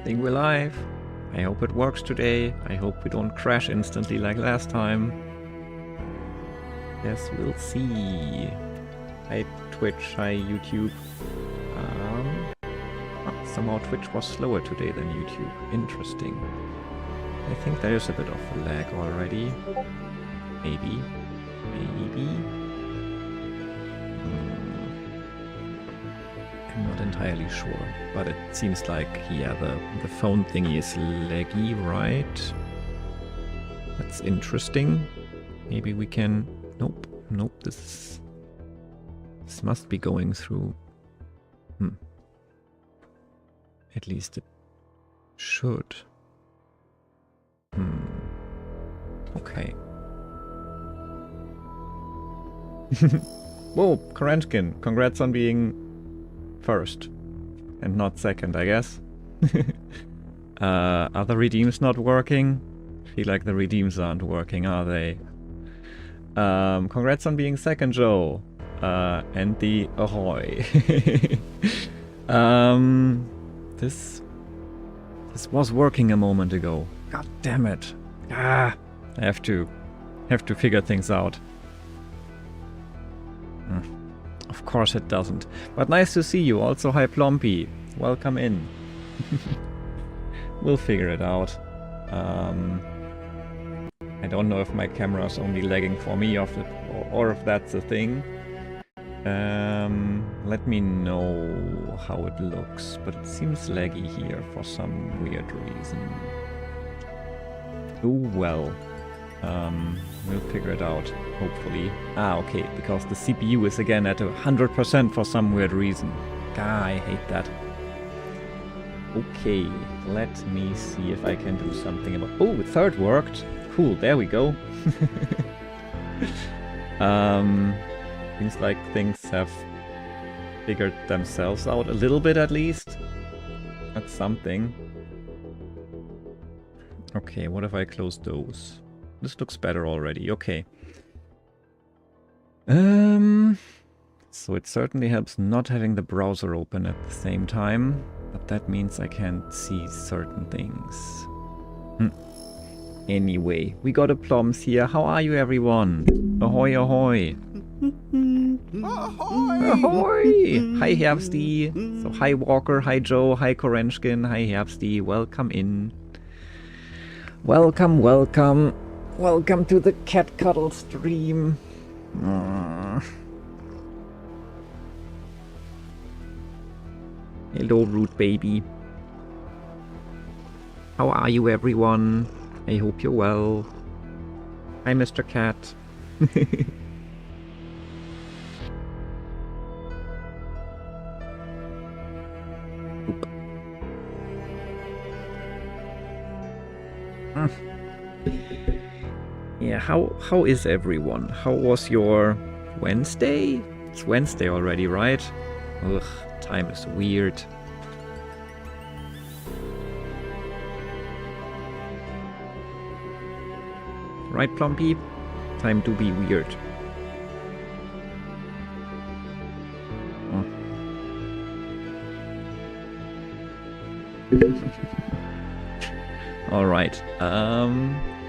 think we're live. I hope it works today. I hope we don't crash instantly like last time. Yes, we'll see. Hi Twitch, hi YouTube. Somehow Twitch was slower today than YouTube. Interesting. I think there is a bit of lag already. Maybe. I'm not entirely sure, but it seems like, yeah, the phone thingy is laggy, right? That's interesting. Maybe we can... Nope, this must be going through. At least it should. Okay. Whoa, Karenchkin, congrats on being first and not second, I guess. Are the redeems not working? I feel like the redeems aren't working, are they? Congrats on being second, Joe. And the ahoy. This was working a moment ago. God damn it. I have to figure things out. Of course it doesn't. But nice to see you. Also, hi Plompy. Welcome in. We'll figure it out. I don't know if my camera's only lagging for me or if that's a thing. Let me know how it looks, but it seems laggy here for some weird reason. Oh well. We'll figure it out, hopefully. Okay, because the CPU is again at 100% for some weird reason. I hate that. Okay, let me see if I can do something about... Oh, the third worked. Cool, there we go. Seems like things have figured themselves out a little bit at least. That's something. Okay, what if I close those? This looks better already, okay. So it certainly helps not having the browser open at the same time, but that means I can't see certain things. Anyway, we got a Ploms here. How are you, everyone? Ahoy, ahoy. Ahoy! Ahoy! Hi, Herbsty. So, hi, Walker. Hi, Joe. Hi, Korenchkin. Hi, Herbsty. Welcome in. Welcome, welcome. Welcome to the Cat Cuddle stream. Hello, Root Baby. How are you, everyone? I hope you're well. Hi, Mr. Cat. Yeah, how is everyone? How was your Wednesday? It's Wednesday already, right? Ugh, time is weird. Right, Plumpy? Time to be weird. Alright,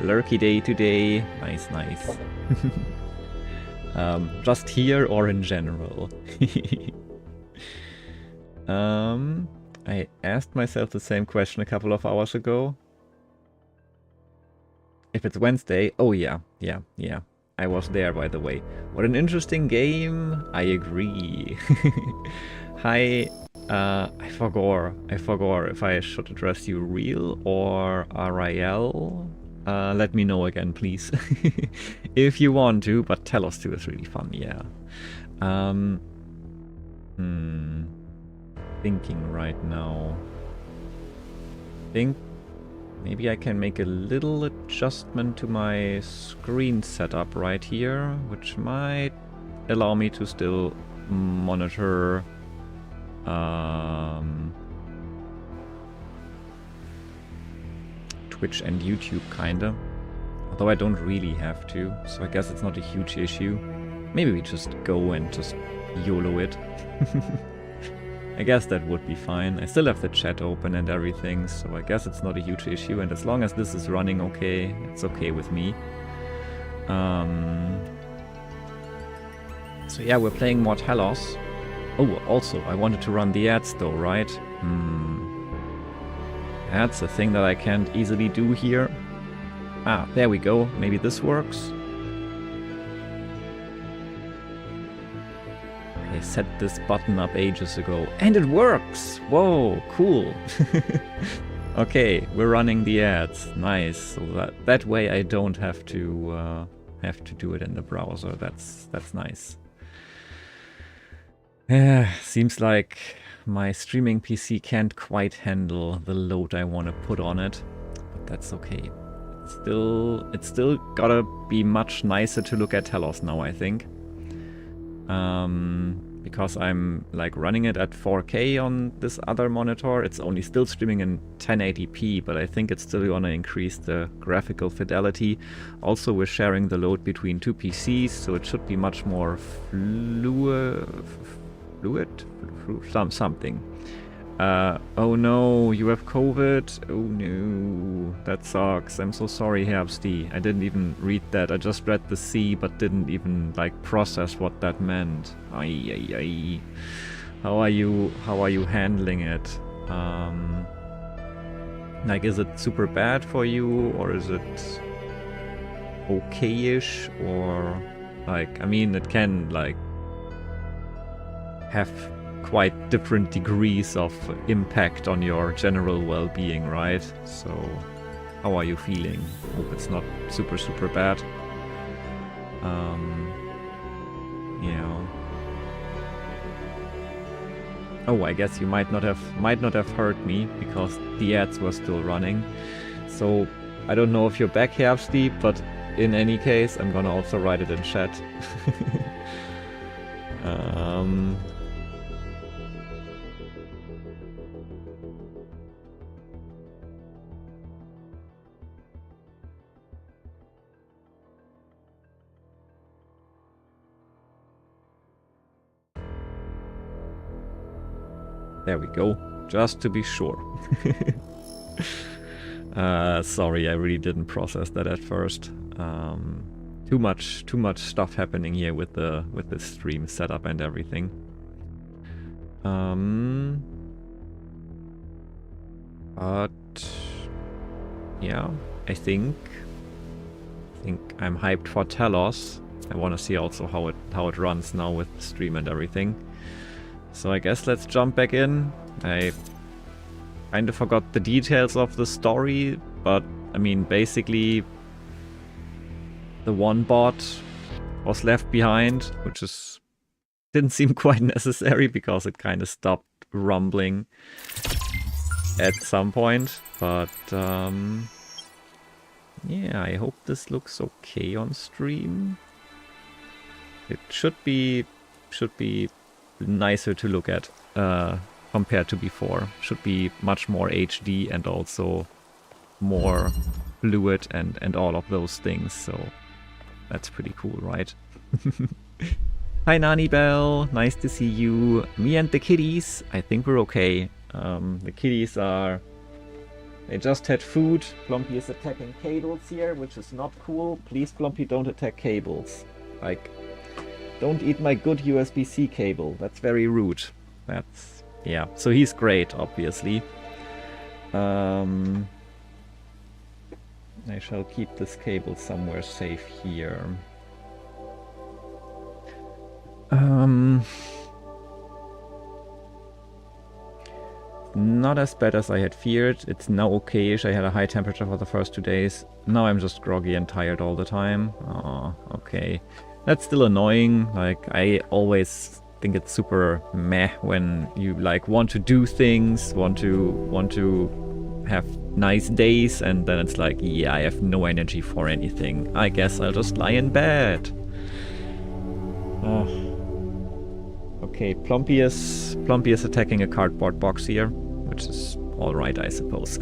lurky day today. Nice, nice. Just here or in general? I asked myself the same question a couple of hours ago. If it's Wednesday, oh yeah. I was there, by the way. What an interesting game. I agree. Hi, I forgot if I should address you real or RIL. Let me know again, please. If you want to, but Talos 2 is really fun, yeah. Thinking right now. Think maybe I can make a little adjustment to my screen setup right here, which might allow me to still monitor Twitch and YouTube kinda. Although I don't really have to, so I guess it's not a huge issue. Maybe we just go and just YOLO it. I guess that would be fine. I still have the chat open and everything, so I guess it's not a huge issue. And as long as this is running okay, it's okay with me. So yeah, we're playing more Talos. Oh, also, I wanted to run the ads though, right? That's a thing that I can't easily do here. Ah, there we go. Maybe this works. I set this button up ages ago. And it works! Whoa, cool. Okay, we're running the ads. Nice. So that way I don't have to do it in the browser. That's nice. Seems like my streaming PC can't quite handle the load I want to put on it, but that's okay. It's still gotta be much nicer to look at Talos now, I think. Because I'm like running it at 4K on this other monitor. It's only still streaming in 1080p, but I think it's still gonna increase the graphical fidelity. Also, we're sharing the load between two PCs, so it should be much more something. Oh no, you have COVID? Oh no, that sucks. I'm so sorry, Herbsty. I didn't even read that. I just read the C, but didn't even like process what that meant. Ay. How are you handling it? Like, is it super bad for you, or is it okay-ish, or like, I mean, it can like have quite different degrees of impact on your general well-being, right? So how are you feeling? Hope it's not super bad. Yeah. Oh, I guess you might not have heard me because the ads were still running. So I don't know if you're back here, Steve, but in any case, I'm gonna also write it in chat. There we go, just to be sure. Sorry, I really didn't process that at first. Too much stuff happening here with the stream setup and everything. But yeah, I think I'm hyped for Talos. I want to see also how it runs now with the stream and everything. So I guess let's jump back in. I kind of forgot the details of the story, but I mean, basically the one bot was left behind, which didn't seem quite necessary because it kind of stopped rumbling at some point. But yeah, I hope this looks okay on stream. It should be nicer to look at compared to before. Should be much more HD and also more fluid and all of those things, so that's pretty cool, right? Hi Nani Bell, nice to see you. Me and the kitties, I think we're okay. The kitties they just had food. Plumpy is attacking cables here, which is not cool. Please, Plumpy, don't attack cables. Like, don't eat my good USB-C cable. That's very rude. Yeah. So he's great, obviously. I shall keep this cable somewhere safe here. Not as bad as I had feared. It's now okay-ish. I had a high temperature for the first 2 days. Now I'm just groggy and tired all the time. Oh, okay. That's still annoying. Like, I always think it's super meh when you like want to do things, want to have nice days, and then it's like, yeah, I have no energy for anything. I guess I'll just lie in bed. Okay, Plumpy is attacking a cardboard box here, which is alright, I suppose.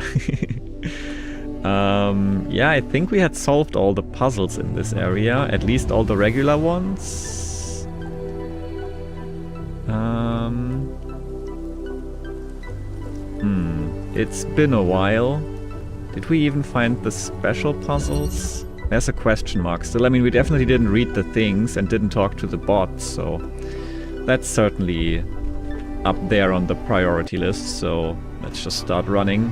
Yeah, I think we had solved all the puzzles in this area, at least all the regular ones. It's been a while. Did we even find the special puzzles? There's a question mark still. I mean, we definitely didn't read the things and didn't talk to the bots, so that's certainly up there on the priority list, so let's just start running.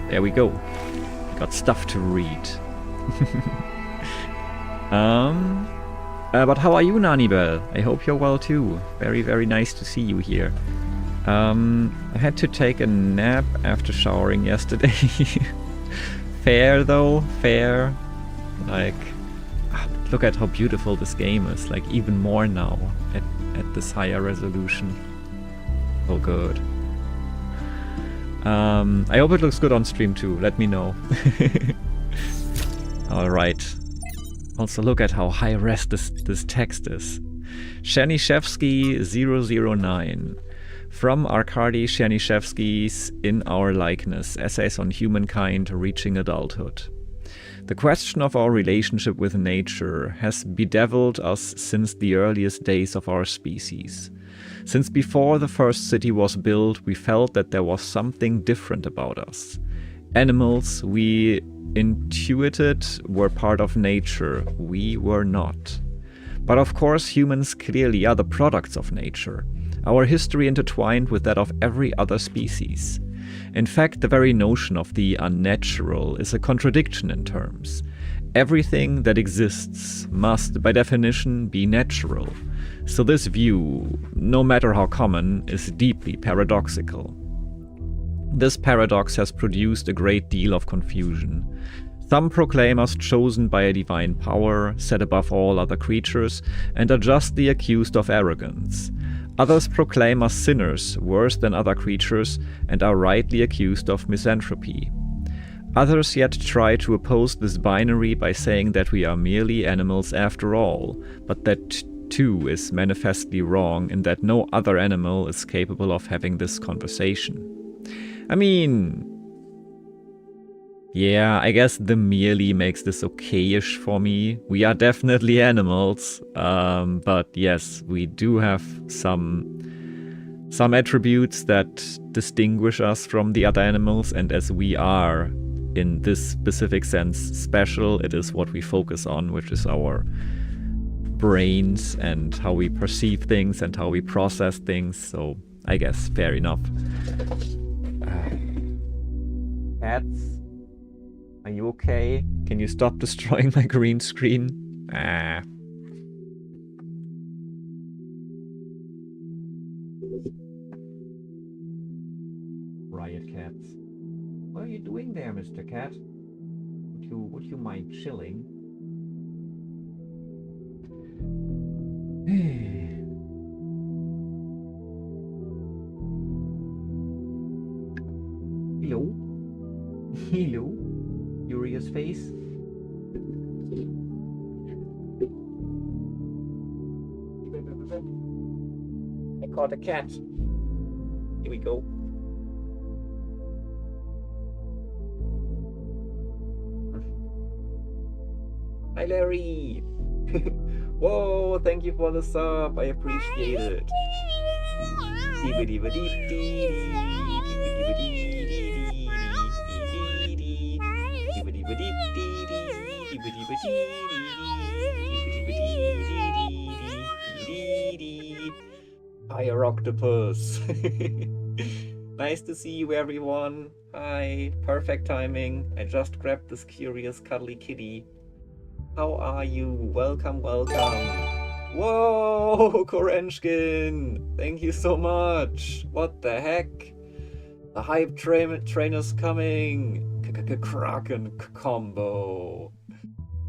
There we go. Got stuff to read. But how are you, Nanibel? I hope you're well too. Very, very nice to see you here. I had to take a nap after showering yesterday. Fair though, fair. Like, look at how beautiful this game is. Like, even more now at this higher resolution. Oh, good. I hope it looks good on stream too. Let me know. Alright. Also, look at how high res this text is. Chernyshevsky 009. From Arkady Chernyshevsky's In Our Likeness, Essays on Humankind Reaching Adulthood. The question of our relationship with nature has bedeviled us since the earliest days of our species. Since before the first city was built, we felt that there was something different about us. Animals, we intuited, were part of nature. We were not. But of course, humans clearly are the products of nature. Our history intertwined with that of every other species. In fact, the very notion of the unnatural is a contradiction in terms. Everything that exists must, by definition, be natural. So this view, no matter how common, is deeply paradoxical. This paradox has produced a great deal of confusion. Some proclaim us chosen by a divine power, set above all other creatures, and are justly accused of arrogance. Others proclaim us sinners, worse than other creatures, and are rightly accused of misanthropy. Others yet try to oppose this binary by saying that we are merely animals after all, but that too is manifestly wrong and that no other animal is capable of having this conversation. I mean, yeah, I guess the merely makes this okay-ish for me. We are definitely animals, but yes, we do have some attributes that distinguish us from the other animals, and as we are, in this specific sense, special, it is what we focus on, which is our brains and how we perceive things and how we process things, so I guess fair enough. Cats? Are you okay? Can you stop destroying my green screen? Riot cats. What are you doing there, Mr. Cat? Would you mind chilling? Hello? Hello? Furious face? I caught a cat. Here we go. Hi, Larry. Whoa, thank you for the sub. I appreciate it. Fire octopus. Nice to see you, everyone. Hi, perfect timing. I just grabbed this curious cuddly kitty. How are you? Welcome, welcome. Whoa, Korenchkin. Thank you so much. What the heck? The hype trainer's coming. Kraken combo.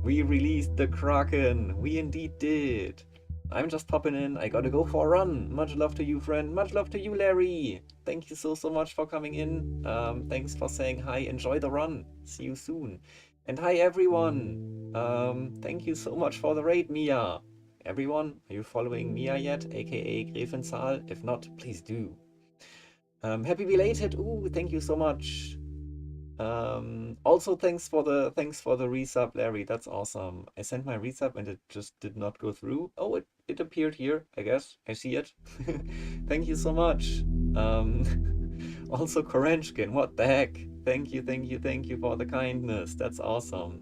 We released the Kraken. We indeed did. I'm just popping in. I gotta go for a run. Much love to you, friend. Much love to you, Larry. Thank you so much for coming in. Thanks for saying hi. Enjoy the run. See you soon. And hi, everyone. Thank you so much for the raid, Mia. Everyone, are you following Mia yet, aka Gräfenzahl? If not, please do. Happy belated. Ooh, thank you so much. Also, thanks for the resub, Larry. That's awesome. I sent my resub and it just did not go through. Oh, it appeared here, I guess. I see it. Thank you so much. Also, Korenchkin, what the heck? Thank you for the kindness. That's awesome.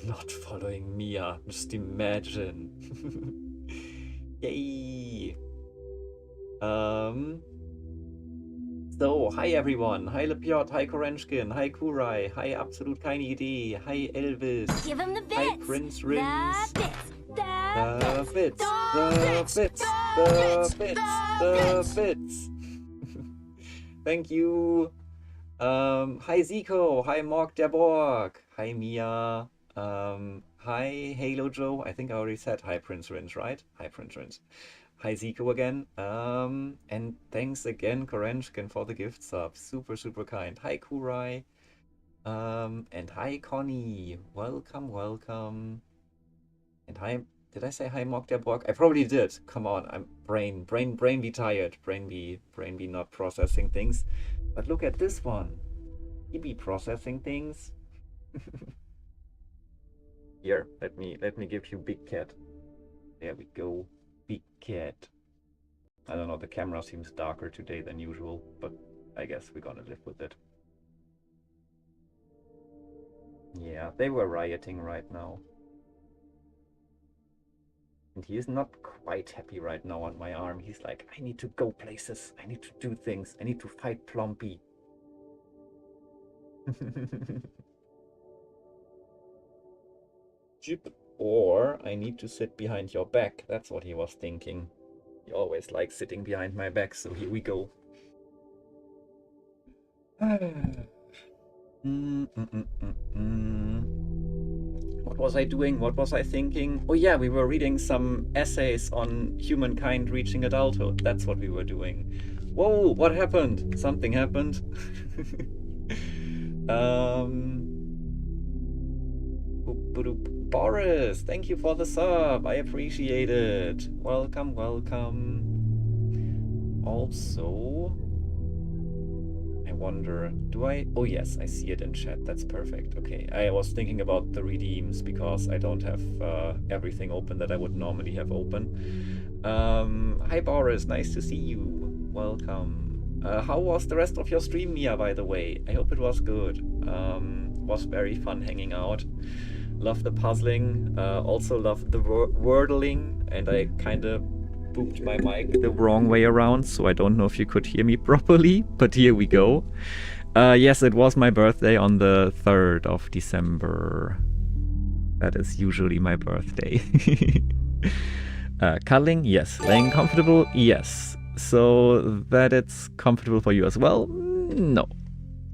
Not following Mia, just imagine. Yay! So, hi everyone. Hi Lepiot, hi Korenchkin, hi Kurai, hi Absolut Keine Idee, hi Elvis. Give him the bits. Hi Prince Rims. The bits. The bits. Thank you. Hi Zico, hi Morg der Borg, hi Mia, hi Halo Joe. I think I already said hi Prince Rins, right? Hi Prince Rins. Hi Zico again. And thanks again Korenchkin for the gift sub. Super kind. Hi Kurai. And hi Connie. Welcome. And hi, did I say hi Morg der Borg? I probably did. Come on, I'm brain be tired. Brain be not processing things. But look at this one. He be processing things. Here, let me give you Big Cat. There we go. Big Cat. I don't know, the camera seems darker today than usual, but I guess we're gonna live with it. Yeah, they were rioting right now. And he is not quite happy right now on my arm. He's like, I need to go places. I need to do things. I need to fight Plompy. Or I need to sit behind your back. That's what he was thinking. He always likes sitting behind my back, so here we go. What was I doing? What was I thinking? Oh yeah, we were reading some essays on humankind reaching adulthood. That's what we were doing. Whoa, what happened? Something happened. Boris, thank you for the sub. I appreciate it. Welcome. Also, I wonder, do I? Oh yes, I see it in chat. That's perfect. Okay, I was thinking about the redeems because I don't have everything open that I would normally have open. Hi Boris, nice to see you. Welcome. How was the rest of your stream, Mia, by the way? I hope it was good. Was very fun hanging out. Love the puzzling. Also love the wordling, and I kind of booped my mic the wrong way around, so I don't know if you could hear me properly, but here we go. Yes, it was my birthday on the 3rd of December. That is usually my birthday. Cuddling? Yes. Laying comfortable? Yes. So that it's comfortable for you as well? No.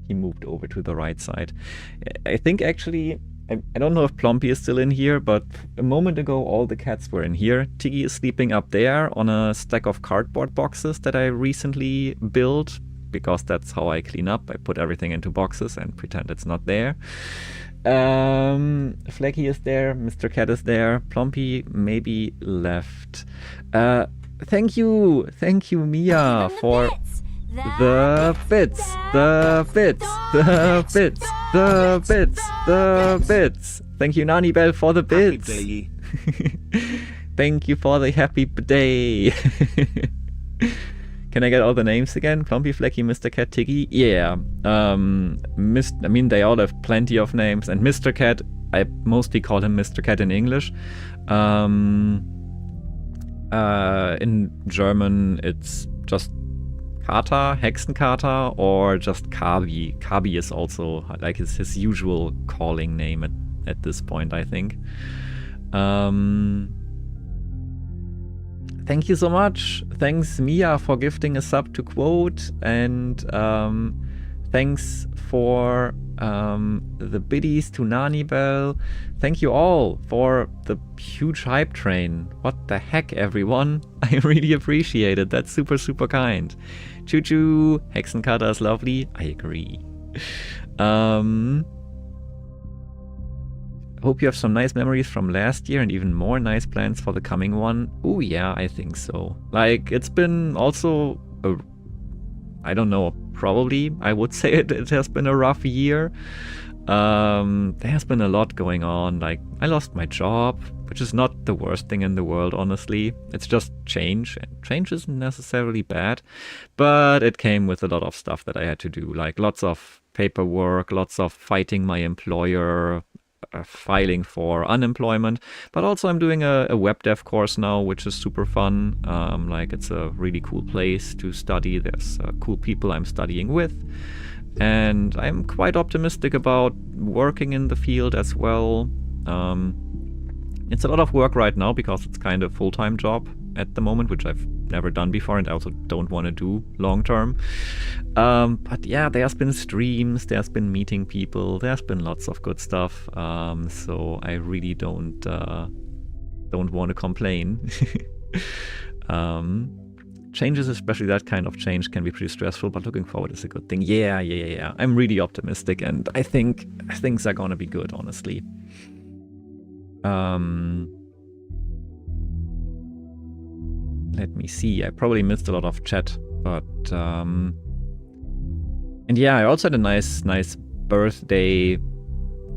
He moved over to the right side. I think actually, I don't know if Plompy is still in here, but a moment ago all the cats were in here. Tiggy is sleeping up there on a stack of cardboard boxes that I recently built, because that's how I clean up. I put everything into boxes and pretend it's not there. Flecky is there, Mr. Cat is there, Plompy maybe left. Thank you, Mia, for the bits. Thank you, Nani Bell, for the bits. Thank you for the happy day. Can I get all the names again? Plompy, Flecky, Mr. Cat, Tiggy? Yeah. I mean, they all have plenty of names. And Mr. Cat, I mostly call him Mr. Cat in English. In German, it's just Kater, Hexenkater, or just Kabi. Kabi is also like his usual calling name at this point, I think. Thank you so much. Thanks, Mia, for gifting a sub to Quote, and thanks for the biddies to Nani Bell. Thank you all for the huge hype train. What the heck, everyone? I really appreciate it. That's super, super kind. Choo choo. Hexenkater is lovely. I agree. Hope you have some nice memories from last year and even more nice plans for the coming one. Oh yeah, I think so. Like, it's been also I don't know, probably I would say it has been a rough year. There has been a lot going on. Like, I lost my job. which is not the worst thing in the world, honestly. It's just change, and change isn't necessarily bad, but it came with a lot of stuff that I had to do, like lots of paperwork, lots of fighting my employer, filing for unemployment, but also I'm doing a web dev course now, which is super fun. Like it's a really cool place to study. There's cool people I'm studying with, and I'm quite optimistic about working in the field as well. It's a lot of work right now because it's kind of a full-time job at the moment, which I've never done before and I also don't want to do long term. But yeah, there's been streams, there's been meeting people, there's been lots of good stuff. So I really don't want to complain. Changes, especially that kind of change, can be pretty stressful, but looking forward is a good thing. Yeah. I'm really optimistic, and I think things are gonna be good, honestly. Let me see. I probably missed a lot of chat, but and yeah, I also had a nice birthday. It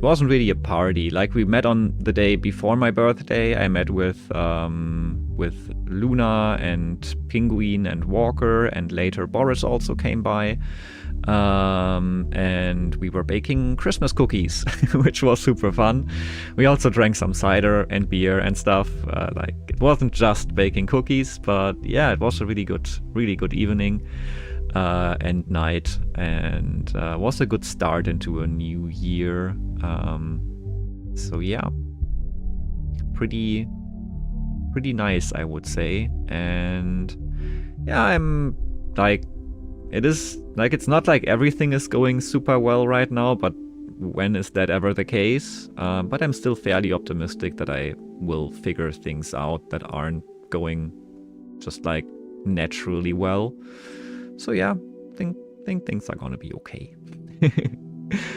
wasn't really a party. Like, we met on the day before my birthday. I met with Luna and Penguin and Walker, and later Boris also came by. And we were baking Christmas cookies, which was super fun. We also drank some cider and beer and stuff. Like, it wasn't just baking cookies, but yeah, it was a really good evening and night, and was a good start into a new year. So yeah, pretty nice, I would say. And yeah, I'm like, it is like, it's not like everything is going super well right now, but when is that ever the case? But I'm still fairly optimistic that I will figure things out that aren't going just like naturally well. So yeah, think things are gonna be okay.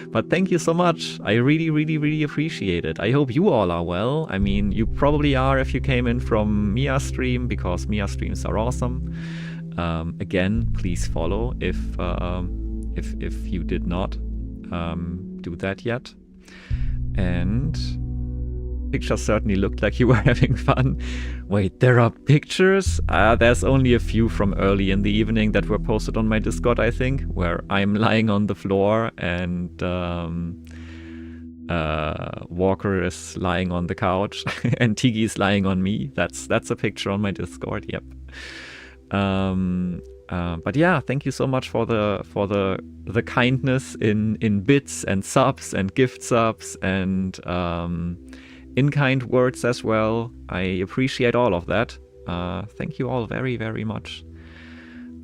But thank you so much. I really appreciate it. I hope you all are well. I mean, you probably are if you came in from Mia stream, because Mia streams are awesome. Again, please follow if you did not do that yet. And pictures certainly looked like you were having fun. Wait, there are pictures? There's only a few from early in the evening that were posted on my Discord, I think, where I'm lying on the floor and Walker is lying on the couch and Tigi is lying on me. That's a picture on my Discord, yep. But yeah, thank you so much for the kindness in bits and subs and gift subs and in-kind words as well. I appreciate all of that. Thank you all very much.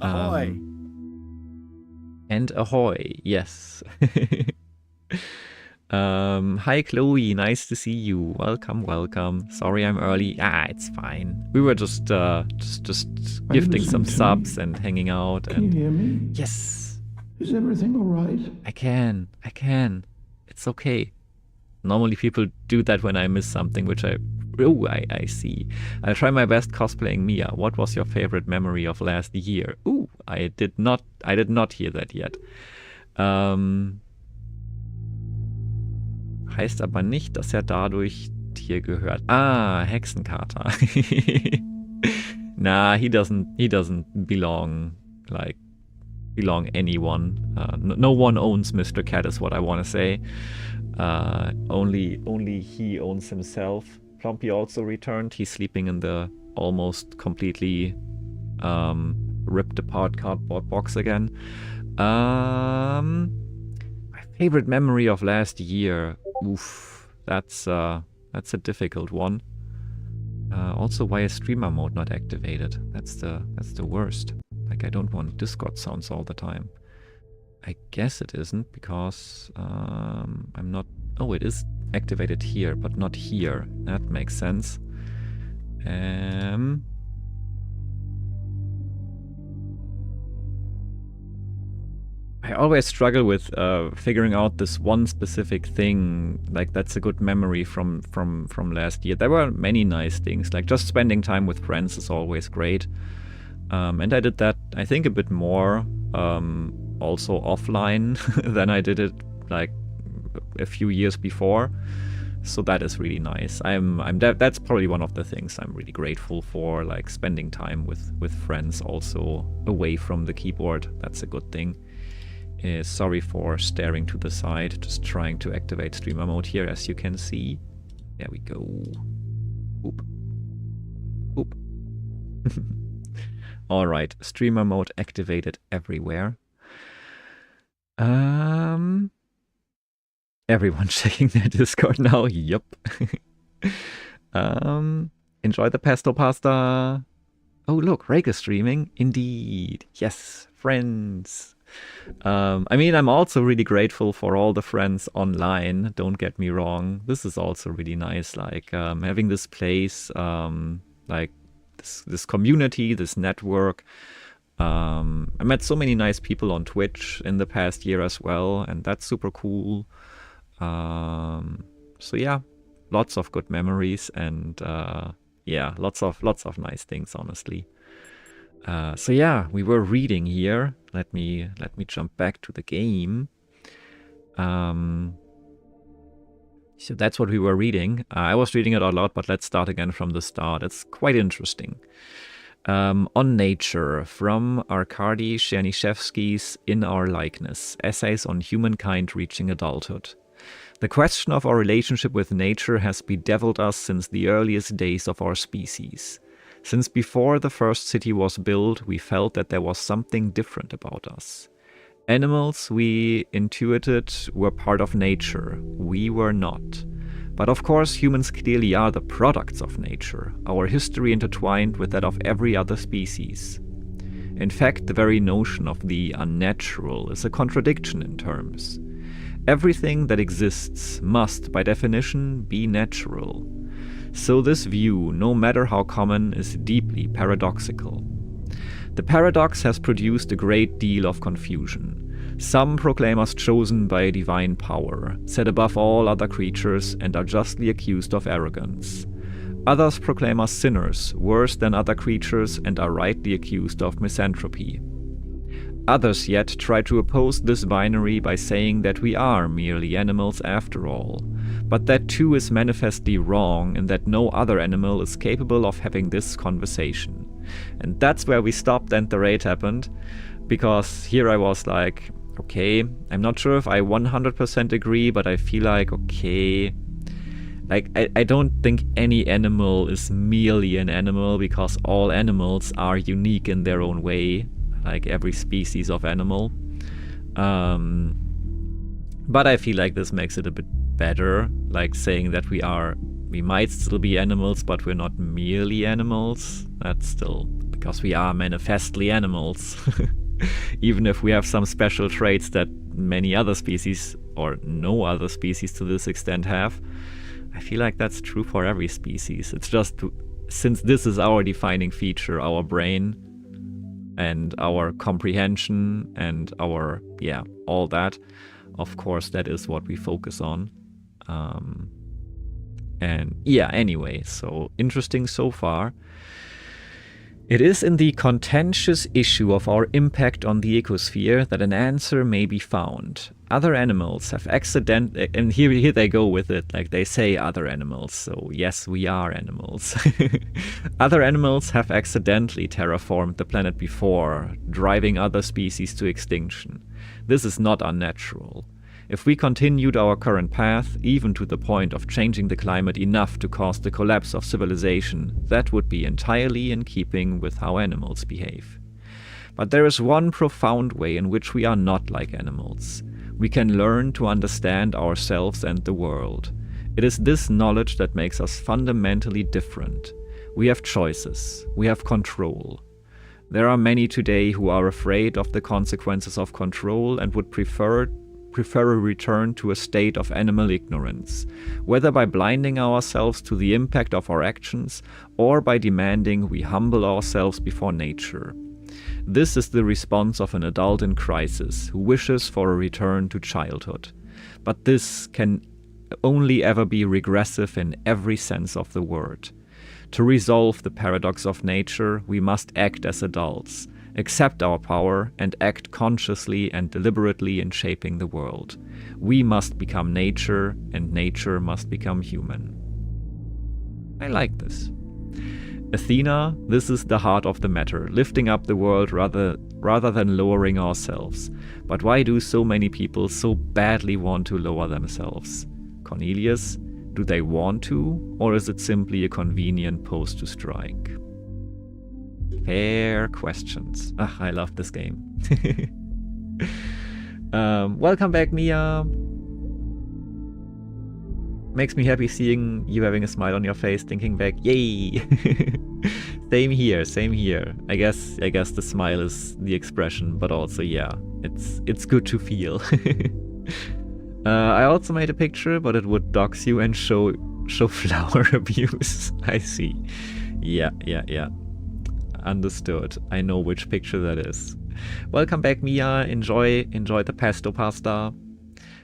Ahoy! And ahoy, yes. Hi Chloe, nice to see you. Welcome. Sorry I'm early. It's fine. We were just gifting some subs and hanging out. Can you hear me? Yes. Is everything all right? I can. It's okay. Normally people do that when I miss something, which I see. I'll try my best cosplaying Mia. What was your favorite memory of last year? I did not hear that yet. Heißt aber nicht, dass dadurch hier gehört. Hexenkater. Nah, he doesn't belong anyone. No one owns Mr. Cat is what I want to say. Only he owns himself. Plumpy also returned. He's sleeping in the almost completely ripped apart cardboard box again. My favorite memory of last year. Oof, that's a difficult one. Also, why is streamer mode not activated? That's the worst. Like, I don't want Discord sounds all the time. I guess it isn't because I'm not. Oh, it is activated here, but not here. That makes sense. I always struggle with figuring out this one specific thing. Like, that's a good memory from last year. There were many nice things. Like, just spending time with friends is always great. And I did that, I think, a bit more also offline than I did it like a few years before. So that is really nice. That's probably one of the things I'm really grateful for, like spending time with friends also away from the keyboard. That's a good thing. Sorry for staring to the side, just trying to activate streamer mode here, as you can see. There we go. Oop. Oop. Alright, streamer mode activated everywhere. Everyone checking their Discord now. Yup. Enjoy the pesto pasta. Oh, look, Rake is streaming. Indeed. Yes, friends. I mean, I'm also really grateful for all the friends online. Don't get me wrong. This is also really nice. Like having this place, like this community, this network. I met so many nice people on Twitch in the past year as well, and that's super cool. So yeah, lots of good memories, and yeah, lots of nice things, honestly. So yeah, we were reading here. Let me jump back to the game. So that's what we were reading. I was reading it a lot, but let's start again from the start. It's quite interesting. On Nature, from Arkady Chernyshevsky's In Our Likeness, Essays on Humankind Reaching Adulthood. The question of our relationship with nature has bedeviled us since the earliest days of our species. Since before the first city was built, we felt that there was something different about us. Animals, we intuited, were part of nature. We were not. But of course, humans clearly are the products of nature, our history intertwined with that of every other species. In fact, the very notion of the unnatural is a contradiction in terms. Everything that exists must, by definition, be natural. So this view, no matter how common, is deeply paradoxical. The paradox has produced a great deal of confusion. Some proclaim us chosen by a divine power, set above all other creatures, and are justly accused of arrogance. Others proclaim us sinners, worse than other creatures, and are rightly accused of misanthropy. Others yet try to oppose this binary by saying that we are merely animals after all. But that too is manifestly wrong, and that no other animal is capable of having this conversation. And that's where we stopped and the raid happened, because here I was like, okay, I'm not sure if I 100% agree, but I feel like, okay, like I don't think any animal is merely an animal, because all animals are unique in their own way. Like every species of animal. But I feel like this makes it a bit better, like saying that we might still be animals, but we're not merely animals. That's still, because we are manifestly animals. Even if we have some special traits that many other species, or no other species to this extent, have. I feel like that's true for every species. It's just, since this is our defining feature, our brain, and our comprehension and our, yeah, all that, of course, that is what we focus on. And yeah, anyway, so interesting so far. It is in the contentious issue of our impact on the ecosphere that an answer may be found. Other animals have and here they go with it, like they say other animals, so yes, we are animals. Other animals have accidentally terraformed the planet before, driving other species to extinction. This is not unnatural. If we continued our current path, even to the point of changing the climate enough to cause the collapse of civilization, that would be entirely in keeping with how animals behave. But there is one profound way in which we are not like animals. We can learn to understand ourselves and the world. It is this knowledge that makes us fundamentally different. We have choices. We have control. There are many today who are afraid of the consequences of control and would prefer a return to a state of animal ignorance, whether by blinding ourselves to the impact of our actions or by demanding we humble ourselves before nature. This is the response of an adult in crisis who wishes for a return to childhood. But this can only ever be regressive in every sense of the word. To resolve the paradox of nature, we must act as adults, accept our power, and act consciously and deliberately in shaping the world. We must become nature, and nature must become human. I like this. Athena, this is the heart of the matter, lifting up the world rather than lowering ourselves. But why do so many people so badly want to lower themselves? Cornelius, do they want to, or is it simply a convenient pose to strike? Fair questions. Ah, I love this game. Welcome back, Mia. Makes me happy seeing you having a smile on your face, thinking back, yay! Same here, same here. I guess the smile is the expression, but also, yeah, it's good to feel. I also made a picture, but it would dox you and show flower abuse. I see. Yeah. Understood. I know which picture that is. Welcome back, Mia. Enjoy the pesto pasta.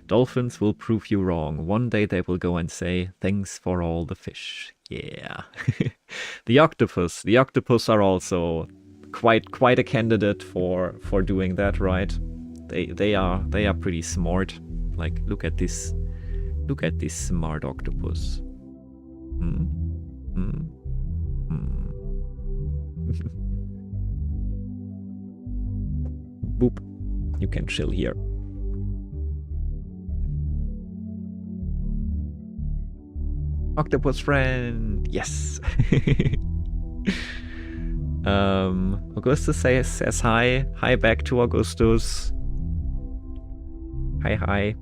Dolphins will prove you wrong. One day they will go and say, thanks for all the fish. Yeah. The octopus are also quite a candidate for doing that, right? They are pretty smart. Like, look at this smart octopus. Boop. You can chill here. Octopus friend, yes. Augustus says hi. Hi back to Augustus. Hi.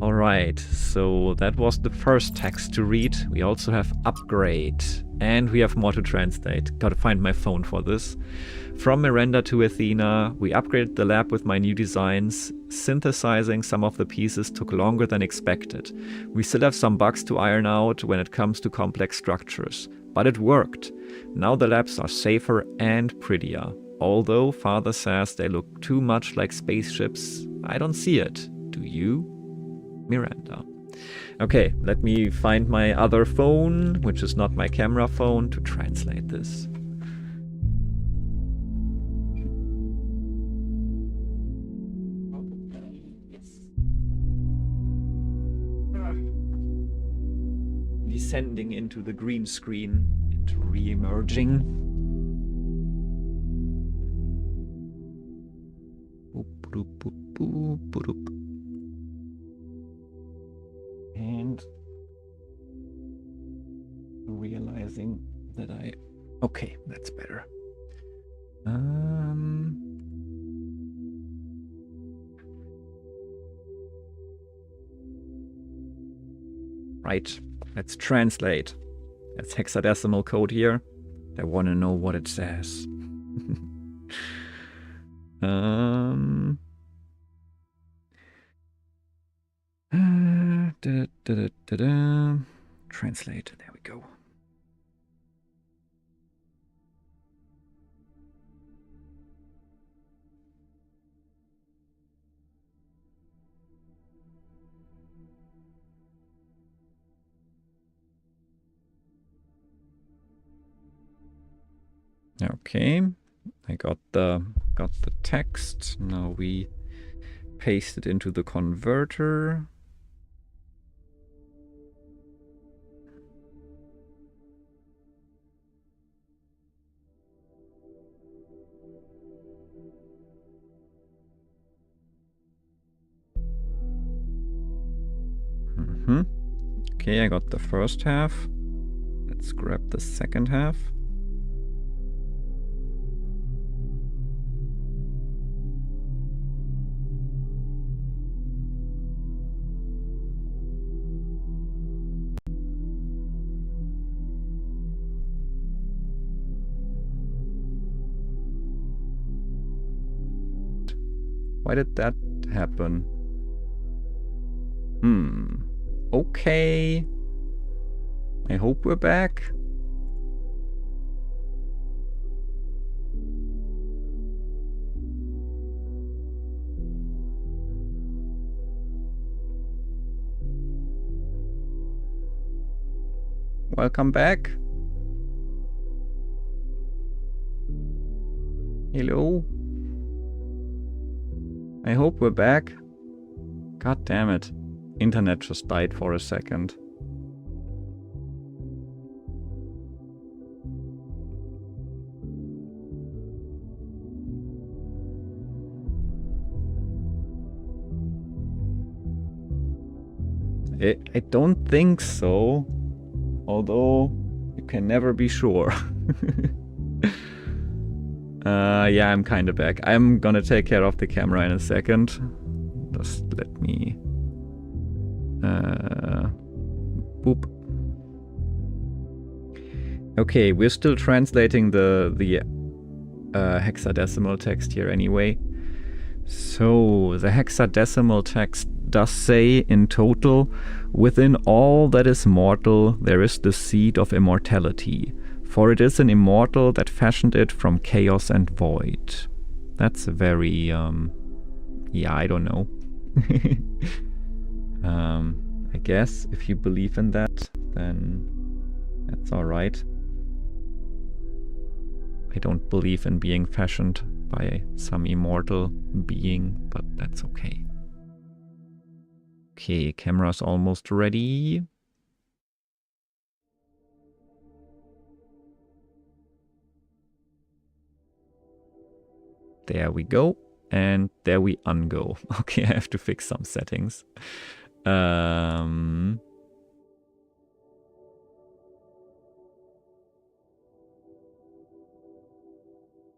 Alright, so that was the first text to read. We also have upgrade, and we have more to translate. Gotta find my phone for this. From Miranda to Athena, we upgraded the lab with my new designs. Synthesizing some of the pieces took longer than expected. We still have some bugs to iron out when it comes to complex structures, but it worked. Now the labs are safer and prettier. Although Father says they look too much like spaceships, I don't see it. Do you? Miranda. Okay, let me find my other phone, which is not my camera phone, to translate this. Descending into the green screen and re-emerging. And realizing that okay, that's better. Right, let's translate. That's hexadecimal code here. I want to know what it says. Translate, there we go. Okay, I got the text. Now we paste it into the converter. Okay, I got the first half. Let's grab the second half. Why did that happen? Okay. I hope we're back. Welcome back. Hello. I hope we're back. God damn it. Internet just died for a second. I don't think so. Although, you can never be sure. Yeah, I'm kind of back. I'm gonna take care of the camera in a second. Just let me... boop. Okay, we're still translating the hexadecimal text here anyway. So, the hexadecimal text does say in total, within all that is mortal, there is the seed of immortality. For it is an immortal that fashioned it from chaos and void. That's a very, yeah, I don't know. I guess if you believe in that, then that's alright. I don't believe in being fashioned by some immortal being, but that's okay. Okay, camera's almost ready. There we go. And there we ungo. Okay, I have to fix some settings.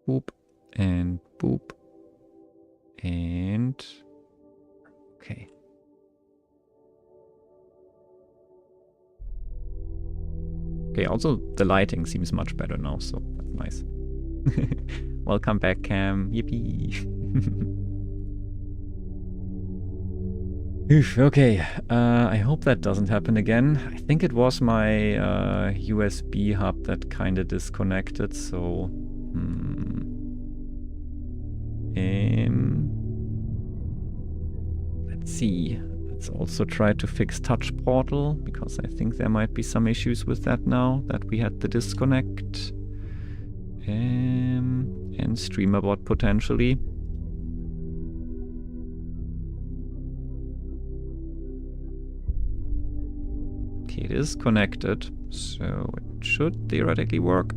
Boop. And boop. And... okay. Okay, also the lighting seems much better now, so that's nice. Welcome back, Cam. Yippee. Oof, okay, I hope that doesn't happen again. I think it was my USB hub that kind of disconnected, so... let's see. Let's also try to fix Touch Portal, because I think there might be some issues with that now, that we had the disconnect. And StreamerBot potentially. Okay, it is connected, so it should theoretically work.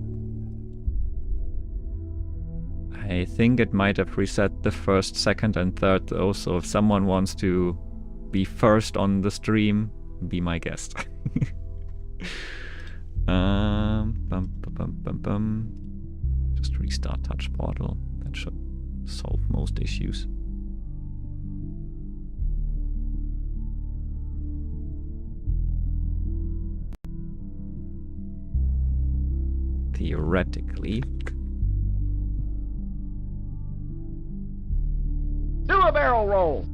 I think it might have reset the first, second, and third though, so if someone wants to be first on the stream, be my guest. Just restart Touch Portal. That should solve most issues. Theoretically. Do a barrel roll!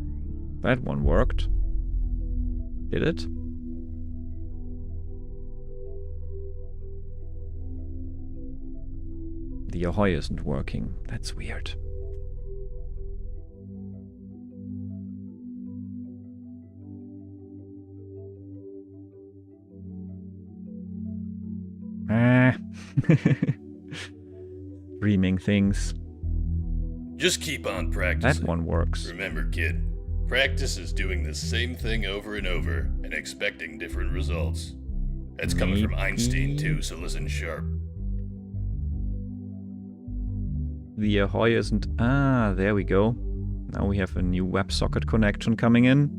That one worked. Did it? The Ahoy isn't working. That's weird. Streaming things. Just keep on practicing. That one works. Remember, kid, practice is doing the same thing over and over and expecting different results. That's coming from Einstein too, so listen sharp. The Ahoy isn't... ah, there we go. Now we have a new WebSocket connection coming in.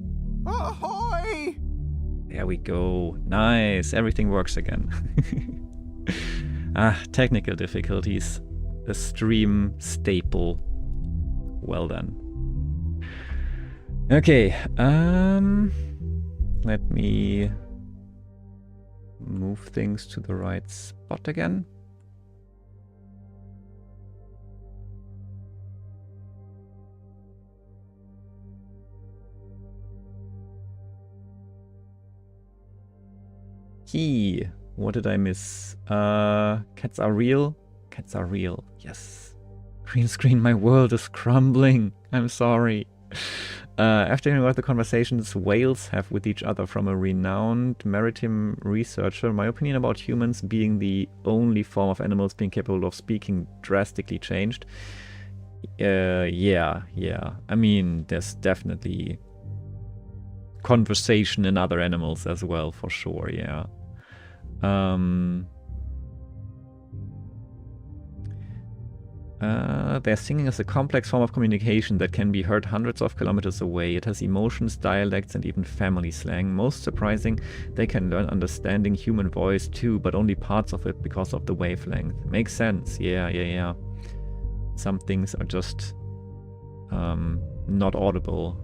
Ahoy! There we go. Nice. Everything works again. Technical difficulties. A stream staple. Well done. Okay. Let me move things to the right spot again. Key. What did I miss? Cats are real? Cats are real. Yes. Green screen, my world is crumbling. I'm sorry. After hearing about the conversations whales have with each other from a renowned maritime researcher, my opinion about humans being the only form of animals being capable of speaking drastically changed. Yeah. I mean, there's definitely conversation in other animals as well, for sure, yeah. Their singing is a complex form of communication that can be heard hundreds of kilometers away. It has emotions, dialects, and even family slang. Most surprising, they can learn understanding human voice too, but only parts of it because of the wavelength. Makes sense, yeah. Some things are just not audible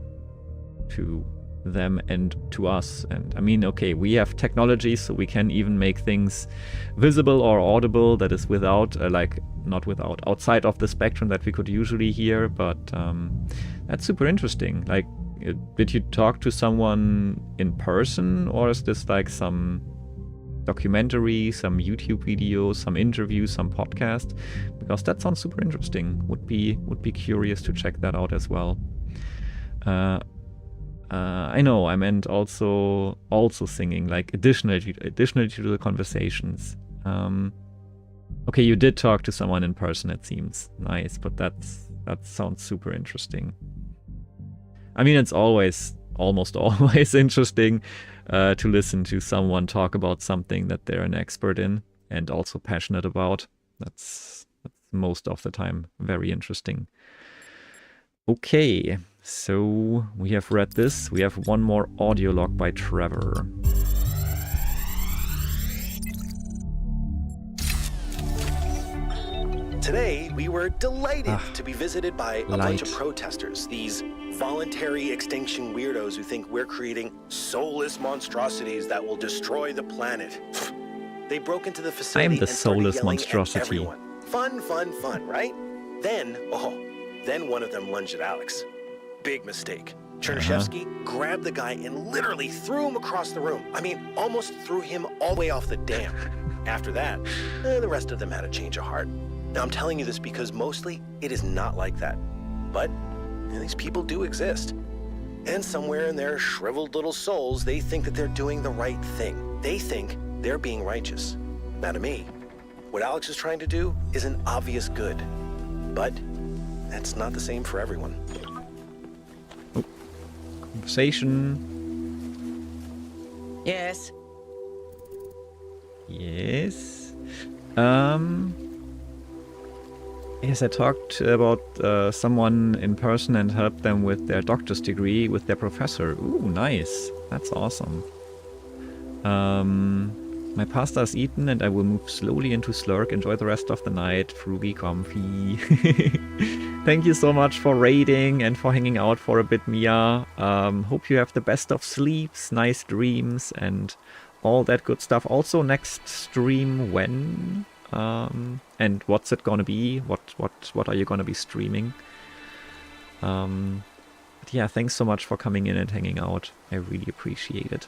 to them and to us. And I mean, okay, we have technology, so we can even make things visible or audible that is without, outside of the spectrum that we could usually hear, but that's super interesting. Like, did you talk to someone in person, or is this like some documentary, some YouTube video, some interview, some podcast? Because that sounds super interesting. Would be curious to check that out as well. I know, I meant also singing, like additionally to the conversations. Okay, you did talk to someone in person, it seems. Nice, but that sounds super interesting. I mean, it's almost always interesting to listen to someone talk about something that they're an expert in and also passionate about. That's most of the time very interesting. Okay, so we have read this. We have one more audio log by Trevor. Today, we were delighted to be visited by a bunch of protesters, these voluntary extinction weirdos who think we're creating soulless monstrosities that will destroy the planet. They broke into the facility I'm the and started soulless yelling monstrosity. at everyone. Fun, right? Then one of them lunged at Alex. Big mistake. Chernyshevsky grabbed the guy and literally threw him across the room. I mean, almost threw him all the way off the dam. After that, the rest of them had a change of heart. Now, I'm telling you this because mostly it is not like that. But these people do exist. And somewhere in their shriveled little souls, they think that they're doing the right thing. They think they're being righteous. Now, to me, what Alex is trying to do is an obvious good. But that's not the same for everyone. Conversation. Yes. Yes. Yes, I talked about someone in person and helped them with their doctor's degree with their professor. Ooh, nice. That's awesome. My pasta is eaten and I will move slowly into Slurk. Enjoy the rest of the night. Frugy comfy. Thank you so much for raiding and for hanging out for a bit, Mia. Hope you have the best of sleeps, nice dreams, and all that good stuff. Also, next stream when? And what's it gonna be? What are you gonna be streaming? But yeah, thanks so much for coming in and hanging out. I really appreciate it.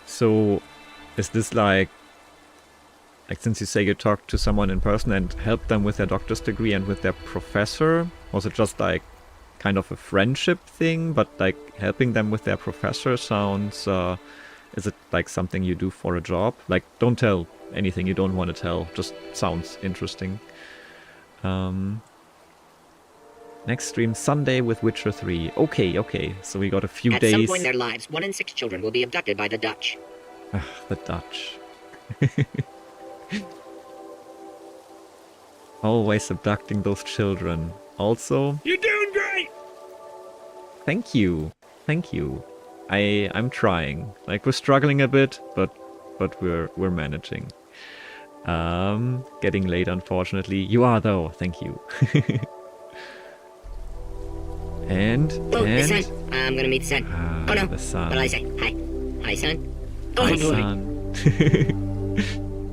So, is this like since you say you talked to someone in person and helped them with their doctor's degree and with their professor, was it just like kind of a friendship thing, but like helping them with their professor sounds, is it like something you do for a job? Like, don't tell anything you don't want to tell, just sounds interesting. Next stream Sunday with Witcher 3. Okay, so we got a few days. At some point in their lives, 1 in 6 children will be abducted by the Dutch. The Dutch. Always abducting those children. Also, You're doing great! Thank you. I'm trying. Like, we're struggling a bit, but we're managing. Getting late, unfortunately. You are though. Thank you. and the sun. I'm gonna meet the sun. Oh no. The sun. What did I say? Hi, son. Hi, Oh, boy. son.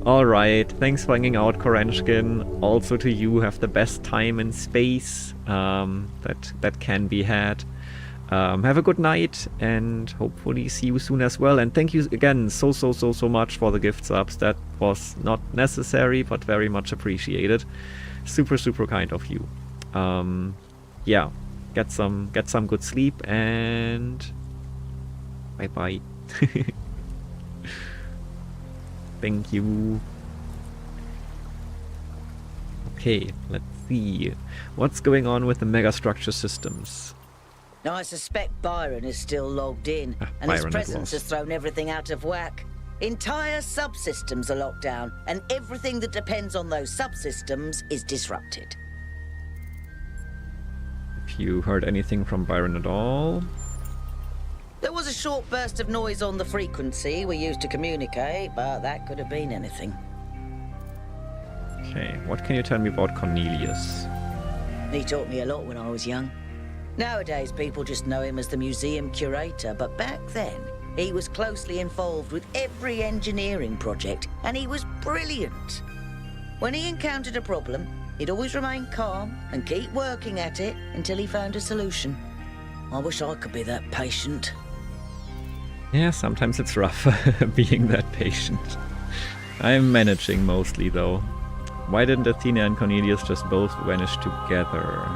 Alright, thanks for hanging out, Korenchkin. Also to you, have the best time in space that can be had. Have a good night and hopefully see you soon as well. And thank you again so much for the gift subs. That was not necessary, but very much appreciated. Super, super kind of you. Yeah, get some good sleep and bye bye. Thank you. Okay, let's see. What's going on with the megastructure systems? I suspect Byron is still logged in, and his Byron it presence was. has thrown everything out of whack. Entire subsystems are locked down, and everything that depends on those subsystems is disrupted. Have you heard anything from Byron at all? There was a short burst of noise on the frequency we used to communicate, but that could have been anything. Okay, what can you tell me about Cornelius? He taught me a lot when I was young. Nowadays, people just know him as the museum curator, but back then, he was closely involved with every engineering project, and he was brilliant. When he encountered a problem, he'd always remain calm and keep working at it until he found a solution. I wish I could be that patient. Yeah, sometimes it's rough being that patient. I'm managing mostly though. Why didn't Athena and Cornelius just both vanish together?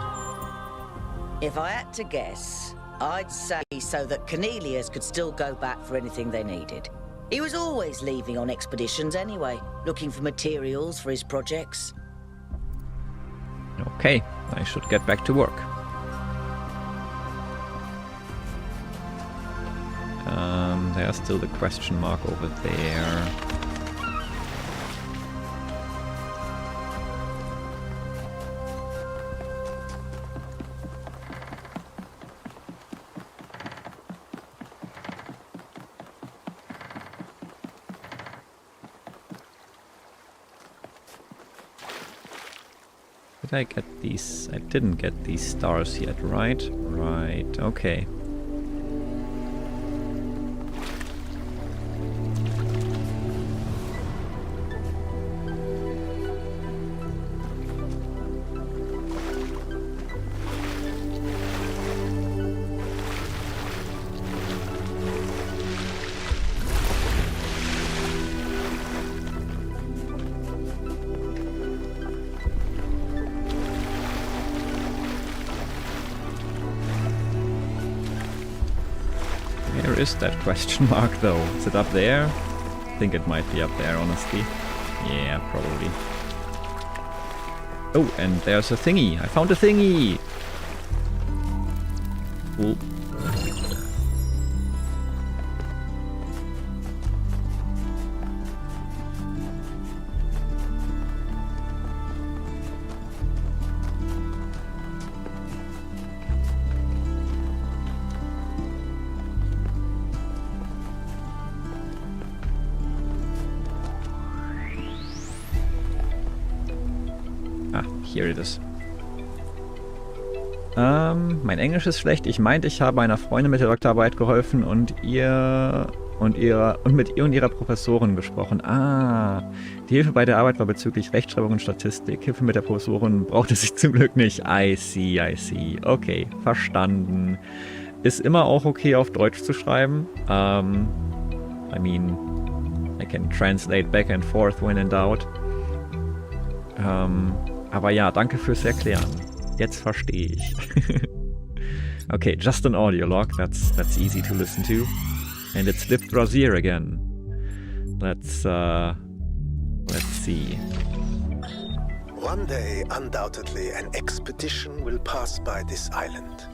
If I had to guess, I'd say so that Cornelius could still go back for anything they needed. He was always leaving on expeditions anyway, looking for materials for his projects. Okay, I should get back to work. There's still the question mark over there. Did I get these? I didn't get these stars yet, right? Right, okay. Where is that question mark though? Is it up there? I think it might be up there, honestly. Yeah, probably. Oh, and there's a thingy. I found a thingy! Cool. Here it is. Mein Englisch ist schlecht. Ich meinte, ich habe einer Freundin mit der Doktorarbeit geholfen und mit ihr und ihrer Professorin gesprochen. Ah, die Hilfe bei der Arbeit war bezüglich Rechtschreibung und Statistik. Hilfe mit der Professorin brauchte sich zum Glück nicht. I see, I see. Okay, verstanden. Ist immer auch okay, auf Deutsch zu schreiben. I mean, I can translate back and forth when in doubt. Aber ja, danke fürs Erklären. Jetzt verstehe ich. Okay, just an audio log. That's easy to listen to. And it's Liv Brazier again. Let's see. One day, undoubtedly, an expedition will pass by this island.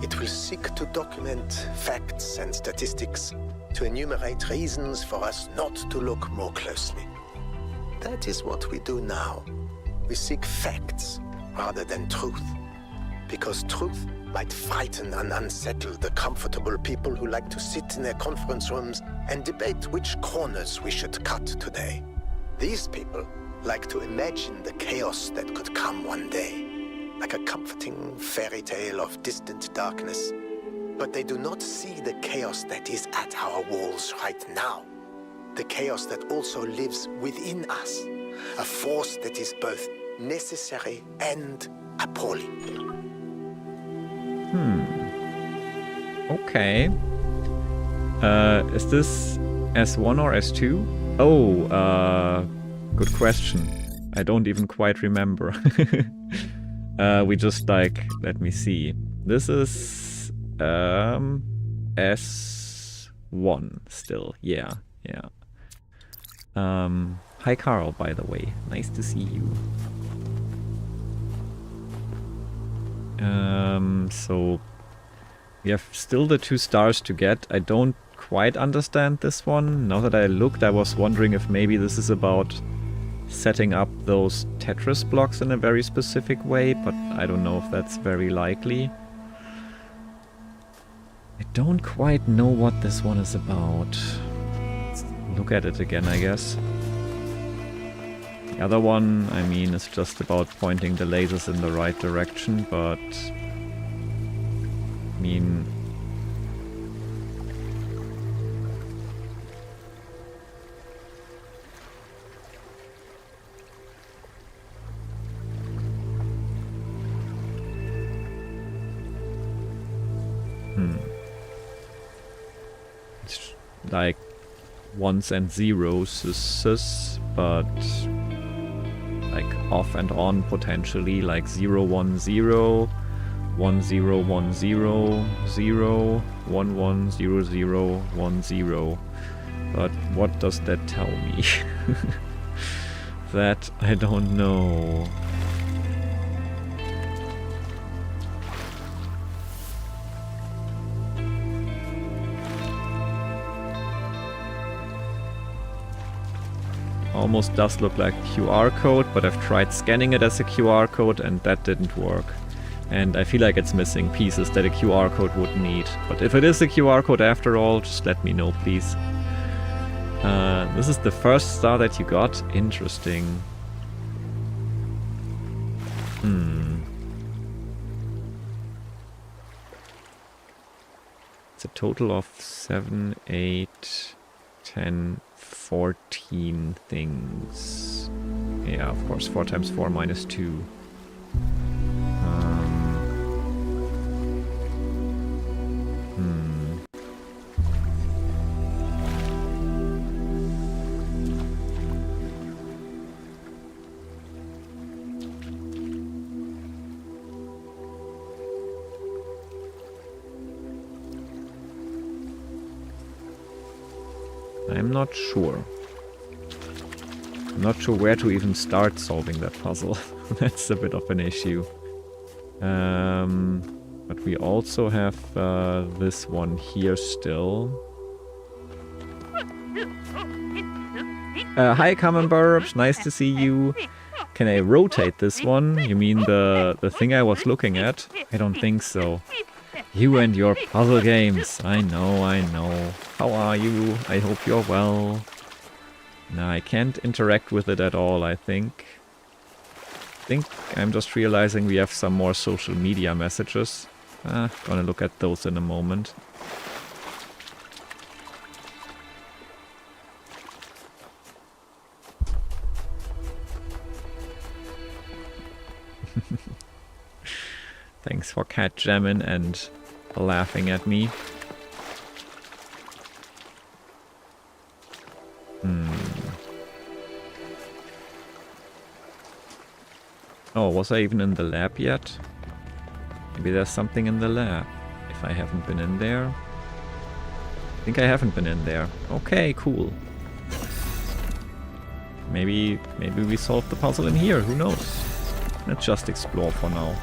It will seek to document facts and statistics, to enumerate reasons for us not to look more closely. That is what we do now. We seek facts rather than truth, because truth might frighten and unsettle the comfortable people who like to sit in their conference rooms and debate which corners we should cut today. These people like to imagine the chaos that could come one day, like a comforting fairy tale of distant darkness. But they do not see the chaos that is at our walls right now, the chaos that also lives within us. A force that is both necessary and appalling. Okay. Is this S1 or S2? Oh, good question. I don't even quite remember. We just like, let me see. This is S1 still. Yeah. Hi Carl, by the way. Nice to see you. So we have still the 2 stars to get. I don't quite understand this one. Now that I looked, I was wondering if maybe this is about setting up those Tetris blocks in a very specific way, but I don't know if that's very likely. I don't quite know what this one is about. Let's look at it again, I guess. The other one, I mean, is just about pointing the lasers in the right direction, but I mean, it's like ones and zeros, but like off and on potentially, like 0 1 0, 1 0 1 0 0, 1 1 0 0 1 0. But what does that tell me? That I don't know. Almost does look like a QR code, but I've tried scanning it as a QR code and that didn't work. And I feel like it's missing pieces that a QR code would need. But if it is a QR code after all, just let me know, please. This is the first star that you got. Interesting. It's a total of 7, 8, 10, 14 things. Yeah, of course, 4 times 4 minus 2. I'm not sure. I'm not sure where to even start solving that puzzle. That's a bit of an issue. But we also have this one here still. Hi, Common Burbs. Nice to see you. Can I rotate this one? You mean the thing I was looking at? I don't think so. You and your puzzle games. I know. How are you? I hope you're well. No, I can't interact with it at all, I think. I'm just realizing we have some more social media messages. Gonna look at those in a moment. Thanks for cat jamming and laughing at me. Oh, was I even in the lab yet? Maybe there's something in the lab. If I haven't been in there. I think I haven't been in there. Okay, cool. Maybe we solved the puzzle in here, who knows? Let's just explore for now.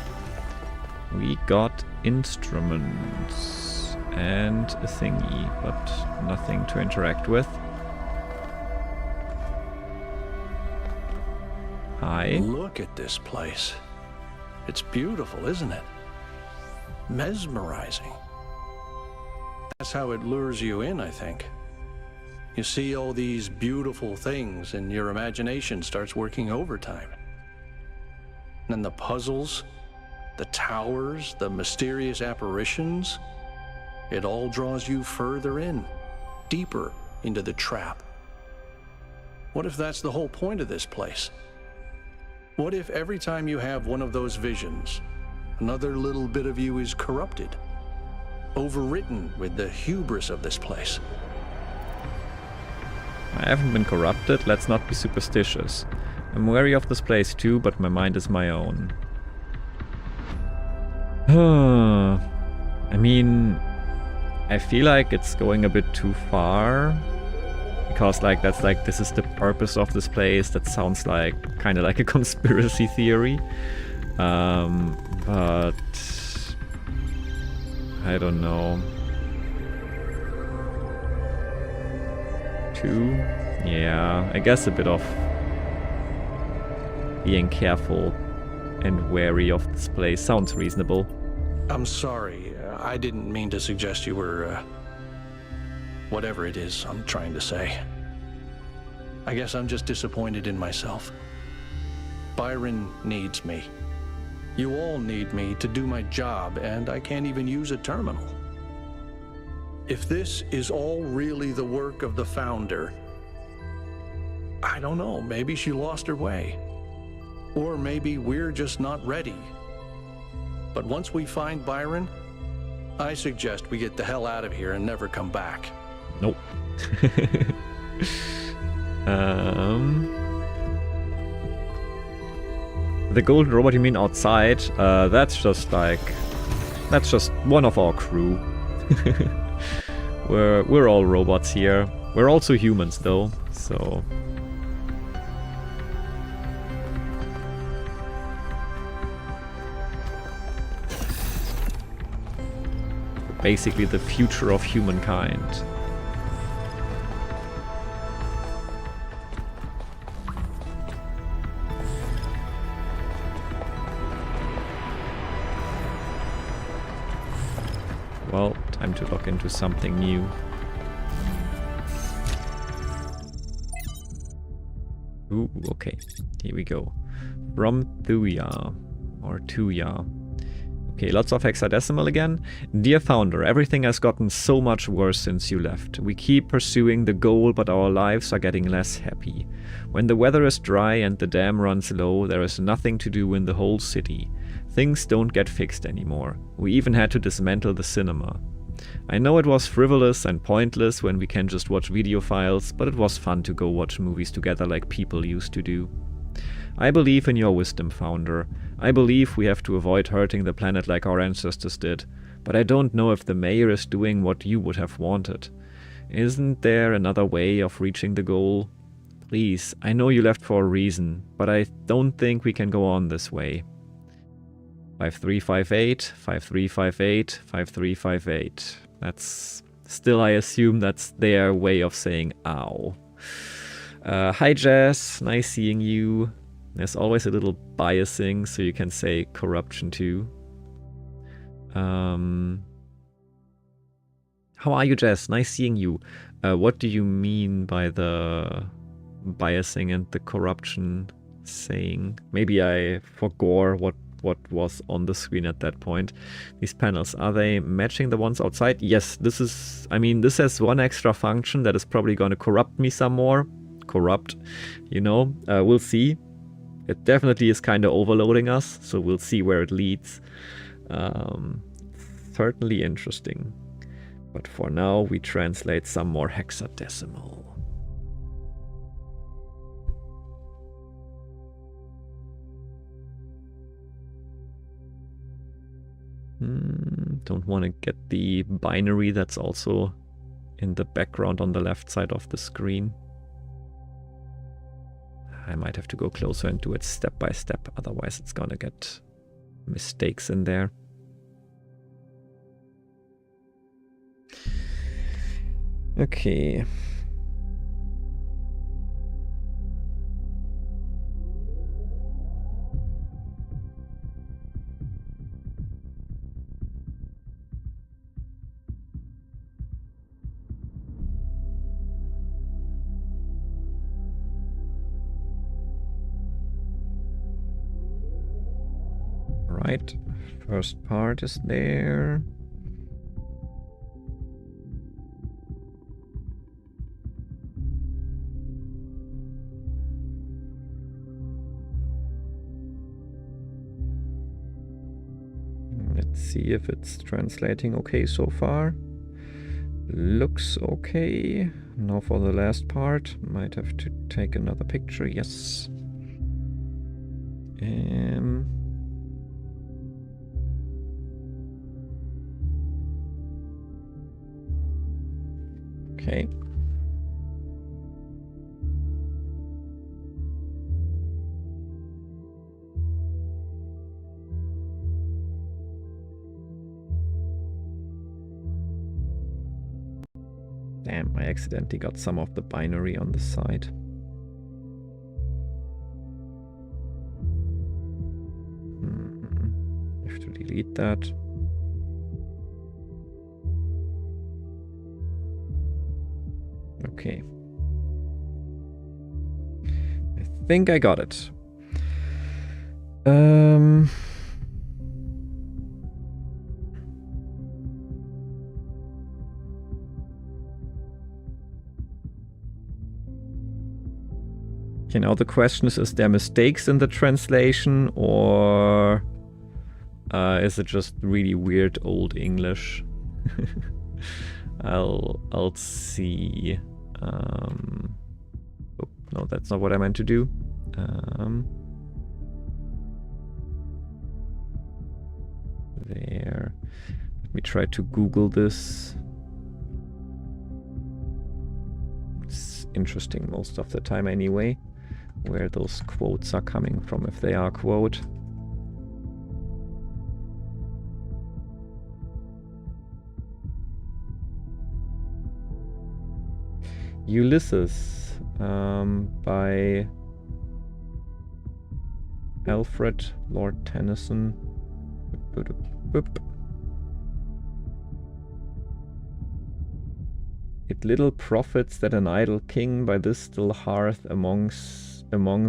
We got instruments and a thingy, but nothing to interact with. Hi. Look at this place. It's beautiful, isn't it? Mesmerizing. That's how it lures you in, I think. You see all these beautiful things and your imagination starts working overtime. And the puzzles, the towers, the mysterious apparitions, it all draws you further in, deeper into the trap. What if that's the whole point of this place? What if every time you have one of those visions, another little bit of you is corrupted, overwritten with the hubris of this place? I haven't been corrupted, let's not be superstitious. I'm wary of this place too, but my mind is my own. I mean, I feel like it's going a bit too far. Because like that's like this is the purpose of this place. That sounds like kind of like a conspiracy theory. But I don't know. 2? Yeah, I guess a bit of being careful and wary of this place sounds reasonable. I'm sorry. I didn't mean to suggest you were, whatever it is I'm trying to say. I guess I'm just disappointed in myself. Byron needs me. You all need me to do my job, and I can't even use a terminal. If this is all really the work of the founder, I don't know, maybe she lost her way. Or maybe we're just not ready. But once we find Byron, I suggest we get the hell out of here and never come back. Nope. The gold robot, you mean outside? That's just one of our crew. We're all robots here. We're also humans though, so basically the future of humankind. Well, time to log into something new. Ooh, okay. Here we go. From Thuya. Or Tuya. Okay, lots of hexadecimal again. Dear Founder, everything has gotten so much worse since you left. We keep pursuing the goal, but our lives are getting less happy. When the weather is dry and the dam runs low, there is nothing to do in the whole city. Things don't get fixed anymore. We even had to dismantle the cinema. I know it was frivolous and pointless when we can just watch video files, but it was fun to go watch movies together like people used to do. I believe in your wisdom, Founder. I believe we have to avoid hurting the planet like our ancestors did, but I don't know if the mayor is doing what you would have wanted. Isn't there another way of reaching the goal? Please, I know you left for a reason, but I don't think we can go on this way. 5358, 5358, 5358. That's still, I assume that's their way of saying ow. Hi Jazz, nice seeing you. There's always a little biasing, so you can say corruption too. How are you, Jess? Nice seeing you. What do you mean by the biasing and the corruption saying? Maybe I forgot what was on the screen at that point. These panels, are they matching the ones outside? Yes, this is, I mean, this has one extra function that is probably going to corrupt me some more. Corrupt, you know, we'll see. It definitely is kind of overloading us, so we'll see where it leads. Certainly interesting. But for now, we translate some more hexadecimal. Don't want to get the binary that's also in the background on the left side of the screen. I might have to go closer and do it step by step, otherwise it's gonna get mistakes in there. Okay. Right, first part is there. Let's see if it's translating okay so far. Looks okay. Now for the last part, might have to take another picture, yes. Okay. Damn, I accidentally got some of the binary on the side. I have to delete that. Okay. I think I got it. Okay, now the question is there mistakes in the translation, or is it just really weird old English? I'll see. Oh, no, that's not what I meant to do. There. Let me try to Google this. It's interesting most of the time anyway, where those quotes are coming from, if they are a quote. Ulysses by Alfred Lord Tennyson. It little profits that an idle king by this still hearth among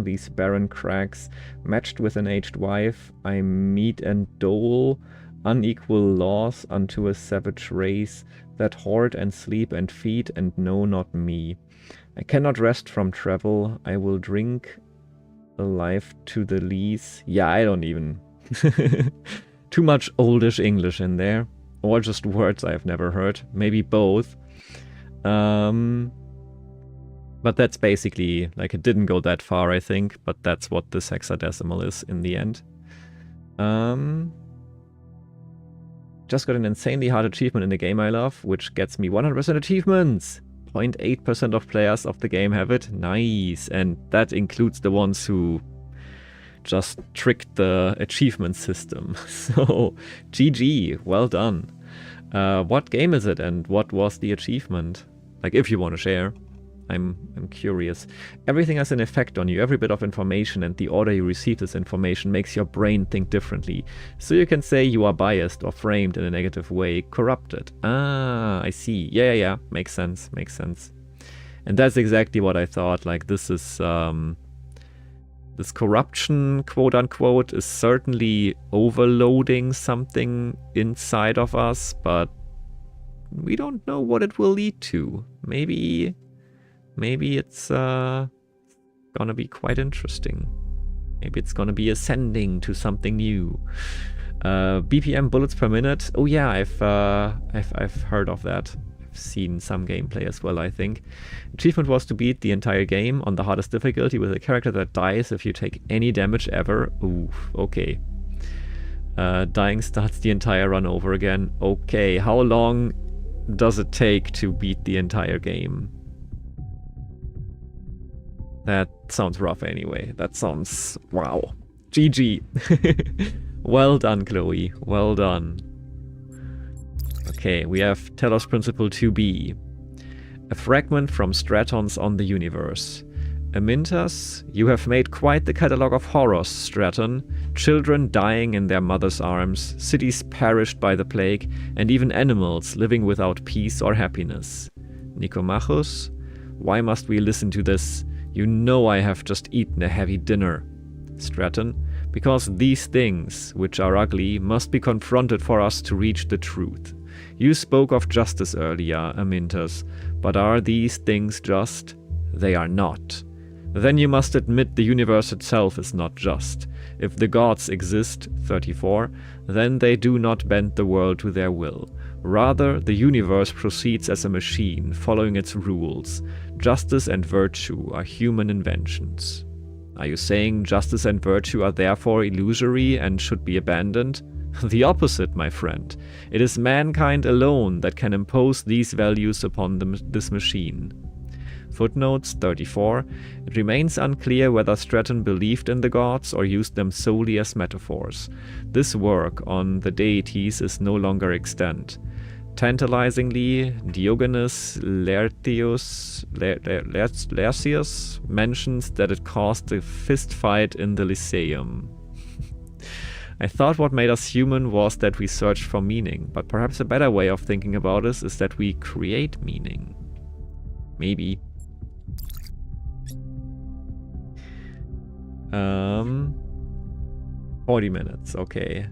these barren crags, matched with an aged wife, I meet and dole unequal laws unto a savage race that hoard and sleep and feed and know not me. I cannot rest from travel, I will drink a life to the lees. Yeah, I don't even... Too much oldish English in there. Or just words I've never heard. Maybe both. But that's basically, like, it didn't go that far, I think, but that's what this hexadecimal is in the end. Just got an insanely hard achievement in the game I love, which gets me 100% achievements! 0.8% of players of the game have it. Nice! And that includes the ones who just tricked the achievement system. So, GG, well done. What game is it and what was the achievement? Like, if you want to share. I'm curious. Everything has an effect on you. Every bit of information and the order you receive this information makes your brain think differently. So you can say you are biased or framed in a negative way, corrupted. Ah, I see. Yeah. Makes sense. And that's exactly what I thought. Like, this is... this corruption, quote unquote, is certainly overloading something inside of us, but we don't know what it will lead to. Maybe it's gonna be quite interesting. Maybe it's gonna be ascending to something new. BPM bullets per minute. Oh yeah, I've heard of that. I've seen some gameplay as well, I think. Achievement was to beat the entire game on the hardest difficulty with a character that dies if you take any damage ever. Oof, okay. Dying starts the entire run over again. Okay, how long does it take to beat the entire game? That sounds rough anyway. That sounds... wow. GG. Well done, Chloe. Well done. Okay, we have Talos Principle IIb. A fragment from Stratons on the universe. Amintas, you have made quite the catalogue of horrors, Straton. Children dying in their mother's arms, cities perished by the plague, and even animals living without peace or happiness. Nicomachus, why must we listen to this? You know I have just eaten a heavy dinner. Straton, because these things, which are ugly, must be confronted for us to reach the truth. You spoke of justice earlier, Amintas, but are these things just? They are not. Then you must admit the universe itself is not just. If the gods exist, 34, then they do not bend the world to their will. Rather, the universe proceeds as a machine, following its rules. Justice and virtue are human inventions. Are you saying justice and virtue are therefore illusory and should be abandoned? The opposite, my friend. It is mankind alone that can impose these values upon this machine. Footnotes 34. It remains unclear whether Stratton believed in the gods or used them solely as metaphors. This work on the deities is no longer extant. Tantalizingly, Diogenes Laertius mentions that it caused a fist fight in the Lyceum. I thought what made us human was that we searched for meaning, but perhaps a better way of thinking about this is that we create meaning. Maybe. 40 minutes, okay.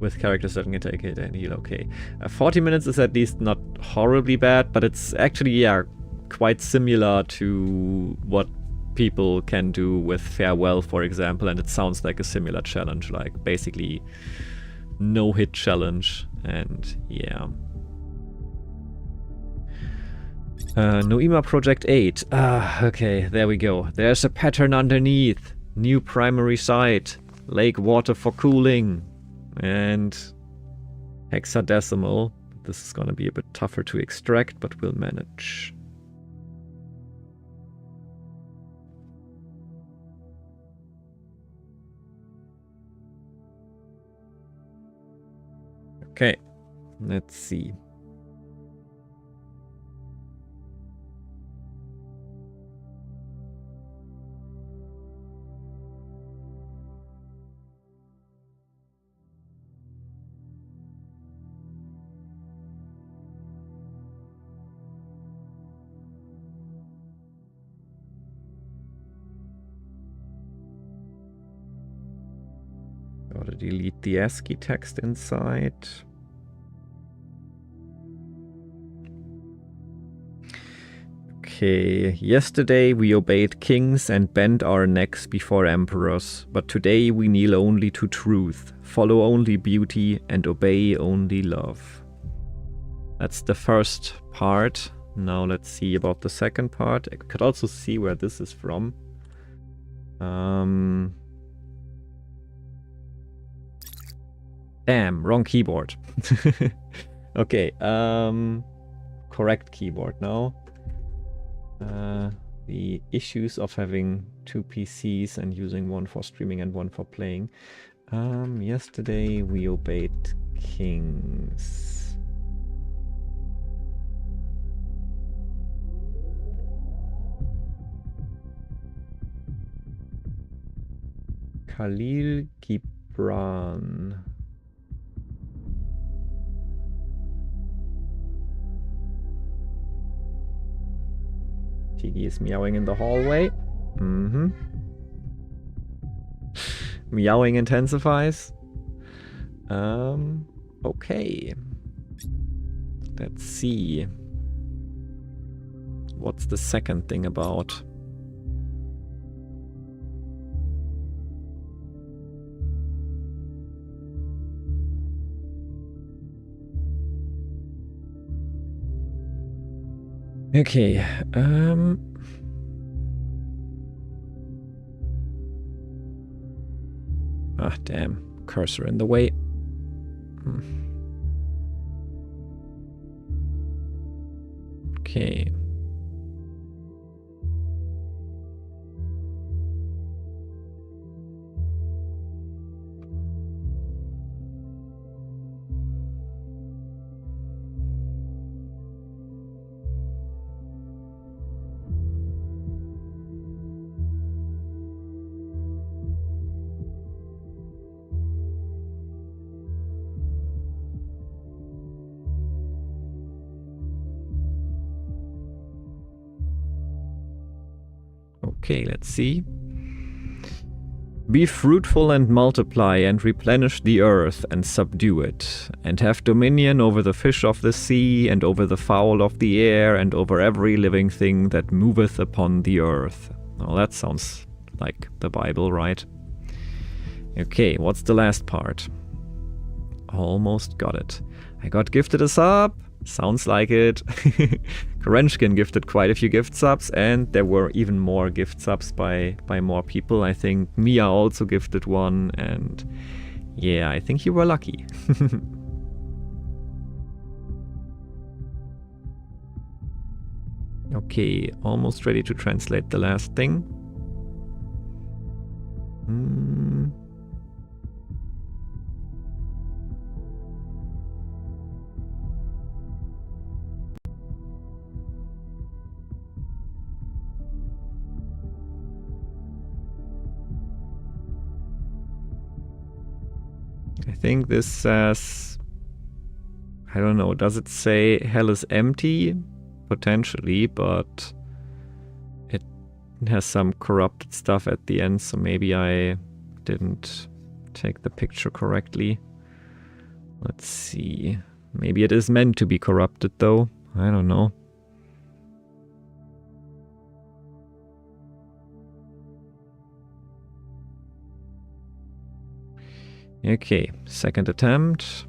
With characters that can take it and heal, okay. 40 minutes is at least not horribly bad, but it's actually, yeah, quite similar to what people can do with Farewell, for example, and it sounds like a similar challenge, like basically no-hit challenge, and yeah. Noema Project 8. Okay, there we go. There's a pattern underneath. New primary site. Lake water for cooling. And hexadecimal. This is gonna be a bit tougher to extract, but we'll manage. Okay, let's see. Gotta delete the ASCII text inside. Okay, yesterday we obeyed kings and bent our necks before emperors, but today we kneel only to truth, follow only beauty, and obey only love. That's the first part. Now let's see about the second part. I could also see where this is from. Damn, wrong keyboard. Okay, correct keyboard now. The issues of having two PCs and using one for streaming and one for playing. Yesterday we obeyed kings. Khalil Gibran. TD is meowing in the hallway. Meowing intensifies. Okay. Let's see. What's the second thing about? Okay, ah, damn. Cursor in the way. Okay. Okay, let's see. Be fruitful and multiply and replenish the earth and subdue it, and have dominion over the fish of the sea and over the fowl of the air and over every living thing that moveth upon the earth. Well, that sounds like the Bible, right? Okay, what's the last part? Almost got it. I got gifted a sub. Sounds like it. Korenchkin gifted quite a few gift subs, and there were even more gift subs by more people. I think Mia also gifted one, and yeah, I think you were lucky. Okay, almost ready to translate the last thing. I think this says, I don't know, does it say hell is empty? Potentially, but it has some corrupted stuff at the end, so maybe I didn't take the picture correctly. Let's see. Maybe it is meant to be corrupted though. I don't know. Okay, second attempt.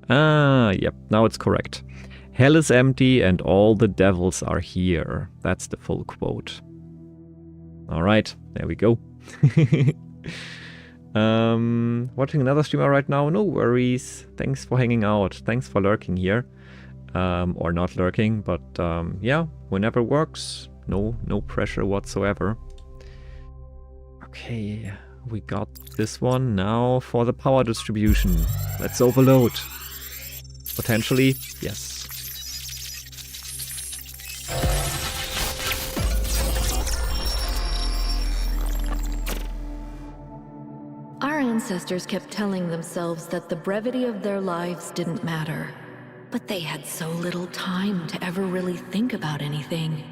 Ah, yep, now it's correct. Hell is empty and all the devils are here. That's the full quote. Alright, there we go. Watching another streamer right now, no worries. Thanks for hanging out. Thanks for lurking here. Or not lurking, but yeah, whenever works. No pressure whatsoever. Okay, we got this one. Now for the power distribution. Let's overload. Potentially, yes. Our ancestors kept telling themselves that the brevity of their lives didn't matter. But they had so little time to ever really think about anything.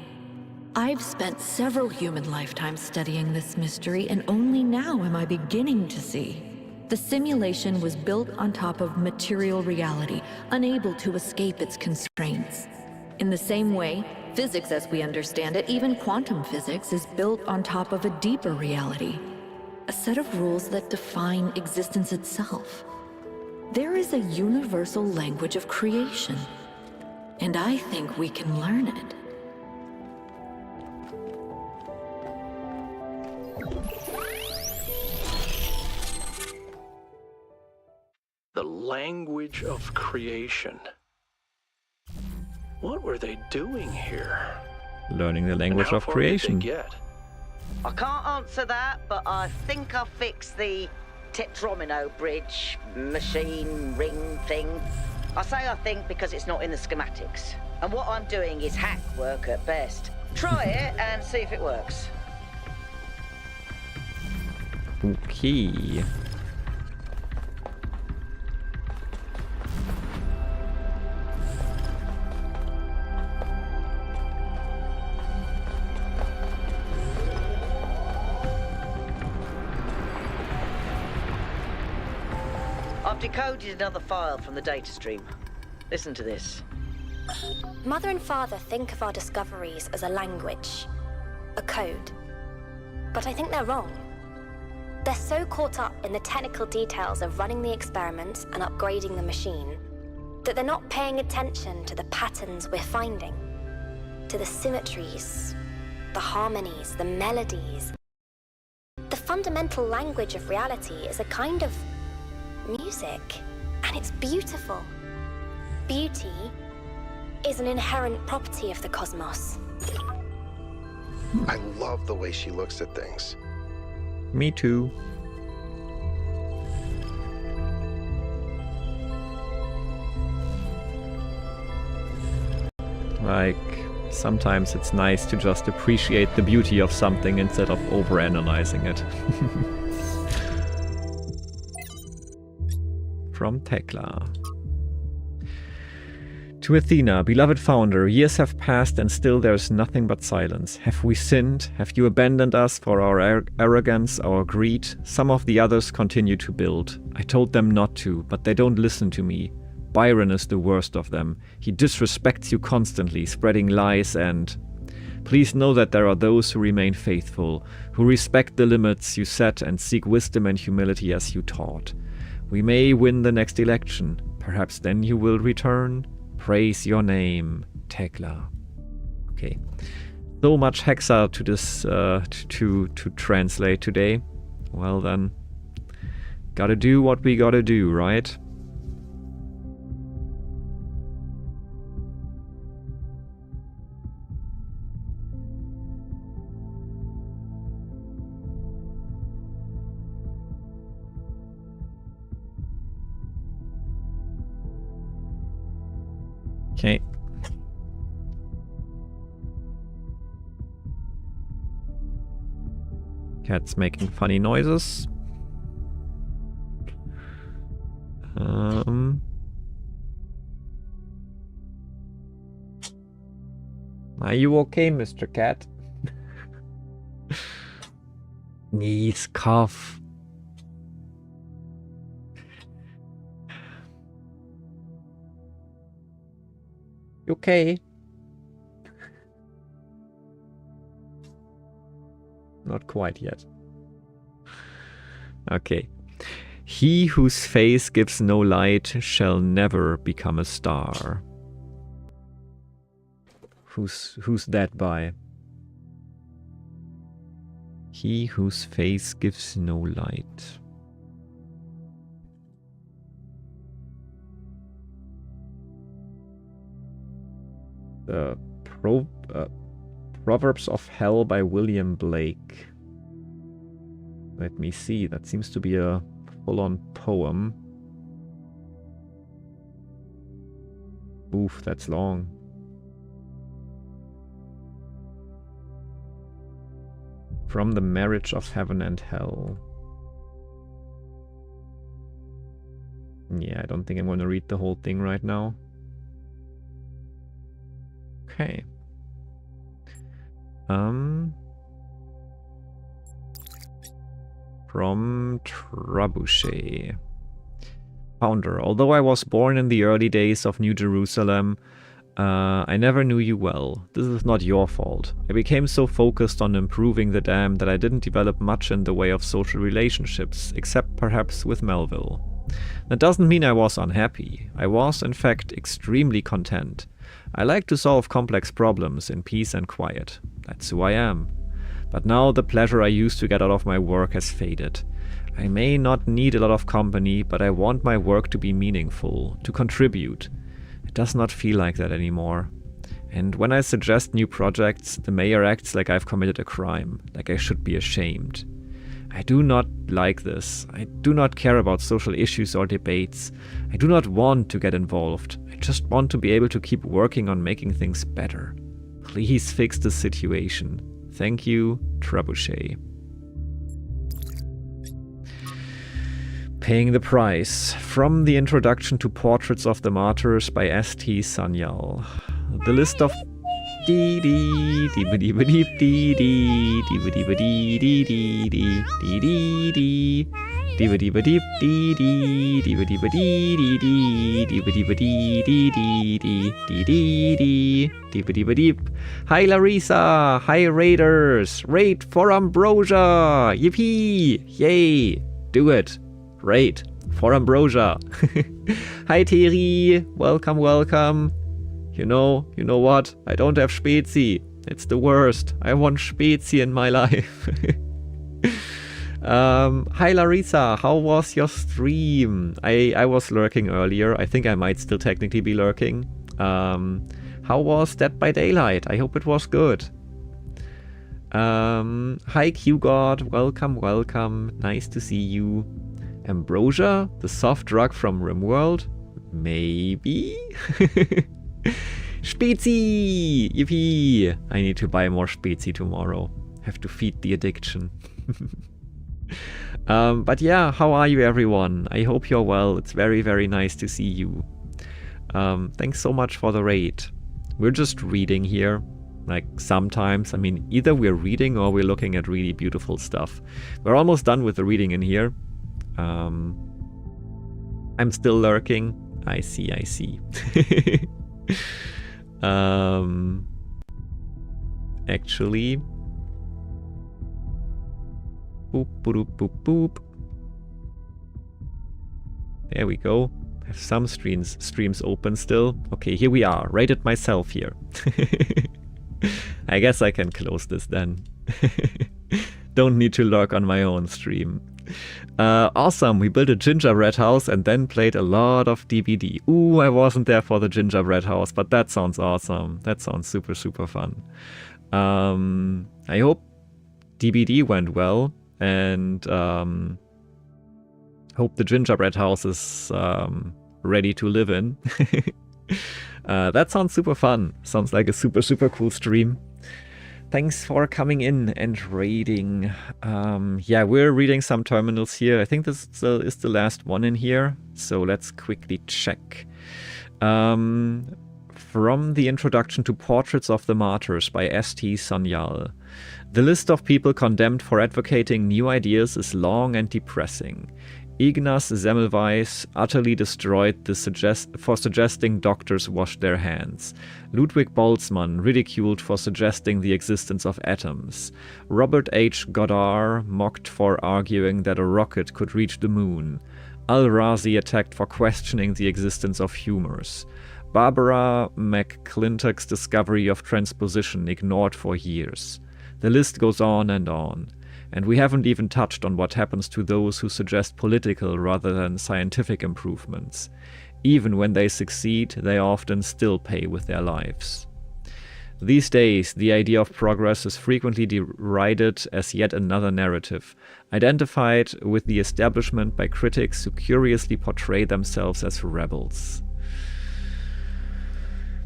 I've spent several human lifetimes studying this mystery, and only now am I beginning to see. The simulation was built on top of material reality, unable to escape its constraints. In the same way, physics as we understand it, even quantum physics, is built on top of a deeper reality. A set of rules that define existence itself. There is a universal language of creation, and I think we can learn it. The language of creation. What were they doing here? Learning the language of creation. I can't answer that, but I think I'll fix the Tetromino bridge, machine, ring thing. I say I think because it's not in the schematics. And what I'm doing is hack work at best. Try it and see if it works. Okay. I've decoded another file from the data stream. Listen to this. Mother and father think of our discoveries as a language, a code. But I think they're wrong. They're so caught up in the technical details of running the experiments and upgrading the machine that they're not paying attention to the patterns we're finding, to the symmetries, the harmonies, the melodies. The fundamental language of reality is a kind of music, and it's beautiful. Beauty is an inherent property of the cosmos. I love the way she looks at things. Me too. Like, sometimes it's nice to just appreciate the beauty of something instead of overanalyzing it. From Tekla. To Athena, beloved founder, years have passed and still there's nothing but silence. Have we sinned? Have you abandoned us for our arrogance, our greed? Some of the others continue to build. I told them not to, but they don't listen to me. Byron is the worst of them. He disrespects you constantly, spreading lies and... Please know that there are those who remain faithful, who respect the limits you set and seek wisdom and humility as you taught. We may win the next election. Perhaps then you will return. Praise your name, Tekla. Okay. So much Hexa to this to translate today. Well then, gotta do what we gotta do, right? Okay. Cat's making funny noises. Are you okay, Mr. Cat? Knees, cough. You okay? Not quite yet. Okay. He whose face gives no light shall never become a star. Who's that by? He whose face gives no light. The Proverbs of Hell by William Blake. Let me see, that seems to be a full-on poem. Oof, that's long. From the Marriage of Heaven and Hell. Yeah, I don't think I'm going to read the whole thing right now. Okay. From Trebuchet. Founder, although I was born in the early days of New Jerusalem, I never knew you well. This is not your fault. I became so focused on improving the dam that I didn't develop much in the way of social relationships, except perhaps with Melville. That doesn't mean I was unhappy. I was, in fact, extremely content. I like to solve complex problems in peace and quiet. That's who I am. But now the pleasure I used to get out of my work has faded. I may not need a lot of company, but I want my work to be meaningful, to contribute. It does not feel like that anymore. And when I suggest new projects, the mayor acts like I've committed a crime, like I should be ashamed. I do not like this. I do not care about social issues or debates. I do not want to get involved. I just want to be able to keep working on making things better. Please fix the situation. Thank you, Trebuchet. Paying the Price. From the Introduction to Portraits of the Martyrs by S.T. Sanyal. The list of Hi Larissa! Hi Raiders! Raid for Ambrosia! Yippee! Yay! Do it! Raid for Ambrosia! Hi Terry! Welcome, welcome! You know what? I don't have Spezi. It's the worst. I want Spezi in my life. Hi Larissa, how was your stream? I was lurking earlier. I think I might still technically be lurking. How was Dead by Daylight? I hope it was good. Hi Q-God, welcome, welcome. Nice to see you. Ambrosia, the soft drug from RimWorld? Maybe? Spezi! Yippee! I need to buy more Spezi tomorrow. Have to feed the addiction. But yeah, how are you everyone? I hope you're well. It's very, very nice to see you. Thanks so much for the raid. We're just reading here. Like sometimes, I mean, either we're reading or we're looking at really beautiful stuff. We're almost done with the reading in here. I'm still lurking. I see. Actually, boop, boop, boop, boop. There we go. I have some streams open still. Okay, here we are. Rated myself here. I guess I can close this then. Don't need to lurk on my own stream. Awesome, we built a gingerbread house and then played a lot of DBD. Ooh, I wasn't there for the gingerbread house, but that sounds awesome. That sounds super, super fun. I hope DBD went well, and hope the gingerbread house is ready to live in. That sounds super fun. Sounds like a super, super cool stream. Thanks for coming in and raiding. Yeah, we're reading some terminals here. I think this is the last one in here, so let's quickly check. From the introduction to Portraits of the Martyrs by S.T. Sanyal. The list of people condemned for advocating new ideas is long and depressing. Ignaz Semmelweis utterly destroyed for suggesting doctors wash their hands. Ludwig Boltzmann ridiculed for suggesting the existence of atoms. Robert H. Goddard mocked for arguing that a rocket could reach the moon. Al-Razi attacked for questioning the existence of humors. Barbara McClintock's discovery of transposition ignored for years. The list goes on. And we haven't even touched on what happens to those who suggest political rather than scientific improvements. Even when they succeed, they often still pay with their lives. These days, the idea of progress is frequently derided as yet another narrative, identified with the establishment by critics who curiously portray themselves as rebels.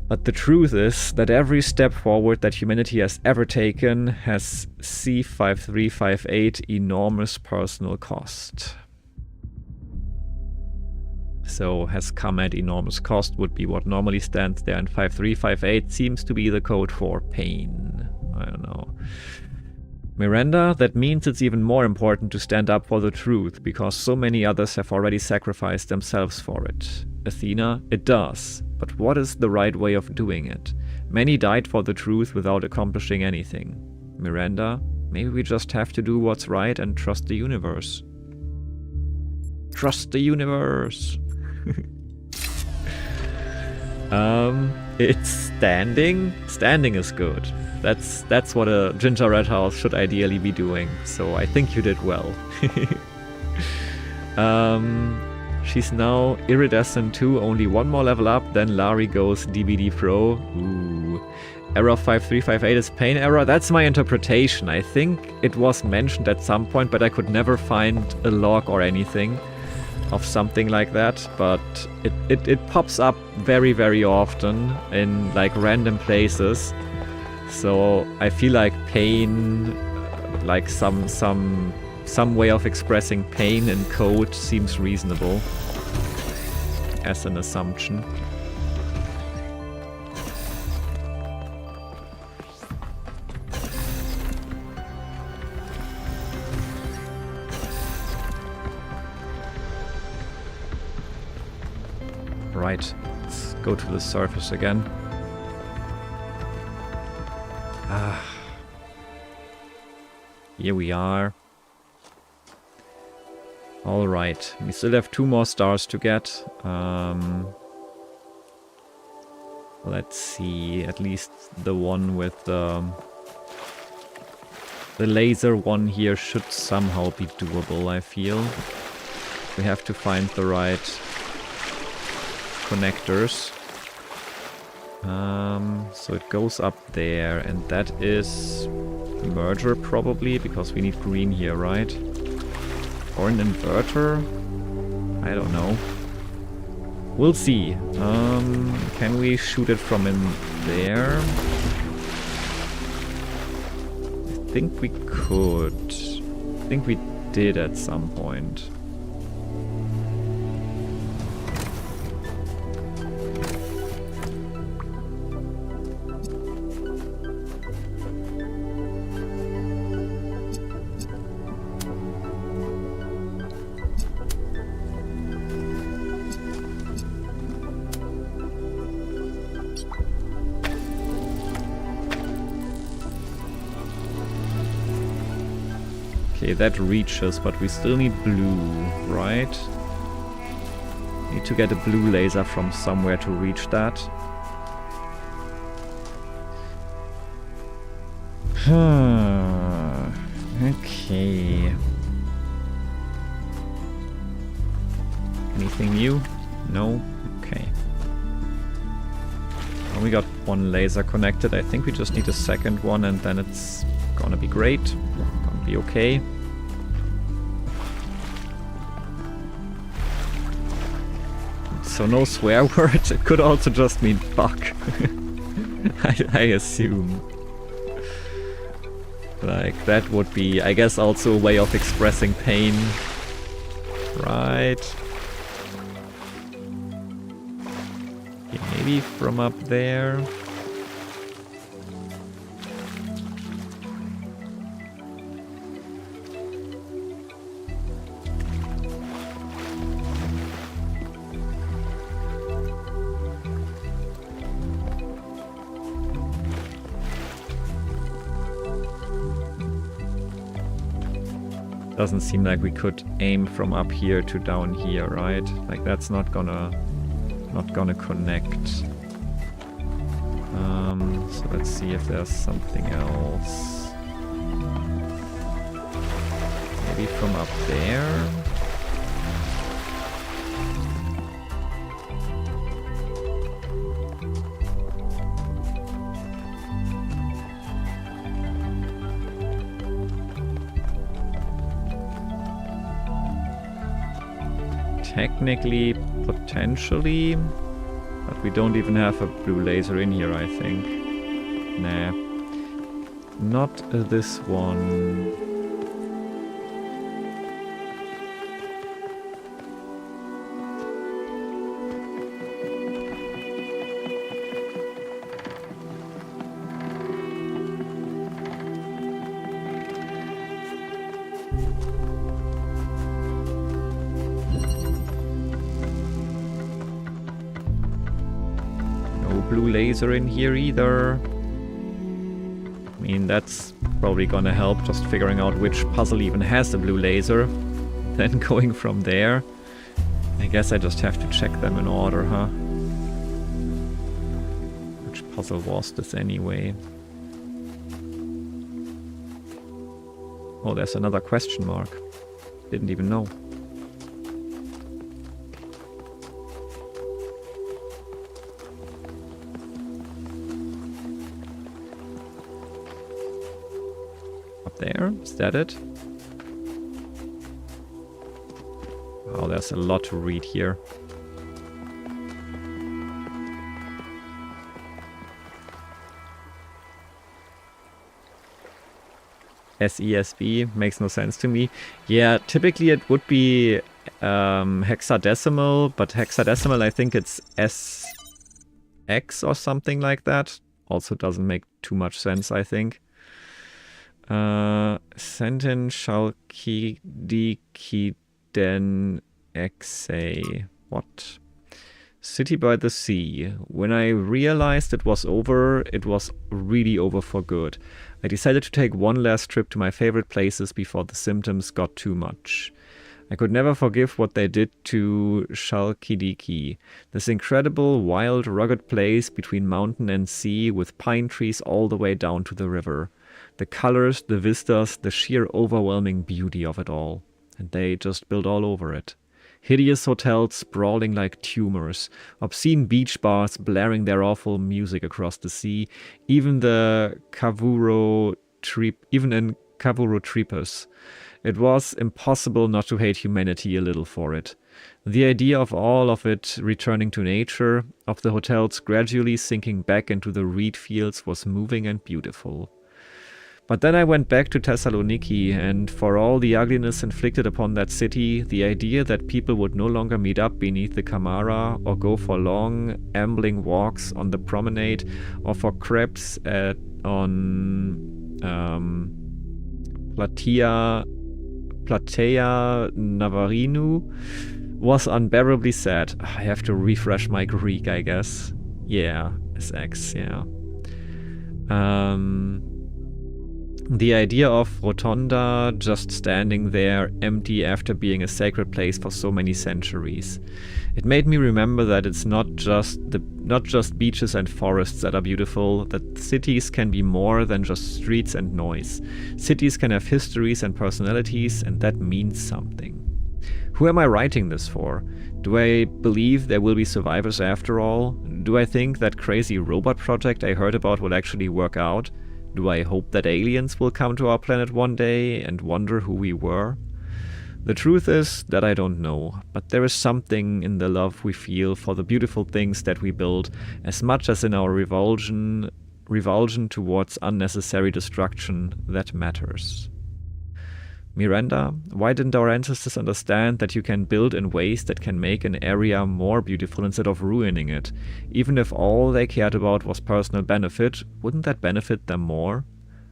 But the truth is that every step forward that humanity has ever taken has C5358 enormous personal cost. So has come at enormous cost would be what normally stands there, and 5358 seems to be the code for pain. I don't know. Miranda, that means it's even more important to stand up for the truth, because so many others have already sacrificed themselves for it. Athena, it does. But what is the right way of doing it? Many died for the truth without accomplishing anything. Miranda, maybe we just have to do what's right and trust the universe. Trust the universe! It's standing? Standing is good. That's what a gingerbread house should ideally be doing, so I think you did well. She's now iridescent 2, only one more level up, then Larry goes DBD Pro. Ooh. Error 5358 is pain error? That's my interpretation. I think it was mentioned at some point, but I could never find a log or anything of something like that. But it pops up very, very often in like random places. So I feel like pain, like some way of expressing pain in code seems reasonable as an assumption. Right, let's go to the surface again. Here we are. Alright, we still have 2 more stars to get. Let's see, at least the one with the laser one here should somehow be doable, I feel. We have to find the right connectors. So it goes up there, and that is merger probably, because we need green here, right? Or an inverter? I don't know. We'll see. Can we shoot it from in there? I think we could. I think we did at some point. Okay, that reaches, but we still need blue, right? Need to get a blue laser from somewhere to reach that. Okay. Anything new? No? Okay. Well, we got one laser connected. I think we just need a second one and then it's gonna be great. Gonna be okay. So no swear words. It could also just mean fuck. I assume. Like, that would be, I guess, also a way of expressing pain. Right. Okay, maybe from up there. Doesn't seem like we could aim from up here to down here, right? Like that's not gonna connect. So let's see if there's something else. Maybe from up there. Technically, potentially, but we don't even have a blue laser in here, I think. Nah. Not this one. Laser in here either. I mean, that's probably gonna help, just figuring out which puzzle even has the blue laser. Then going from there. I guess I just have to check them in order, huh? Which puzzle was this anyway? Oh, there's another question mark. Didn't even know. There, is that it? Oh, there's a lot to read here. SESB makes no sense to me. Yeah, typically it would be hexadecimal, but hexadecimal I think it's SX or something like that. Also doesn't make too much sense, I think. Senten Shalkidikiden Exe. What? City by the Sea. When I realized it was over, it was really over for good. I decided to take one last trip to my favorite places before the symptoms got too much. I could never forgive what they did to Shalkidiki, this incredible, wild, rugged place between mountain and sea with pine trees all the way down to the river. The colors, the vistas, the sheer overwhelming beauty of it all. And they just built all over it. Hideous hotels sprawling like tumors, obscene beach bars blaring their awful music across the sea, even in Kavuro Tripus. It was impossible not to hate humanity a little for it. The idea of all of it returning to nature, of the hotels gradually sinking back into the reed fields was moving and beautiful. But then I went back to Thessaloniki, and for all the ugliness inflicted upon that city, the idea that people would no longer meet up beneath the Camara or go for long, ambling walks on the promenade or for crepes on Platea Navarinu was unbearably sad. I have to refresh my Greek, I guess. Yeah, SX, yeah. The idea of Rotonda just standing there empty after being a sacred place for so many centuries. It made me remember that it's not just beaches and forests that are beautiful, that cities can be more than just streets and noise. Cities can have histories and personalities, and that means something. Who am I writing this for? Do I believe there will be survivors after all? Do I think that crazy robot project I heard about will actually work out? Do I hope that aliens will come to our planet one day and wonder who we were? The truth is that I don't know, but there is something in the love we feel for the beautiful things that we build, as much as in our revulsion towards unnecessary destruction, that matters. Miranda, why didn't our ancestors understand that you can build in ways that can make an area more beautiful instead of ruining it? Even if all they cared about was personal benefit, wouldn't that benefit them more?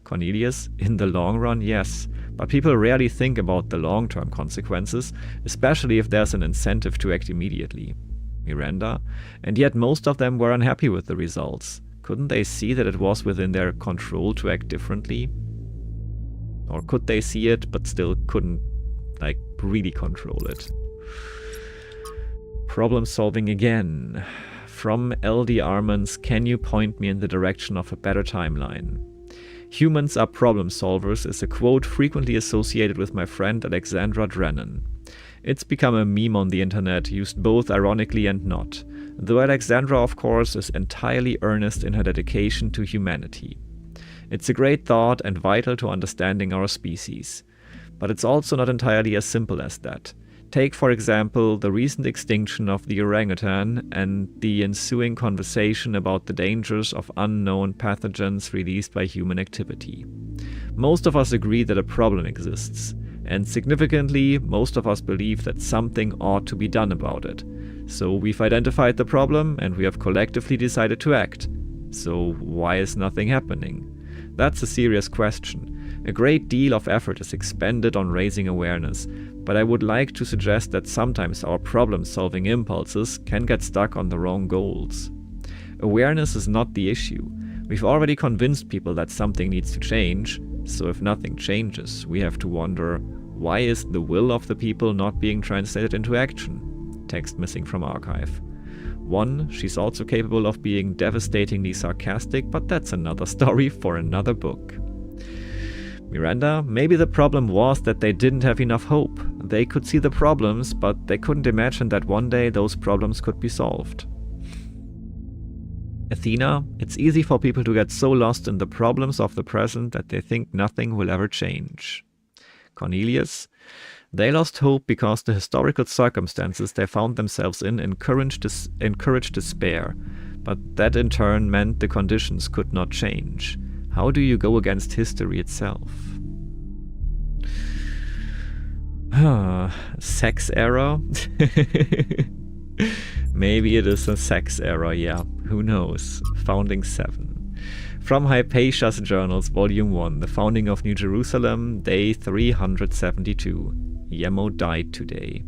Cornelius, in the long run, yes, but people rarely think about the long-term consequences, especially if there's an incentive to act immediately. Miranda, and yet most of them were unhappy with the results. Couldn't they see that it was within their control to act differently? Or could they see it, but still couldn't, really control it? Problem solving again. From LD Armans, can you point me in the direction of a better timeline? Humans are problem solvers is a quote frequently associated with my friend Alexandra Drennan. It's become a meme on the internet, used both ironically and not, though Alexandra, of course, is entirely earnest in her dedication to humanity. It's a great thought and vital to understanding our species. But it's also not entirely as simple as that. Take, for example, the recent extinction of the orangutan and the ensuing conversation about the dangers of unknown pathogens released by human activity. Most of us agree that a problem exists, and significantly, most of us believe that something ought to be done about it. So we've identified the problem and we have collectively decided to act. So why is nothing happening? That's a serious question. A great deal of effort is expended on raising awareness, but I would like to suggest that sometimes our problem-solving impulses can get stuck on the wrong goals. Awareness is not the issue. We've already convinced people that something needs to change, so if nothing changes, we have to wonder, why is the will of the people not being translated into action? Text missing from archive. 1, she's also capable of being devastatingly sarcastic, but that's another story for another book. Miranda, maybe the problem was that they didn't have enough hope. They could see the problems, but they couldn't imagine that one day those problems could be solved. Athena, it's easy for people to get so lost in the problems of the present that they think nothing will ever change. Cornelius, they lost hope because the historical circumstances they found themselves in encouraged despair, but that in turn meant the conditions could not change. How do you go against history itself? Sex error? Maybe it is a sex error, yeah. Who knows? Founding 7. From Hypatia's Journals, Volume 1, The Founding of New Jerusalem, Day 372. Yemo died today.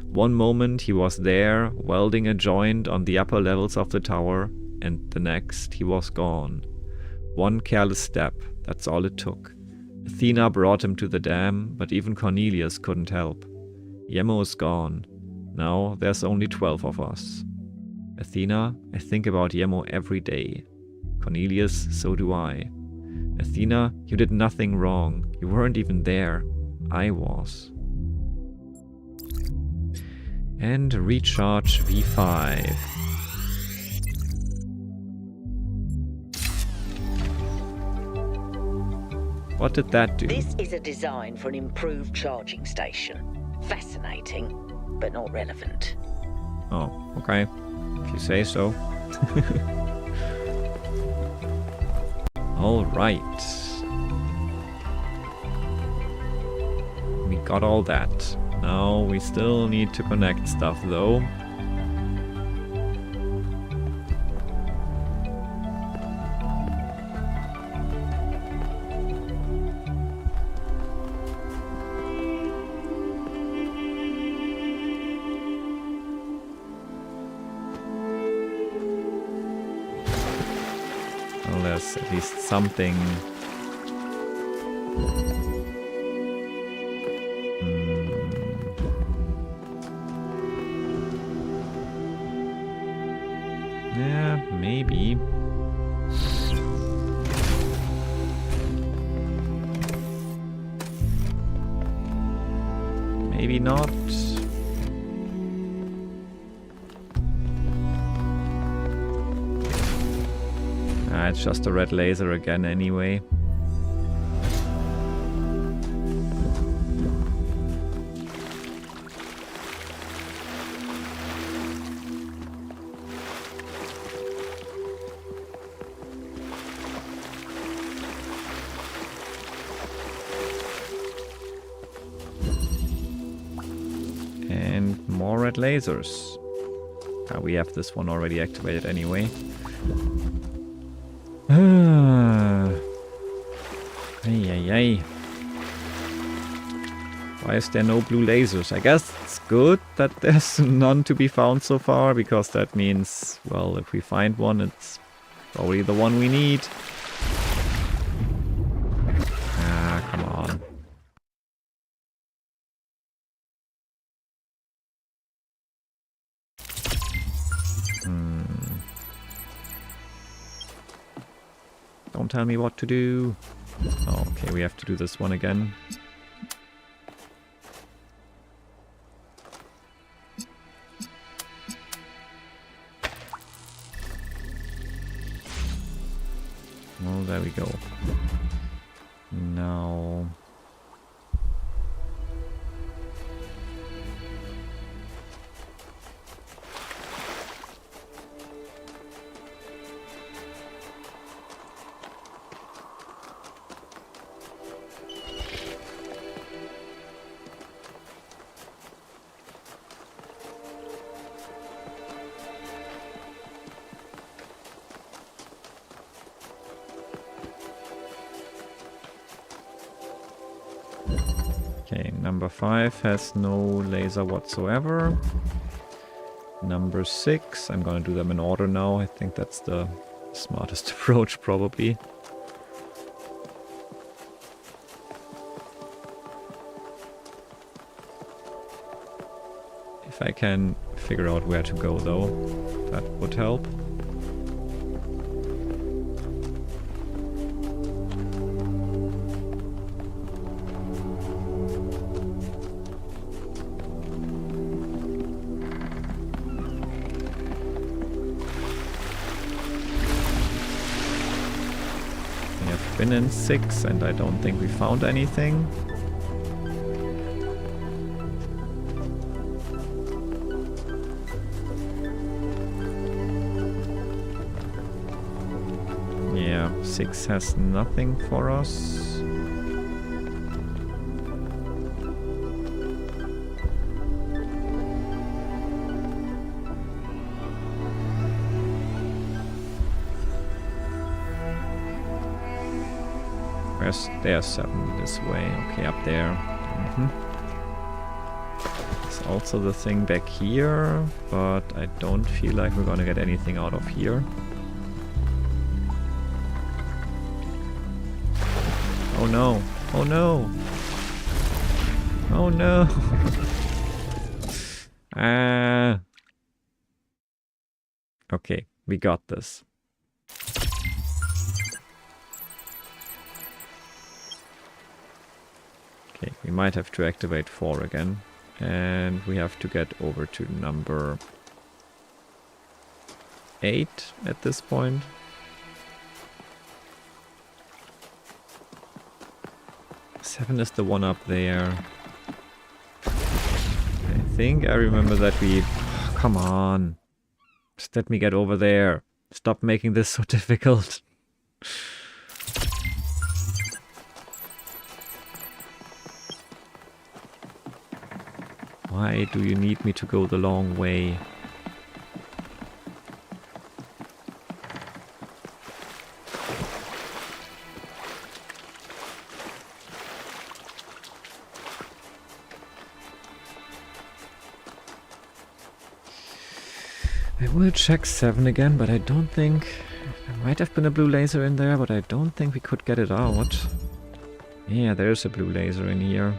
One moment he was there, welding a joint on the upper levels of the tower, and the next he was gone. One careless step, that's all it took. Athena brought him to the dam, but even Cornelius couldn't help. Yemo is gone. Now there's only 12 of us. Athena, I think about Yemo every day. Cornelius, so do I. Athena, you did nothing wrong. You weren't even there. I was. And recharge V5. What did that do? This is a design for an improved charging station. Fascinating, but not relevant. Oh, okay. If you say so. All right. We got all that. Now we still need to connect stuff though. Well, there's at least something Yeah, maybe. Maybe not. Ah, it's just a red laser again anyway. And more red lasers. We have this one already activated anyway. Ay. Why is there no blue lasers? I guess it's good that there's none to be found so far, because that means, well, if we find one, it's probably the one we need. Ah, come on. Don't tell me what to do. Oh, okay, we have to do this one again. Well, there we go. Now... Okay, number 5 has no laser whatsoever. Number 6, I'm gonna do them in order now. I think that's the smartest approach, probably. If I can figure out where to go, though, that would help. Been in 6 and I don't think we found anything. Yeah, 6 has nothing for us. There's 7 this way. Okay, up there. There's also the thing back here, but I don't feel like we're gonna get anything out of here. Oh no! Oh no! Oh no! Okay, we got this. Okay, we might have to activate 4 again. And we have to get over to number 8 at this point. Seven is the one up there. I think I remember that we... Come on. Just let me get over there. Stop making this so difficult. Why do you need me to go the long way? I will check 7 again, but I don't think... There might have been a blue laser in there, but I don't think we could get it out. Yeah, there's a blue laser in here.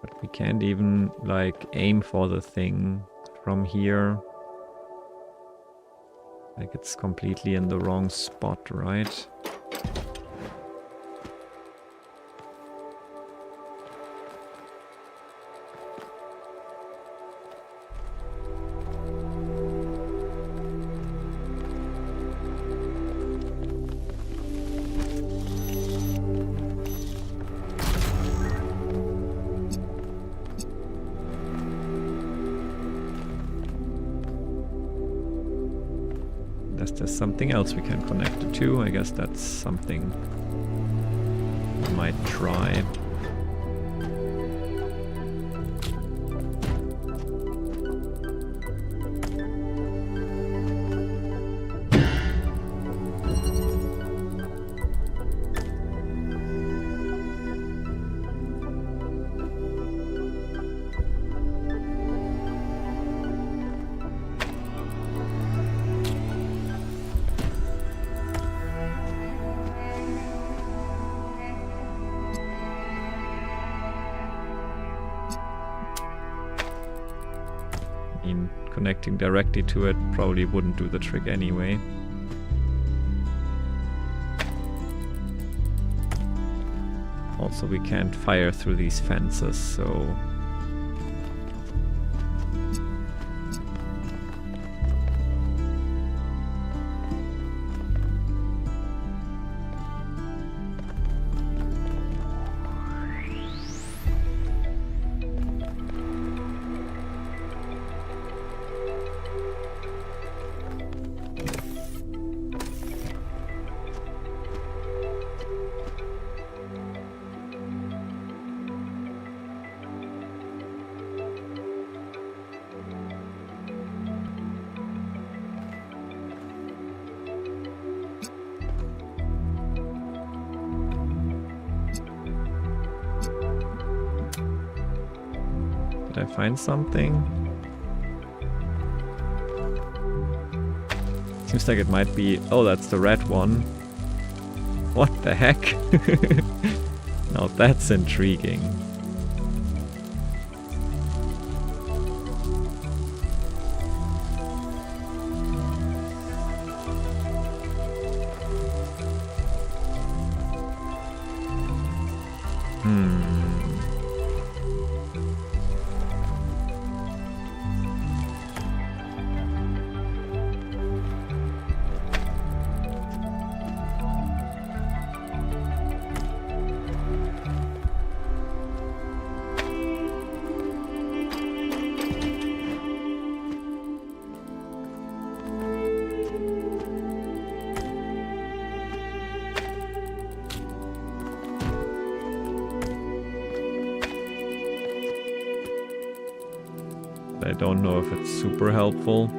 But we can't even, like, aim for the thing from here. Like, it's completely in the wrong spot, right? There's something else we can connect it to. I guess that's something I might try. Connecting directly to it probably wouldn't do the trick anyway. Also, we can't fire through these fences, so... Did I find something? Seems like it might be... Oh, that's the red one. What the heck? Now that's intriguing. I don't know if it's super helpful.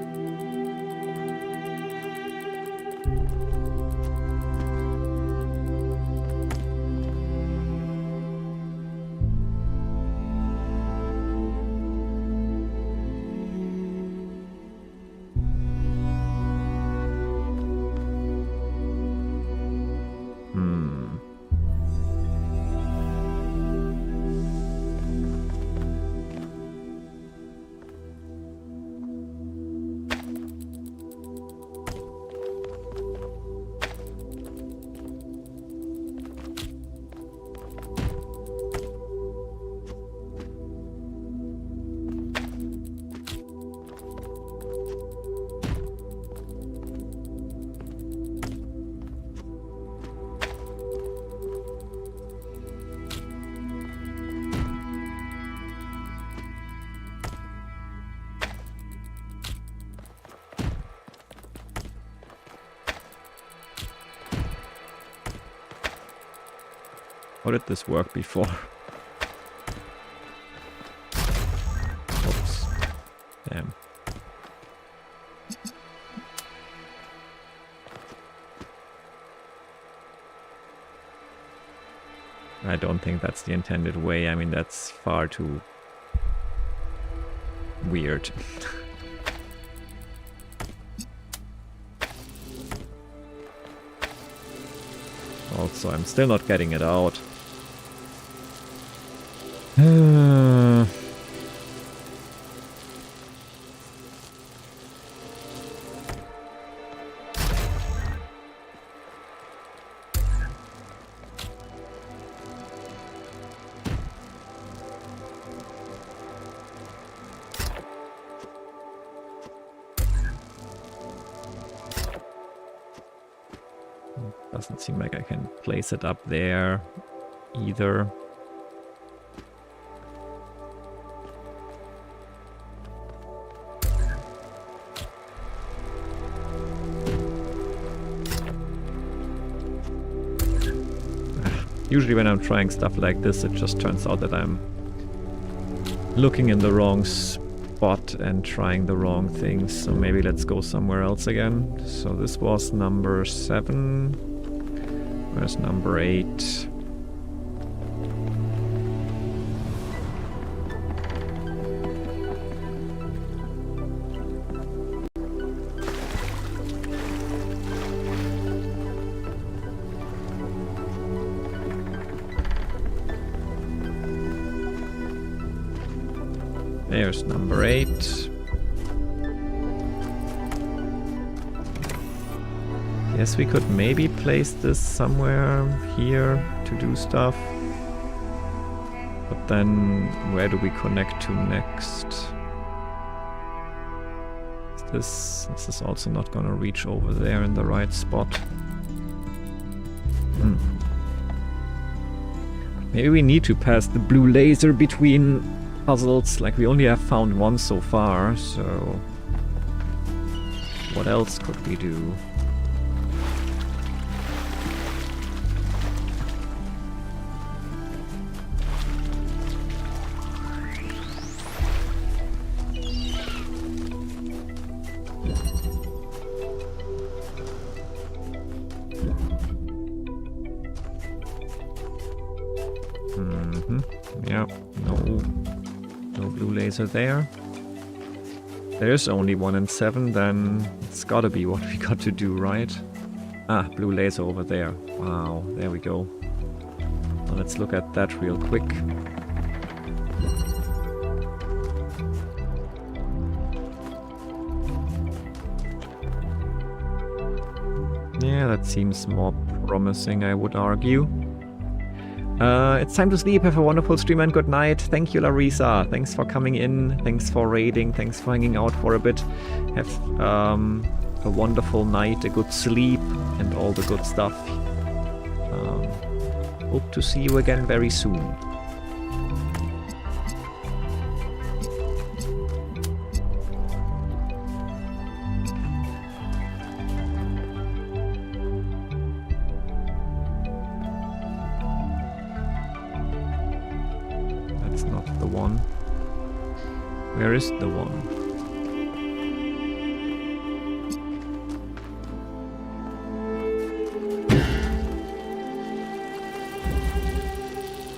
How did this work before? Oops. Damn. I don't think that's the intended way. I mean, that's far too weird. Also, I'm still not getting it out. Doesn't seem like I can place it up there either. Usually when I'm trying stuff like this, it just turns out that I'm looking in the wrong spot and trying the wrong things. So maybe let's go somewhere else again. So this was number 7. Where's number 8? There's number 8. Yes, we could maybe place this somewhere here to do stuff. But then where do we connect to next? This is also not gonna reach over there in the right spot. Maybe we need to pass the blue laser between puzzles. Like, we only have found one so far, so what else could we do? Yeah, no blue laser there. There's only 1 and 7, then it's gotta be what we got to do, right? Ah, blue laser over there. Wow, there we go. Well, let's look at that real quick. Yeah, that seems more promising, I would argue. It's time to sleep. Have a wonderful stream and good night. Thank you, Larissa. Thanks for coming in. Thanks for raiding. Thanks for hanging out for a bit. Have a wonderful night, a good sleep, and all the good stuff. Hope to see you again very soon. Where is the one?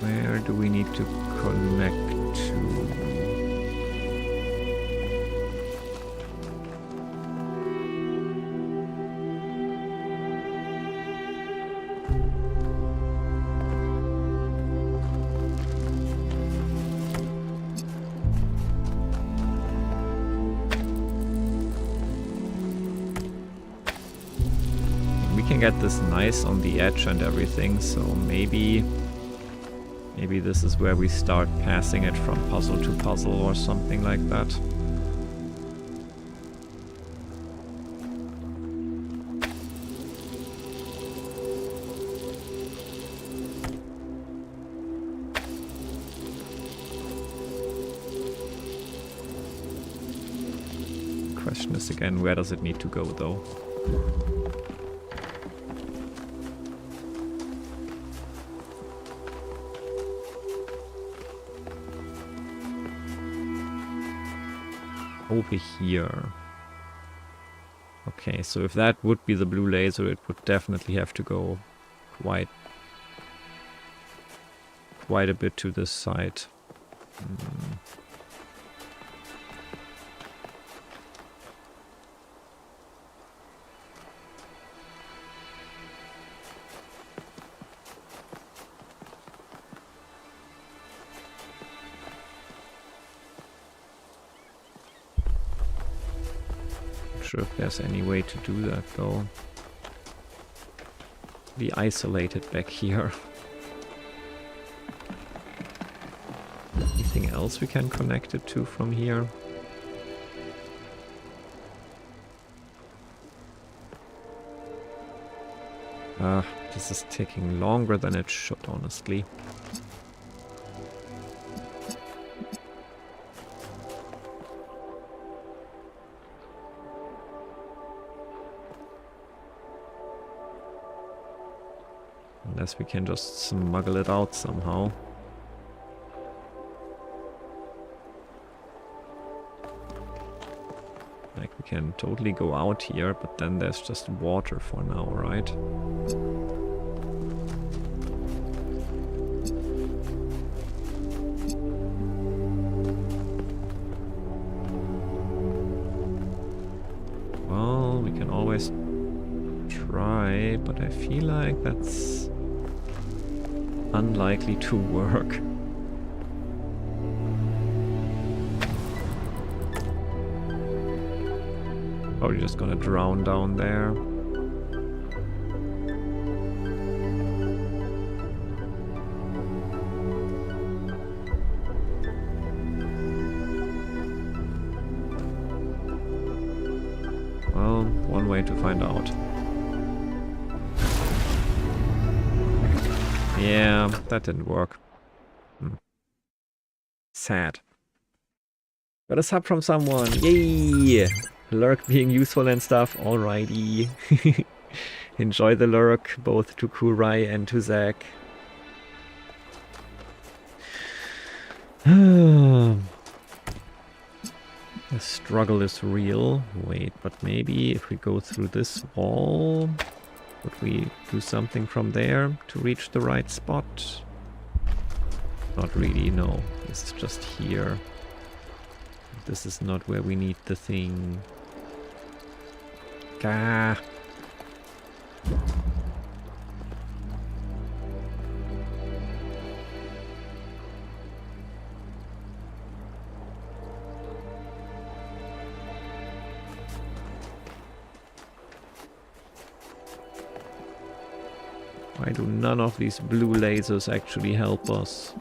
Where do we need to connect to? Get this nice on the edge and everything, so maybe this is where we start passing it from puzzle to puzzle or something like that. Question is again, where does it need to go though? Over here. Okay, so if that would be the blue laser, it would definitely have to go quite quite a bit to this side. Not sure if there's any way to do that though. Be isolated back here. Anything else we can connect it to from here? This is taking longer than it should, honestly. Unless we can just smuggle it out somehow. Like, we can totally go out here, but then there's just water for now, right? Well, we can always try, but I feel like that's unlikely to work. Oh, you're just gonna drown down there. Well, one way to find out. Yeah, that didn't work. Sad. Got a sub from someone. Yay! Lurk being useful and stuff. Alrighty. Enjoy the lurk, both to Kurai and to Zack. The struggle is real. Wait, but maybe if we go through this wall, would we do something from there to reach the right spot? Not really, no. This is just here. This is not where we need the thing. Gah. Why do none of these blue lasers actually help us?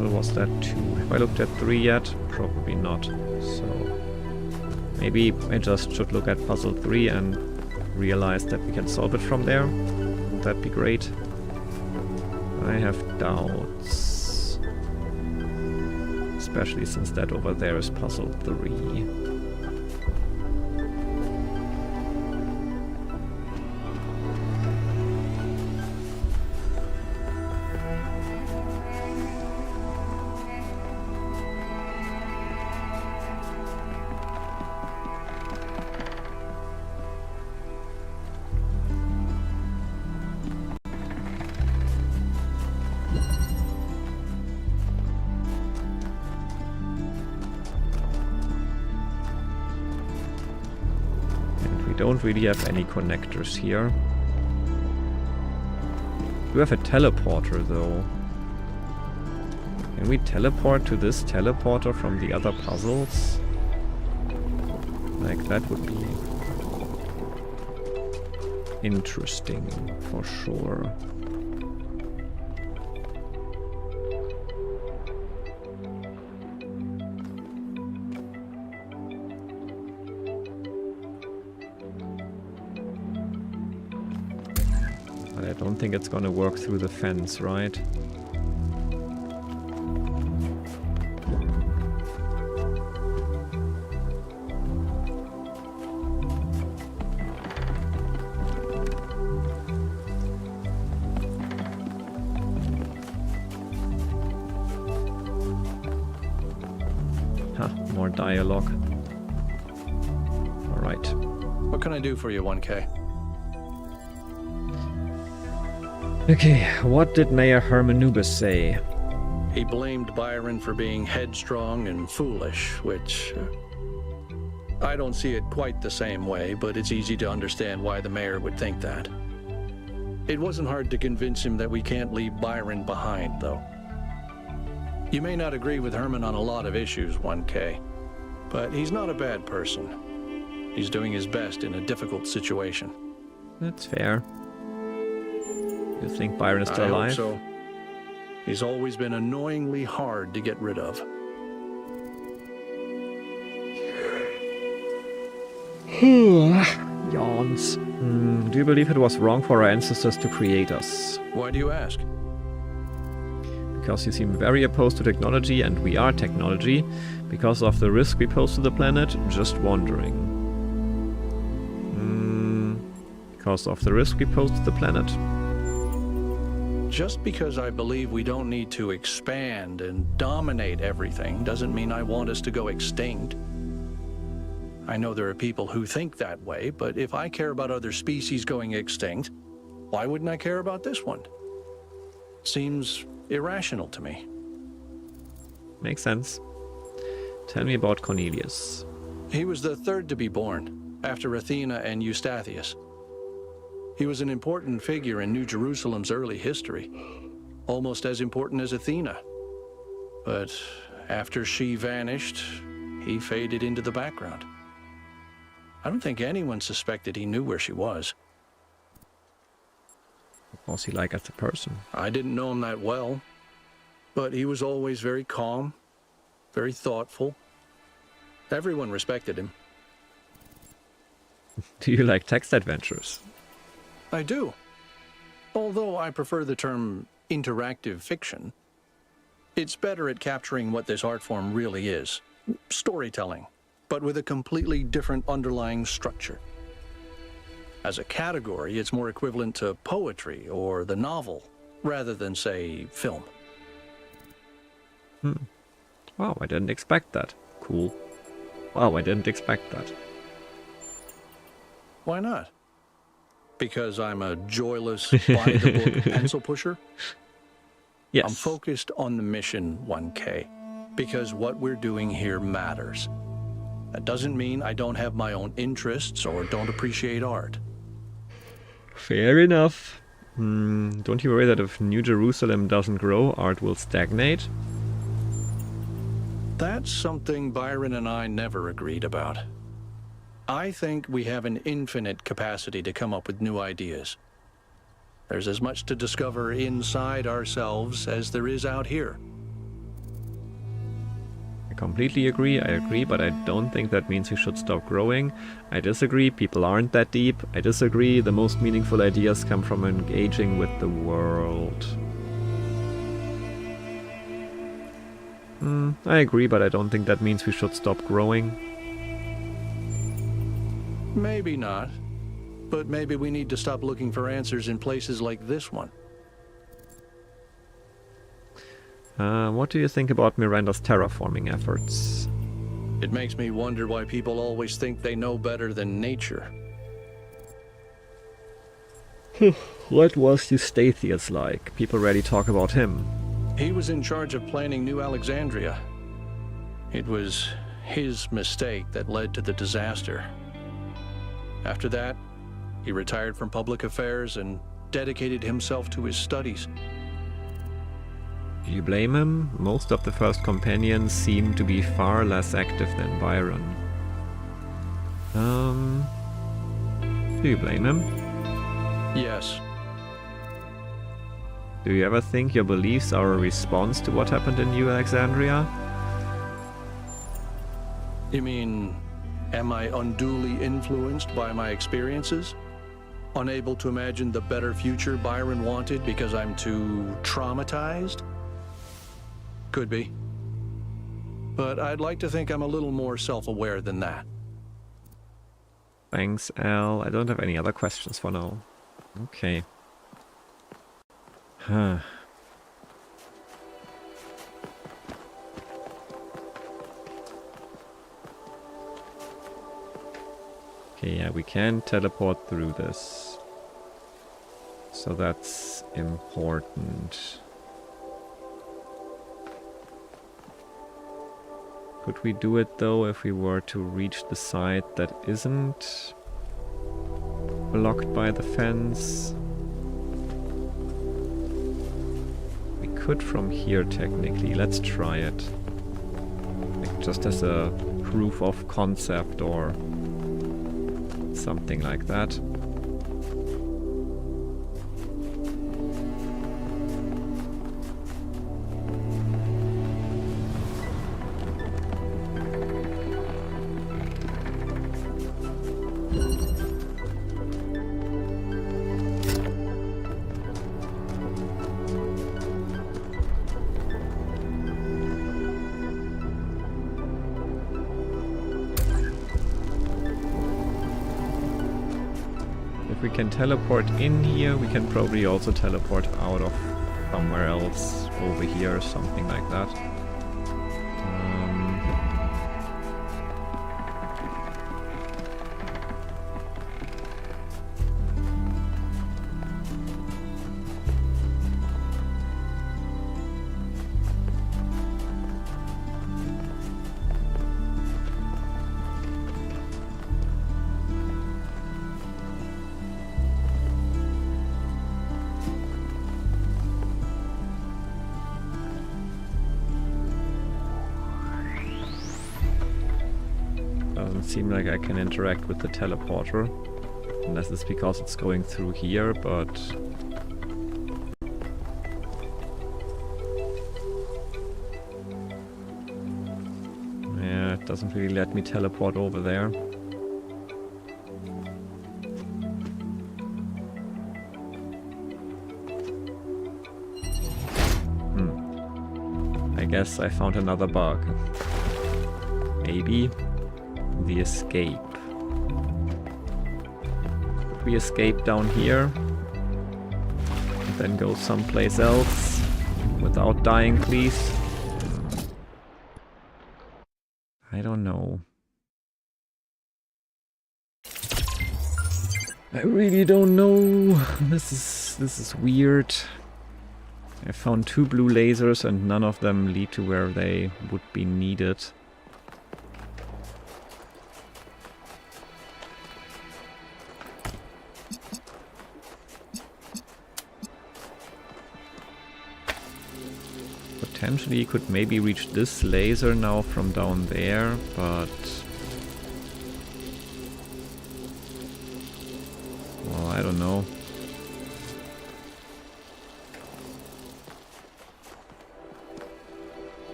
Was that 2? Have I looked at 3 yet? Probably not. So maybe I just should look at puzzle 3 and realize that we can solve it from there. Would that be great? I have doubts. Especially since that over there is puzzle 3. Don't really have any connectors here. We have a teleporter though. Can we teleport to this teleporter from the other puzzles? Like, that would be interesting for sure. I don't think it's gonna work through the fence, right? More dialogue. Alright. What can I do for you, 1K? Okay, what did Mayor Hermanubis say? He blamed Byron for being headstrong and foolish, which... I don't see it quite the same way, but it's easy to understand why the mayor would think that. It wasn't hard to convince him that we can't leave Byron behind, though. You may not agree with Herman on a lot of issues, 1K, but he's not a bad person. He's doing his best in a difficult situation. That's fair. You think Byron is still I alive? hope so. He's always been annoyingly hard to get rid of. Yawns. Do you believe it was wrong for our ancestors to create us? Why do you ask? Because you seem very opposed to technology, and we are technology. Because of the risk we pose to the planet? Just wondering. Because of the risk we pose to the planet. Just because I believe we don't need to expand and dominate everything doesn't mean I want us to go extinct. I know there are people who think that way, but if I care about other species going extinct, why wouldn't I care about this one? Seems irrational to me. Makes sense. Tell me about Cornelius. He was the third to be born, after Athena and Eustathius. He was an important figure in New Jerusalem's early history, almost as important as Athena. But after she vanished, he faded into the background. I don't think anyone suspected he knew where she was. What was he like as a person? I didn't know him that well, but he was always very calm, very thoughtful. Everyone respected him. Do you like text adventures? I do. Although I prefer the term interactive fiction. It's better at capturing what this art form really is. Storytelling, but with a completely different underlying structure. As a category, it's more equivalent to poetry or the novel, rather than, say, film. Wow, I didn't expect that. Cool. Wow, I didn't expect that. Why not? Because I'm a joyless, by-the-book pencil pusher? Yes. I'm focused on the mission, 1K, because what we're doing here matters. That doesn't mean I don't have my own interests or don't appreciate art. Fair enough. Don't you worry that if New Jerusalem doesn't grow, art will stagnate? That's something Byron and I never agreed about. I think we have an infinite capacity to come up with new ideas. There's as much to discover inside ourselves as there is out here. I completely agree, but I don't think that means we should stop growing. I disagree, people aren't that deep. I disagree, the most meaningful ideas come from engaging with the world. I agree, but I don't think that means we should stop growing. Maybe not, but maybe we need to stop looking for answers in places like this one. What do you think about Miranda's terraforming efforts? It makes me wonder why people always think they know better than nature. What was Eustathius like? People rarely talk about him. He was in charge of planning New Alexandria. It was his mistake that led to the disaster. After that, he retired from public affairs and dedicated himself to his studies. Do you blame him? Most of the first companions seem to be far less active than Byron. Do you blame him? Yes. Do you ever think your beliefs are a response to what happened in New Alexandria? You mean, am I unduly influenced by my experiences? Unable to imagine the better future Byron wanted because I'm too traumatized? Could be. But I'd like to think I'm a little more self-aware than that. Thanks, Al. I don't have any other questions for now. Okay. Huh. Okay, yeah, we can teleport through this. So that's important. Could we do it though if we were to reach the side that isn't blocked by the fence? We could from here technically. Let's try it. Like just as a proof of concept or something like that. If we can teleport in here, we can probably also teleport out of somewhere else over here or something like that. Doesn't seem like I can interact with the teleporter. Unless it's because it's going through here, but... yeah, it doesn't really let me teleport over there. I guess I found another bug. Maybe the escape. Could we escape down here and then go someplace else without dying, please? I don't know. I really don't know. This is weird. I found 2 blue lasers and none of them lead to where they would be needed. Potentially you could maybe reach this laser now from down there, but... well, I don't know.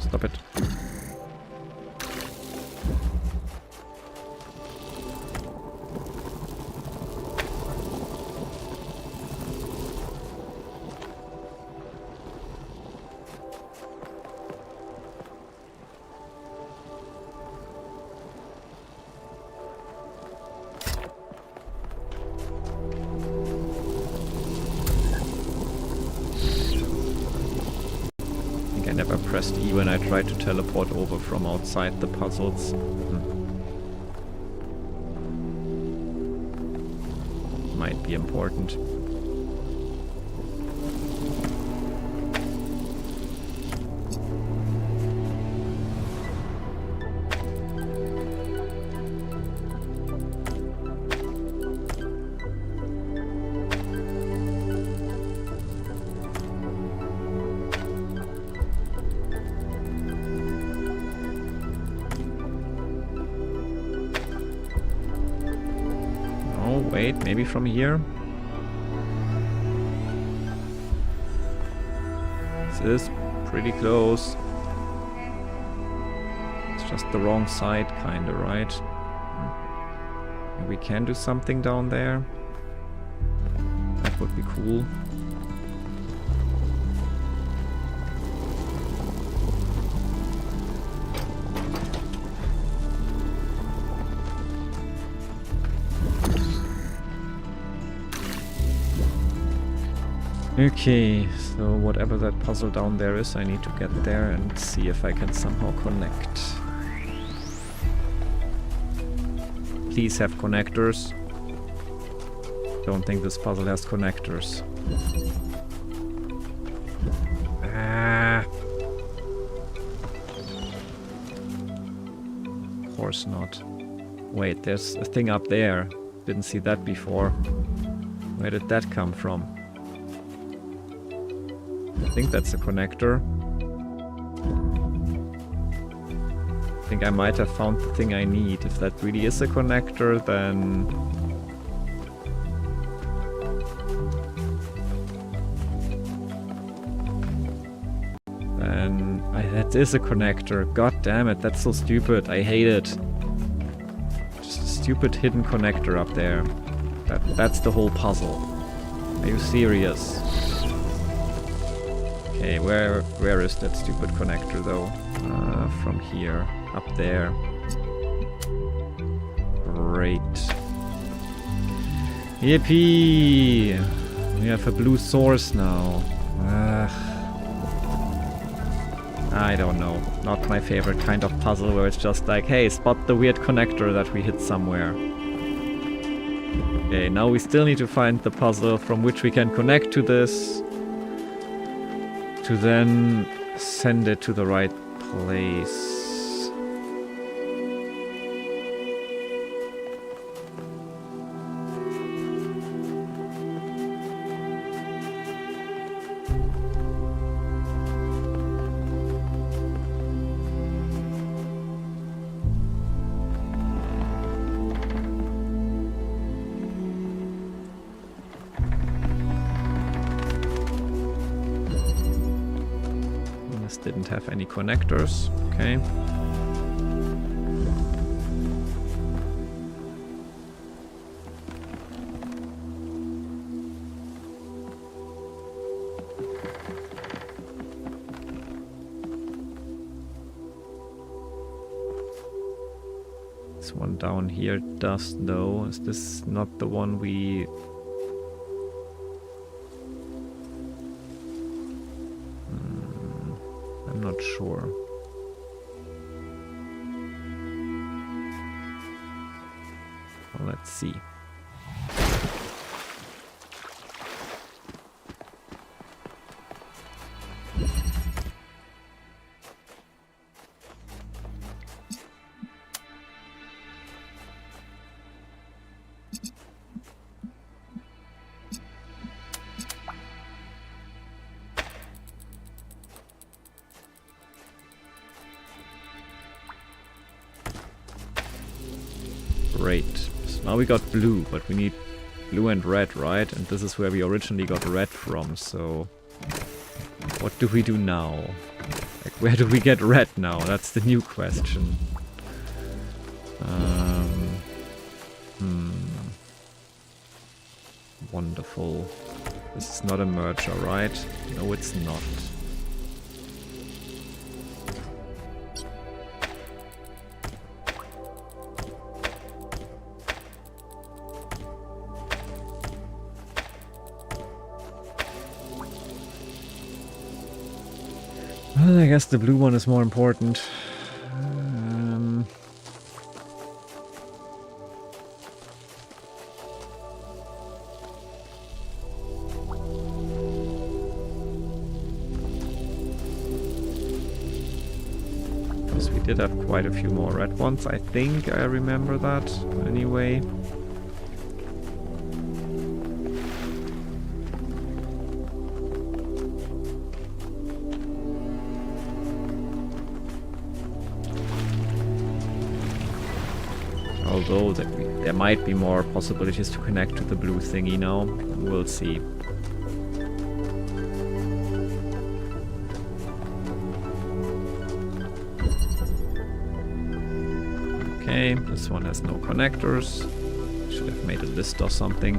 Stop it. I never pressed E when I tried to teleport over from outside the puzzles. Might be important. Wait, maybe from here? is pretty close. It's just the wrong side, kinda, right? We can do something down there. That would be cool. Okay, so whatever that puzzle down there is, I need to get there and see if I can somehow connect. Please have connectors. Don't think this puzzle has connectors. Ah. Of course not. Wait, there's a thing up there. Didn't see that before. Where did that come from? I think that's a connector. I think I might have found the thing I need. If that really is a connector, then... that is a connector. God damn it, that's so stupid. I hate it. Just a stupid hidden connector up there. That's the whole puzzle. Are you serious? Okay, where is that stupid connector though? From here, up there. Great. Yippee! We have a blue source now. I don't know. Not my favorite kind of puzzle where it's just like, hey, spot the weird connector that we hit somewhere. Okay, now we still need to find the puzzle from which we can connect to this. To then send it to the right place. Didn't have any connectors. Okay. This one down here does though. Is this not the one we... Not sure. Well, let's see. Great. So now we got blue, but we need blue and red, right? And this is where we originally got red from, so... What do we do now? Like, where do we get red now? That's the new question. Wonderful. This is not a merger, right? No, it's not. Well, I guess the blue one is more important. Because we did have quite a few more red ones, I think I remember that anyway. Although there might be more possibilities to connect to the blue thingy now. We'll see. Okay, this one has no connectors. Should have made a list or something.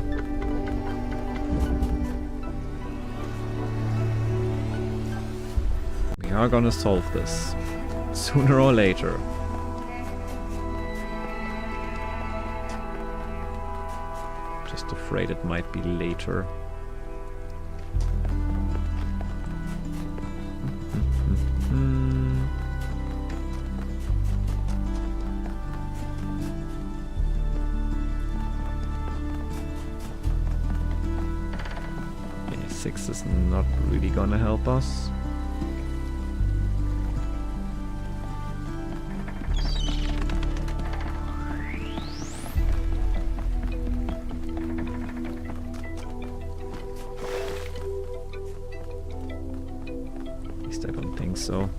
We are gonna solve this sooner or later. Just afraid it might be later. Okay, 6 is not really gonna help us. So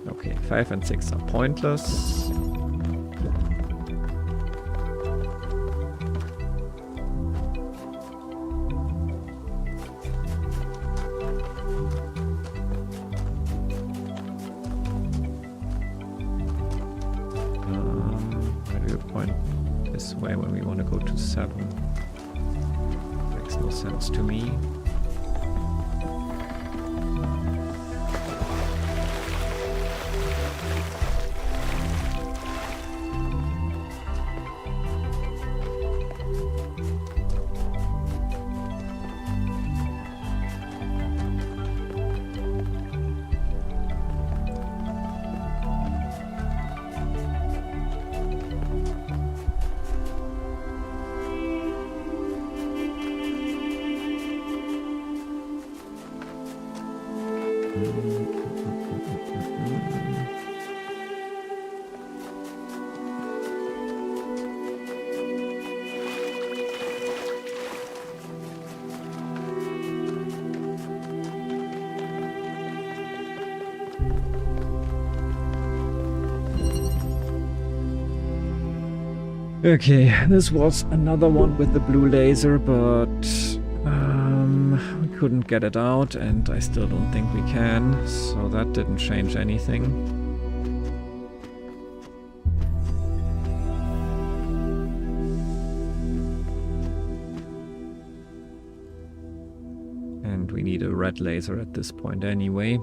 okay, 5 and 6 are pointless. Way when we want to go to 7. Makes no sense to me. Okay, this was another one with the blue laser, but we couldn't get it out, and I still don't think we can, so that didn't change anything. And we need a red laser at this point anyway.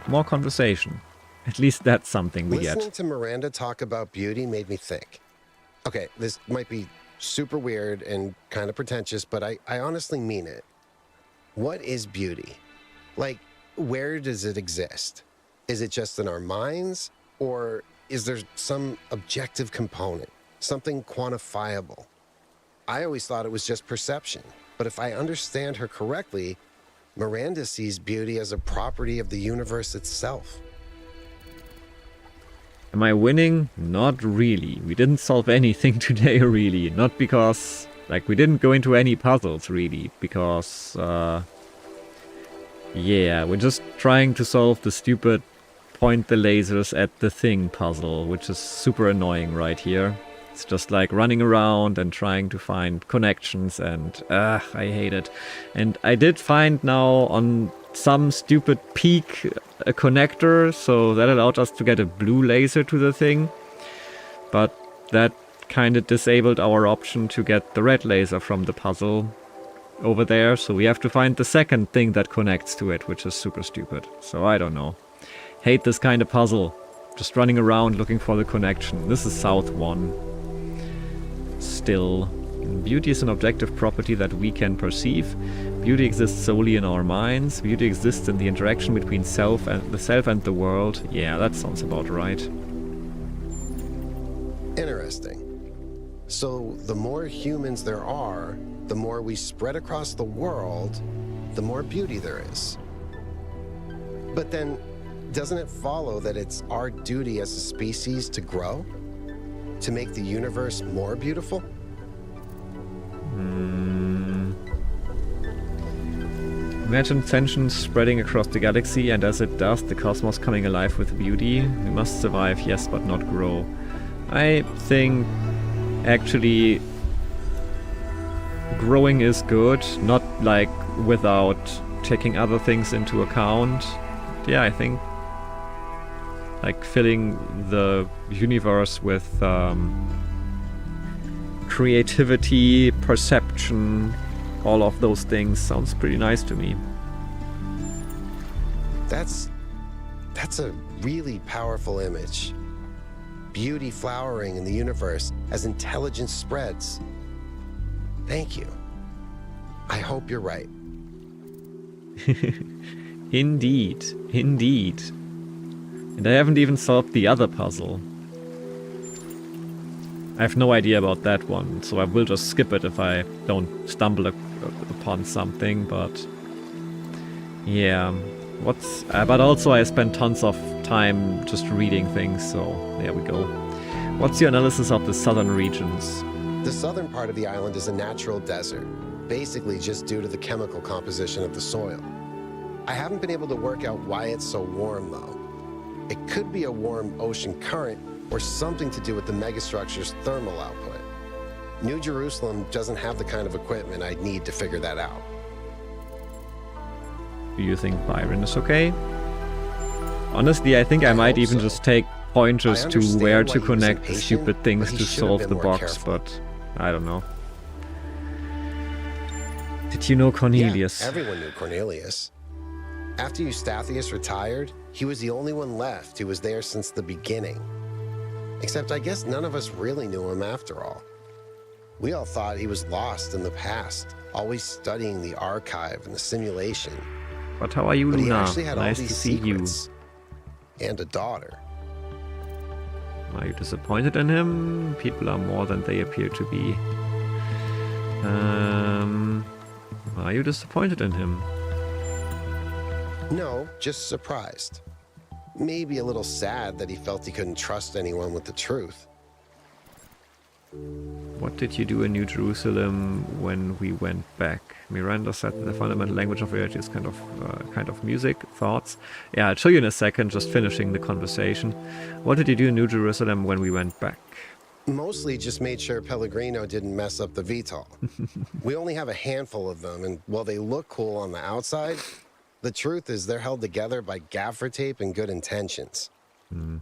More conversation. At least that's something we Listening get. to Miranda talk about beauty made me think. Okay, this might be super weird and kind of pretentious, but I honestly mean it. What is beauty? Like, where does it exist? Is it just in our minds? Or is there some objective component? Something quantifiable? I always thought it was just perception. But if I understand her correctly, Miranda sees beauty as a property of the universe itself. Am I winning? Not really. We didn't solve anything today, really. Not because... like, we didn't go into any puzzles, really. Because, yeah, we're just trying to solve the stupid point the lasers at the thing puzzle, which is super annoying right here. It's just like running around and trying to find connections, and I hate it. And I did find now on some stupid peak a connector, so that allowed us to get a blue laser to the thing. But that kind of disabled our option to get the red laser from the puzzle over there, so we have to find the second thing that connects to it, which is super stupid. So I don't know. Hate this kind of puzzle. Just running around looking for the connection. This is South 1. Still, beauty is an objective property that we can perceive. Beauty exists solely in our minds. Beauty exists in the interaction between self and the world. Yeah, that sounds about right. Interesting. So the more humans there are, the more we spread across the world, the more beauty there is. But then, doesn't it follow that it's our duty as a species to grow? To make the universe more beautiful? Imagine tension spreading across the galaxy, and as it does, the cosmos coming alive with beauty. We must survive, yes, but not grow. I think actually growing is good, not like without taking other things into account. Yeah, I think like filling the universe with creativity, perception, all of those things sounds pretty nice to me. That's a really powerful image. Beauty flowering in the universe as intelligence spreads. Thank you. I hope you're right. Indeed, indeed. And I haven't even solved the other puzzle. I have no idea about that one, so I will just skip it if I don't stumble upon something, but yeah. But also I spent tons of time just reading things, so there we go. What's your analysis of the southern regions? The southern part of the island is a natural desert, basically just due to the chemical composition of the soil. I haven't been able to work out why it's so warm, though. It could be a warm ocean current or something to do with the megastructure's thermal output. New Jerusalem doesn't have the kind of equipment I'd need to figure that out. Do you think Byron is okay? Honestly, I think I might even just take pointers to where to connect the stupid things to solve the box, but I don't know. Did you know Cornelius? Yeah, everyone knew Cornelius. After Eustathius retired, he was the only one left who was there since the beginning. Except I guess none of us really knew him after all. We all thought he was lost in the past, always studying the archive and the simulation. But how are you, But he Luna? actually had all Nice to these see you. secrets. And a daughter. Are you disappointed in him? People are more than they appear to be. Are you disappointed in him? No, just surprised. Maybe a little sad that he felt he couldn't trust anyone with the truth. What did you do in New Jerusalem when we went back? Miranda said that the fundamental language of reality is kind of music. Thoughts? Yeah, I'll show you in a second, just finishing the conversation. What did you do in New Jerusalem when we went back? Mostly just made sure Pellegrino didn't mess up the VTOL. We only have a handful of them, and while they look cool on the outside, the truth is they're held together by gaffer tape and good intentions.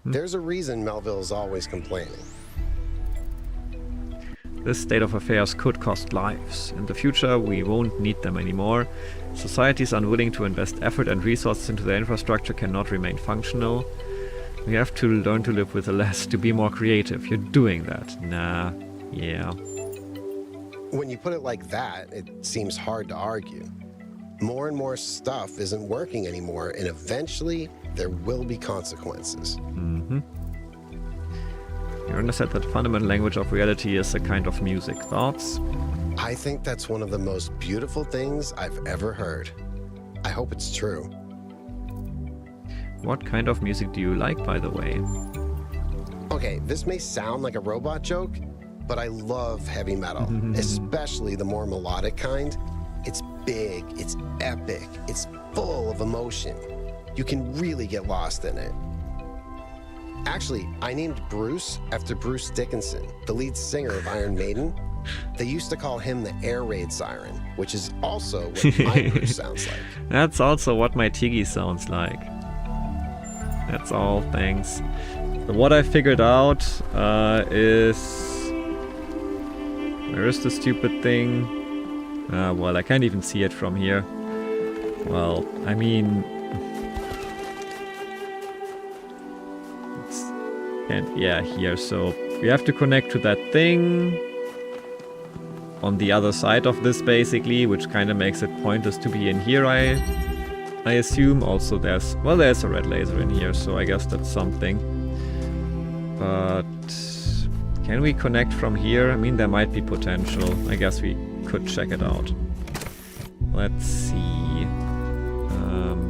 There's a reason Melville's always complaining. This state of affairs could cost lives. In the future, we won't need them anymore. Societies unwilling to invest effort and resources into their infrastructure cannot remain functional. We have to learn to live with less, to be more creative. You're doing that. Nah. Yeah. When you put it like that, it seems hard to argue. More and more stuff isn't working anymore, and eventually there will be consequences. Miranda said that the fundamental language of reality is a kind of music. Thoughts? I think that's one of the most beautiful things I've ever heard. I hope it's true. What kind of music do you like, by the way? Okay, this may sound like a robot joke, but I love heavy metal, especially the more melodic kind. It's big, it's epic, it's full of emotion. You can really get lost in it. Actually, I named Bruce after Bruce Dickinson, the lead singer of Iron Maiden. They used to call him the air raid siren, which is also what my Bruce sounds like. That's also what my Tiggy sounds like. That's all, thanks. So what I figured out is... Where is the stupid thing? Well, I can't even see it from here. Well, I mean... And yeah, here. So we have to connect to that thing on the other side of this, basically, which kind of makes it pointless to be in here, I assume. Also, there's a red laser in here, so I guess that's something. But can we connect from here? I mean, there might be potential. I guess we could check it out. Let's see.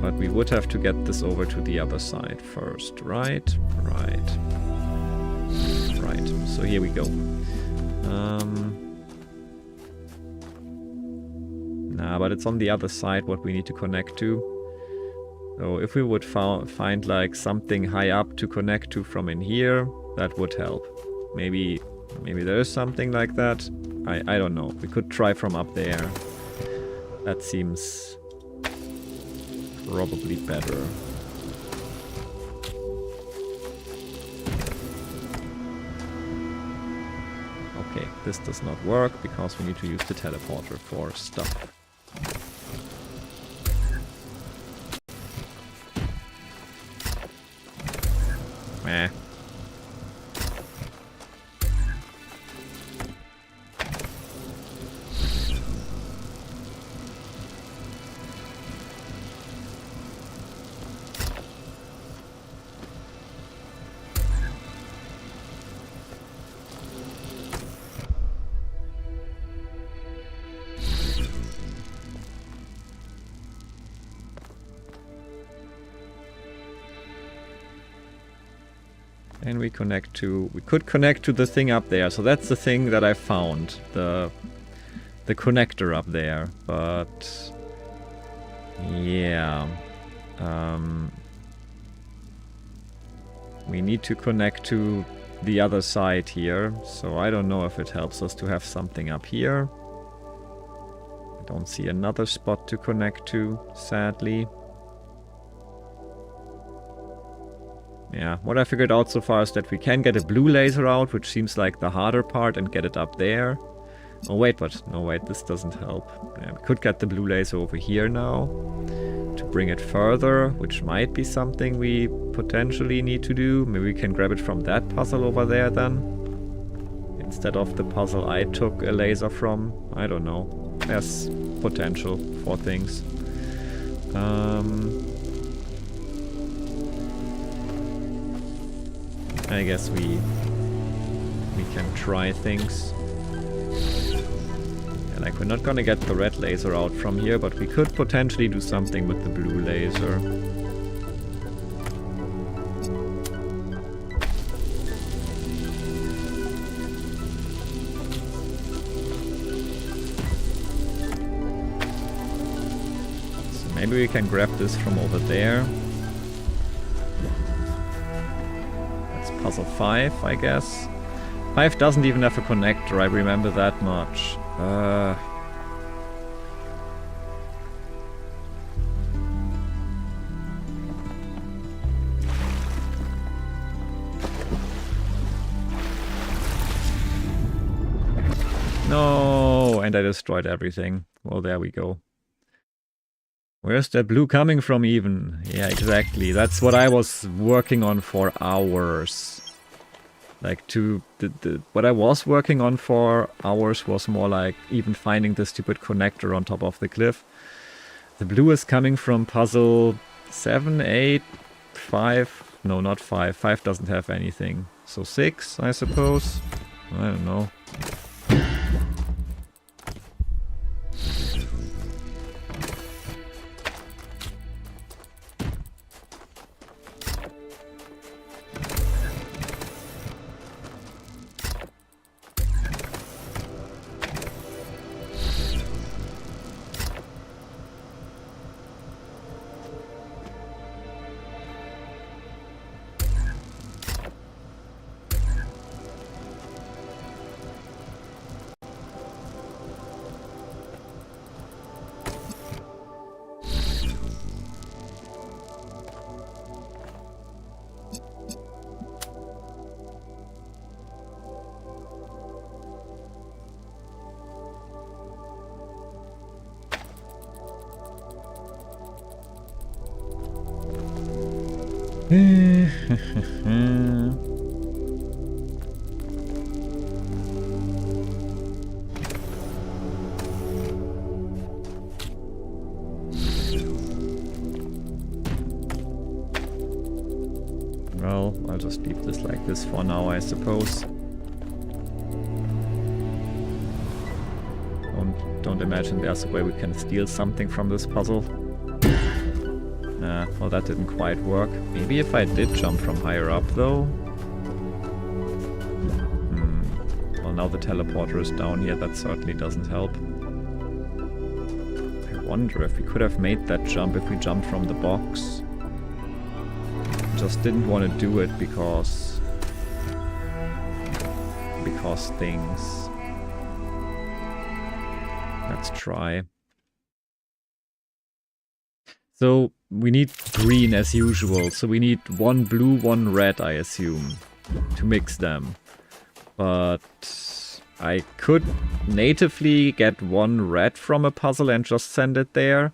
But we would have to get this over to the other side first, right? Right. So here we go. Nah, but it's on the other side what we need to connect to. So if we would find like something high up to connect to from in here, that would help. Maybe there is something like that. I don't know. We could try from up there. That seems probably better. Okay, this does not work because we need to use the teleporter for stuff. Meh. And we could connect to the thing up there. So that's the thing that I found, the connector up there. But yeah, we need to connect to the other side here. So I don't know if it helps us to have something up here. I don't see another spot to connect to, sadly. Yeah, what I figured out so far is that we can get a blue laser out, which seems like the harder part, and get it up there. Oh wait, this doesn't help. Yeah, we could get the blue laser over here now to bring it further, which might be something we potentially need to do. Maybe we can grab it from that puzzle over there then, instead of the puzzle I took a laser from. I don't know. There's potential for things. I guess we can try things. Yeah, like, we're not gonna get the red laser out from here, but we could potentially do something with the blue laser. So maybe we can grab this from over there. Puzzle 5, I guess. 5 doesn't even have a connector, I remember that much. No, and I destroyed everything. Well, there we go. Where's that blue coming from even? Yeah, exactly. That's what I was working on for hours. Like, what I was working on for hours was more like even finding the stupid connector on top of the cliff. The blue is coming from puzzle 7, 8, 5. No, not 5. 5 doesn't have anything. So 6, I suppose. I don't know. Well, I'll just leave this like this for now, I suppose. Don't don't imagine there's a way we can steal something from this puzzle. Well, that didn't quite work. Maybe if I did jump from higher up, though? Well, now the teleporter is down here. That certainly doesn't help. I wonder if we could have made that jump if we jumped from the box. Just didn't want to do it because things. Let's try. So we need green as usual. So we need one blue, one red, I assume, to mix them. But I could natively get one red from a puzzle and just send it there.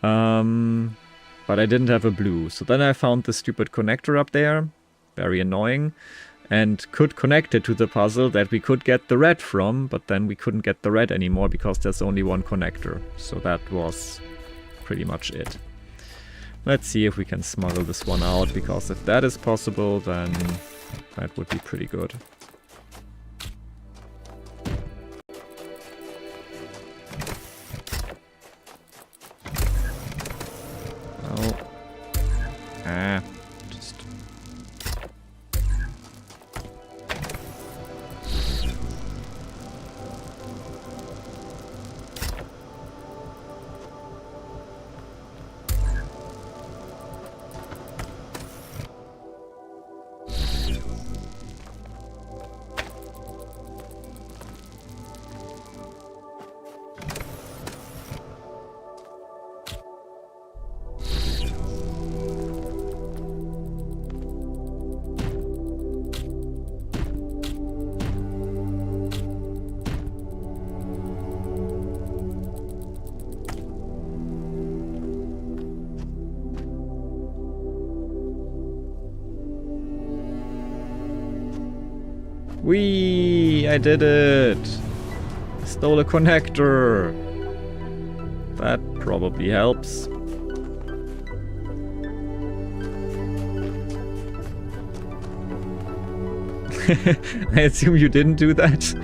But I didn't have a blue. So then I found the stupid connector up there. Very annoying. And could connect it to the puzzle that we could get the red from, but then we couldn't get the red anymore because there's only one connector. So that was pretty much it. Let's see if we can smuggle this one out, because if that is possible, then that would be pretty good. Well, just... Whee! I did it! I stole a connector! That probably helps. I assume you didn't do that?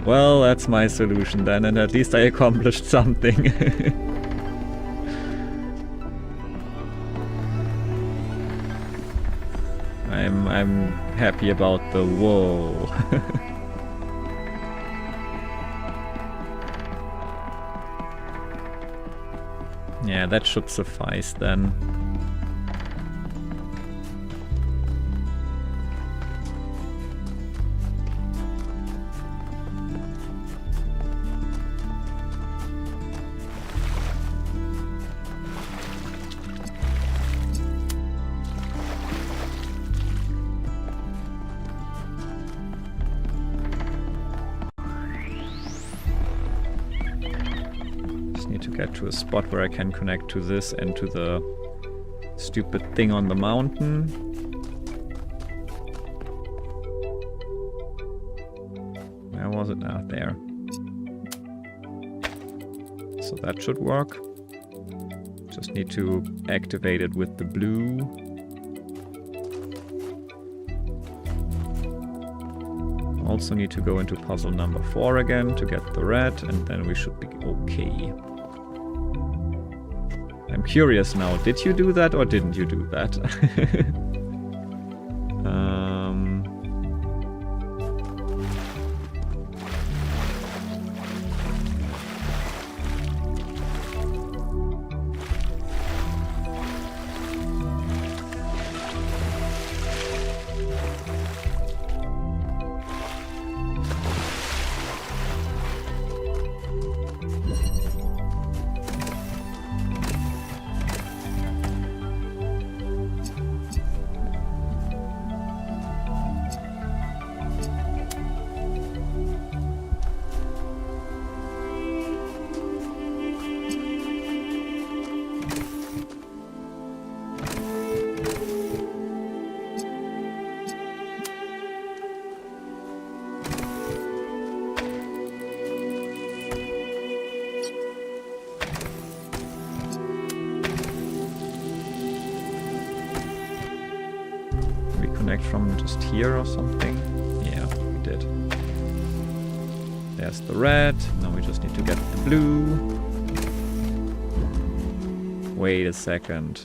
Well, that's my solution then, and at least I accomplished something. I'm happy about the whoa. Yeah, that should suffice then. To a spot where I can connect to this and to the stupid thing on the mountain. Where was it? Ah, there. So that should work. Just need to activate it with the blue. Also need to go into puzzle number 4 again to get the red, and then we should be okay. I'm curious now, did you do that or didn't you do that? From just here or something? Yeah, we did. There's the red. Now we just need to get the blue. Wait a second.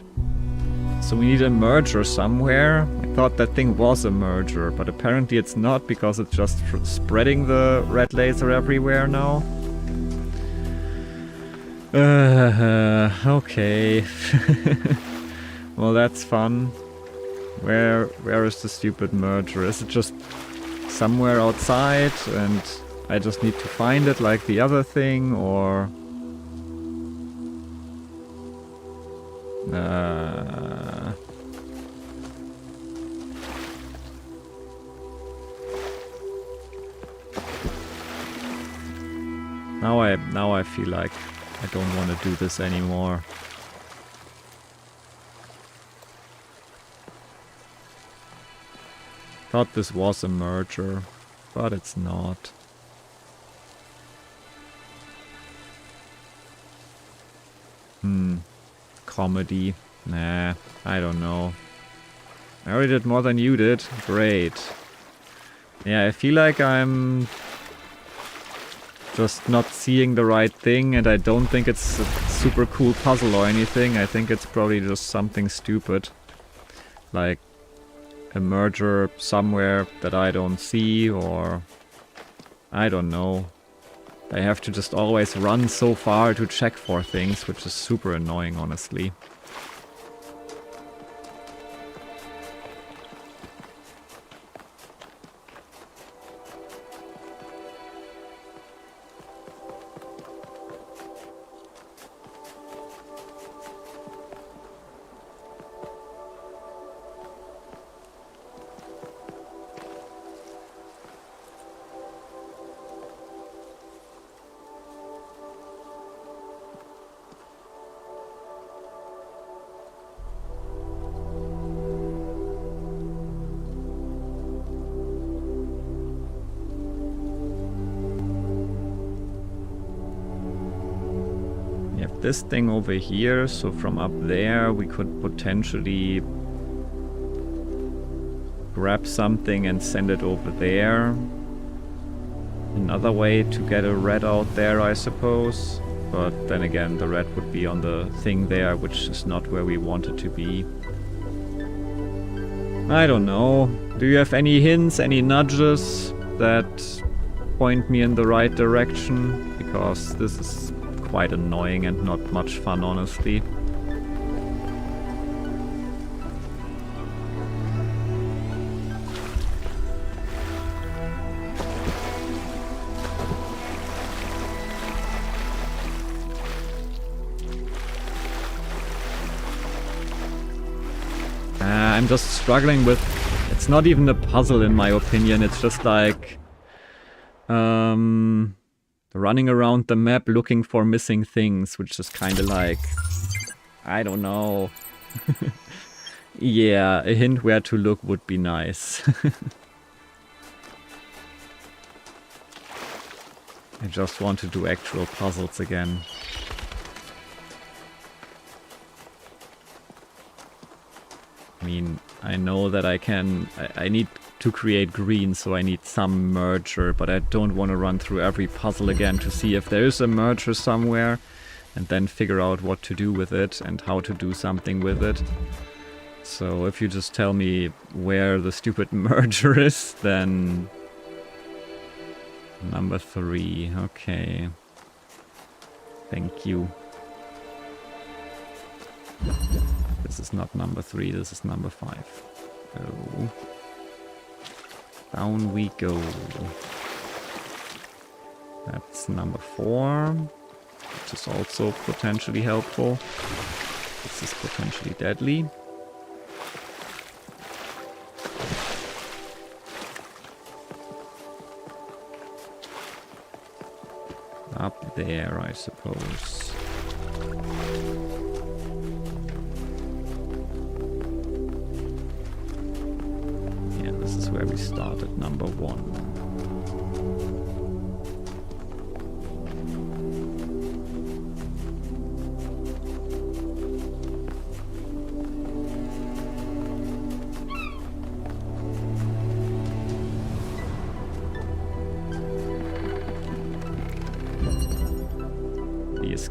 So we need a merger somewhere. I thought that thing was a merger, but apparently it's not because it's just spreading the red laser everywhere now. Okay. Well, that's fun. Where is the stupid merger? Is it just somewhere outside and I just need to find it like the other thing, or... Now I feel like I don't want to do this anymore. Thought this was a merger, but it's not. Comedy. Nah, I don't know. I already did more than you did. Great. Yeah, I feel like I'm just not seeing the right thing, and I don't think it's a super cool puzzle or anything. I think it's probably just something stupid. Like a merger somewhere that I don't see, or I don't know. I have to just always run so far to check for things, which is super annoying, honestly. This thing over here, so from up there we could potentially grab something and send it over there. Another way to get a red out there, I suppose. But then again, the red would be on the thing there, which is not where we want it to be. I don't know. Do you have any hints, any nudges that point me in the right direction? Because this is quite annoying and not much fun, honestly. I'm just struggling with... It's not even a puzzle in my opinion, it's just like... running around the map looking for missing things, which is kind of like... I don't know. Yeah, a hint where to look would be nice. I just want to do actual puzzles again. I mean, I know that I can... I need to create green, so I need some merger, but I don't want to run through every puzzle again to see if there is a merger somewhere and then figure out what to do with it and how to do something with it. So if you just tell me where the stupid merger is, then... Number 3, okay. Thank you. This is not number 3, this is number 5. Oh. Down we go. That's number 4, which is also potentially helpful. This is potentially deadly. Up there, I suppose. Yeah, this is where we started, number 1.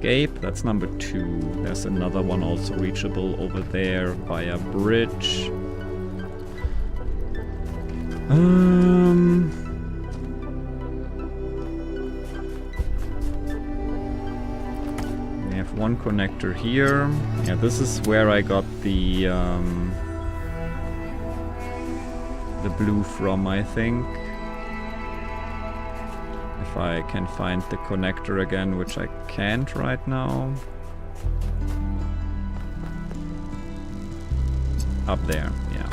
escape. That's number 2. There's another one also reachable over there via bridge. We have one connector here. Yeah, this is where I got the blue from, I think. If I can find the connector again, which I can't right now. Up there, yeah.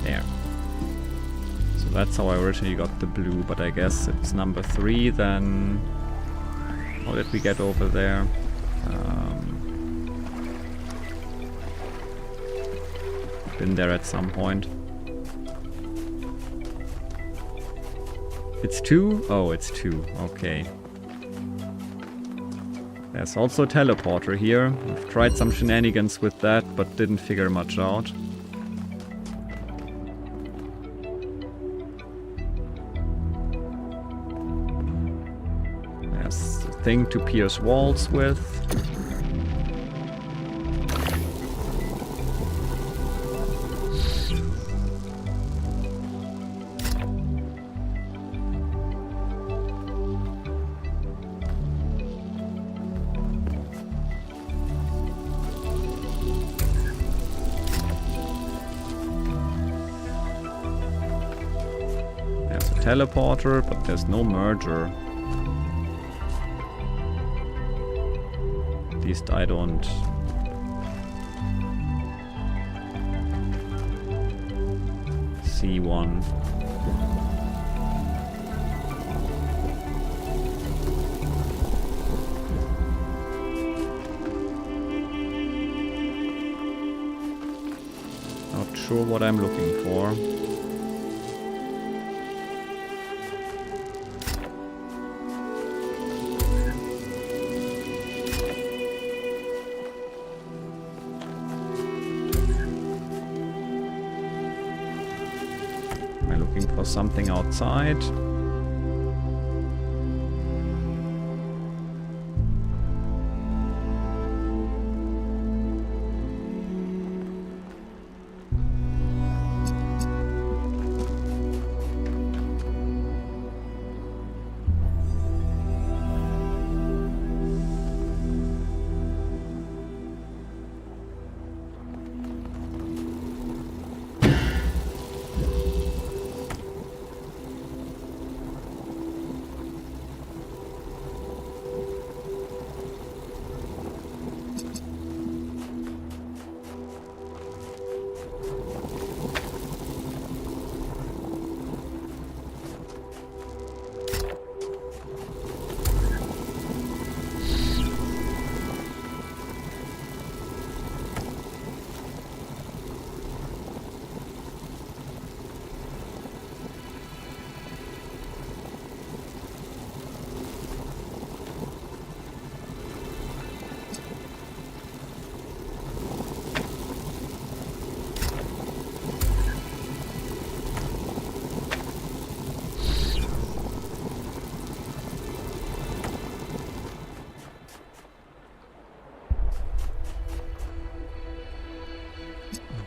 There. So that's how I originally got the blue, but I guess it's number 3 then. How did we get over there? Been there at some point. It's 2? Oh, it's 2. Okay. There's also a teleporter here. I've tried some shenanigans with that, but didn't figure much out. There's a thing to pierce walls with. Teleporter, but there's no merger. At least I don't see one. Not sure what I'm looking for. Something outside.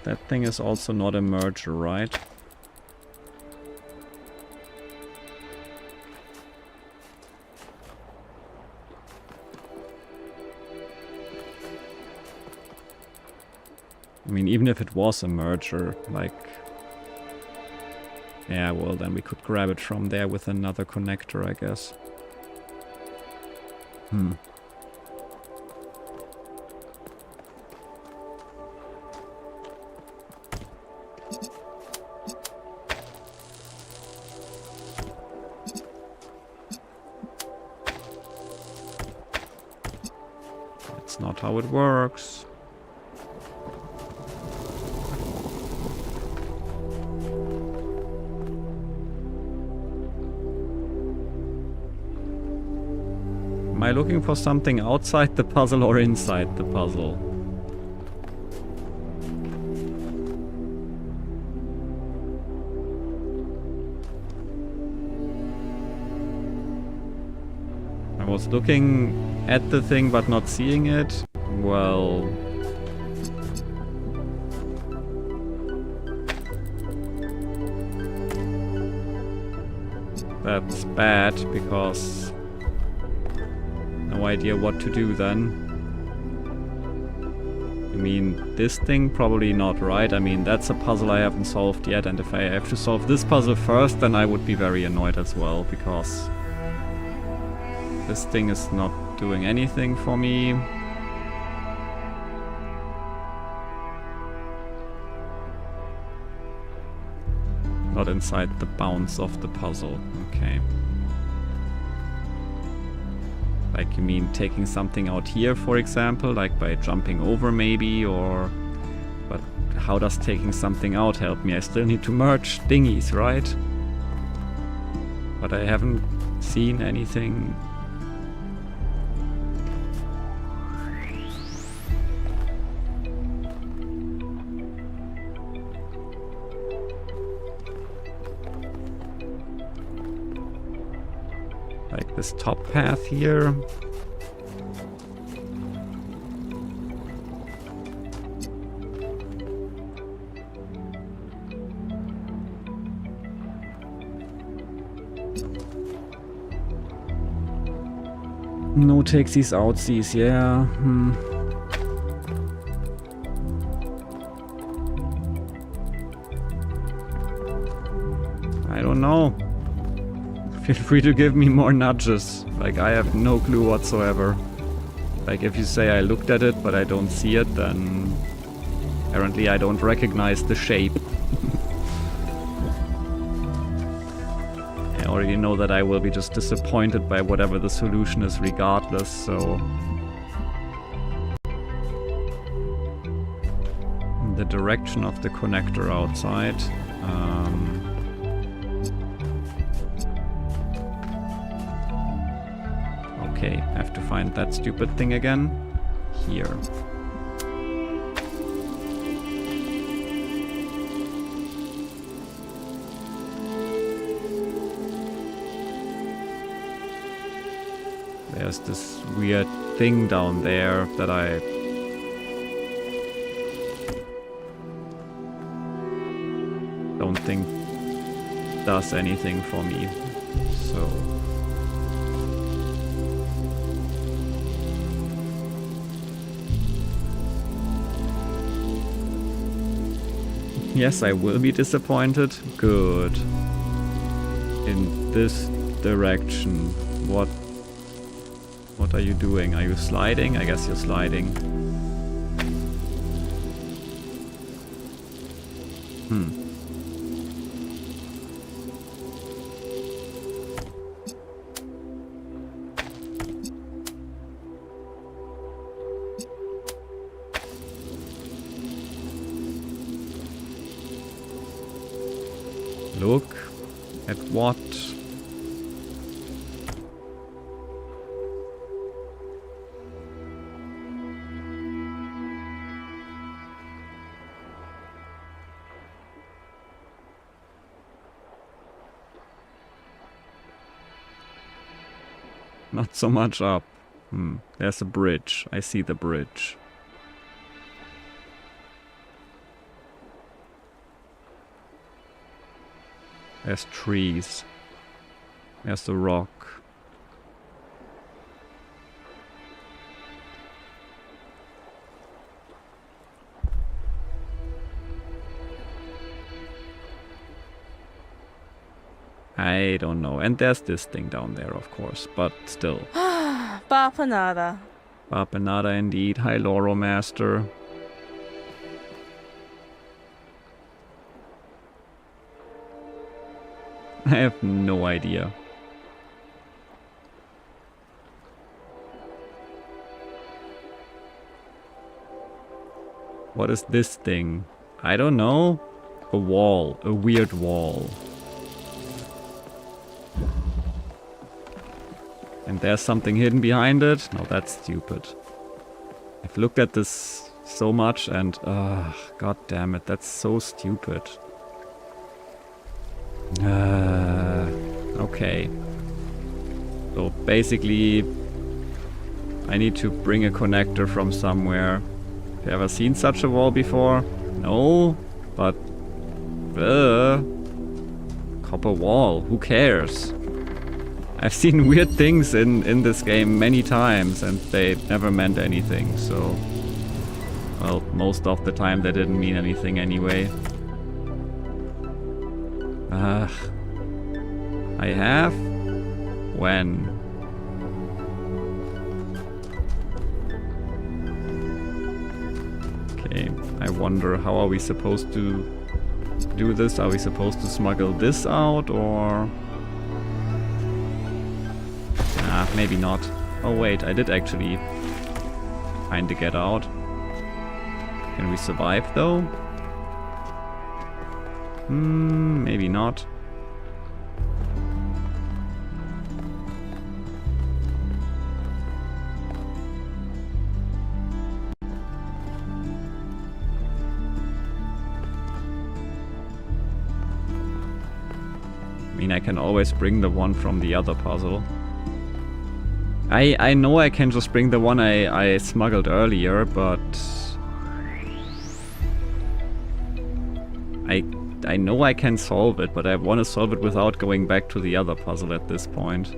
That thing is also not a merger, right? I mean, even if it was a merger, like... Yeah, well, then we could grab it from there with another connector, I guess. That's not how it works. Am I looking for something outside the puzzle or inside the puzzle? was looking at the thing but not seeing it. Well... that's bad, because... no idea what to do then. I mean, this thing probably not, right? I mean, that's a puzzle I haven't solved yet, and if I have to solve this puzzle first, then I would be very annoyed as well, because this thing is not doing anything for me. Not inside the bounds of the puzzle. Okay. Like, you mean taking something out here, for example, like by jumping over maybe, or... but how does taking something out help me? I still need to merge thingies, right? But I haven't seen anything. Like this top path here. No takesies, outsies, yeah. I don't know. Feel free to give me more nudges. Like, I have no clue whatsoever. Like, if you say I looked at it but I don't see it, then apparently I don't recognize the shape. I already know that I will be just disappointed by whatever the solution is regardless, so... the direction of the connector outside. Okay, have to find that stupid thing again. Here. There's this weird thing down there that I... don't think does anything for me, so... Yes, I will be disappointed. Good. In this direction. What are you doing? Are you sliding? I guess you're sliding. Look at what? Not so much up. There's a bridge. I see the bridge. There's trees. There's the rock. I don't know. And there's this thing down there, of course, but still. Bapanada. Bapanada indeed. Hi, Loro Master. I have no idea. What is this thing? I don't know. A wall. A weird wall. And there's something hidden behind it? No, that's stupid. I've looked at this so much and... god damn it, that's so stupid. Okay. So basically, I need to bring a connector from somewhere. Have you ever seen such a wall before? No, but... copper wall, who cares? I've seen weird things in this game many times and they never meant anything, so... Well, most of the time they didn't mean anything anyway. I have? When? Okay, I wonder how are we supposed to do this? Are we supposed to smuggle this out or... maybe not. Oh wait, I did actually kinda get out. Can we survive though? Maybe not. I mean, I can always bring the one from the other puzzle. I know I can just bring the one I smuggled earlier, but... I know I can solve it, but I want to solve it without going back to the other puzzle at this point.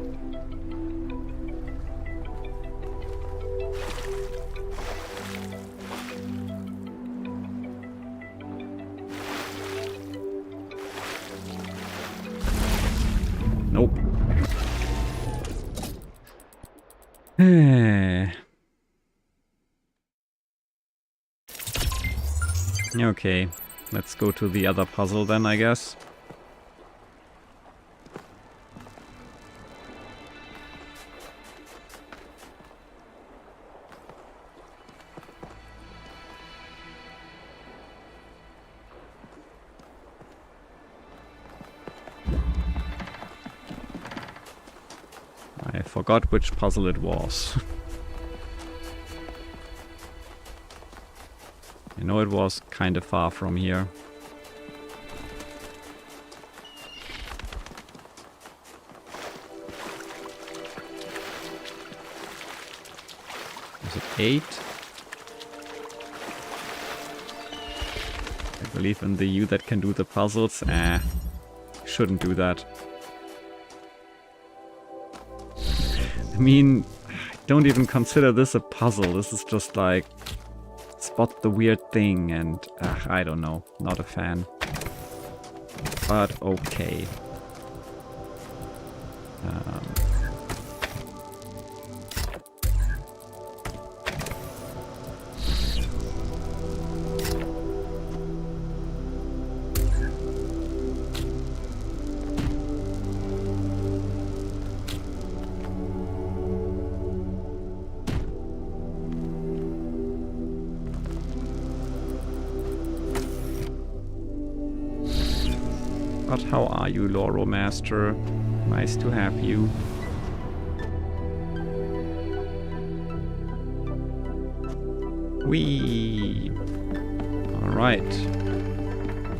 Nope. Okay, let's go to the other puzzle then, I guess. I forgot which puzzle it was. I know it was kind of far from here. Is it 8? I believe in the you that can do the puzzles. Shouldn't do that. I mean, don't even consider this a puzzle. This is just like... spot the weird thing and I don't know, not a fan. But okay. But how are you, Loro Master? Nice to have you. Whee! Alright.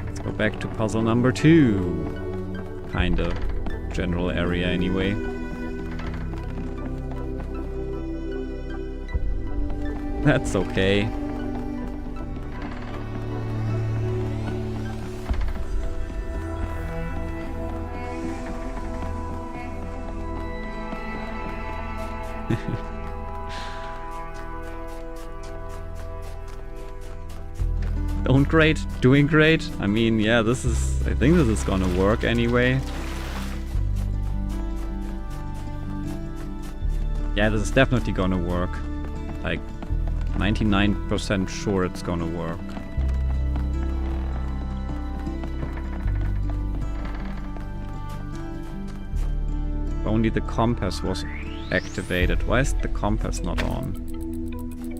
Let's go back to puzzle number 2. Kind of general area anyway. That's okay. Don't great, doing great. I mean, yeah, I think this is gonna work anyway. Yeah, this is definitely gonna work. Like, 99% sure it's gonna work. Only the compass was activated. Why is the compass not on?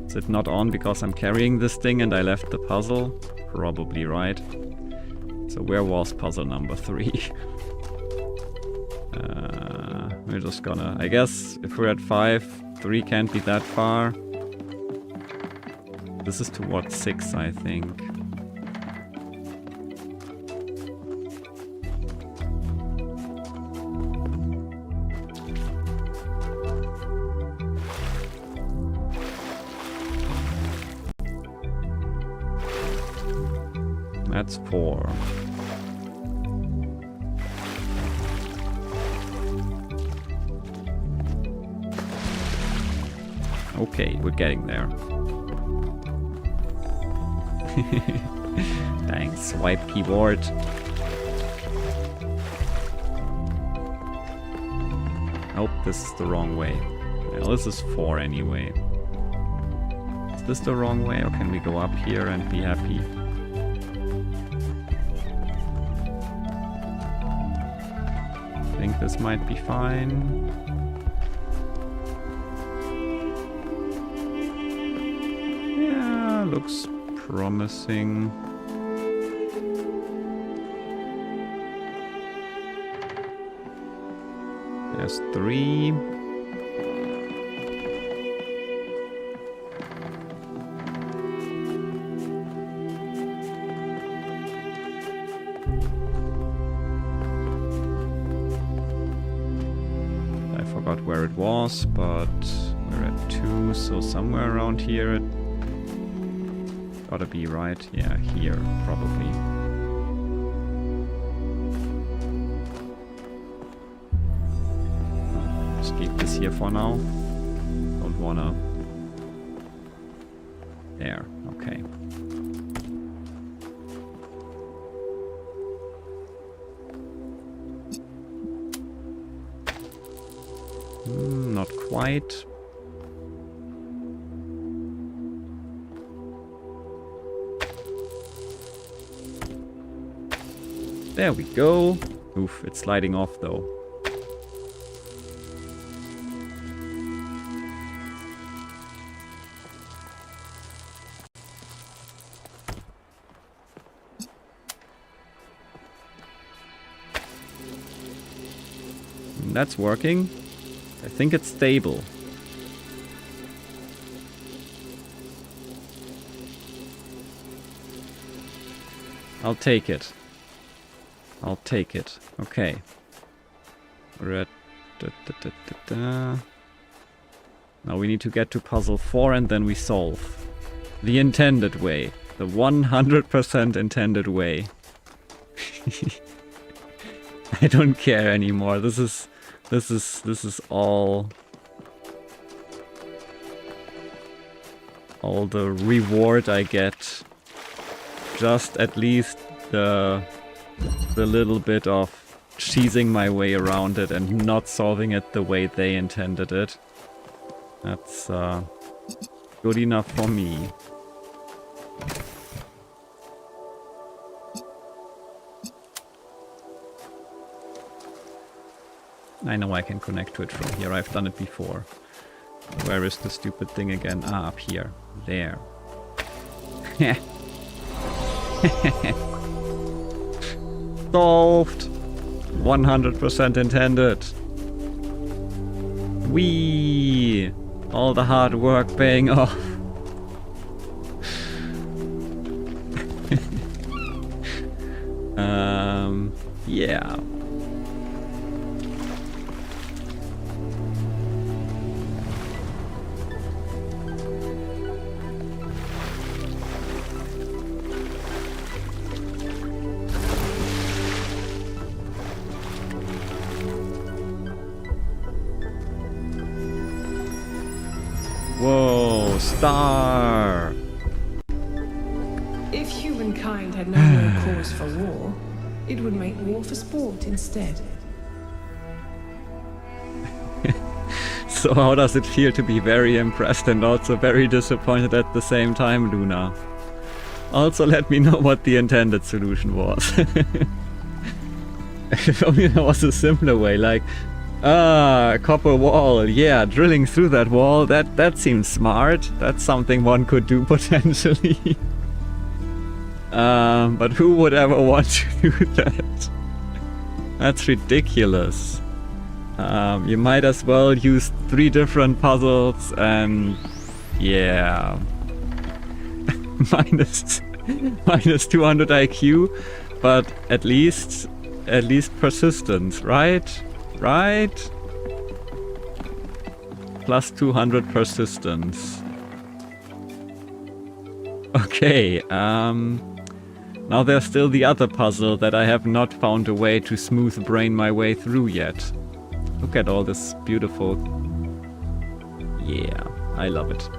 Is it not on because I'm carrying this thing and I left the puzzle? Probably, right? So where was puzzle number 3? We're just gonna... I guess if we're at 5, 3 can't be that far. This is towards 6, I think. That's 4. Okay, we're getting there. Thanks, swipe keyboard. Nope, this is the wrong way. Well, this is 4 anyway. Is this the wrong way, or can we go up here and be happy? I think this might be fine. Yeah, looks promising. There's 3. I forgot where it was, but we're at 2, so somewhere around here it gotta be, right? Yeah, here, probably. Just keep this here for now. Don't wanna... There, okay. Not quite. There we go. Oof, it's sliding off though. That's working. I think it's stable. I'll take it. I'll take it. Okay. We're at... Now we need to get to puzzle 4 and then we solve. The intended way. The 100% intended way. I don't care anymore. This is all the reward I get. Just at least the little bit of cheesing my way around it and not solving it the way they intended it. That's good enough for me. I know I can connect to it from here. I've done it before. Where is the stupid thing again? Ah, up here. There. Solved! 100% intended. Whee! All the hard work paying off. Yeah. Whoa, star! If humankind had no more cause for war, it would make war for sport instead. So how does it feel to be very impressed and also very disappointed at the same time, Luna? Also let me know what the intended solution was. If only there was a simpler way, like, copper wall, yeah, drilling through that wall, that seems smart. That's something one could do potentially. But who would ever want to do that? That's ridiculous. You might as well use 3 different puzzles and... yeah. minus 200 IQ, but at least persistence, right? Right? Plus 200 persistence. Okay, Now there's still the other puzzle that I have not found a way to smooth brain my way through yet. Look at all this beautiful... Yeah, I love it.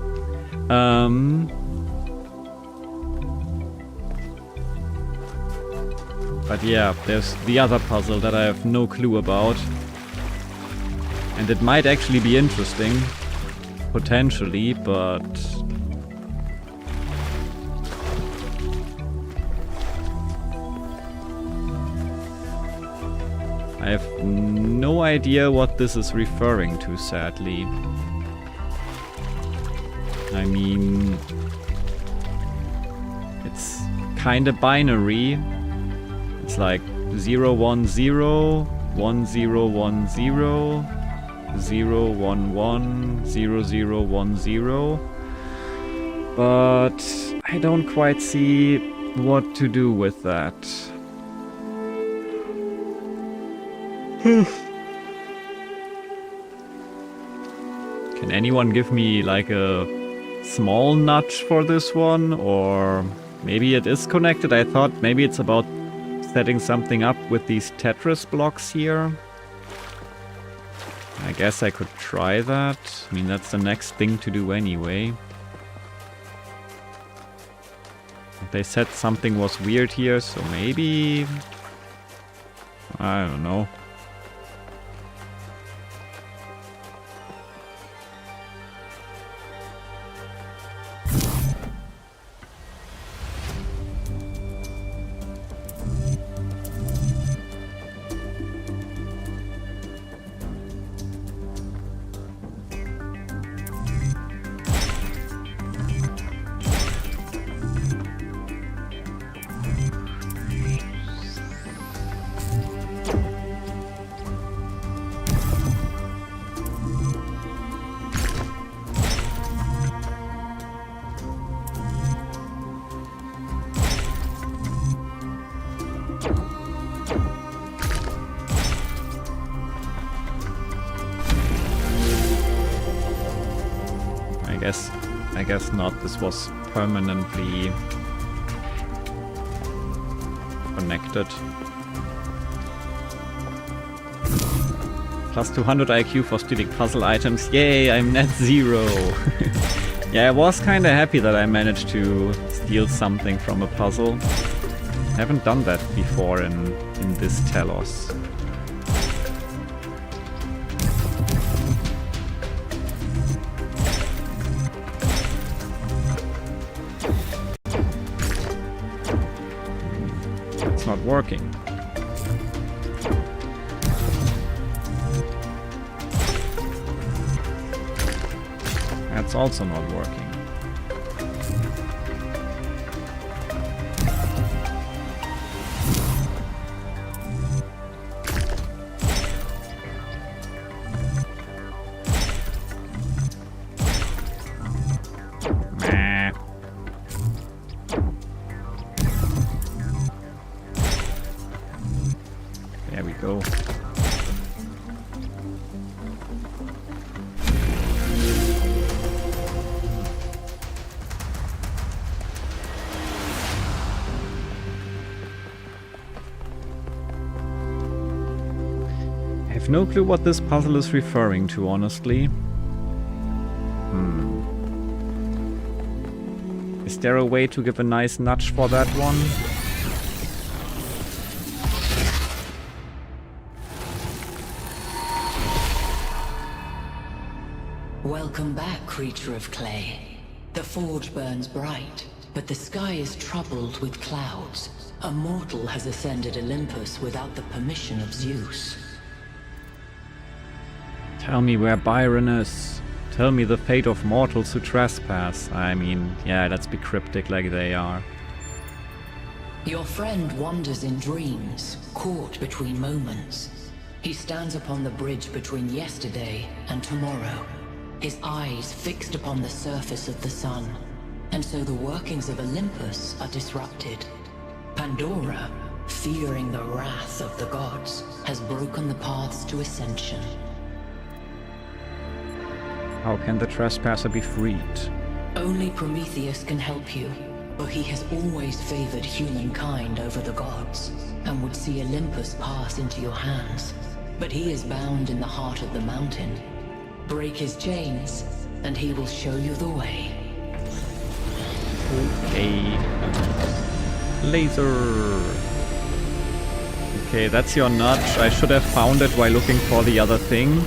But yeah, there's the other puzzle that I have no clue about. And it might actually be interesting. Potentially, but... I have no idea what this is referring to, sadly. I mean... It's kinda binary. It's like 0, 1, 0, 1, 0, 1, 0, 0, 1, 1, 0, 0, 1, 0. But I don't quite see what to do with that. Can anyone give me like a small nudge for this one? Or maybe it is connected. I thought maybe it's about setting something up with these Tetris blocks here. I guess I could try that. I mean, that's the next thing to do anyway. They said something was weird here, so maybe... I don't know. I guess not. This was permanently connected. Plus 200 IQ for stealing puzzle items. Yay, I'm net 0. Yeah, I was kinda happy that I managed to steal something from a puzzle. I haven't done that before in this Talos. It's not working. That's also not working. There we go. I have no clue what this puzzle is referring to, honestly. Is there a way to give a nice nudge for that one? Welcome back, creature of clay. The forge burns bright, but the sky is troubled with clouds. A mortal has ascended Olympus without the permission of Zeus. Tell me where Byron is. Tell me the fate of mortals who trespass. I mean, yeah, let's be cryptic like they are. Your friend wanders in dreams, caught between moments. He stands upon the bridge between yesterday and tomorrow, his eyes fixed upon the surface of the sun. And so the workings of Olympus are disrupted. Pandora, fearing the wrath of the gods, has broken the paths to ascension. How can the trespasser be freed? Only Prometheus can help you. For he has always favored humankind over the gods, and would see Olympus pass into your hands. But he is bound in the heart of the mountain. Break his chains, and he will show you the way. Okay. Laser. Okay, that's your nudge. I should have found it while looking for the other thing.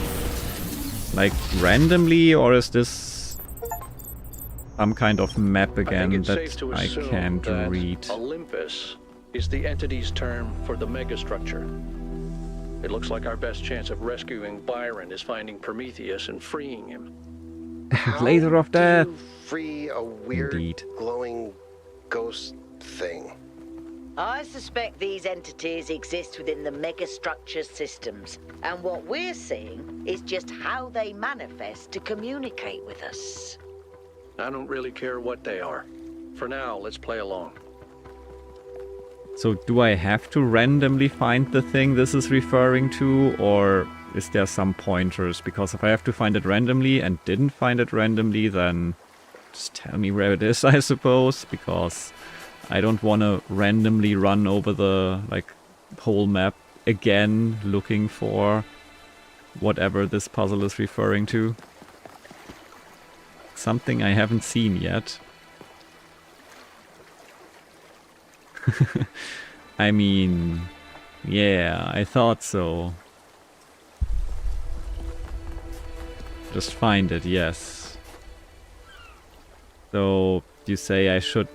Like randomly, or is this some kind of map again that I can't read? Olympus is the entity's term for the megastructure. It looks like our best chance of rescuing Byron is finding Prometheus and freeing him. Laser of death. Free a weird glowing ghost thing. I suspect these entities exist within the megastructure systems, and what we're seeing is just how they manifest to communicate with us. I don't really care what they are. For now, let's play along. So do I have to randomly find the thing this is referring to, or is there some pointers? Because if I have to find it randomly and didn't find it randomly, then just tell me where it is, I suppose, because I don't want to randomly run over the whole map again looking for whatever this puzzle is referring to. Something I haven't seen yet. I mean, yeah, I thought so. Just find it, yes. So, you say I should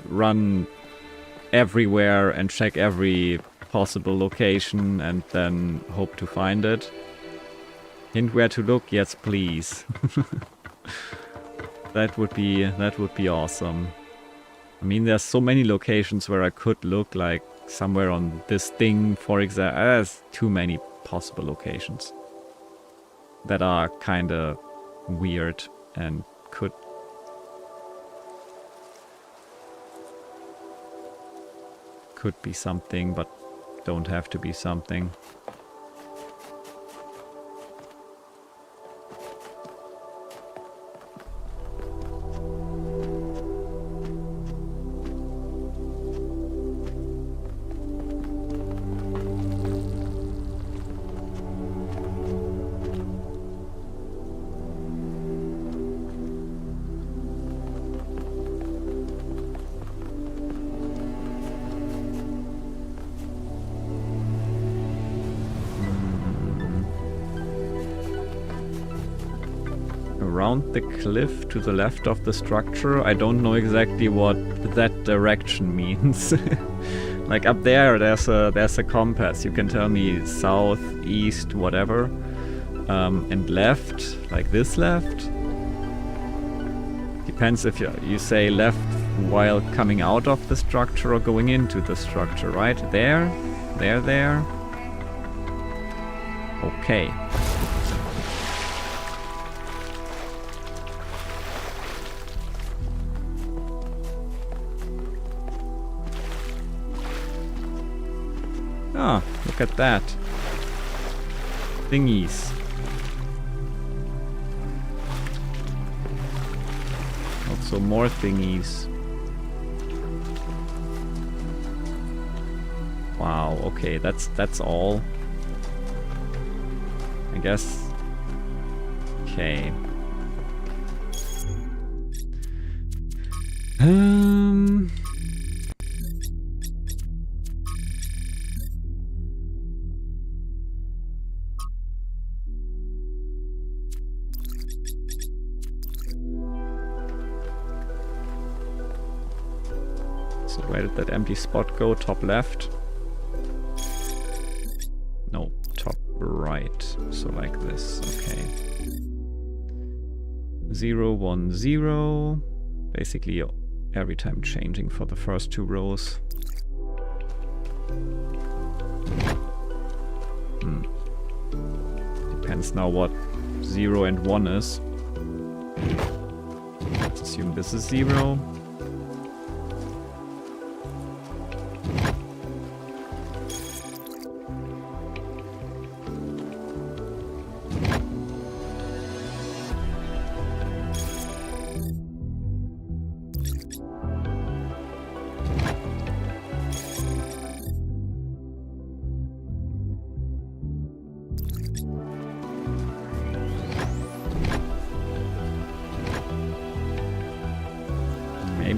run everywhere and check every possible location and then hope to find it? Hint where to look? Yes, please. That would be awesome. I mean, there's so many locations where I could look, like somewhere on this thing, for example. There's too many possible locations that are kind of weird and could be something, but don't have to be something. Around the cliff to the left of the structure. I don't know exactly what that direction means. Like up there's a compass. You can tell me south, east, whatever. And left, like this left. Depends if you say left while coming out of the structure or going into the structure, right? There. Okay. Ah, look at that. Thingies. Also more thingies. Wow, okay, that's all. I guess. Okay. So where did that empty spot go? Top left? No, top right. So like this, okay. 0, 1, 0. Basically every time changing for the first two rows. Depends now what 0 and 1 is. Let's assume this is 0.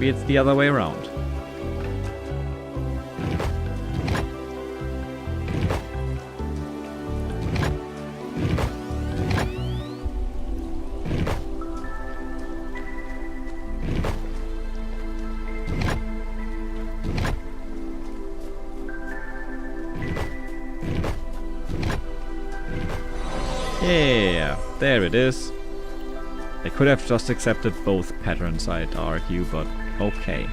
maybe it's the other way around. Yeah, there it is. I could have just accepted both patterns, I'd argue, but okay.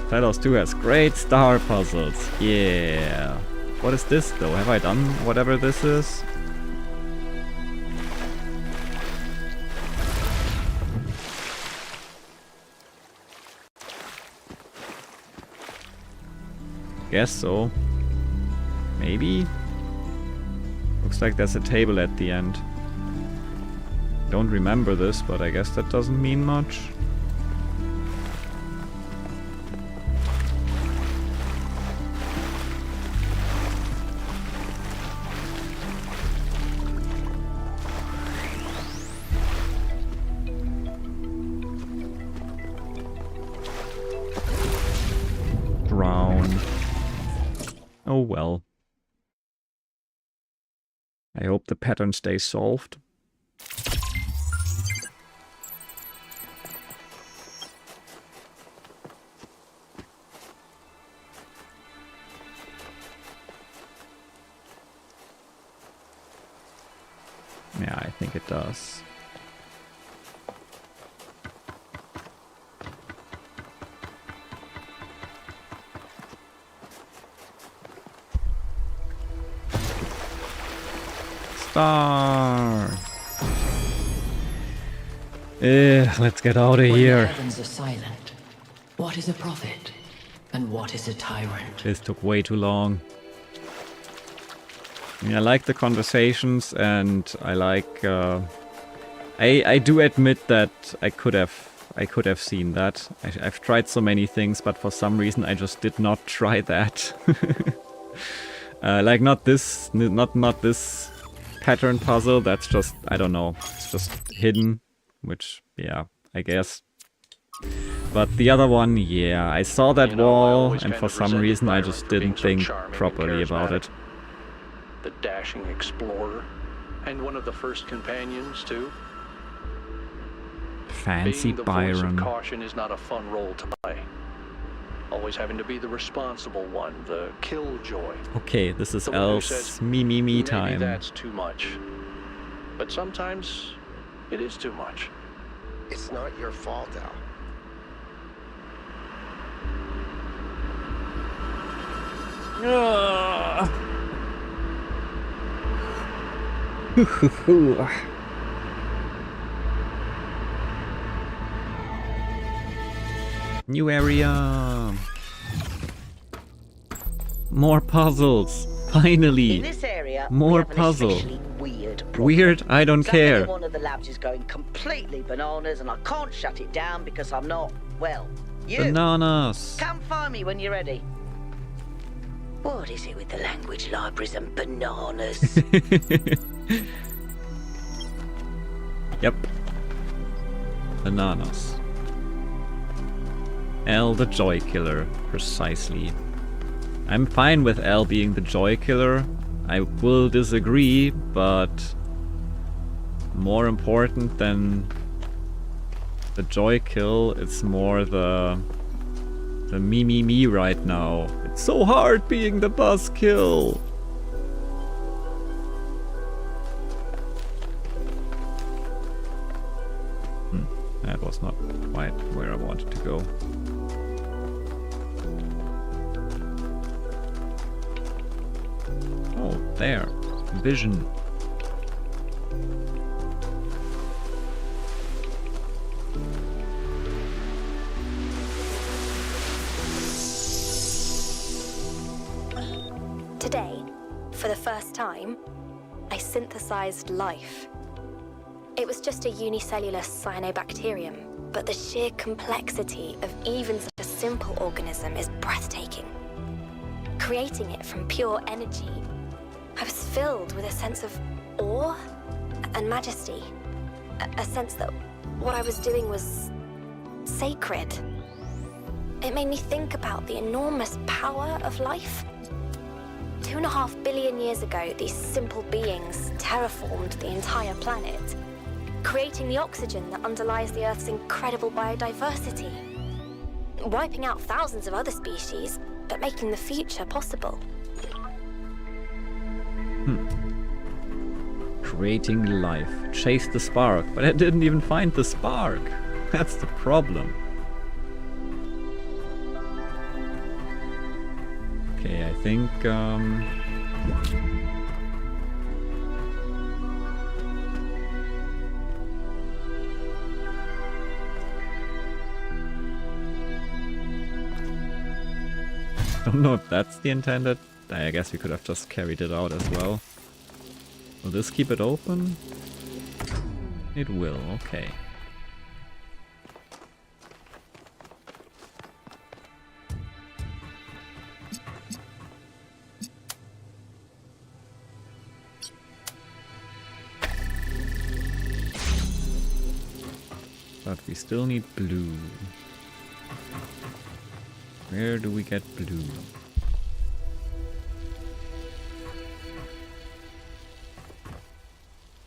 Talos 2 has great star puzzles. Yeah. What is this though? Have I done whatever this is? Guess so. Maybe? Looks like there's a table at the end. Don't remember this, but I guess that doesn't mean much. Drown. Oh well. I hope the pattern stays solved. Yeah, I think it does. Star! Let's get out of When here. the heavens are silent, what is a prophet and what is a tyrant? This took way too long. I mean, I like the conversations, and I like. I do admit that I could have seen that. I've tried so many things, but for some reason I just did not try that. Like not this pattern puzzle. That's just, I don't know. It's just hidden, which yeah, I guess. But the other one, yeah, I saw that wall, and for some reason I just didn't think properly about it. The dashing explorer, and one of the first companions too. Fancy Being the voice of Byron. caution is not a fun role to play. Always having to be the responsible one, the killjoy. Okay, this is The one who Elle's says, me Maybe time. that's too much. But sometimes it is too much. It's not your fault, Al. New area. More puzzles. Finally. In this area, More we have an puzzle. especially weird problem. Weird? I don't Something care. in one of the labs is going completely bananas, and I can't shut it down because I'm not, well, you. Bananas. Come find me when you're ready. What is it with the language libraries and bananas? Yep. Bananas. L the Joy Killer, precisely. I'm fine with L being the Joy Killer. I will disagree, but more important than the Joy Kill, it's more the me right now. It's so hard being the buzzkill. That was not quite where I wanted to go. Oh, there. Vision. Today, for the first time, I synthesized life. It was just a unicellular cyanobacterium, but the sheer complexity of even such a simple organism is breathtaking. Creating it from pure energy, I was filled with a sense of awe and majesty. A sense that what I was doing was sacred. It made me think about the enormous power of life. 2.5 billion years ago, these simple beings terraformed the entire planet, creating the oxygen that underlies the Earth's incredible biodiversity, wiping out thousands of other species, but making the future possible. Creating life. Chase the spark. But I didn't even find the spark. That's the problem. Okay, I think... don't know if that's the intended. I guess we could have just carried it out as well. Will this keep it open? It will, okay. But we still need blue. Where do we get blue?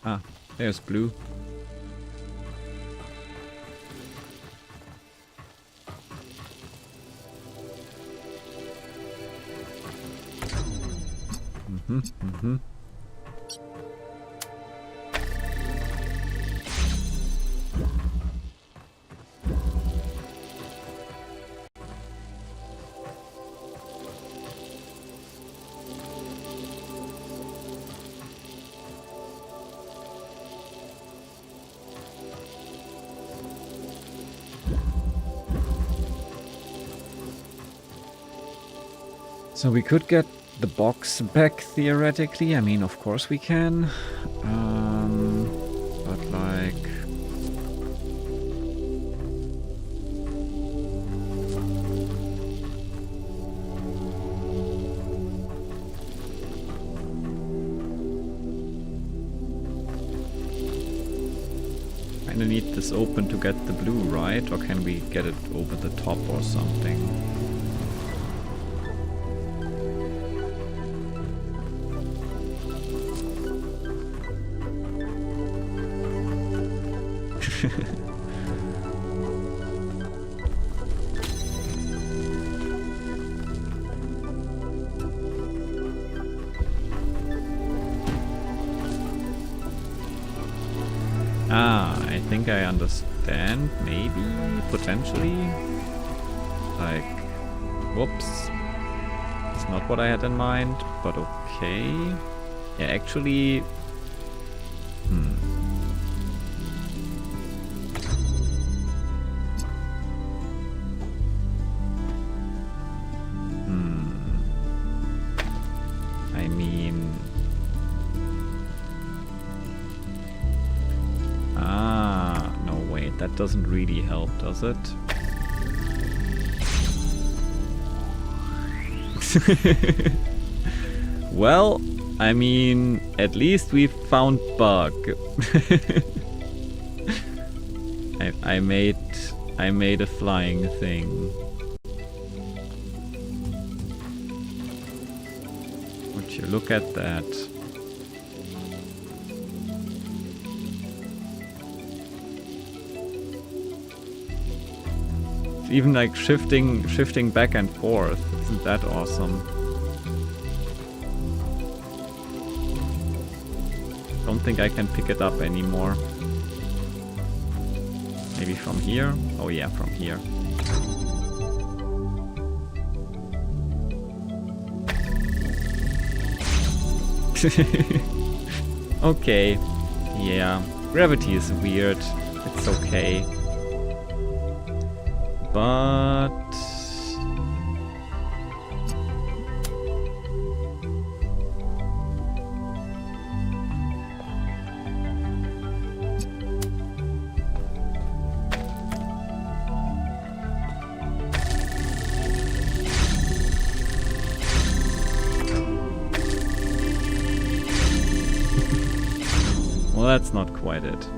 Ah, there's blue. So we could get the box back theoretically. I mean, of course we can. But like... kinda need this open to get the blue, right? Or can we get it over the top or something? I think I understand, maybe, potentially. Like, whoops. It's not what I had in mind, but okay. Yeah, actually... I mean... no wait, that doesn't really help, does it? Well, I mean, at least we found bug. I made a flying thing. Would you look at that? Even like shifting back and forth. Isn't that awesome? Don't think I can pick it up anymore. Maybe from here? Oh yeah, from here. Okay. Yeah. Gravity is weird. It's okay. But... well, that's not quite it.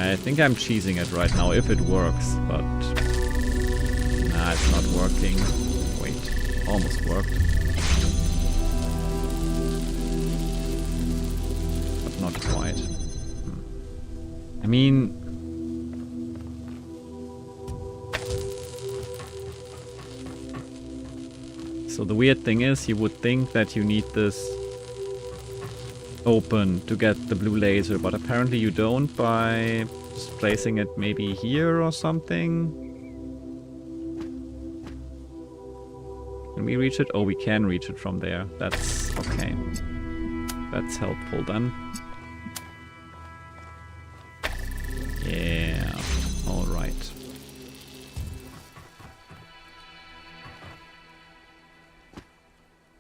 I think I'm cheesing it right now, if it works, but... Nah, it's not working. Wait, almost worked. But not quite. I mean... So the weird thing is, you would think that you need this open to get the blue laser, but apparently you don't by just placing it maybe here or something. Can we reach it? Oh, we can reach it from there. That's okay. That's helpful then. Yeah, alright.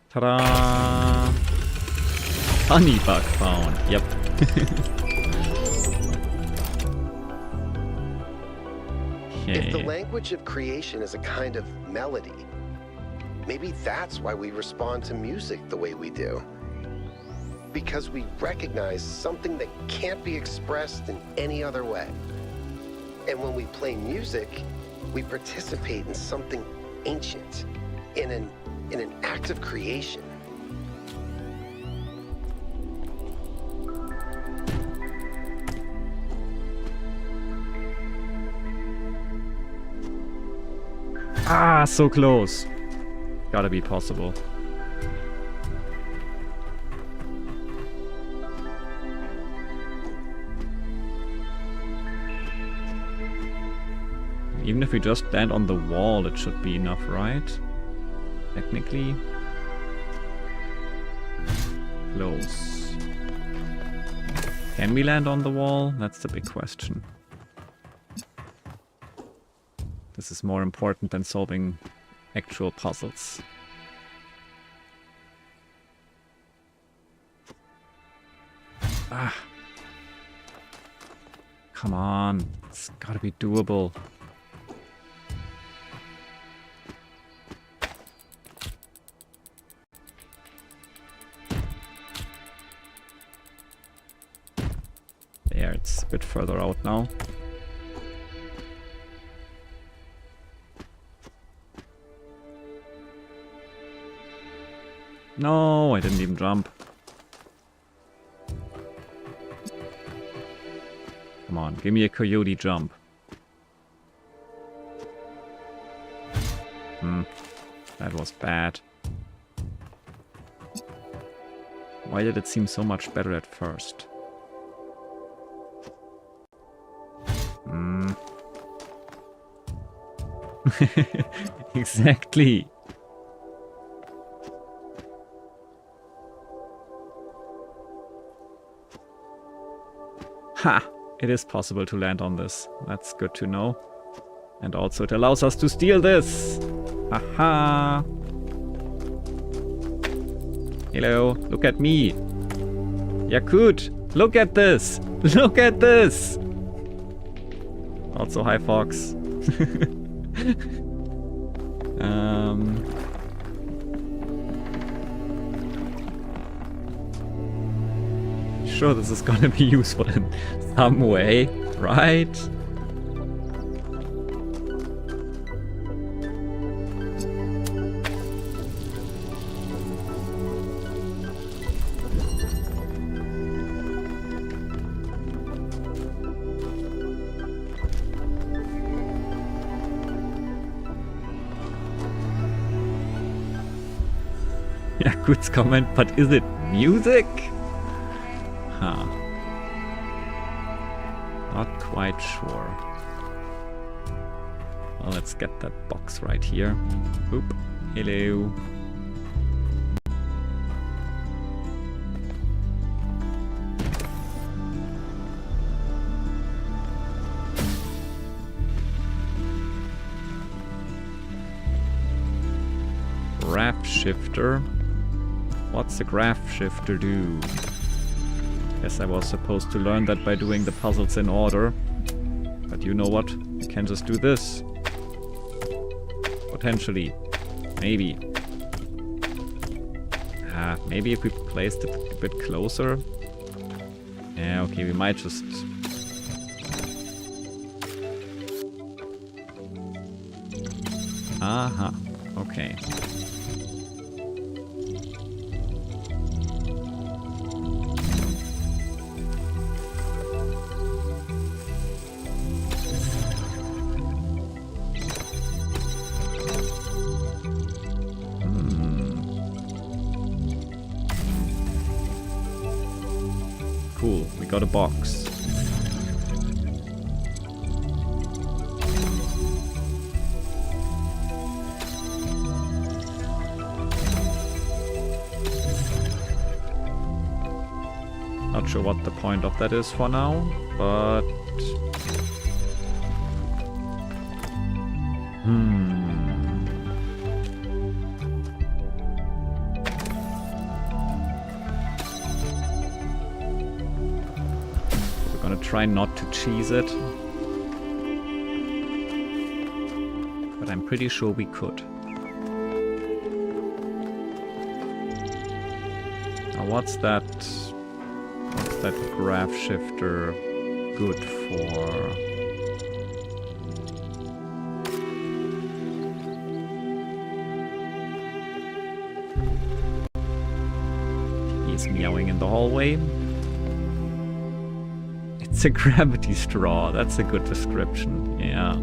Ta-da! Honey bug found. Yep. If the language of creation is a kind of melody, maybe that's why we respond to music the way we do. Because we recognize something that can't be expressed in any other way. And when we play music, we participate in something ancient, in an act of creation. Ah, so close. Gotta be possible. Even if we just land on the wall, it should be enough, right? Technically. Close. Can we land on the wall? That's the big question. This is more important than solving actual puzzles. Ah. Come on. It's gotta be doable. There, it's a bit further out now. No, I didn't even jump. Come on, give me a coyote jump. That was bad. Why did it seem so much better at first? Exactly. Ha! It is possible to land on this. That's good to know. And also it allows us to steal this! Haha! Hello, look at me! Yakut! Look at this! Look at this! Also, hi Fox. Sure, this is gonna be useful in some way, right? Yeah, good comment, but is it music? Huh. Not quite sure. Well, let's get that box right here. Oop. Hello. Graph shifter. What's a graph shifter do? Guess I was supposed to learn that by doing the puzzles in order. But you know what? I can just do this. Potentially. Maybe. Maybe if we placed it a bit closer. Yeah, okay, we might just Aha. Okay. Cool, we got a box. Not sure what the point of that is for now, but... We're gonna try not to cheese it. But I'm pretty sure we could. Now what's that graph shifter good for? He's meowing in the hallway. It's a gravity straw. That's a good description. Yeah.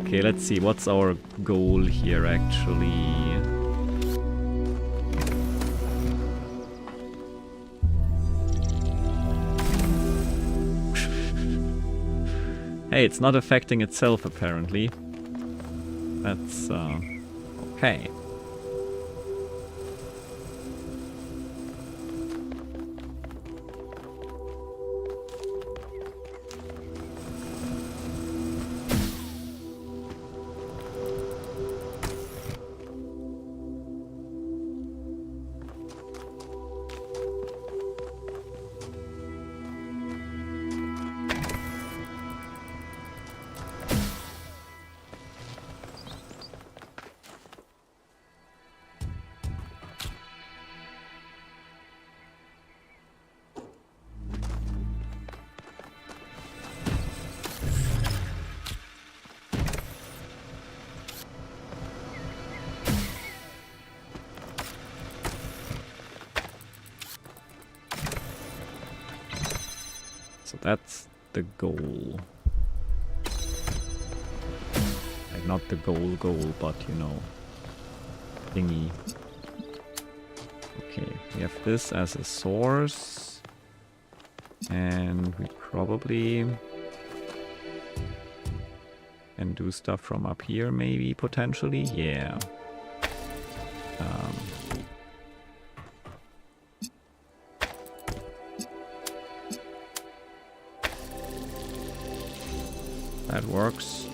Okay, let's see. What's our goal here actually? Hey, it's not affecting itself, apparently. That's, okay. So that's the goal. Like not the goal, but you know, thingy. Okay, we have this as a source. And we probably can do stuff from up here maybe, potentially. Yeah. That works.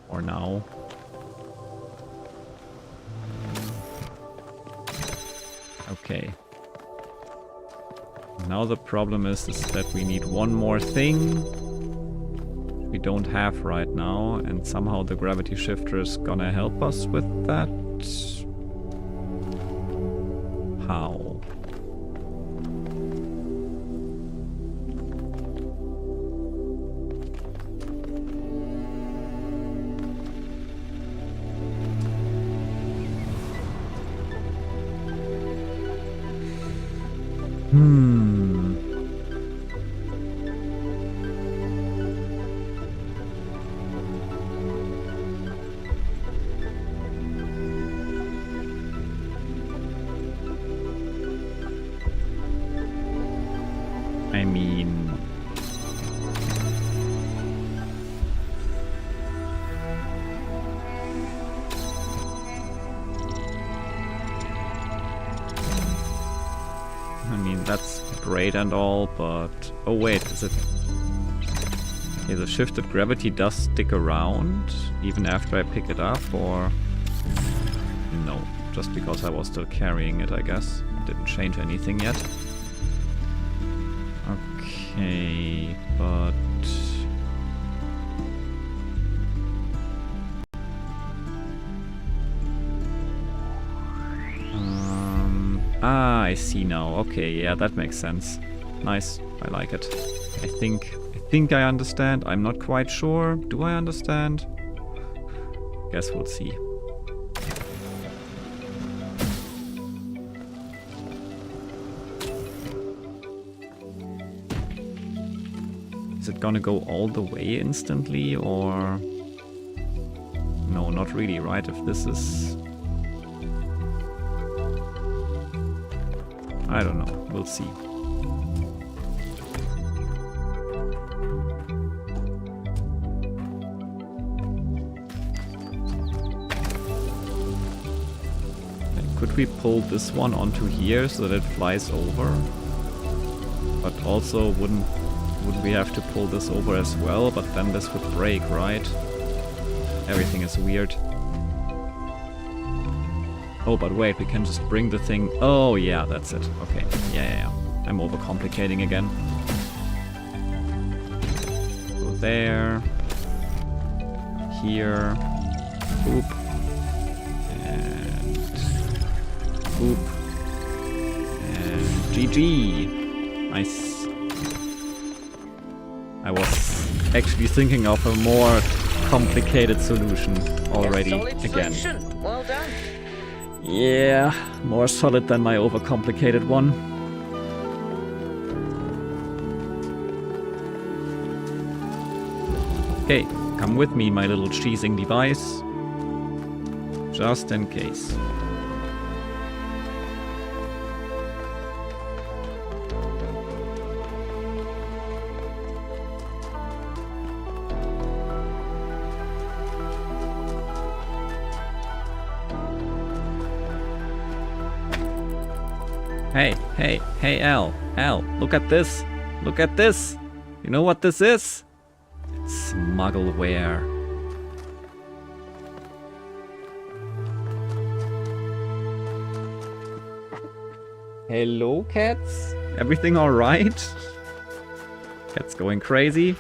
Or now. Okay. Now the problem is that we need one more thing we don't have right now, and somehow the gravity shifter is gonna help us with that. How? I mean... that's great and all, but... Oh wait, is it... Okay, the shifted gravity does stick around, even after I pick it up, or... No, just because I was still carrying it, I guess. It didn't change anything yet. Okay, but... I see now. Okay, yeah, that makes sense. Nice. I like it. I think I understand. I'm not quite sure. Do I understand? Guess we'll see. Is it gonna go all the way instantly, or... No, not really, right? If this is... I don't know. We'll see. Could we pull this one onto here so that it flies over? But also would we have to pull this over as well? But then this would break, right? Everything is weird. Oh, but wait, we can just bring the thing... Oh, yeah, that's it. Okay, yeah. I'm overcomplicating again. Go there. Here. Boop. And... Boop. And GG. Nice. I was actually thinking of a more complicated solution already again. Well done. Yeah, more solid than my overcomplicated one. Okay, come with me, my little cheesing device. Just in case. Hey, Al, look at this. Look at this. You know what this is? It's smuggleware. Hello, cats? Everything alright? Cat's going crazy.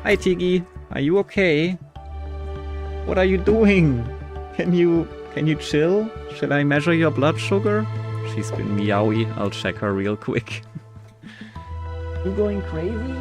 Hi, Tiggy. Are you okay? What are you doing? Can you chill? Shall I measure your blood sugar? She's been meowy. I'll check her real quick. You going crazy?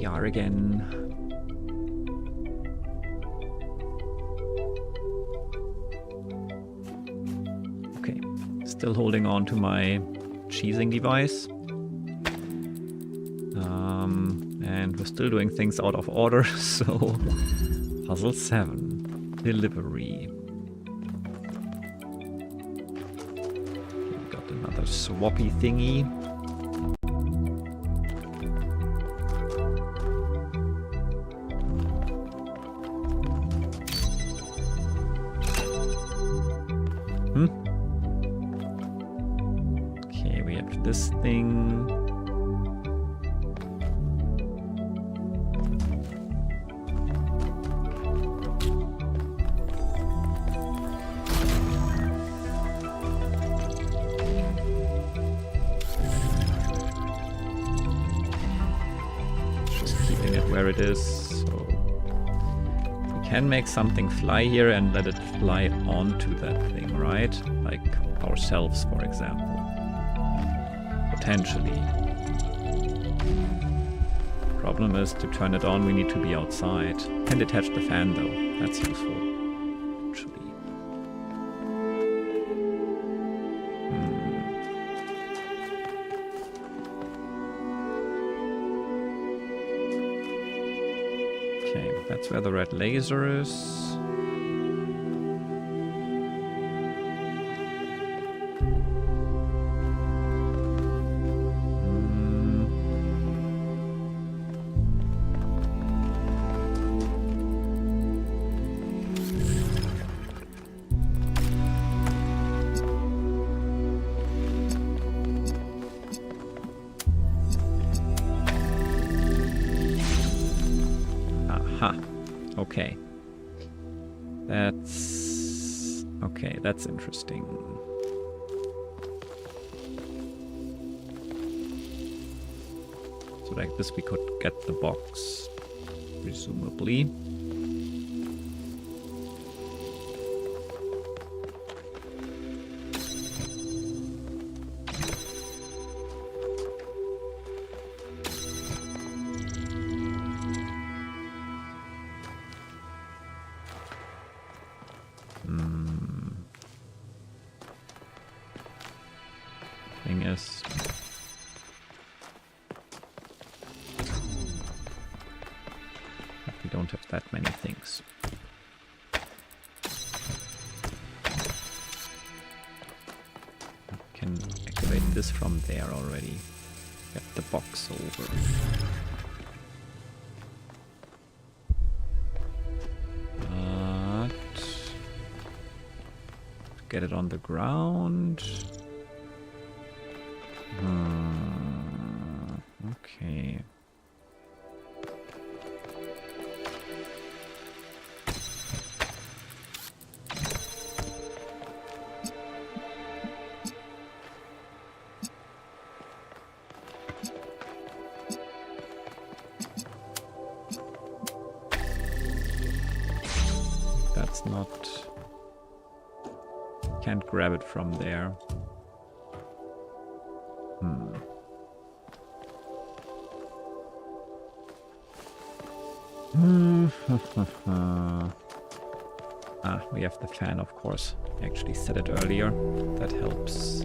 are again. Okay, still holding on to my cheesing device. And we're still doing things out of order, so puzzle 7, delivery. Okay, we got another swappy thingy. Okay, we have this thing. Where it is, so we can make something fly here and let it fly onto that thing, right? Like ourselves, for example. Potentially. Problem is, to turn it on, we need to be outside. Can detach the fan though, that's useful. Actually. That's where the red laser is. Aha. Okay. That's interesting. So like this we could get the box, presumably. Thing is, we don't have that many things. We can activate this from there already. Get the box over. But to get it on the ground. Okay. That's not... Can't grab it from there. We have the fan, of course. I actually said it earlier. That helps.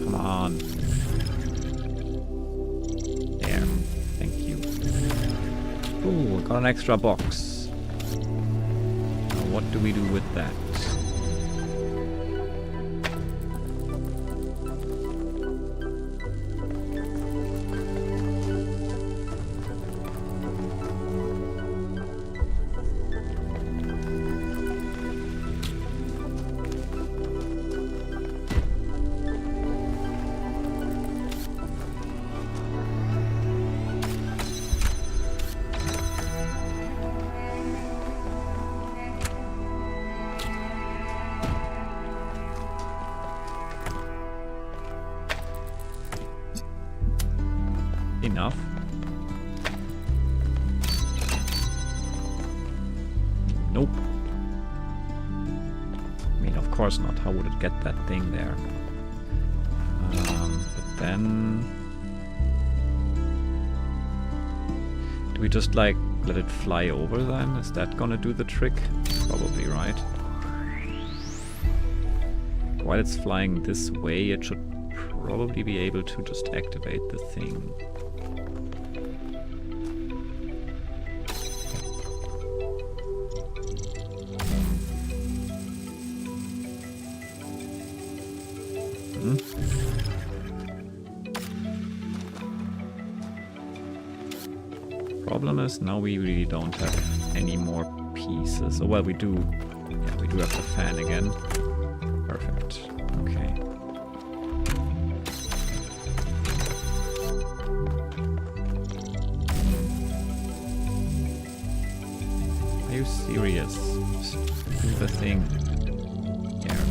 Come on. There. Thank you. Ooh, I got an extra box. Now what do we do with that? course not. How would it get that thing there? But then... do we just, like, let it fly over then? Is that gonna do the trick? Probably, right? While it's flying this way, it should probably be able to just activate the thing. Problem is, now we really don't have any more pieces. Oh, well, we do. Yeah, we do have the fan again. Perfect. Okay. Are you serious? Just do the thing. Here.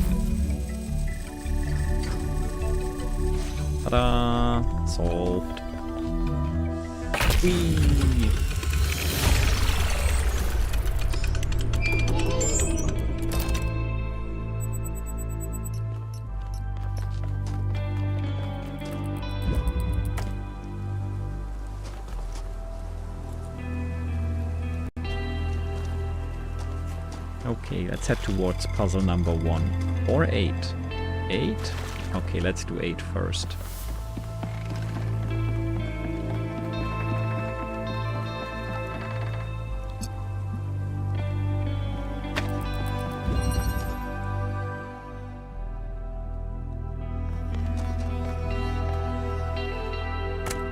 Ta-da! Solved. Whee! Okay, let's head towards puzzle number 1. Or 8. 8? Okay, let's do 8 first.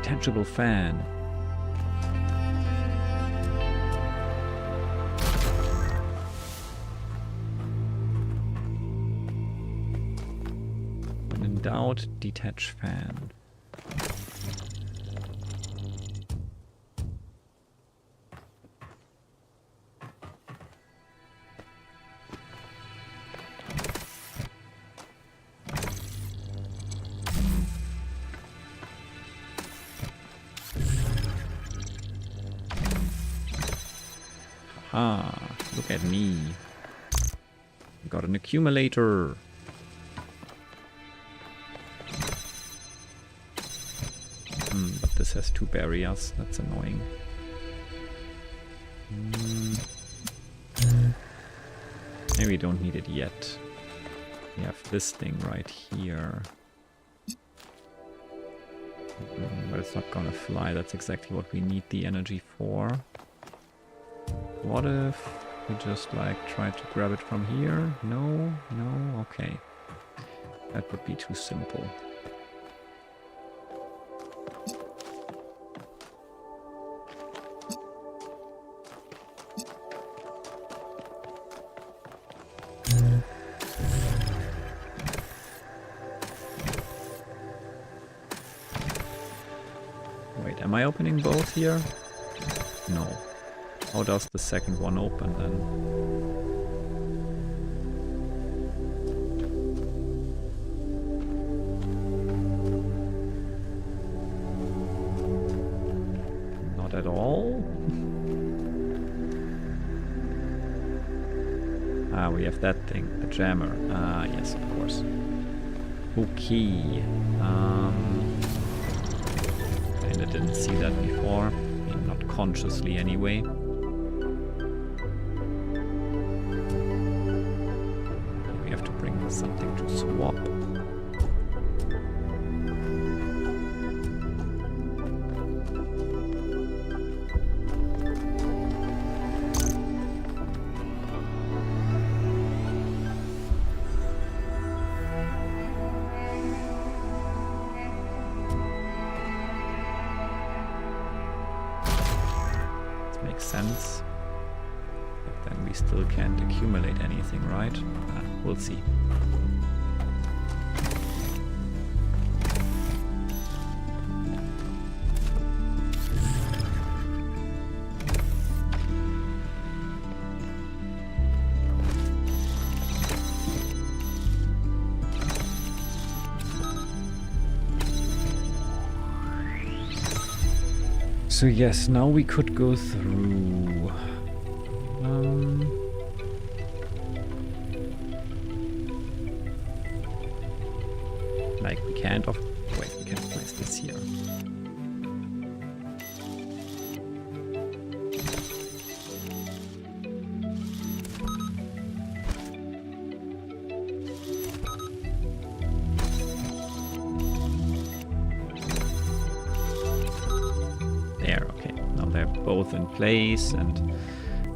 Tangible fan. When in doubt, detach fan. Ah, look at me. Got an accumulator. But this has 2 barriers. That's annoying. Maybe we don't need it yet. We have this thing right here. But it's not gonna fly. That's exactly what we need the energy for. What if we just like try to grab it from here? No, no, okay. That would be too simple. Wait, am I opening both here? No. How does the second one open then? Not at all. Ah, we have that thing, the jammer. Ah, yes, of course. Okay. Kinda didn't see that before. I mean, not consciously anyway. Something to swap. This makes sense. But then we still can't accumulate anything, right? We'll see. So yes, now we could go through. like we can't wait, we can place this here. There, okay. Now they're both in place, and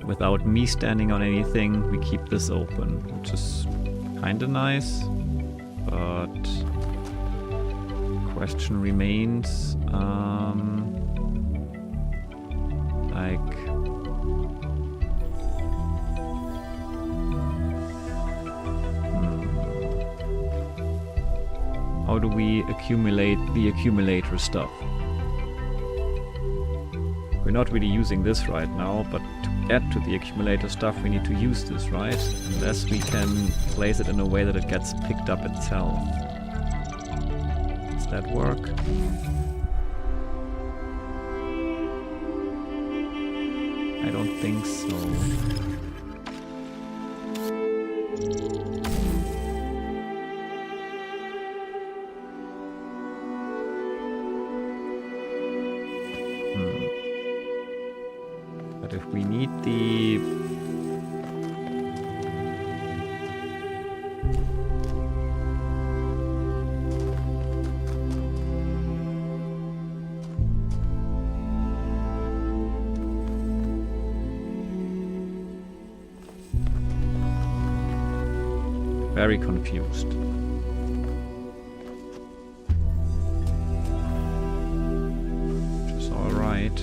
without me standing on anything, we keep this open, which is kinda nice, but question remains, like, how do we accumulate the accumulator stuff? We're not really using this right now, but to get to the accumulator stuff we need to use this, right? Unless we can place it in a way that it gets picked up itself. Does that work? I don't think so. But if we need the... Very confused. Which is alright.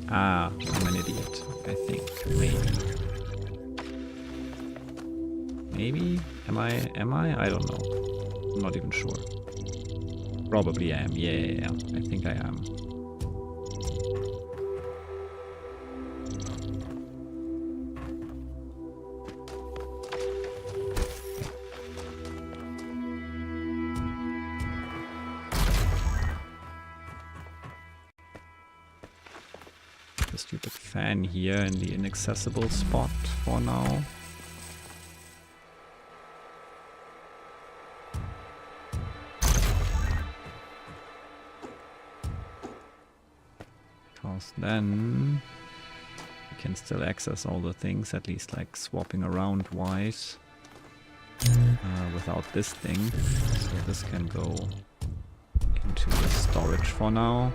Ah, I'm an idiot, I think. Maybe. Maybe? Am I? I don't know. I'm not even sure. Probably am. Yeah. I think I am. Stupid fan here in the inaccessible spot for now. Because then we can still access all the things, at least like swapping around wise, without this thing. So this can go into the storage for now.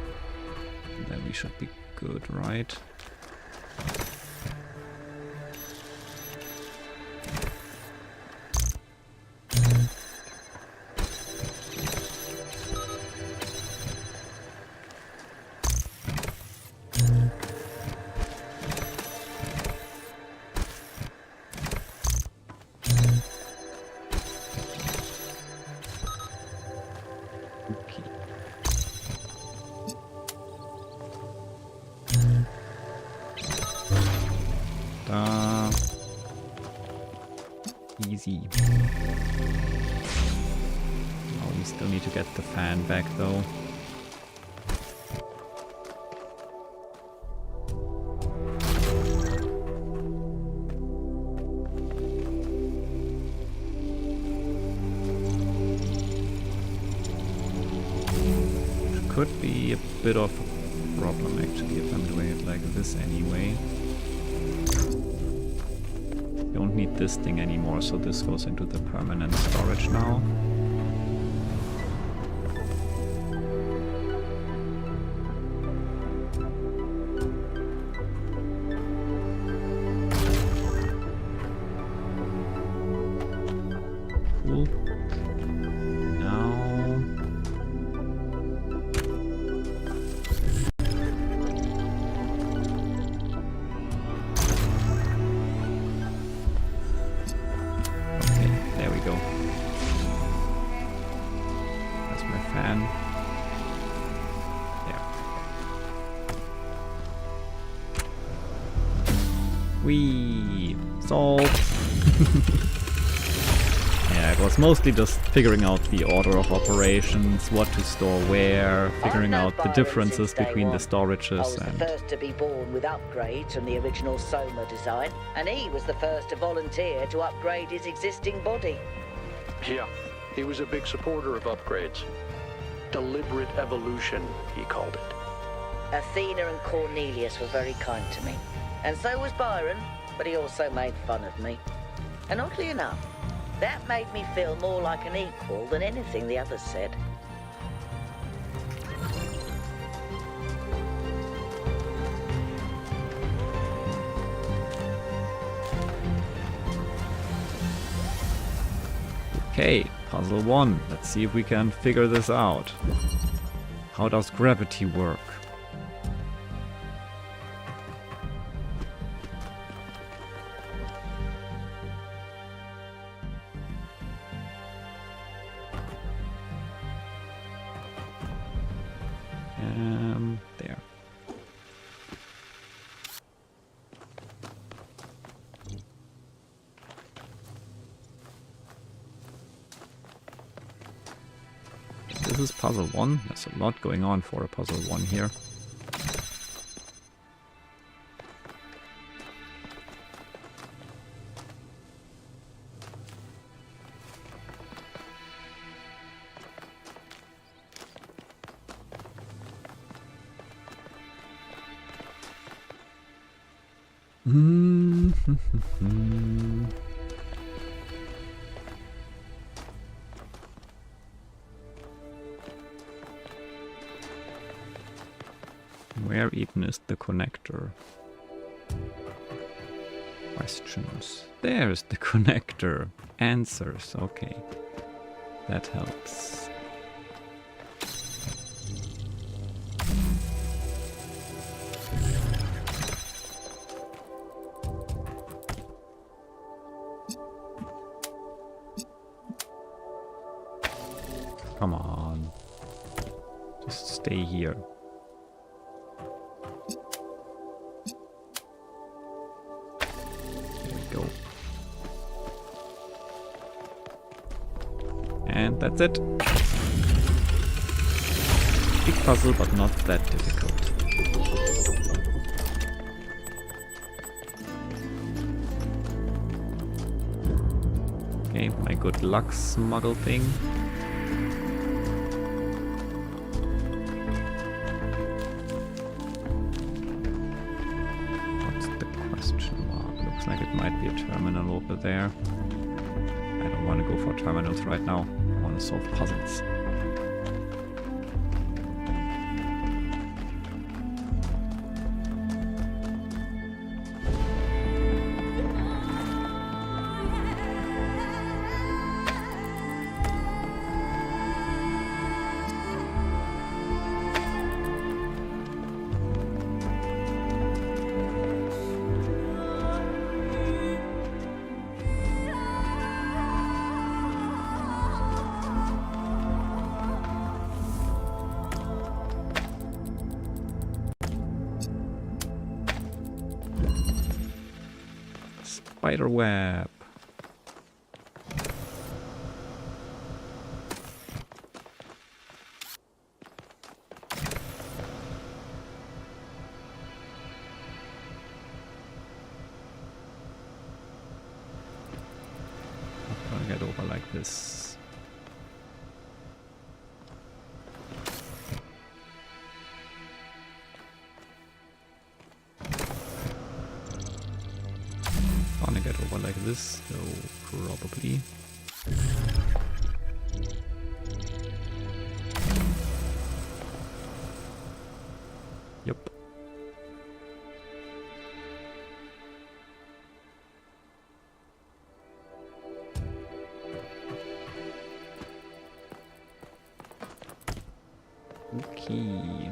And then we should be good, right? Easy. Oh, we still need to get the fan back though. Which could be a bit of a problem actually if I'm doing it like this anyway. Don't need this thing anymore, so this goes into the permanent storage now. Cool. Now... Whee! Solved! Yeah, Yeah, it was mostly just figuring out the order of operations, what to store where, figuring out the differences between the storages I was and... the first to be born with upgrades from the original Soma design, and he was the first to volunteer to upgrade his existing body. Yeah, he was a big supporter of upgrades. Deliberate evolution, he called it. Athena and Cornelius were very kind to me. And so was Byron, but he also made fun of me. And oddly enough, that made me feel more like an equal than anything the others said. Okay, puzzle 1. Let's see if we can figure this out. How does gravity work? There. This is puzzle 1. There's a lot going on for a puzzle 1 here. Where even is the connector? Questions. There's the connector. Answers. Okay. That helps. Come on. Just stay here. There we go. And that's it. Big puzzle, but not that difficult. Okay, my good luck smuggle thing. What's the question mark? Looks like it might be a terminal over there. I don't want to go for terminals right now. I want to solve puzzles. Spider web. I'm gonna get over like this. Gonna get over like this, so probably. Yep. Okay.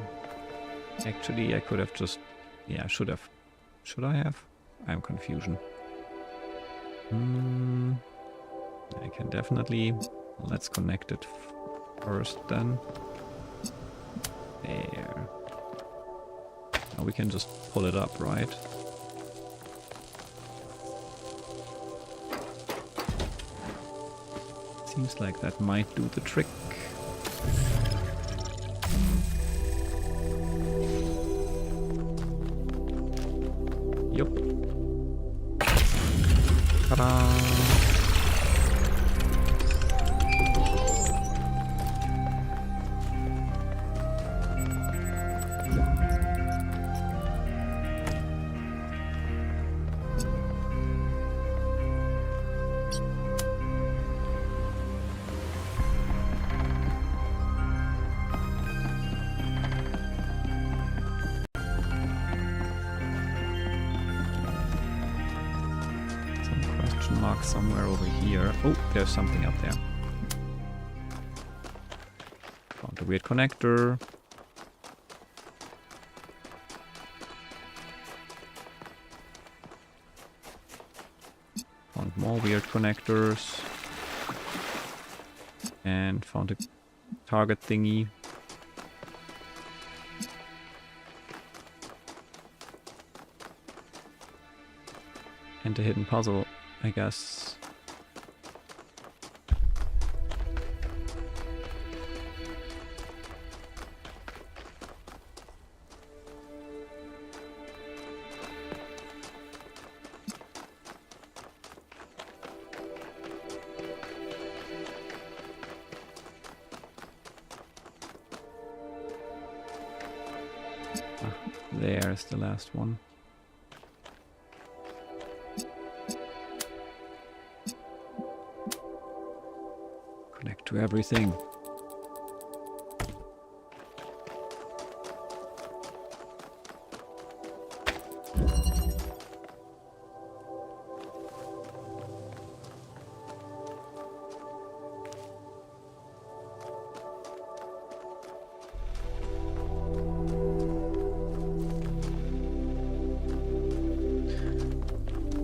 Actually, I could have just... Yeah, should have. Should I have? I'm confusion. I can definitely... Let's connect it first then. There. Now we can just pull it up, right? Seems like that might do the trick. Yup. Ta-da! Mark somewhere over here. Oh, there's something up there. Found a weird connector. Found more weird connectors. And found a target thingy. And a hidden puzzle, I guess. Ah, there's the last one. To everything.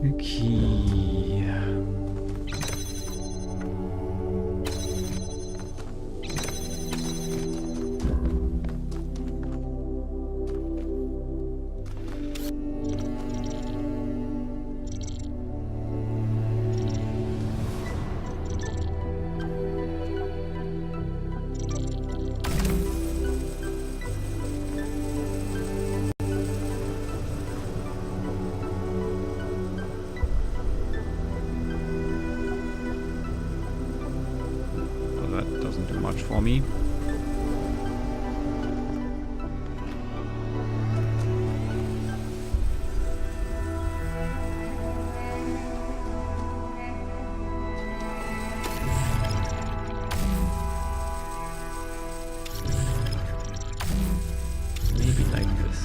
Okay. For me. Maybe like this.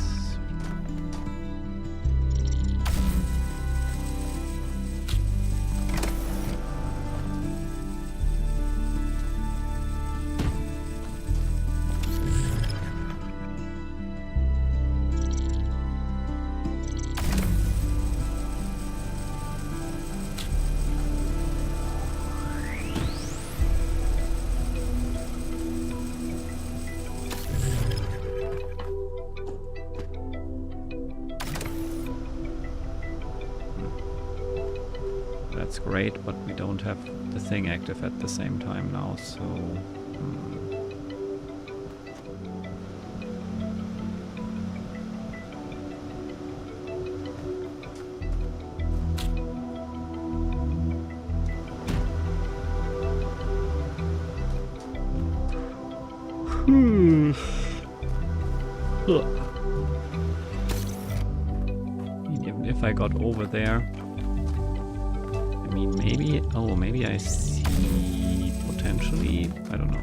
That's great, but we don't have the thing active at the same time now, so... Even if I got over there... I mean, maybe... Oh, maybe I see... potentially... I don't know.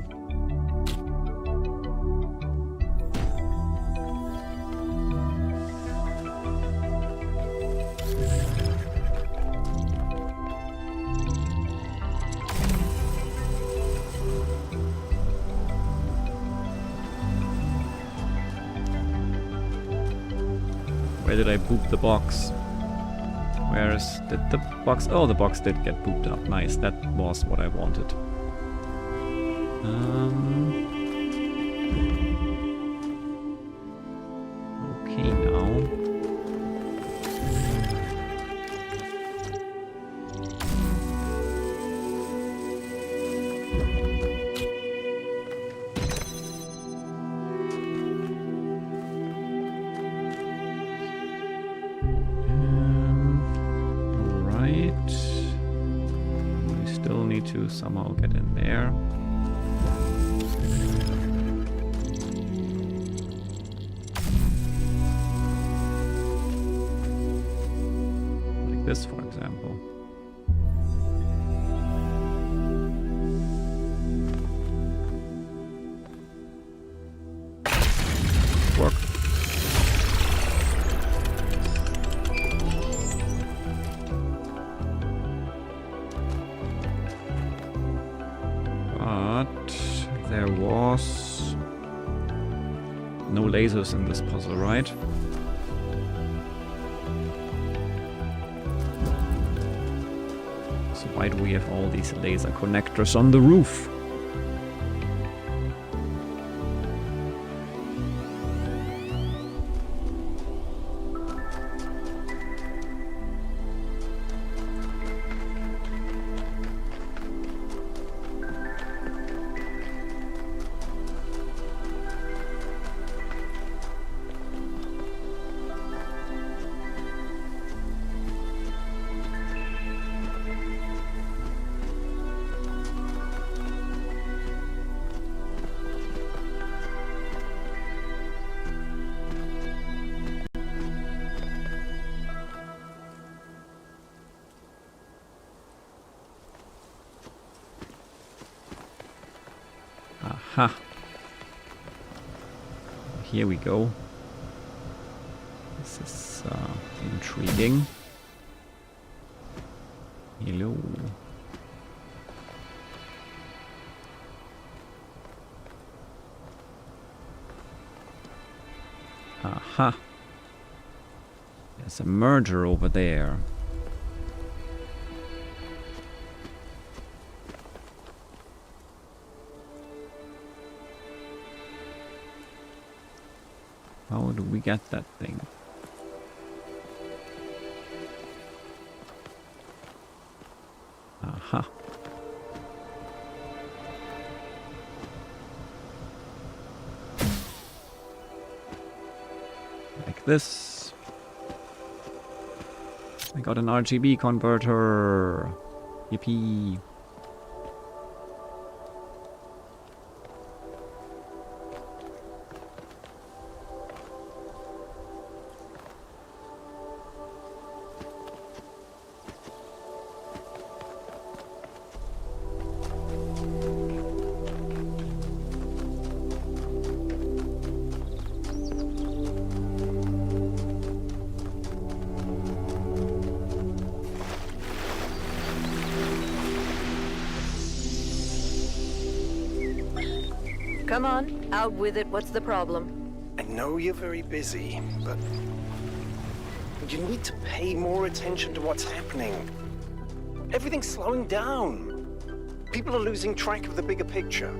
Where did I boop the box? Did the box... Oh, the box did get booped up. Nice, that was what I wanted. Okay, now... need to somehow get in there. Like this, for example. Work. There was no lasers in this puzzle, right? So why do we have all these laser connectors on the roof? Aha. Here we go. This is intriguing. Hello. Aha. There's a merger over there. How do we get that thing? Aha. Like this. I got an RGB converter. Yippee. Come on, out with it. What's the problem? I know you're very busy, but you need to pay more attention to what's happening. Everything's slowing down. People are losing track of the bigger picture.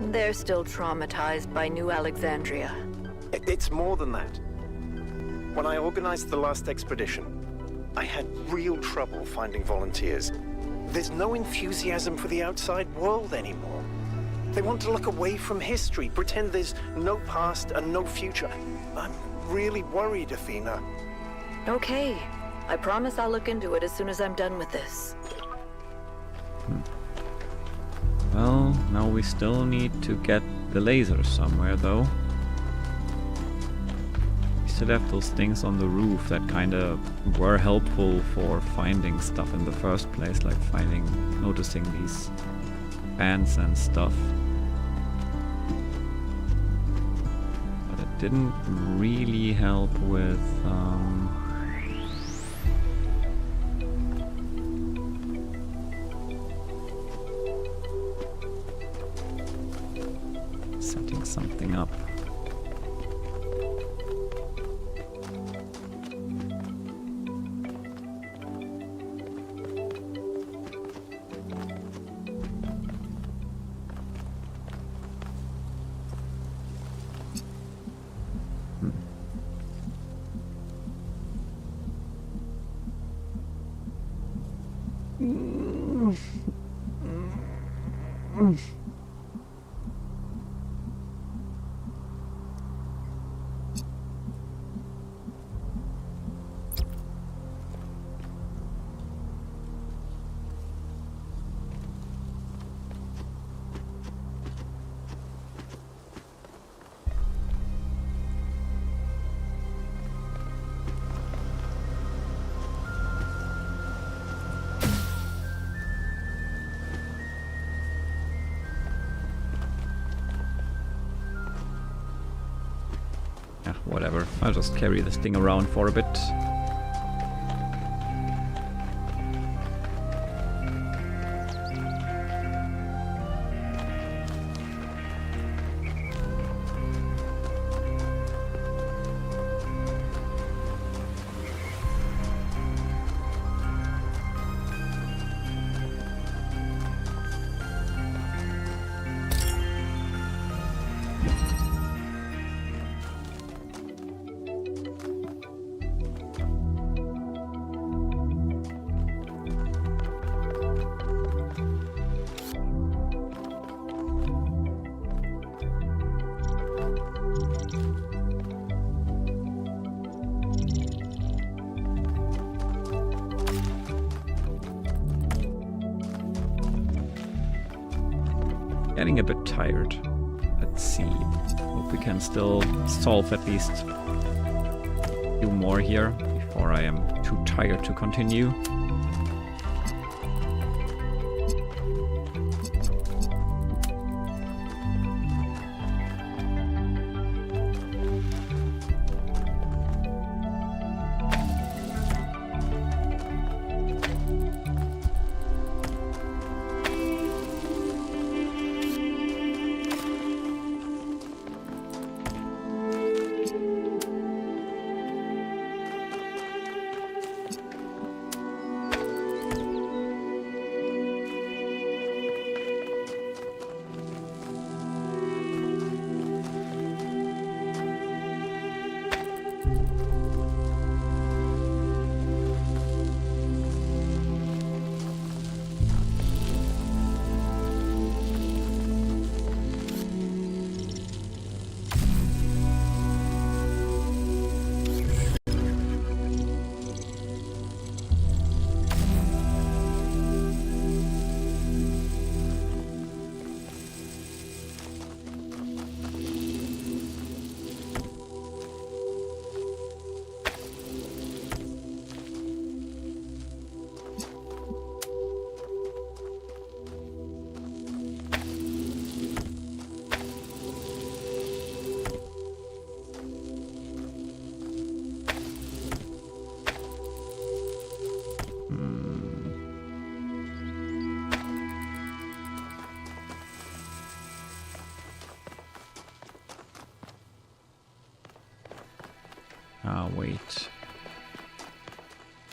They're still traumatized by New Alexandria. It's more than that. When I organized the last expedition, I had real trouble finding volunteers. There's no enthusiasm for the outside world anymore. They want to look away from history, pretend there's no past and no future. I'm really worried, Athena. Okay. I promise I'll look into it as soon as I'm done with this. Well, now we still need to get the lasers somewhere, though. We still have those things on the roof that kind of were helpful for finding stuff in the first place, like noticing these bands and stuff. But it didn't really help with setting something up. whatever. I'll just carry this thing around for a bit. Getting a bit tired. Let's see. Hope we can still solve at least a few more here before I am too tired to continue. Wait.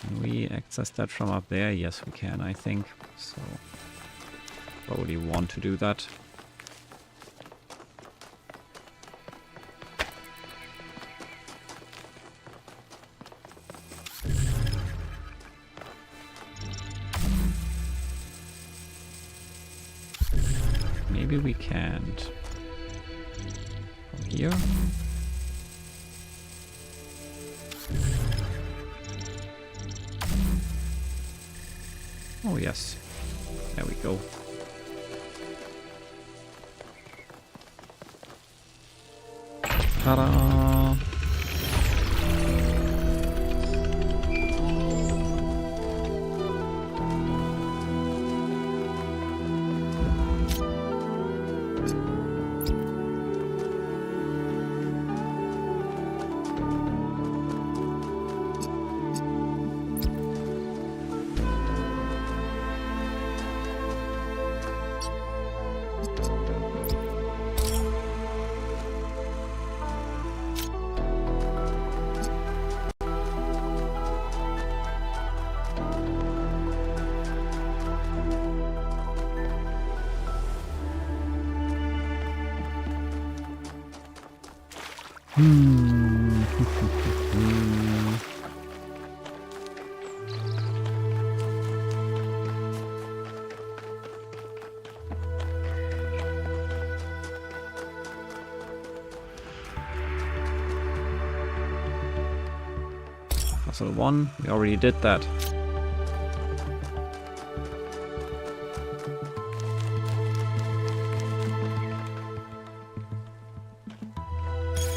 Can we access that from up there? Yes, we can, I think. So, probably want to do that. Maybe we can't. From here. Oh yes, there we go. Ta-da! Puzzle 1, we already did that.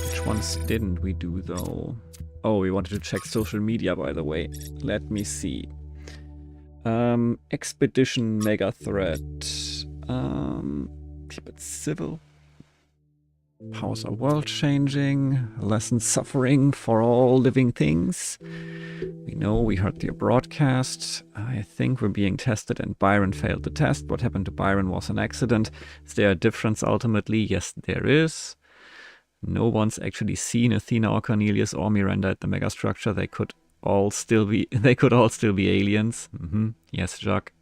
Which ones didn't we do though? Oh, we wanted to check social media, by the way. Let me see. Expedition mega threat. Keep it civil. How's our world changing? Lessons suffering for all living things. We know we heard your broadcast. I think we're being tested and Byron failed the test. What happened to Byron was an accident. Is there a difference ultimately? Yes, there is. No one's actually seen Athena or Cornelius or Miranda at the megastructure. They could all still be aliens. Yes, Jacques.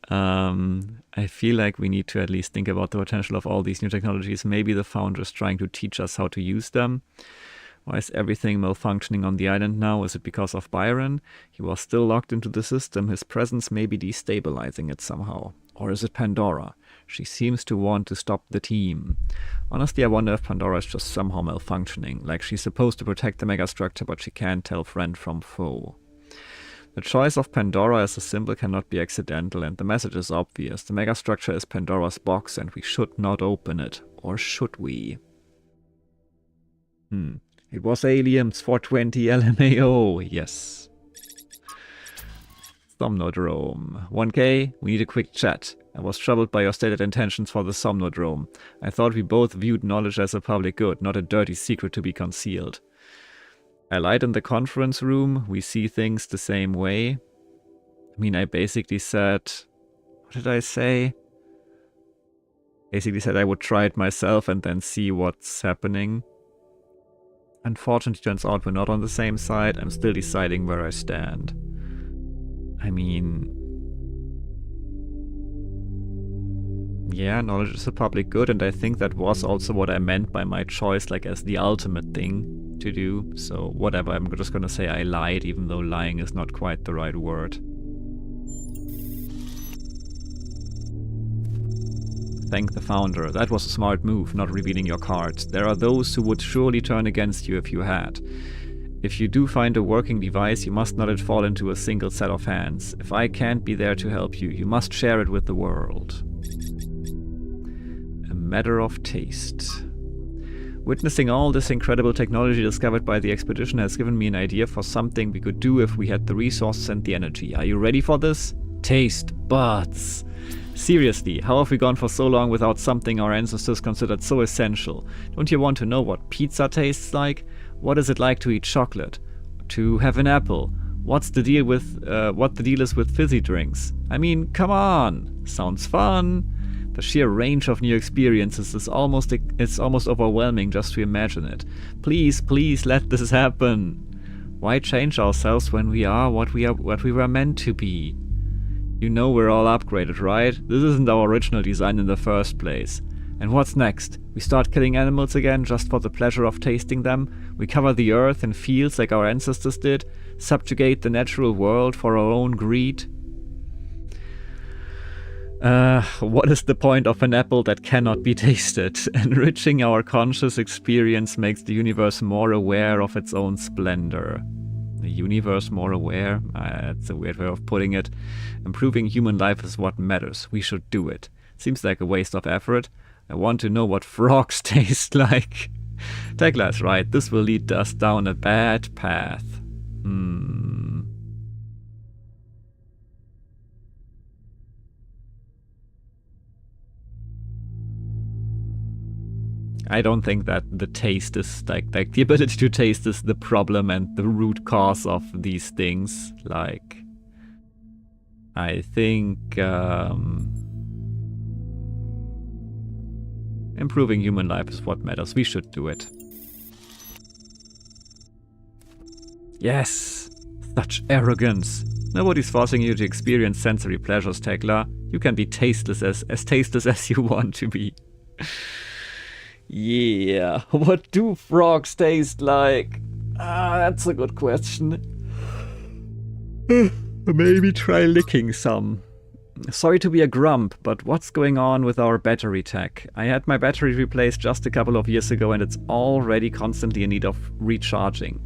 I feel like we need to at least think about the potential of all these new technologies. Maybe the founder is trying to teach us how to use them. Why is everything malfunctioning on the island now? Is it because of Byron? He was still locked into the system. His presence may be destabilizing it somehow. Or is it Pandora? She seems to want to stop the team. Honestly, I wonder if Pandora is just somehow malfunctioning. Like she's supposed to protect the megastructure, but she can't tell friend from foe. The choice of Pandora as a symbol cannot be accidental, and the message is obvious. The megastructure is Pandora's box, and we should not open it. Or should we? It was aliens 420 LMAO. Yes. Somnodrome. 1K, we need a quick chat. I was troubled by your stated intentions for the Somnodrome. I thought we both viewed knowledge as a public good, not a dirty secret to be concealed. I lied in the conference room. We see things the same way. I mean, I basically said... What did I say? Basically said I would try it myself and then see what's happening. Unfortunately, turns out we're not on the same side. I'm still deciding where I stand. I mean... Yeah, knowledge is a public good, and I think that was also what I meant by my choice, like as the ultimate thing to do. So whatever, I'm just gonna say I lied, even though lying is not quite the right word. Thank the founder. That was a smart move, not revealing your cards. There are those who would surely turn against you if you had. If you do find a working device, you must not let it fall into a single set of hands. If I can't be there to help you, you must share it with the world. A matter of taste. Witnessing all this incredible technology discovered by the expedition has given me an idea for something we could do if we had the resources and the energy. Are you ready for this? Taste buds. Seriously, how have we gone for so long without something our ancestors considered so essential? Don't you want to know what pizza tastes like? What is it like to eat chocolate? To have an apple? What's the deal with what the deal is with fizzy drinks? I mean, come on. Sounds fun. The sheer range of new experiences is almost overwhelming just to imagine it. Please, please let this happen. Why change ourselves when we are what we were meant to be? You know we're all upgraded, right? This isn't our original design in the first place. And what's next? We start killing animals again just for the pleasure of tasting them? We cover the earth in fields like our ancestors did? Subjugate the natural world for our own greed? What is the point of an apple that cannot be tasted? Enriching our conscious experience makes the universe more aware of its own splendor. The universe more aware? That's a weird way of putting it. Improving human life is what matters. We should do it. Seems like a waste of effort. I want to know what frogs taste like. Tekla is right. This will lead us down a bad path. I don't think that the taste is like the ability to taste is the problem and the root cause of these things. Like, I think improving human life is what matters. We should do it. Yes! Such arrogance! Nobody's forcing you to experience sensory pleasures, Tekla. You can be tasteless as tasteless as you want to be. Yeah, what do frogs taste like? That's a good question. Maybe try licking some. Sorry to be a grump, but what's going on with our battery tech? I had my battery replaced just a couple of years ago and it's already constantly in need of recharging.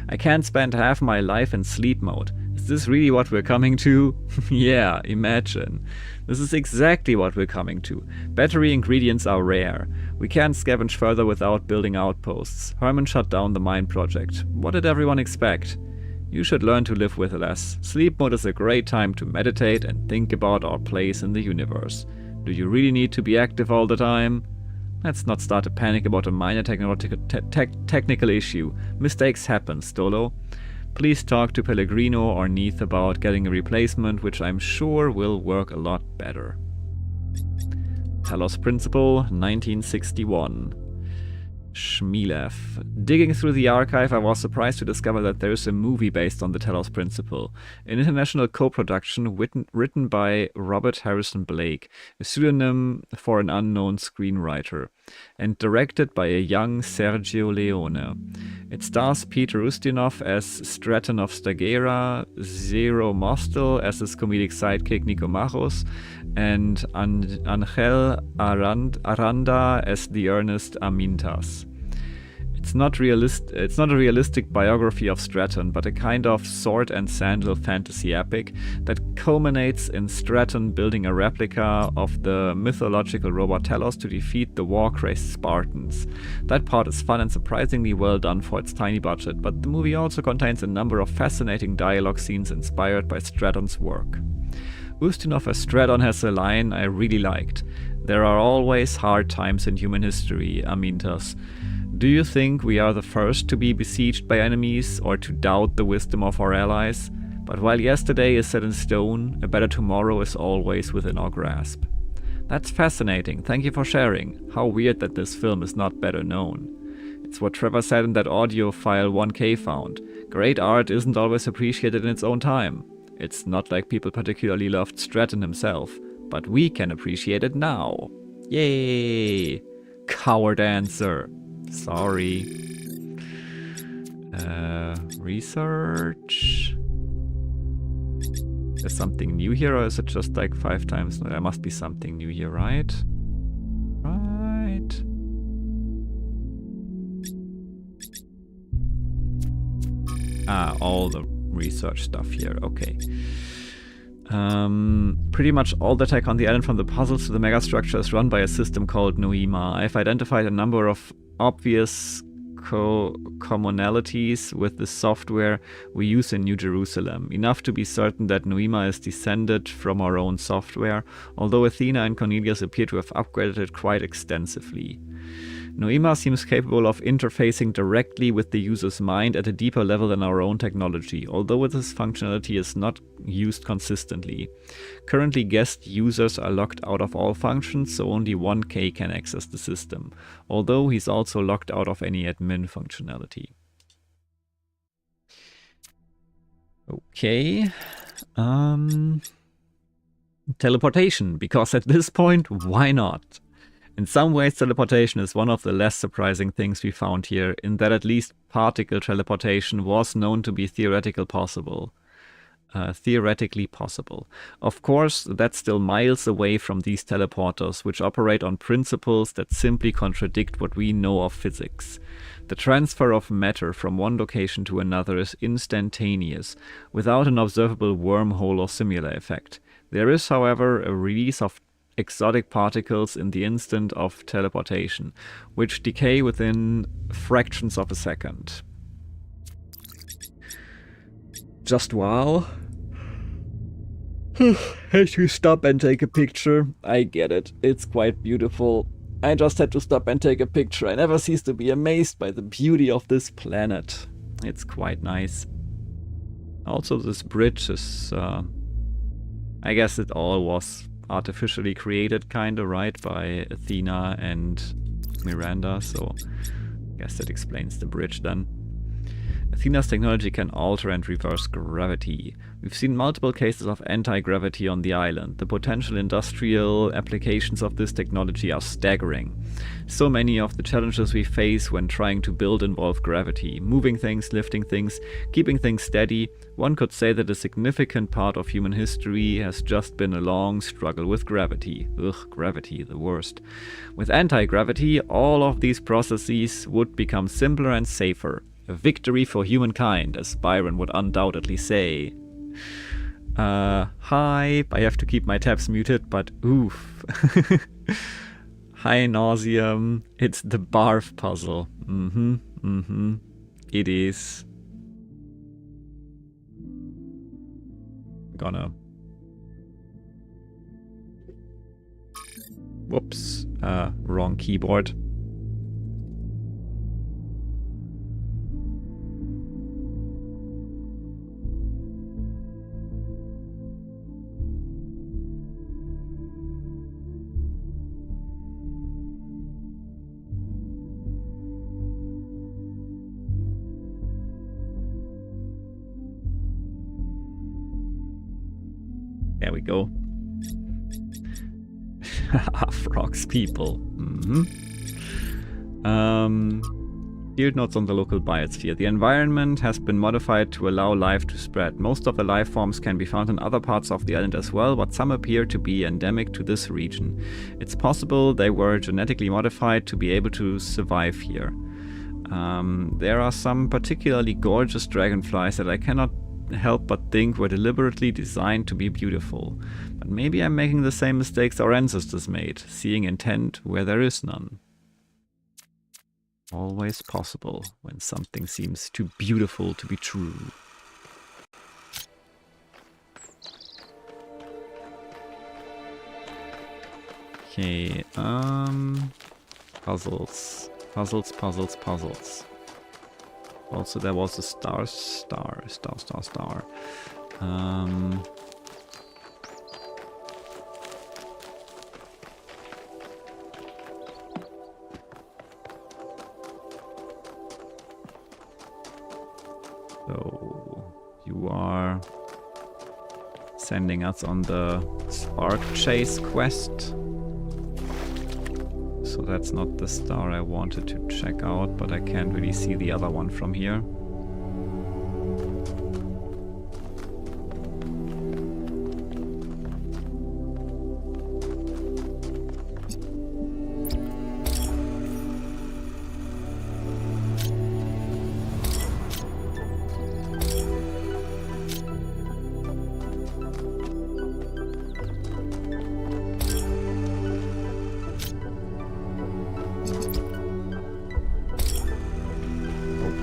I can't spend half my life in sleep mode. Is this really what we're coming to? Yeah, imagine. This is exactly what we're coming to. Battery ingredients are rare. We can't scavenge further without building outposts. Herman shut down the mine project. What did everyone expect? You should learn to live with less. Sleep mode is a great time to meditate and think about our place in the universe. Do you really need to be active all the time? Let's not start a panic about a minor technical issue. Mistakes happen, Stolo. Please talk to Pellegrino or Neath about getting a replacement, which I'm sure will work a lot better. Talos Principle, 1961. Shmilev. Digging through the archive, I was surprised to discover that there is a movie based on the Talos Principle, an international co-production written by Robert Harrison Blake, a pseudonym for an unknown screenwriter, and directed by a young Sergio Leone. It stars Peter Ustinov as Stratton of Stagera, Zero Mostel as his comedic sidekick Nicomachos, and Angel Aranda as the earnest Amintas. It's not a realistic biography of Stratton, but a kind of sword and sandal fantasy epic that culminates in Stratton building a replica of the mythological robot Talos to defeat the war-crazed Spartans. That part is fun and surprisingly well done for its tiny budget, but the movie also contains a number of fascinating dialogue scenes inspired by Stratton's work. Ustinov as Stratton has a line I really liked. "There are always hard times in human history, Amintas. Do you think we are the first to be besieged by enemies or to doubt the wisdom of our allies? But while yesterday is set in stone, a better tomorrow is always within our grasp." That's fascinating. Thank you for sharing. How weird that this film is not better known. It's what Trevor said in that audio file 1K found. Great art isn't always appreciated in its own time. It's not like people particularly loved Stratton himself, but we can appreciate it now. Yay! Coward answer. Sorry. Research. There's something new here, or is it just like 5 times? No, there must be something new here, right? Right. Ah, all the research stuff here, okay. Pretty much all the tech on the island, from the puzzles to the megastructure, is run by a system called Noema. I've identified a number of obvious commonalities with the software we use in New Jerusalem, enough to be certain that Noema is descended from our own software, although Athena and Cornelius appear to have upgraded it quite extensively. Noema seems capable of interfacing directly with the user's mind at a deeper level than our own technology, although this functionality is not used consistently. Currently, guest users are locked out of all functions, so only 1K can access the system, although he's also locked out of any admin functionality. Okay. Teleportation, because at this point, why not? In some ways, teleportation is one of the less surprising things we found here, in that at least particle teleportation was known to be theoretically possible. Of course, that's still miles away from these teleporters, which operate on principles that simply contradict what we know of physics. The transfer of matter from one location to another is instantaneous, without an observable wormhole or similar effect. There is, however, a release of exotic particles in the instant of teleportation, which decay within fractions of a second. Just wow. Had to stop and take a picture. I get it. It's quite beautiful. I just had to stop and take a picture. I never cease to be amazed by the beauty of this planet. It's quite nice. Also, this bridge is... I guess it all was artificially created, kinda, right, by Athena and Miranda, so I guess that explains the bridge then. Athena's technology can alter and reverse gravity. We've seen multiple cases of anti-gravity on the island. The potential industrial applications of this technology are staggering. So many of the challenges we face when trying to build involve gravity. Moving things, lifting things, keeping things steady. One could say that a significant part of human history has just been a long struggle with gravity. Ugh, gravity, the worst. With anti-gravity, all of these processes would become simpler and safer. A victory for humankind, as Byron would undoubtedly say. Hi, I have to keep my tabs muted, but oof. Hi, Nauseum. It's the barf puzzle. It is. Whoops. Wrong keyboard. There we go. Frogs people. Field notes on the local biosphere. The environment has been modified to allow life to spread. Most of the life forms can be found in other parts of the island as well, but some appear to be endemic to this region. It's possible they were genetically modified to be able to survive here. There are some particularly gorgeous dragonflies that I cannot help but think were deliberately designed to be beautiful. But maybe I'm making the same mistakes our ancestors made, seeing intent where there is none. Always possible when something seems too beautiful to be true. Okay, puzzles. Puzzles. Also, there was a star. So, you are sending us on the Spark Chase quest. So that's not the star I wanted to check out, but I can't really see the other one from here.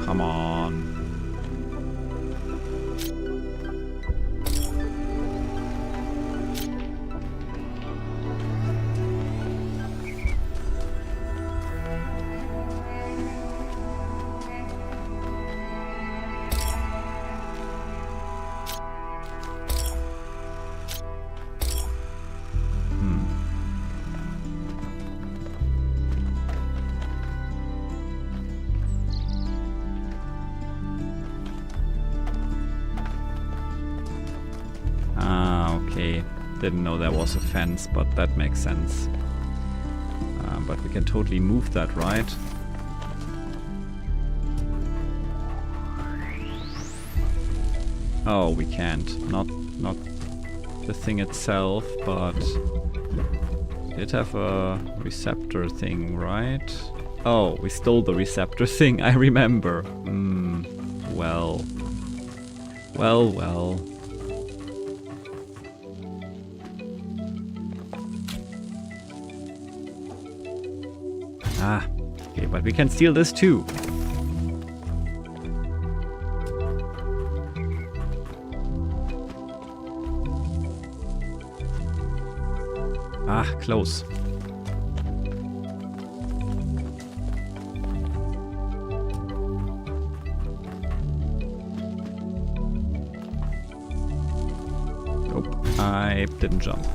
Come on. Okay, didn't know there was a fence, but that makes sense. But we can totally move that, right? Oh, we can't. Not the thing itself, but we did have a receptor thing, right? Oh, we stole the receptor thing, I remember. Well. Ah, okay, but we can steal this too. Ah, close. Nope, I didn't jump.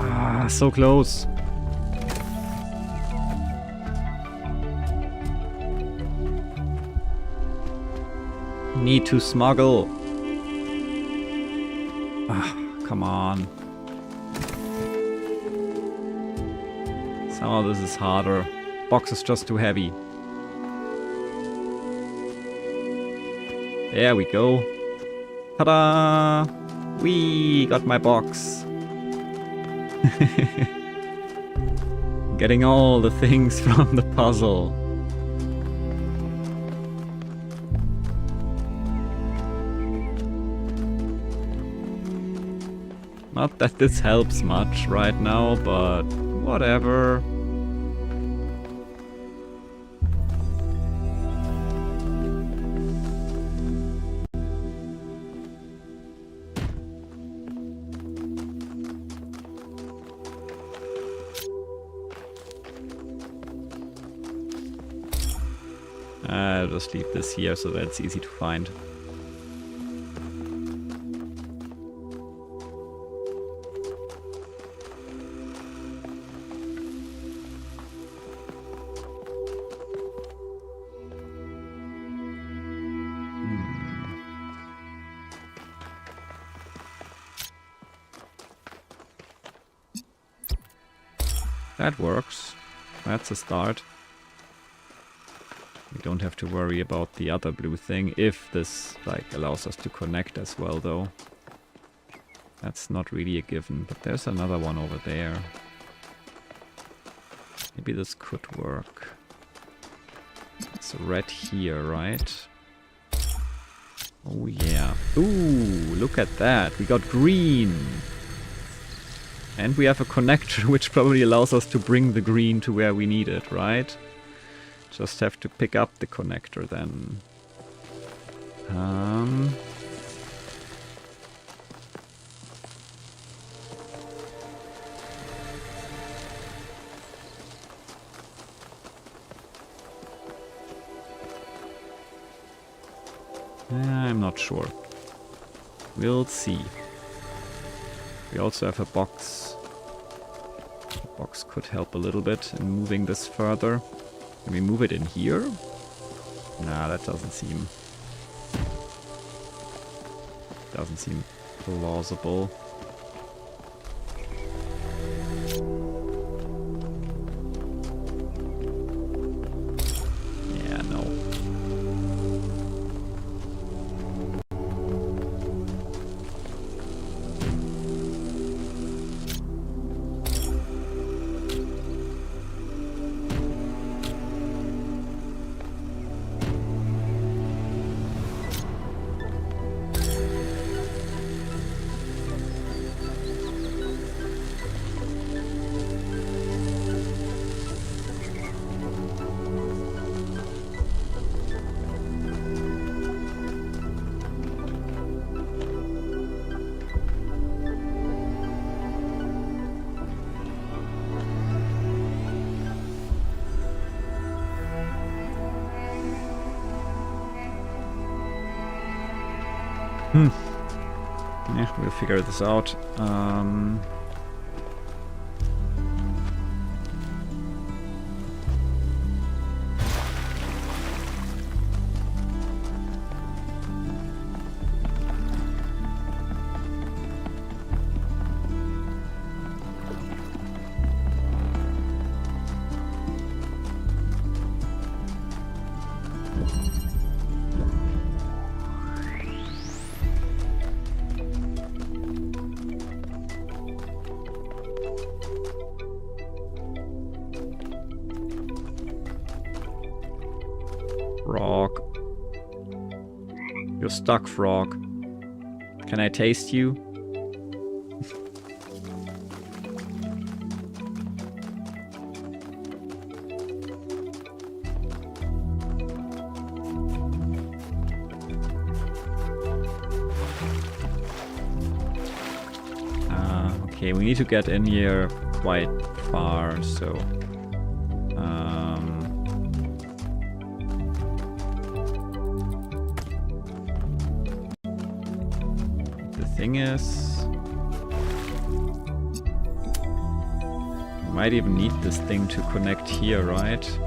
Ah, so close. Need to smuggle. Ah, come on. Somehow this is harder. Box is just too heavy. There we go. Ta-da! Whee! Got my box. Getting all the things from the puzzle. Not that this helps much right now, but whatever. I'll just leave this here so that it's easy to find. That works. That's a start. We don't have to worry about the other blue thing, if this like allows us to connect as well though. That's not really a given, but there's another one over there. Maybe this could work. It's red here, right? Oh yeah. Ooh, look at that. We got green. And we have a connector which probably allows us to bring the green to where we need it, right? Just have to pick up the connector then. I'm not sure. We'll see. We also have a box. The box could help a little bit in moving this further. Can we move it in here? Nah, that doesn't seem plausible. Yeah, no. Yeah, we'll figure this out. Frog. You're stuck, frog. Can I taste you? Okay, we need to get in here quite far, so... the thing is... we might even need this thing to connect here, right?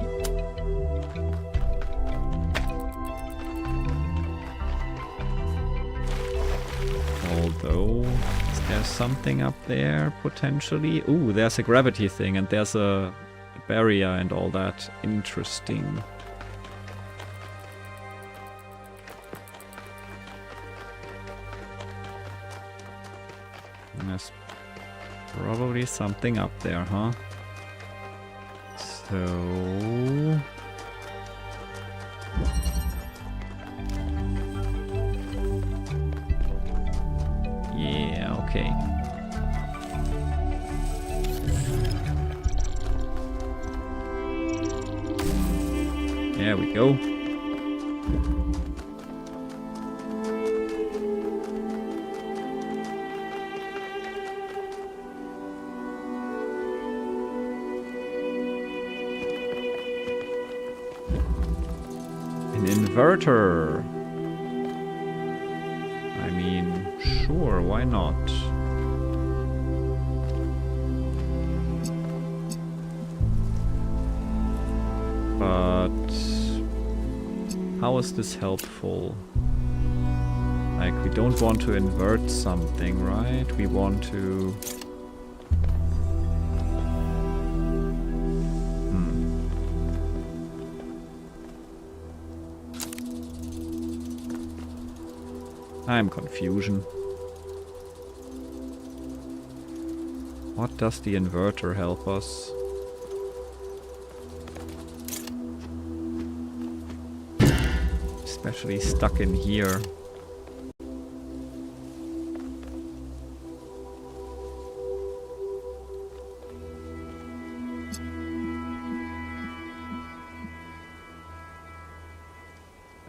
Although... there's something up there, potentially. Ooh, there's a gravity thing, and there's a barrier and all that. Interesting. There's probably something up there, huh? So... yeah, okay. There we go. An inverter. I mean, sure, why not? But how is this helpful? Like, we don't want to invert something, right? We want to... I'm confusion. What does the inverter help us? Especially stuck in here.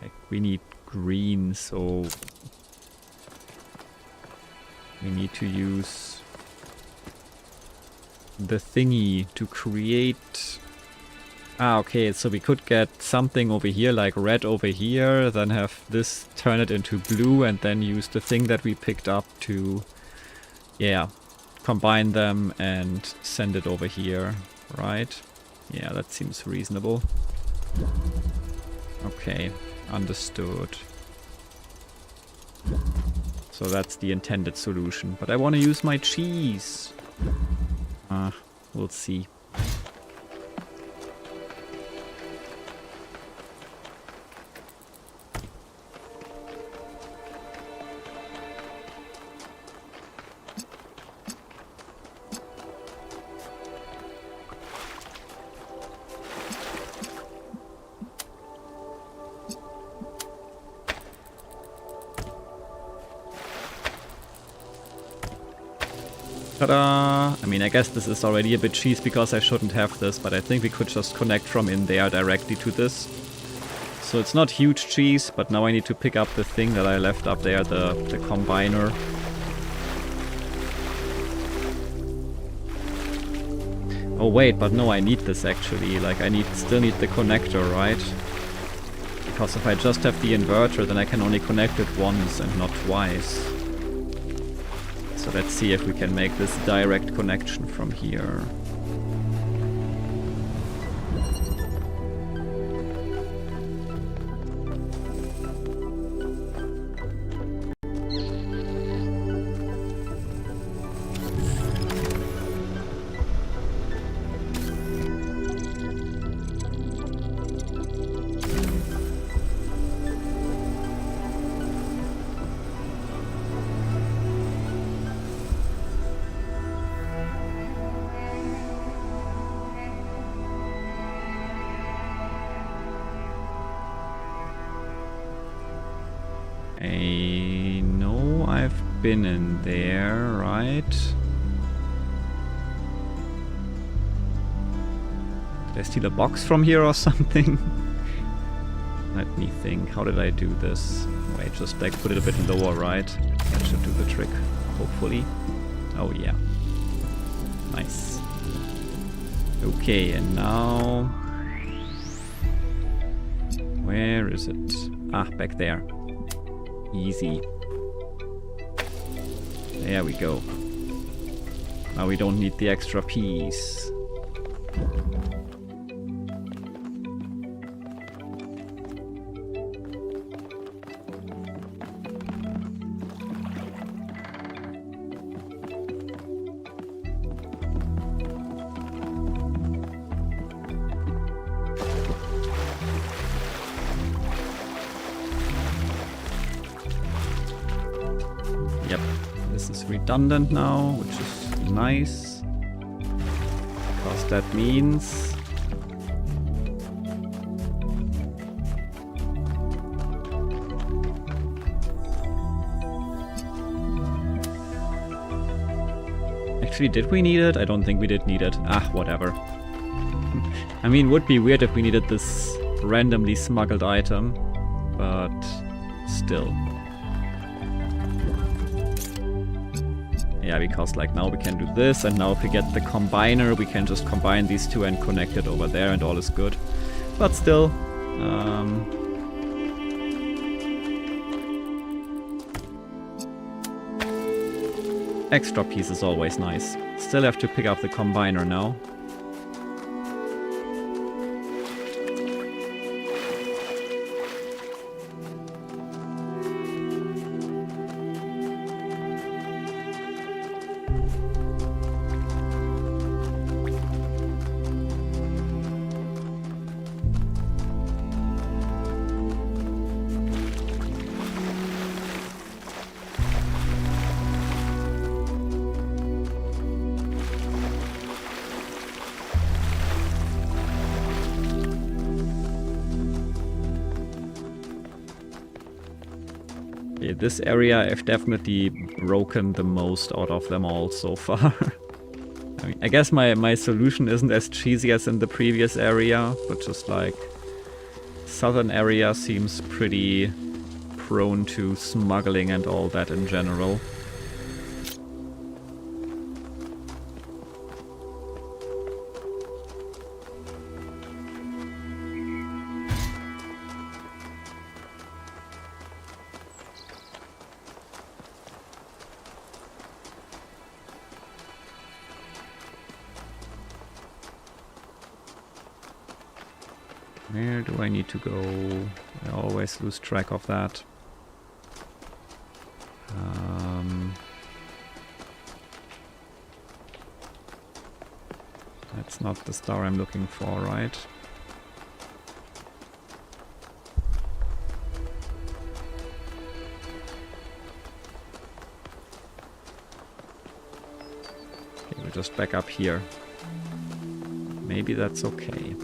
Like, we need green, so we need to use the thingy to create... Ah, okay, so we could get something over here, like red over here, then have this turn it into blue, and then use the thing that we picked up to, yeah, combine them and send it over here, right? Yeah, that seems reasonable. Okay, understood. So that's the intended solution. But I want to use my cheese. We'll see. Ta-da! I mean, I guess this is already a bit cheese because I shouldn't have this, but I think we could just connect from in there directly to this. So it's not huge cheese, but now I need to pick up the thing that I left up there, the combiner. Oh wait, but no, I need this actually. Like, I still need the connector, right? Because if I just have the inverter, then I can only connect it once and not twice. So let's see if we can make this direct connection from here. I know I've been in there, right? Did I steal a box from here or something? Let me think. How did I do this? Wait, just like put it a bit lower, right? That should do the trick, hopefully. Oh yeah. Nice. Okay, and now... Where is it? Ah, back there. Easy. There we go. Now we don't need the extra piece. Yep, this is redundant now, which is nice. Because that means... Actually, did we need it? I don't think we did need it. Ah, whatever. I mean, would be weird if we needed this randomly smuggled item, but still. Yeah, because like now we can do this, and now if we get the combiner, we can just combine these two and connect it over there and all is good. But still, extra piece is always nice. Still have to pick up the combiner now. This area I've definitely broken the most out of them all so far. I mean, I guess my solution isn't as cheesy as in the previous area, but just like southern area seems pretty prone to smuggling and all that in general. Where do I need to go? I always lose track of that. That's not the star I'm looking for, right? Okay, we'll just back up here. Maybe that's okay.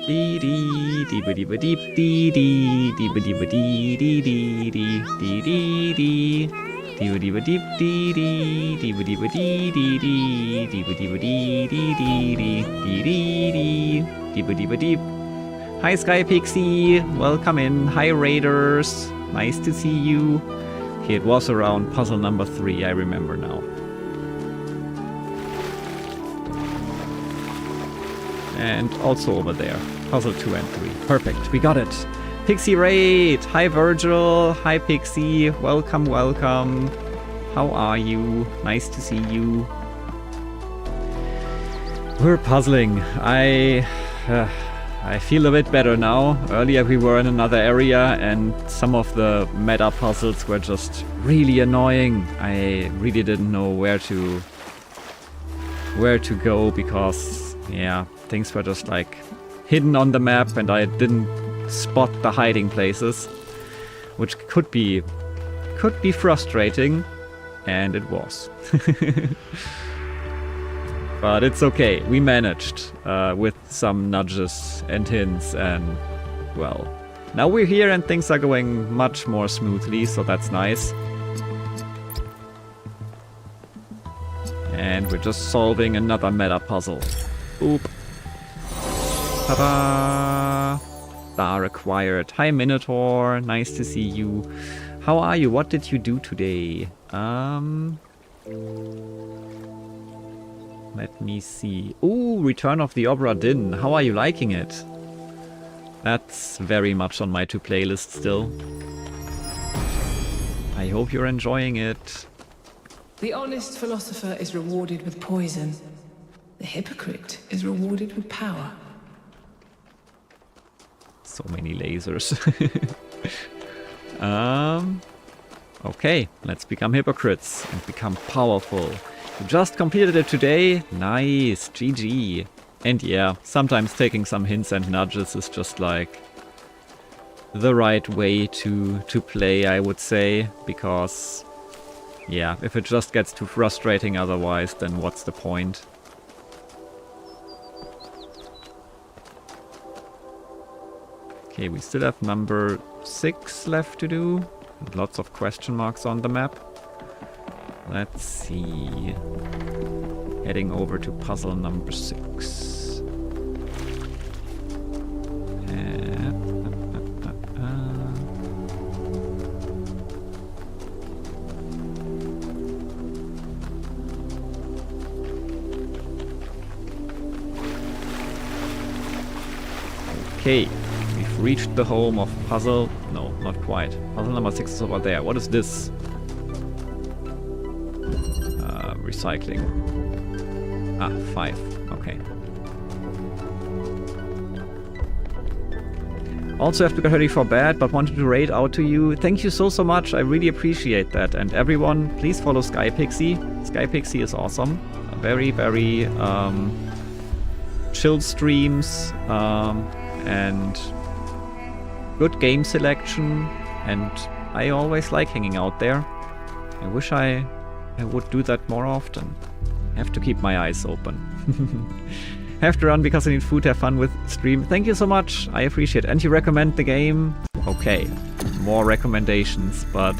Dee dee dee ba dee ba deep dee dee dee ba dee ba dee dee dee dee dee dee dee dee ba dee ba deep dee dee dee ba dee ba dee dee dee dee ba dee ba dee dee dee dee dee dee dee dee ba dee ba deep. Hi Sky Pixie, welcome in. Hi Raiders, nice to see you. Okay, it was around puzzle number 3, I remember now. And also over there. Puzzle 2 and 3. Perfect, we got it. Pixie Raid! Hi Virgil! Hi Pixie! Welcome, welcome. How are you? Nice to see you. We're puzzling. I feel a bit better now. Earlier we were in another area and some of the meta puzzles were just really annoying. I really didn't know where to go because, yeah, things were just like hidden on the map and I didn't spot the hiding places, which could be frustrating, and it was. But it's okay, we managed with some nudges and hints, and well, now we're here and things are going much more smoothly, so that's nice. And we're just solving another meta puzzle. Oop. Ta-da! Star acquired. Hi Minotaur, nice to see you. How are you? What did you do today? Let me see. Ooh, Return of the Obra Dinn. How are you liking it? That's very much on my to-play list still. I hope you're enjoying it. The honest philosopher is rewarded with poison. The hypocrite is rewarded with power. So many lasers. Okay, let's become hypocrites and become powerful. You just completed it today? Nice, GG. And yeah, sometimes taking some hints and nudges is just like the right way to play, I would say, because yeah, if it just gets too frustrating otherwise, then what's the point? Okay, we still have number 6 left to do. Lots of question marks on the map. Let's see. Heading over to puzzle number 6. Okay, we've reached the home of puzzle... No, not quite. Puzzle number 6 is over there. What is this? Recycling. Ah, 5. Okay. Also have to get ready for bed, but wanted to raid out to you. Thank you so much. I really appreciate that. And everyone, please follow Sky Pixie. Sky Pixie is awesome. Very, very chill streams. And good game selection, and I always like hanging out there. I wish I would do that more often. Have to keep my eyes open. Have to run because I need food, have fun with stream. Thank you so much, I appreciate it. And you recommend the game? Okay, more recommendations, but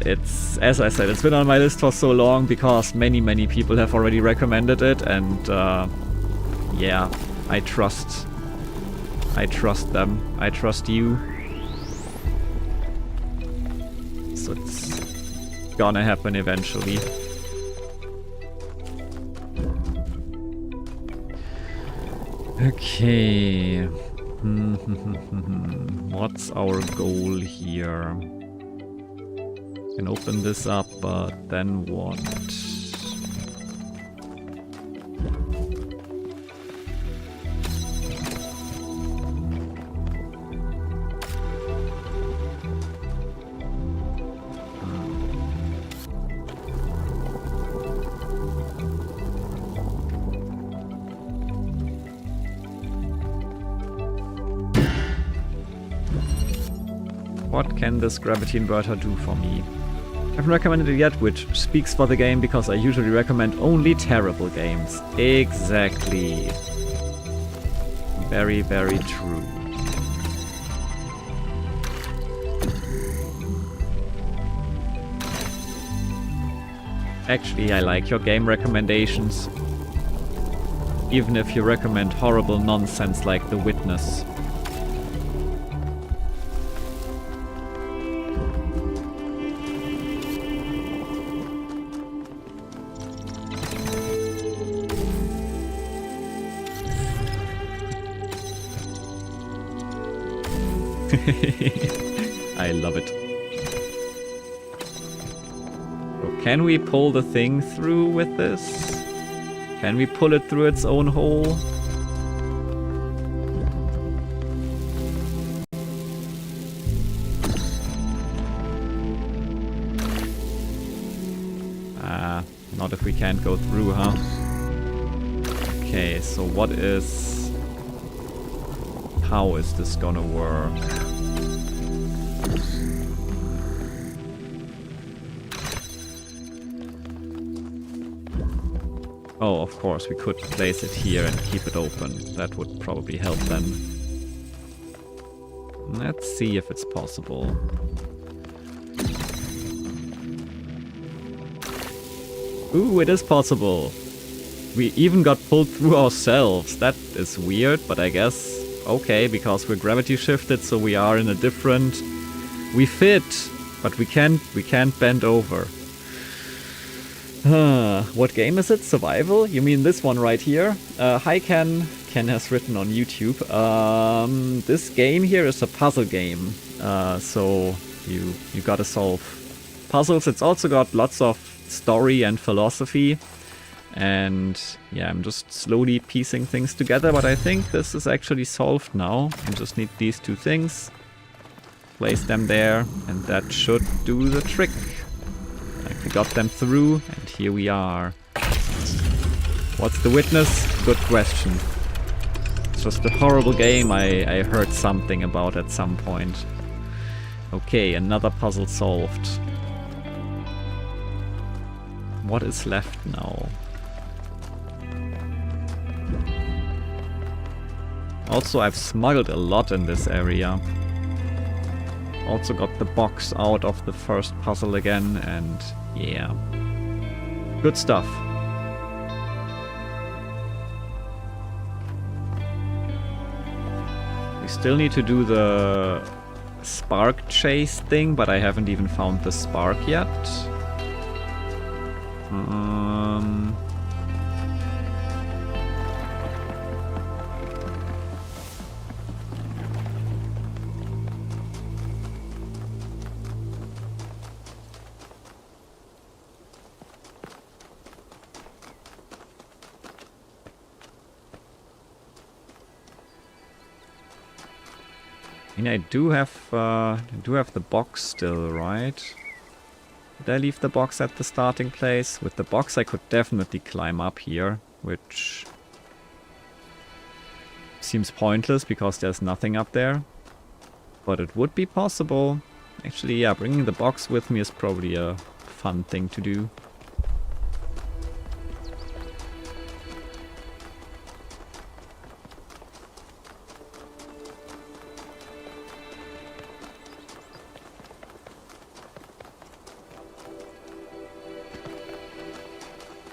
it's, as I said, it's been on my list for so long because many people have already recommended it, and yeah. I trust them. I trust you. So it's gonna happen eventually. Okay. What's our goal here? Can open this up, but then what? What can this gravity inverter do for me? I haven't recommended it yet, which speaks for the game because I usually recommend only terrible games. Exactly. Very, very true. Actually, I like your game recommendations. Even if you recommend horrible nonsense like The Witness. I love it. So can we pull the thing through with this? Can we pull it through its own hole? Not if we can't go through, huh? Okay, so what is... How is this gonna work? Oh, of course, we could place it here and keep it open. That would probably help then. Let's see if it's possible. Ooh, it is possible. We even got pulled through ourselves. That is weird, but I guess okay, because we're gravity shifted, so we are in a different... We fit, but we can't bend over. What game is it? Survival? You mean this one right here? Hi Ken. Ken has written on YouTube. This game here is a puzzle game. So you gotta solve puzzles. It's also got lots of story and philosophy. And yeah, I'm just slowly piecing things together, but I think this is actually solved now. I just need these two things. Place them there, and that should do the trick. Like we got them through, and here we are. What's the witness? Good question. It's just a horrible game I heard something about at some point. Okay, another puzzle solved. What is left now? Also, I've smuggled a lot in this area. Also got the box out of the first puzzle again, and yeah. Good stuff. Still need to do the spark chase thing, but I haven't even found the spark yet. I mean, I do have the box still, right? Did I leave the box at the starting place? With the box I could definitely climb up here, which seems pointless because there's nothing up there. But it would be possible. Actually, yeah, bringing the box with me is probably a fun thing to do.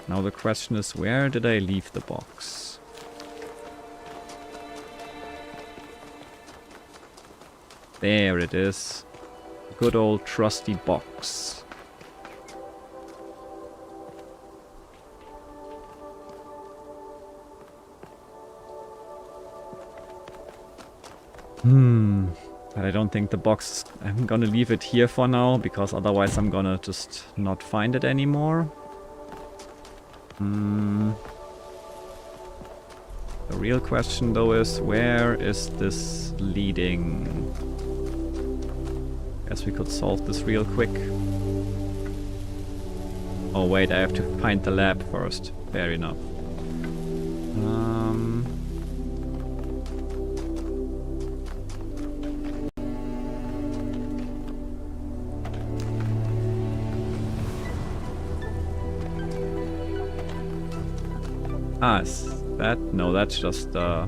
Now the question is, where did I leave the box? There it is. Good old trusty box. But I don't think the box... I'm gonna leave it here for now, because otherwise I'm gonna just not find it anymore. The real question though is, where is this leading? Guess we could solve this real quick. Oh wait, I have to find the lab first. Fair enough. Ah, is that? No, that's just a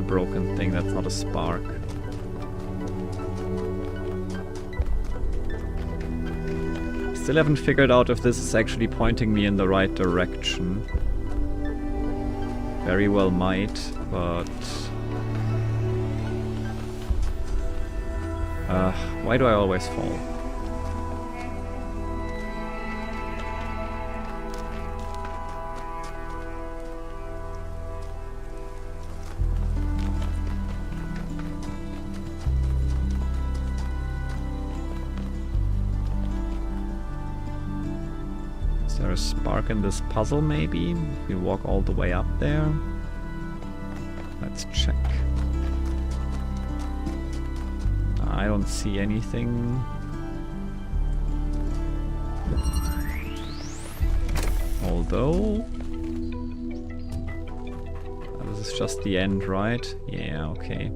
broken thing. That's not a spark. Still haven't figured out if this is actually pointing me in the right direction. Very well might, but... why do I always fall? Is there a spark in this puzzle maybe? We walk all the way up there. Let's check. I don't see anything. Although... this is just the end, right? Yeah, okay.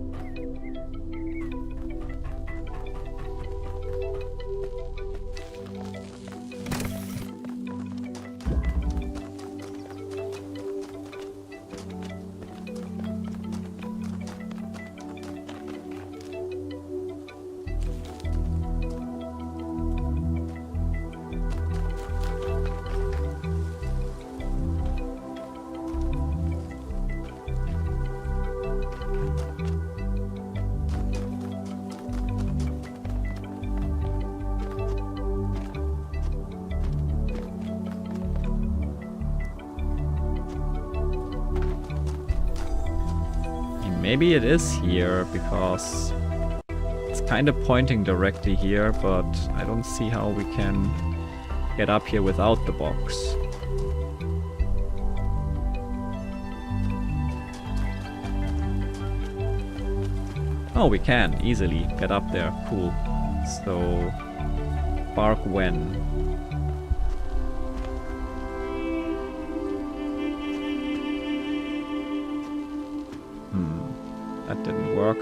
Maybe it is here, because it's kind of pointing directly here, but I don't see how we can get up here without the box. Oh, we can easily get up there. Cool. So, spark when? That didn't work.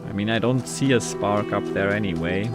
I mean, I don't see a spark up there anyway.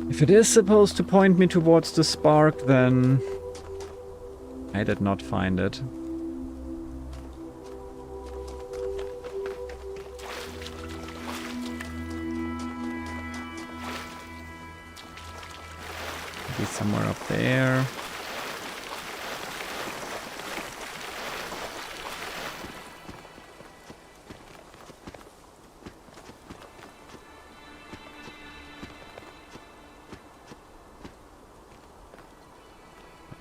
If it is supposed to point me towards the spark, then I did not find it. Maybe somewhere up there.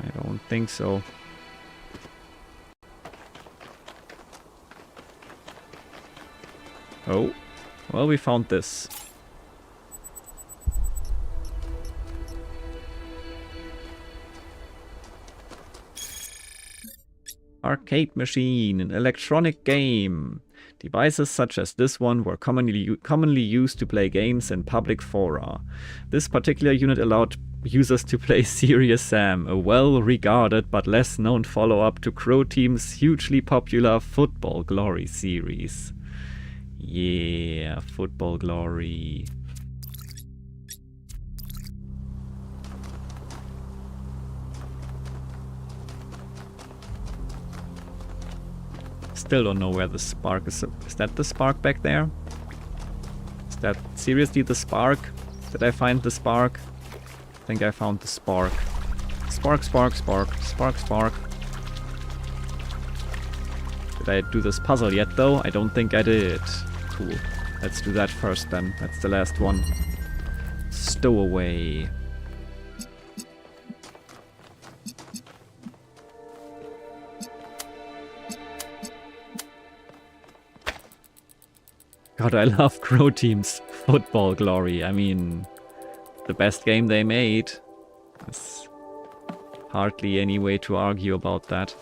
I don't think so. Oh, well, we found this. Arcade machine, an electronic game. Devices such as this one were commonly used to play games in public fora. This particular unit allowed users to play Serious Sam, a well-regarded but less-known follow-up to Crow Team's hugely popular Football Glory series. Yeah, Football Glory. Still don't know where the spark is. Is that the spark back there? Is that seriously the spark? Did I find the spark? I think I found the spark. Spark, spark, spark, spark, spark. Did I do this puzzle yet though? I don't think I did. Cool. Let's do that first then. That's the last one. Stowaway. God, I love Crow Team's Football Glory. I mean, the best game they made. There's hardly any way to argue about that.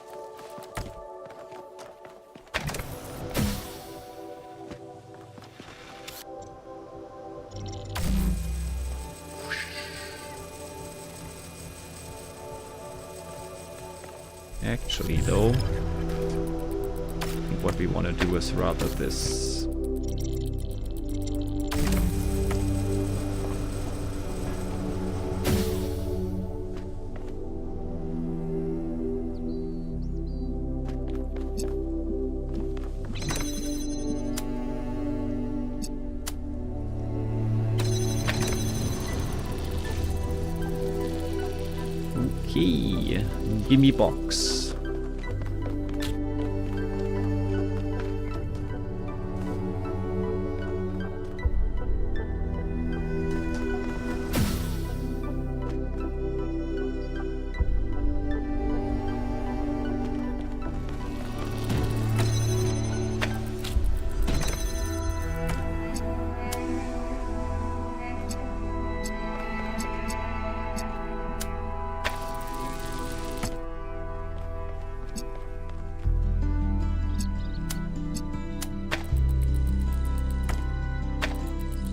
Actually, though, I think what we want to do is rather this. Okay, gimme box.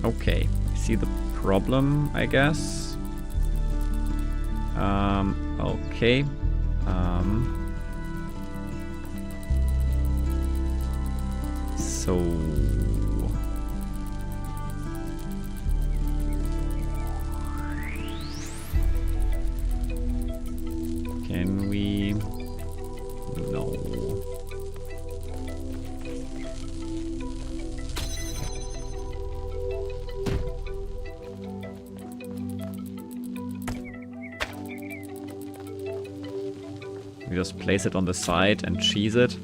Okay, see the problem, I guess. Okay. So can we? No. We just place it on the side and cheese it.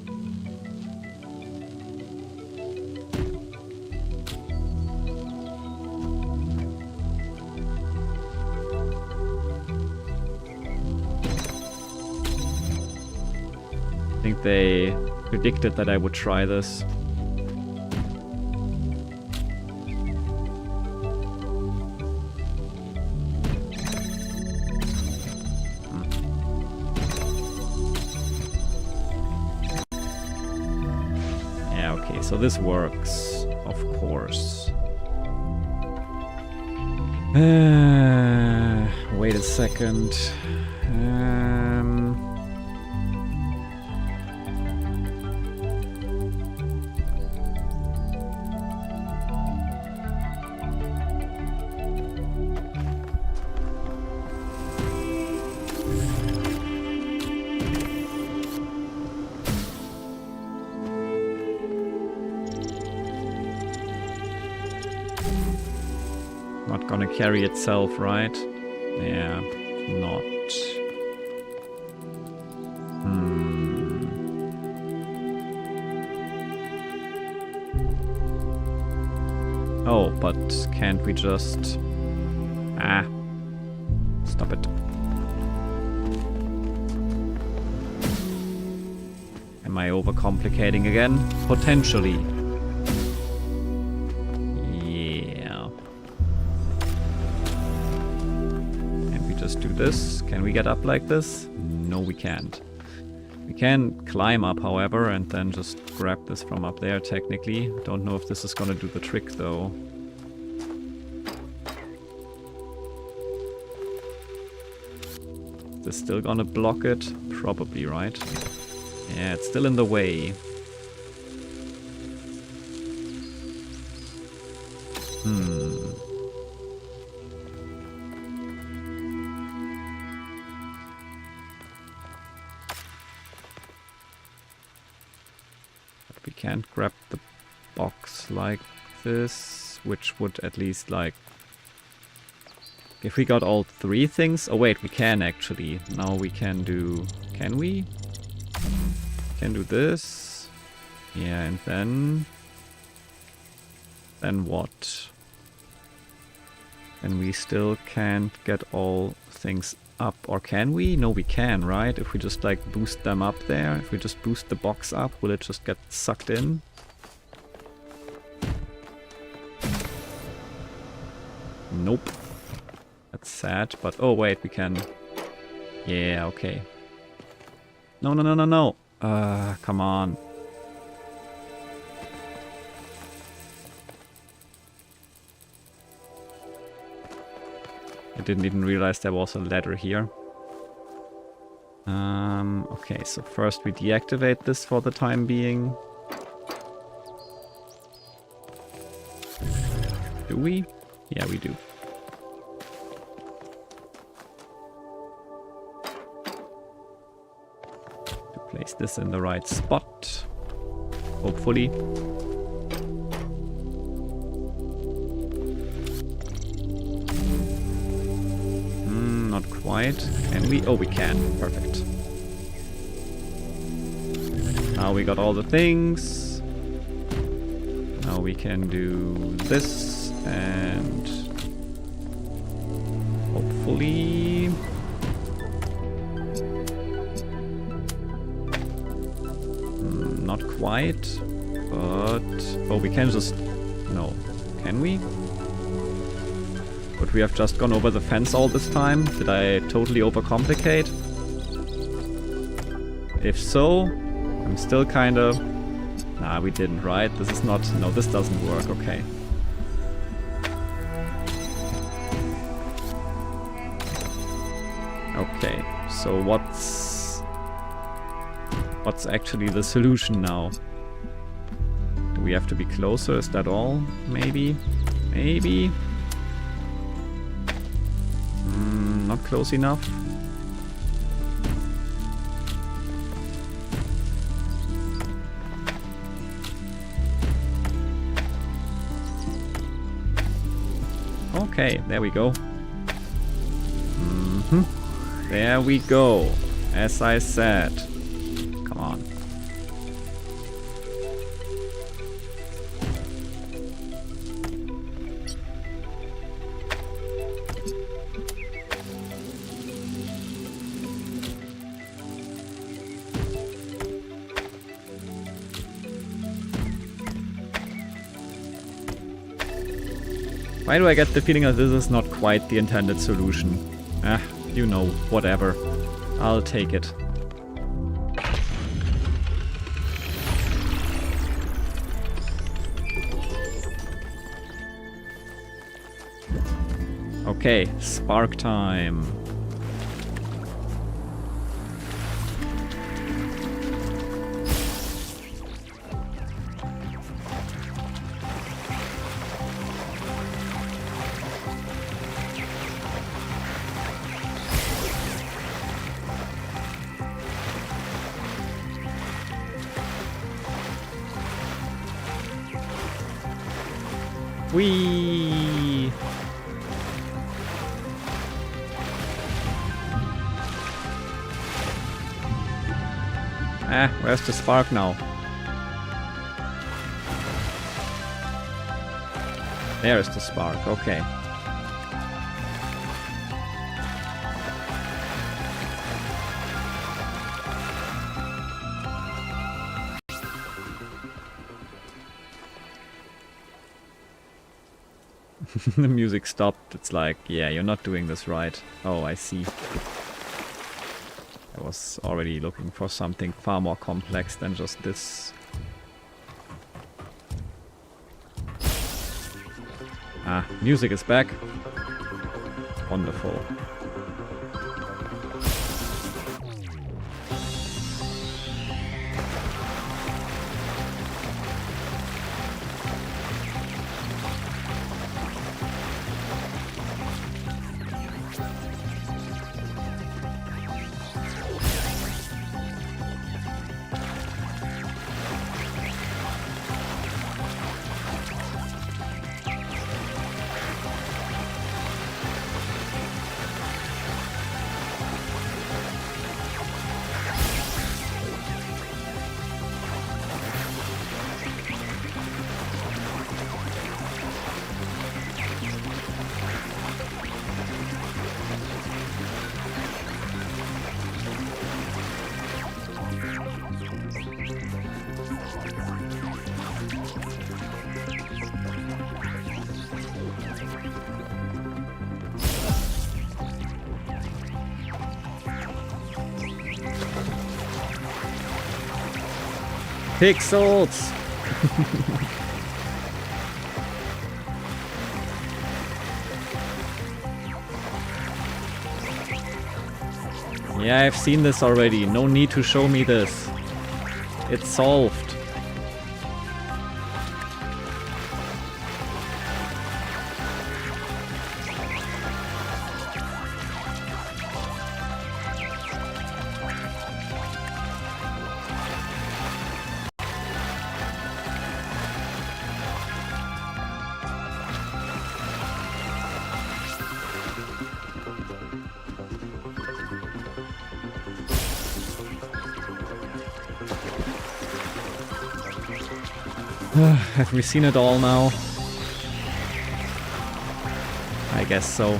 I think they predicted that I would try this. So this works, of course. Wait a second. gonna carry itself, right? Yeah, not. Oh, but can't we just... Ah. Stop it. Am I overcomplicating again? Potentially. Yeah. Can't we just do this? Can we get up like this? No, we can't. We can climb up, however, and then just grab this from up there, technically. Don't know if this is gonna do the trick, though. Is this still gonna block it? Probably, right? Yeah, it's still in the way. But we can't grab the box like this, which would at least like... If we got all three things... Oh wait, we can actually. Now we can do... Can we? Can do this. Yeah, and then... Then what? And we still can't get all things up. Or can we? No, we can, right? If we just like boost them up there. If we just boost the box up, will it just get sucked in? Nope. That's sad, but oh wait, we can... Yeah, okay. No, no, no, no, no! Come on. I didn't even realize there was a ladder here. Okay, so first we deactivate this for the time being. Do we? Yeah, we do. Place this in the right spot. Hopefully. Not quite. Can we? Oh, we can. Perfect. Now we got all the things. Now we can do this and hopefully... Not quite, but... Oh, we can just... No. Can we? Would we have just gone over the fence all this time? Did I totally overcomplicate? If so, I'm still kinda... Nah, we didn't, right? This is not... No, this doesn't work, okay. Okay, so what's actually the solution now? Do we have to be closer? Is that all? Maybe? Maybe? Not close enough? Okay, there we go. There we go. As I said. Come on. Why do I get the feeling that this is not quite the intended solution? Ah, you know, whatever. I'll take it. Okay, spark time. Whee! Ah, where's the spark now? There's the spark, okay. The music stopped. It's like, yeah, you're not doing this right. Oh, I see. I was already looking for something far more complex than just this. Ah, music is back. Wonderful. Pixels! Yeah, I've seen this already. No need to show me this. It's solved. Have we seen it all now? I guess so.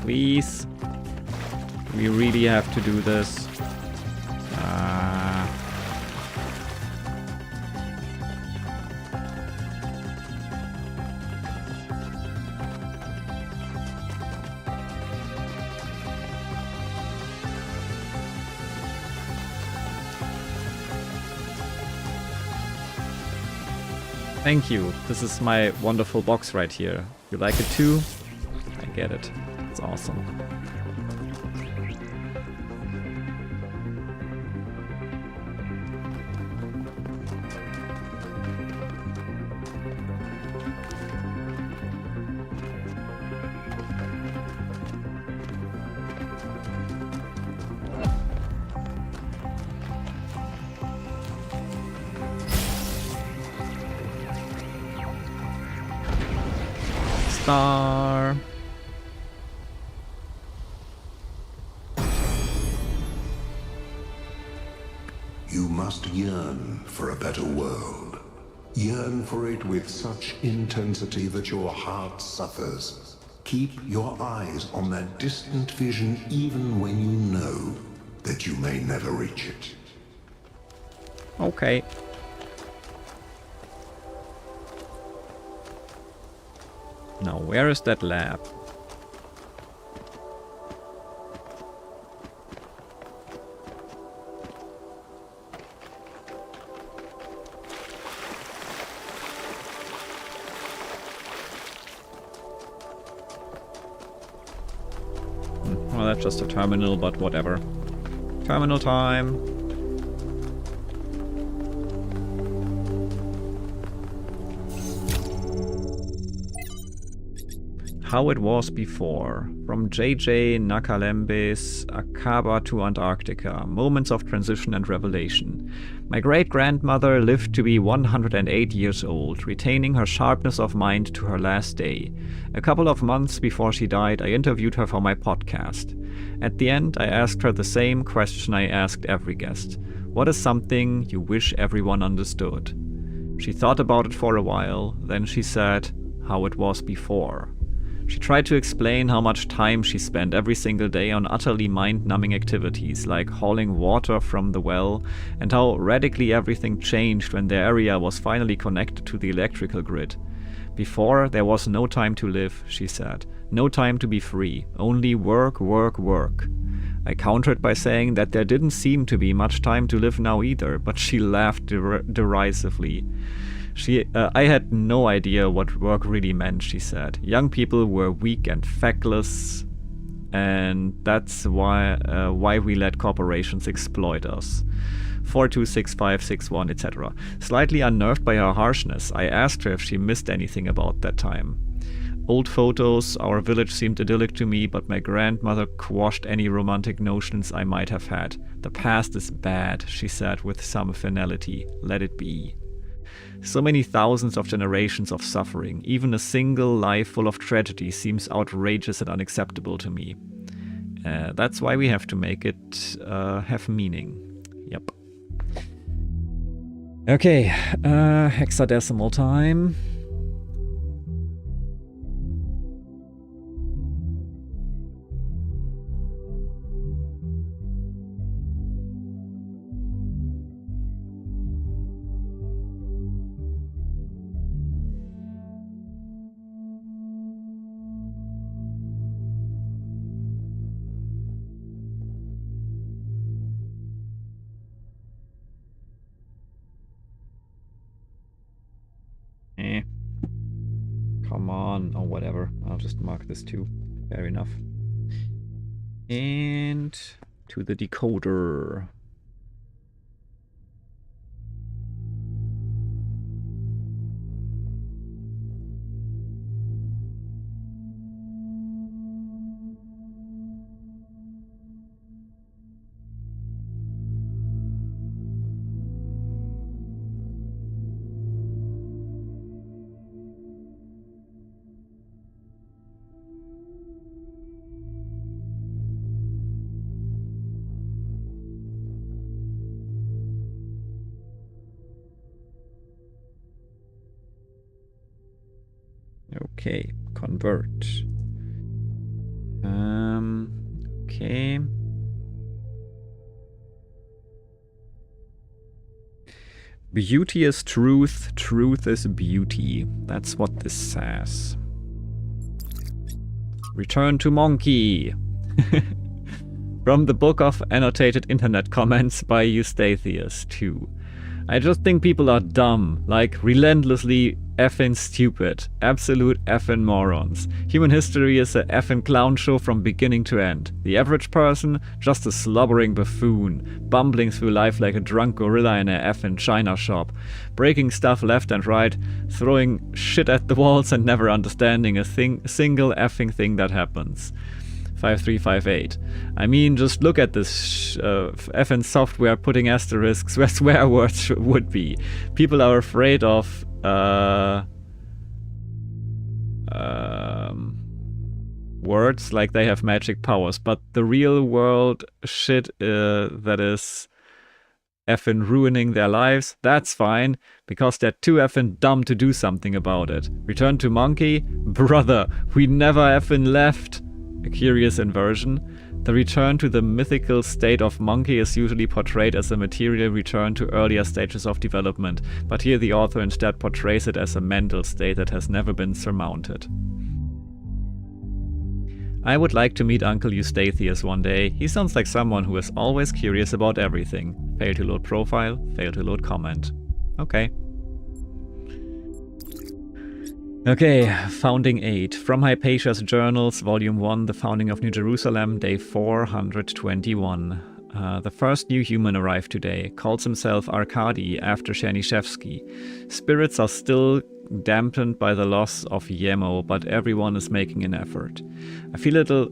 Please. We really have to do this. Thank you. This is my wonderful box right here. You like it too? I get it. It's awesome. Star. You must yearn for a better world. Yearn for it with such intensity that your heart suffers. Keep your eyes on that distant vision even when you know that you may never reach it. Okay. Now, where is that lab? Well, that's just a terminal, but whatever. Terminal time. How It Was Before. From JJ Nakalembes, Akaba to Antarctica. Moments of Transition and Revelation. My great-grandmother lived to be 108 years old, retaining her sharpness of mind to her last day. A couple of months before she died, I interviewed her for my podcast. At the end, I asked her the same question I asked every guest. What is something you wish everyone understood? She thought about it for a while, then she said, how it was before. She tried to explain how much time she spent every single day on utterly mind-numbing activities like hauling water from the well, and how radically everything changed when their area was finally connected to the electrical grid. Before, there was no time to live, she said. No time to be free. Only work, work, work. I countered by saying that there didn't seem to be much time to live now either, but she laughed derisively. I had no idea what work really meant, she said. Young people were weak and feckless, and that's why we let corporations exploit us. 426561, etc. Slightly unnerved by her harshness, I asked her if she missed anything about that time. Old photos, our village seemed idyllic to me, but my grandmother quashed any romantic notions I might have had. The past is bad, she said with some finality. Let it be. So many thousands of generations of suffering, even a single life full of tragedy seems outrageous and unacceptable to me. That's why we have to make it have meaning. Yep. Okay, hexadecimal time. Come on, or whatever. I'll just mark this too. Fair enough. And to the decoder. Okay, convert. Okay. Beauty is truth, truth is beauty. That's what this says. Return to Monkey. From the book of annotated internet comments by Eustathius 2. I just think people are dumb, like relentlessly effing stupid, absolute effing morons. Human history is a effing clown show from beginning to end. The average person, just a slobbering buffoon, bumbling through life like a drunk gorilla in a effing china shop, breaking stuff left and right, throwing shit at the walls and never understanding a single effing thing that happens. 5358. I mean, just look at this effing software putting asterisks where swear words would be. People are afraid of words like they have magic powers, but the real world shit that is effing ruining their lives, that's fine, because they're too effing dumb to do something about it. Return to Monkey? Brother, we never effing left. A curious inversion. The return to the mythical state of Monkey is usually portrayed as a material return to earlier stages of development, but here the author instead portrays it as a mental state that has never been surmounted. I would like to meet Uncle Eustathius one day. He sounds like someone who is always curious about everything. Fail to load profile, fail to load comment. Okay. Okay, Founding 8. From Hypatia's Journals, Volume 1, The Founding of New Jerusalem, Day 421. The first new human arrived today, calls himself Arkady after Chernyshevsky. Spirits are still dampened by the loss of Yemo, but everyone is making an effort. I feel a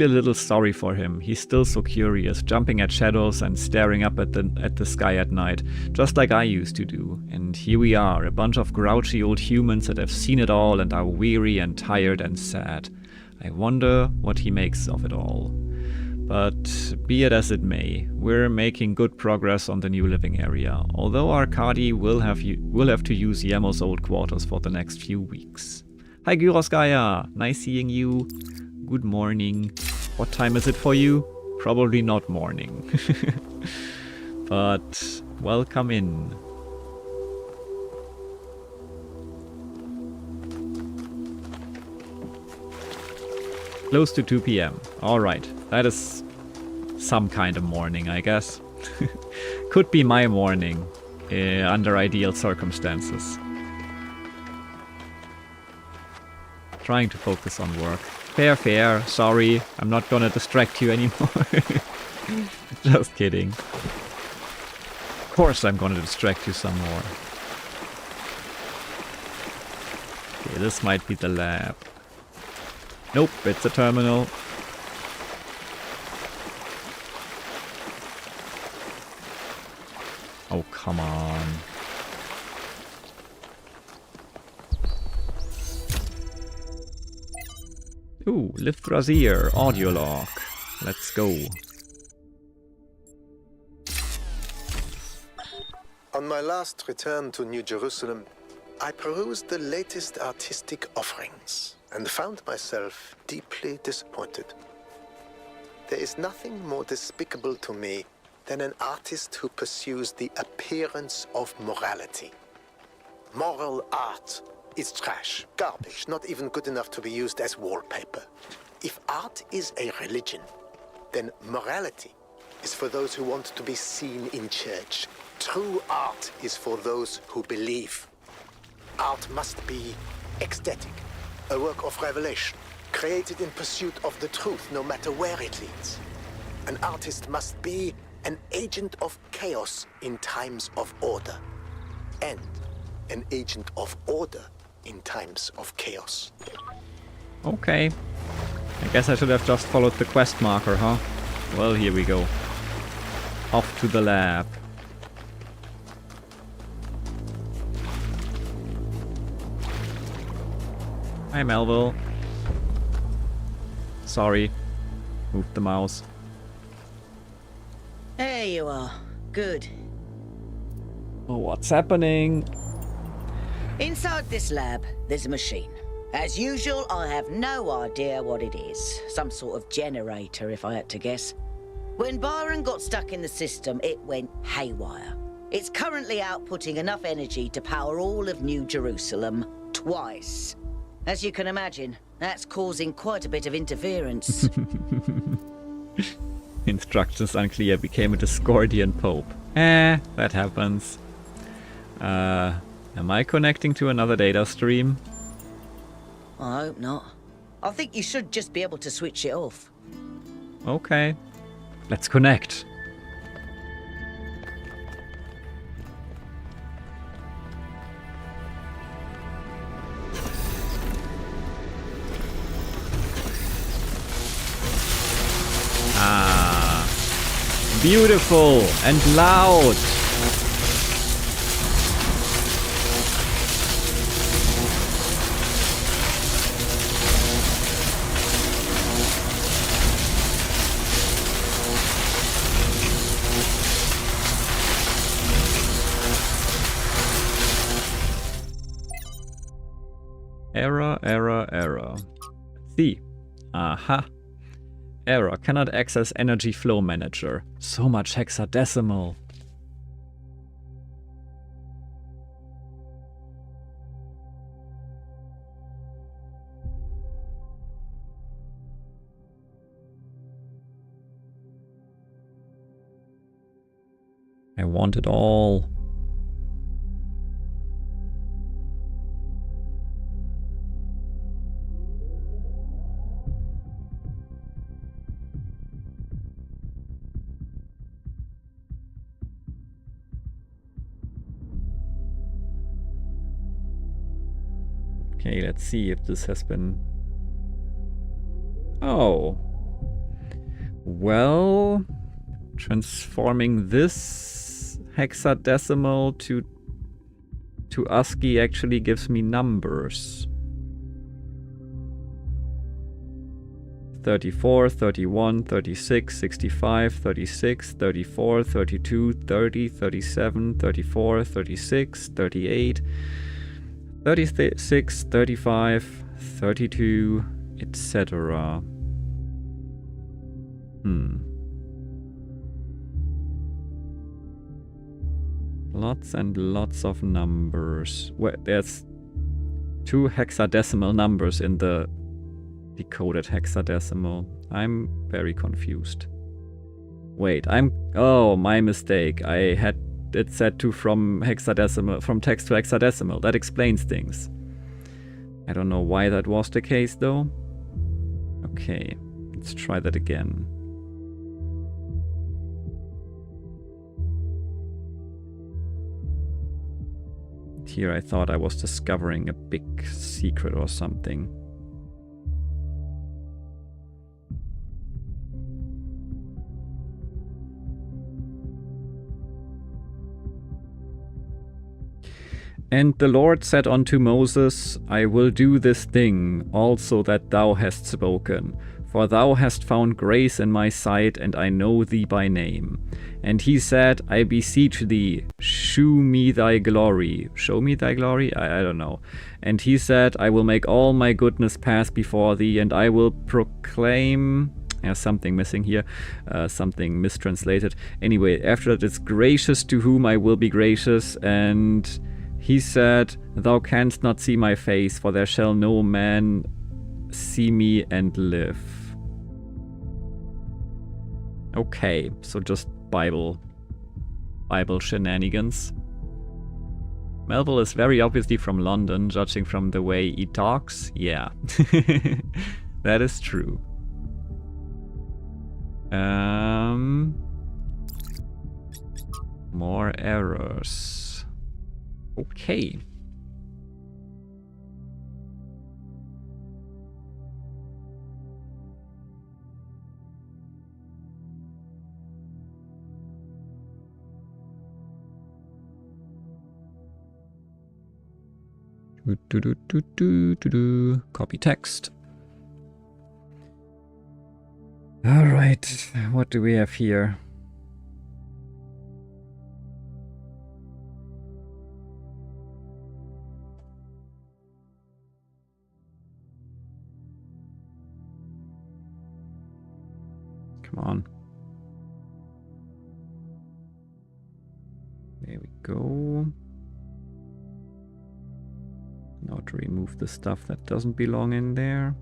little sorry for him. He's still so curious, jumping at shadows and staring up at the sky at night, just like I used to do. And here we are, a bunch of grouchy old humans that have seen it all and are weary and tired and sad. I wonder what he makes of it all. But be it as it may, we're making good progress on the new living area, although Arkady will have to use Yemo's old quarters for the next few weeks. Hi Gyroskaya, nice seeing you. Good morning. What time is it for you? Probably not morning. But welcome in. Close to 2 p.m. Alright, that is some kind of morning, I guess. Could be my morning, under ideal circumstances. Trying to focus on work. Fair, sorry, I'm not gonna distract you anymore. Just kidding. Of course I'm gonna distract you some more. Okay, this might be the lab. Nope, it's a terminal. Oh, come on. Ooh, lift brazier, audio log. Let's go. On my last return to New Jerusalem, I perused the latest artistic offerings and found myself deeply disappointed. There is nothing more despicable to me than an artist who pursues the appearance of morality. Moral art is trash, garbage, not even good enough to be used as wallpaper. If art is a religion, then morality is for those who want to be seen in church. True art is for those who believe. Art must be ecstatic, a work of revelation, created in pursuit of the truth, no matter where it leads. An artist must be an agent of chaos in times of order, and an agent of order in times of chaos. Okay. I guess I should have just followed the quest marker, huh? Well, here we go. Off to the lab. Hi, Melville. Sorry. Moved the mouse. There you are. Good. Oh, what's happening? Inside this lab, there's a machine. As usual, I have no idea what it is. Some sort of generator, if I had to guess. When Byron got stuck in the system, it went haywire. It's currently outputting enough energy to power all of New Jerusalem twice. As you can imagine, that's causing quite a bit of interference. Instructions unclear, became a Discordian Pope. That happens. Am I connecting to another data stream? I hope not. I think you should just be able to switch it off. Okay. Let's connect. Ah. Beautiful and loud. Error. See. Aha. Error. Cannot access energy flow manager. So much hexadecimal. I want it all. Okay, let's see if this has been... Oh. Well, transforming this hexadecimal to ASCII actually gives me numbers. 34, 31, 36, 65, 36, 34, 32, 30, 37, 34, 36, 38, 36, 35, 32, etc. Lots and lots of numbers. Well, there's 2 hexadecimal numbers in the decoded hexadecimal. I'm very confused. Wait, oh, my mistake. I had it set to from hexadecimal, from text to hexadecimal. That explains things. I don't know why that was the case though. Okay, let's try that again. Here I thought I was discovering a big secret or something. And the Lord said unto Moses, I will do this thing also that thou hast spoken, for thou hast found grace in my sight, and I know thee by name. And he said, I beseech thee, shew me thy glory. Show me thy glory? I don't know. And he said, I will make all my goodness pass before thee, and I will proclaim... There's something missing here, something mistranslated. Anyway, after that it's gracious to whom I will be gracious, and... He said, thou canst not see my face, for there shall no man see me and live. Okay, so just Bible shenanigans. Melville is very obviously from London, judging from the way he talks. Yeah, that is true. More errors. Okay. Copy text. All right, what do we have here? Come on. There we go. Now to remove the stuff that doesn't belong in there.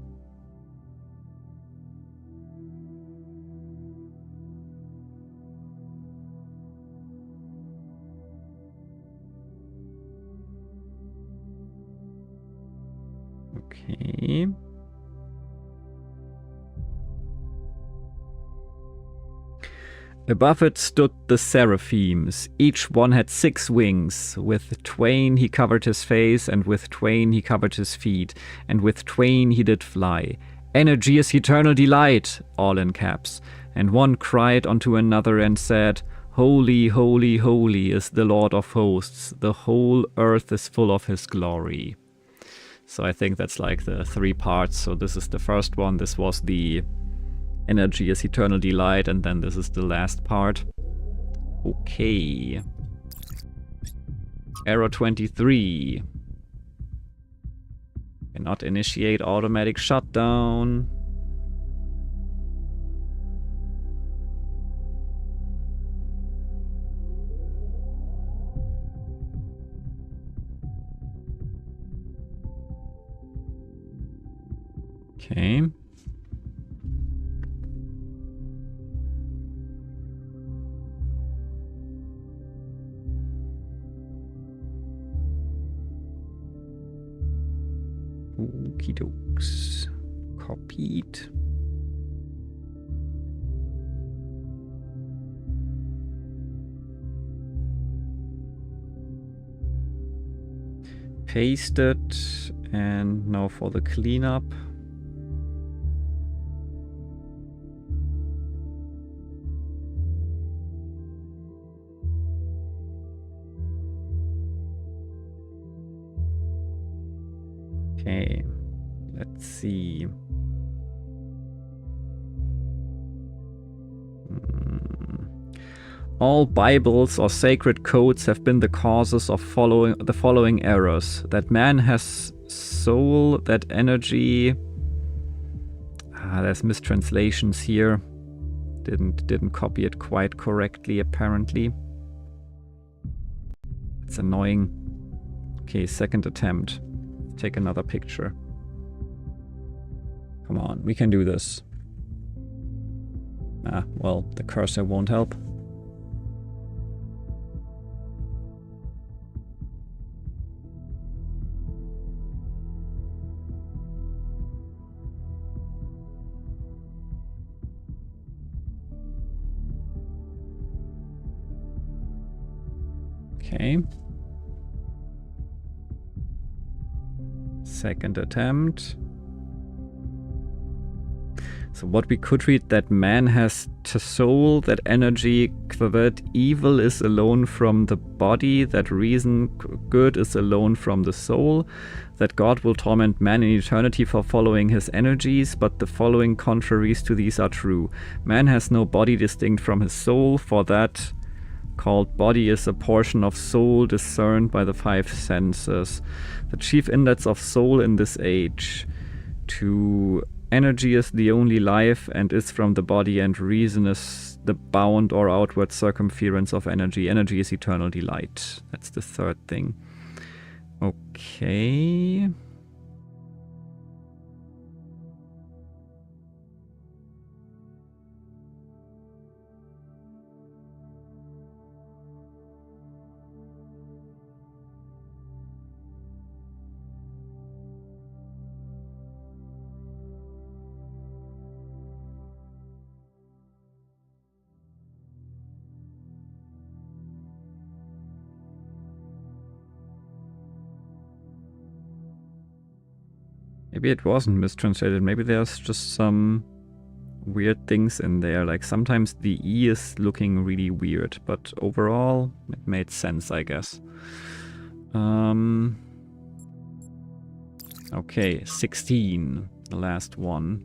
Okay. Above it stood the seraphims. Each one had 6 wings. With twain he covered his face, and with twain he covered his feet, and with twain he did fly. Energy is eternal delight, all in caps. And one cried unto another and said, Holy, holy, holy is the Lord of hosts. The whole earth is full of his glory. So I think that's like the 3 parts. So this is the first one. This was the energy is eternal delight, and then this is the last part. Okay. Error 23. Cannot initiate automatic shutdown. Okay. Okie dokes. Copied. Pasted. And now for the cleanup. Okay, let's see. All Bibles or sacred codes have been the causes of the following errors. That man has soul, that energy... there's mistranslations here. Didn't copy it quite correctly, apparently. It's annoying. Okay, second attempt. Take another picture. Come on, we can do this. Well, the cursor won't help. Okay. Second attempt. So what we could read, that man has to soul, that energy, that evil is alone from the body, that reason good is alone from the soul, that God will torment man in eternity for following his energies, but the following contraries to these are true. Man has no body distinct from his soul, for that called body is a portion of soul discerned by the five senses. The chief index of soul in this age. To energy is the only life and is from the body, and reason is the bound or outward circumference of energy. Energy is eternal delight. That's the third thing. Okay. Maybe it wasn't mistranslated. Maybe there's just some weird things in there. Like sometimes the E is looking really weird, but overall it made sense, I guess. Okay, 16, the last one.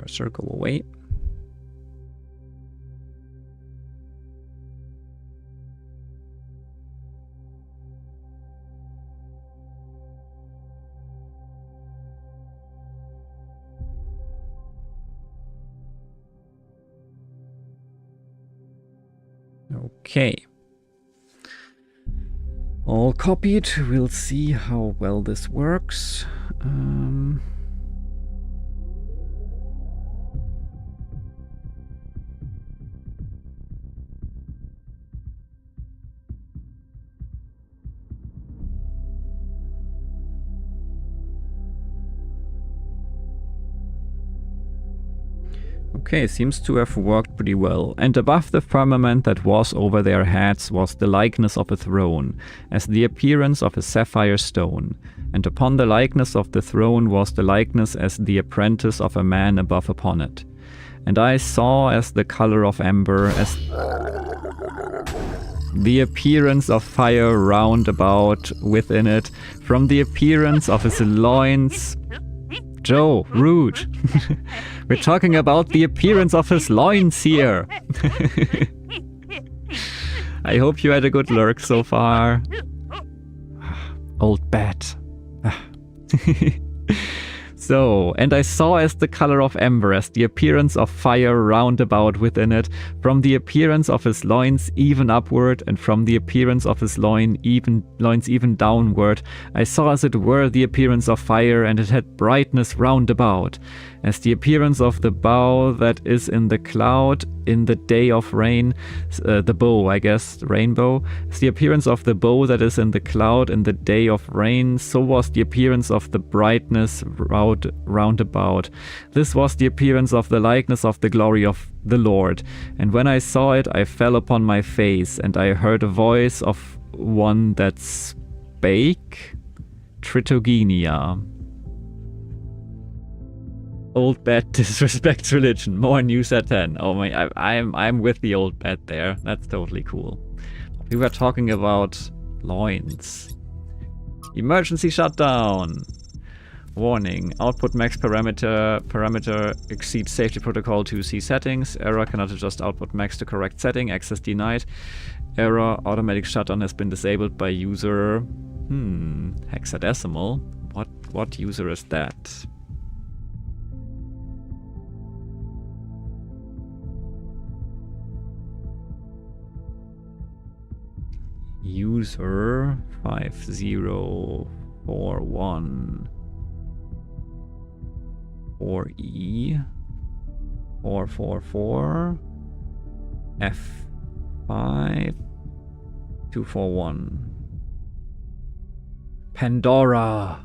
Circle away. Okay. All copied. We'll see how well this works. Okay, seems to have worked pretty well. And above the firmament that was over their heads was the likeness of a throne, as the appearance of a sapphire stone. And upon the likeness of the throne was the likeness as the apprentice of a man above upon it. And I saw as the color of amber, as the appearance of fire round about within it, from the appearance of his loins. Joe, rude. We're talking about the appearance of his loins here. I hope you had a good lurk so far. Old bat. So, and I saw as the color of amber, as the appearance of fire round about within it, from the appearance of his loins even upward, and from the appearance of his loins even downward. I saw as it were the appearance of fire, and it had brightness round about, as the appearance of the bow that is in the cloud, in the day of rain, the bow, I guess, rainbow, is the appearance of the bow that is in the cloud in the day of rain, so was the appearance of the brightness round about. This was the appearance of the likeness of the glory of the Lord. And when I saw it, I fell upon my face, and I heard a voice of one that spake. Tritogenia. Old bat disrespects religion. More news at 10. Oh my, I'm with the old bat there. That's totally cool. We were talking about loins. Emergency shutdown. Warning. Output max parameter exceeds safety protocol 2C settings. Error, cannot adjust output max to correct setting. Access denied. Error, automatic shutdown has been disabled by user. Hexadecimal. What user is that? User 5041 4E 444 F5 241. Pandora.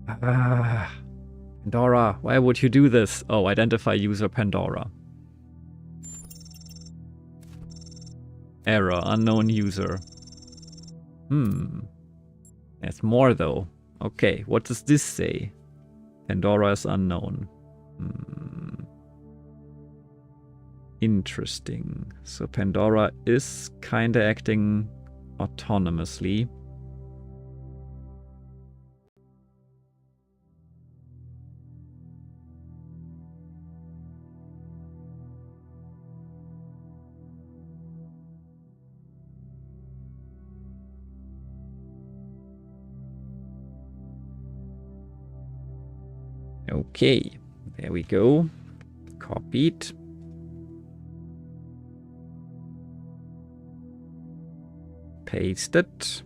Pandora, why would you do this? Oh, identify user Pandora. Error, unknown user. There's more though. Okay, what does this say? Pandora is unknown. Interesting. So Pandora is kinda acting autonomously. Okay, there we go. Copied. Pasted.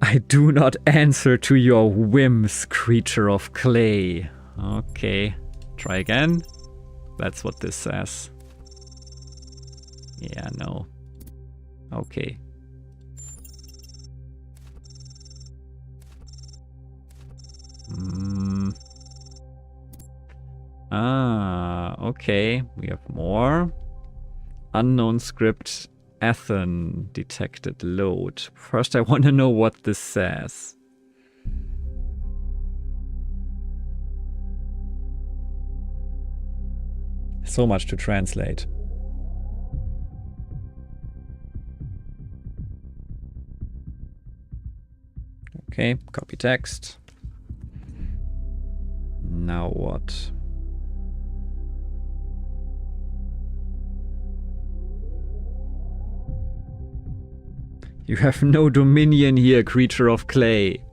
I do not answer to your whims, creature of clay. Okay, try again. That's what this says. Yeah, no. Okay. Okay, we have more. Unknown script, Athen detected load. First I want to know what this says. So much to translate. Okay, copy text. Now what? You have no dominion here, creature of clay.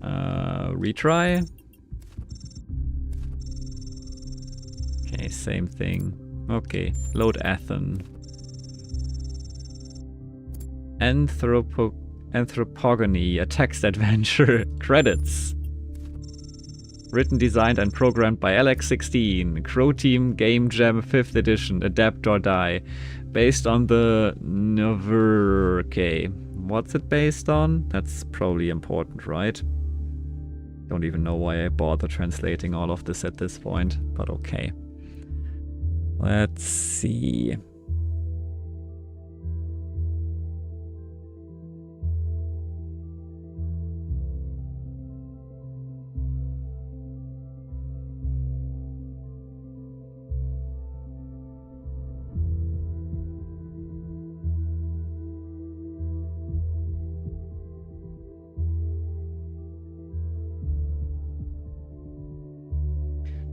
Retry. Okay, same thing. Okay, load Athen. Anthropogony, a text adventure. Credits. Written, designed, and programmed by Alex16. Crow Team Game Jam 5th edition. Adapt or Die. Based on the Never. Okay. What's it based on? That's probably important, right? Don't even know why I bother translating all of this at this point, but okay. Let's see.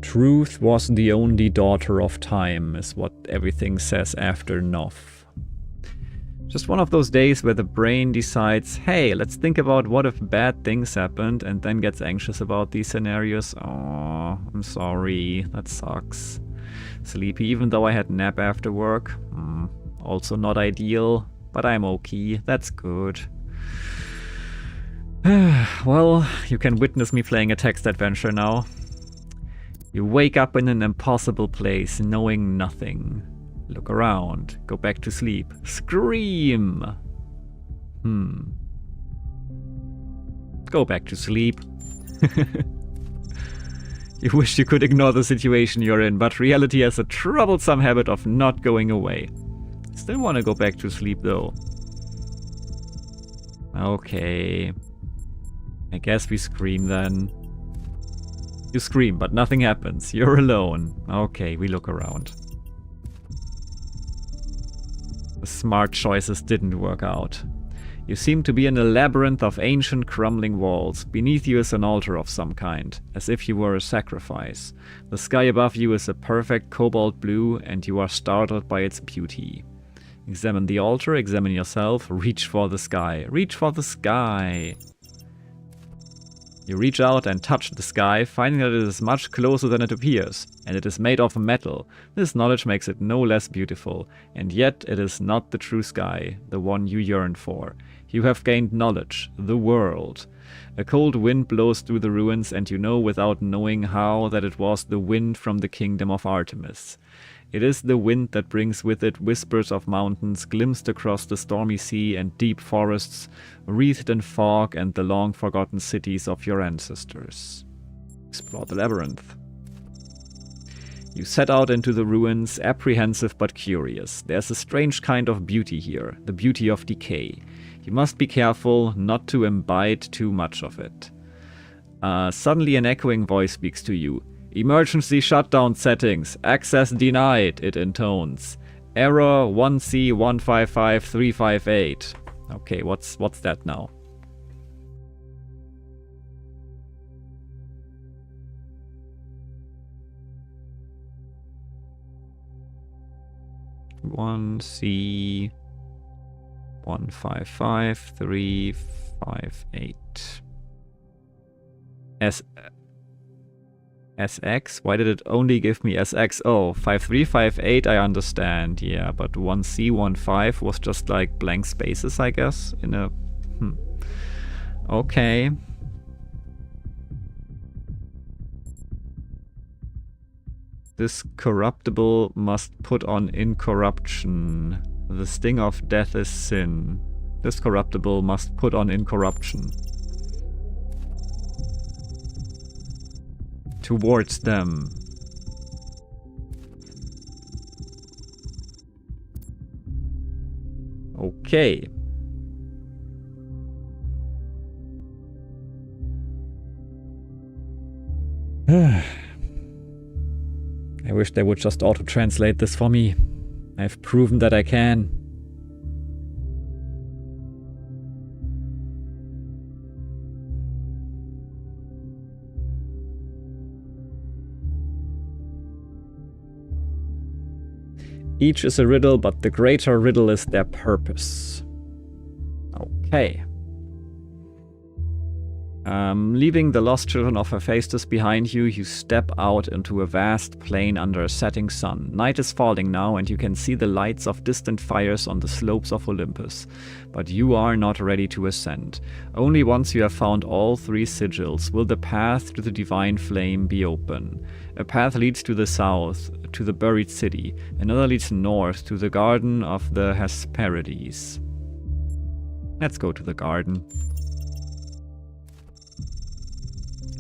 Truth was the only daughter of time, is what everything says after Noth. Just one of those days where the brain decides, hey, let's think about what if bad things happened, and then gets anxious about these scenarios. Oh, I'm sorry, that sucks. Sleepy, even though I had nap after work. Also not ideal, but I'm okay, that's good. Well, you can witness me playing a text adventure now. You wake up in an impossible place, knowing nothing. Look around. Go back to sleep. Scream! Go back to sleep. You wish you could ignore the situation you're in, but reality has a troublesome habit of not going away. Still want to go back to sleep, though. Okay. I guess we scream then. You scream, but nothing happens. You're alone. Okay, we look around. The smart choices didn't work out. You seem to be in a labyrinth of ancient crumbling walls. Beneath you is an altar of some kind, as if you were a sacrifice. The sky above you is a perfect cobalt blue, and you are startled by its beauty. Examine the altar, examine yourself, reach for the sky. Reach for the sky! You reach out and touch the sky, finding that it is much closer than it appears, and it is made of metal. This knowledge makes it no less beautiful, and yet it is not the true sky, the one you yearn for. You have gained knowledge, the world. A cold wind blows through the ruins, and you know without knowing how that it was the wind from the kingdom of Artemis. It is the wind that brings with it whispers of mountains glimpsed across the stormy sea and deep forests, wreathed in fog and the long-forgotten cities of your ancestors. Explore the labyrinth. You set out into the ruins, apprehensive but curious. There's a strange kind of beauty here, the beauty of decay. You must be careful not to imbibe too much of it. Suddenly an echoing voice speaks to you. Emergency shutdown settings. Access denied, it intones. Error 1C155358. Okay, what's that now? One C 155358. SX? Why did it only give me SX? Oh, 5358 I understand, yeah, but 1C15 was just like blank spaces, I guess, in a... Okay. This corruptible must put on incorruption. The sting of death is sin. This corruptible must put on incorruption. Towards them. Okay. I wish they would just auto-translate this for me. I've proven that I can. Each is a riddle, but the greater riddle is their purpose. Okay. Leaving the lost children of Hephaestus behind you, you step out into a vast plain under a setting sun. Night is falling now, and you can see the lights of distant fires on the slopes of Olympus. But you are not ready to ascend. Only once you have found all three sigils will the path to the divine flame be open. A path leads to the south, to the buried city. Another leads north, to the garden of the Hesperides. Let's go to the garden.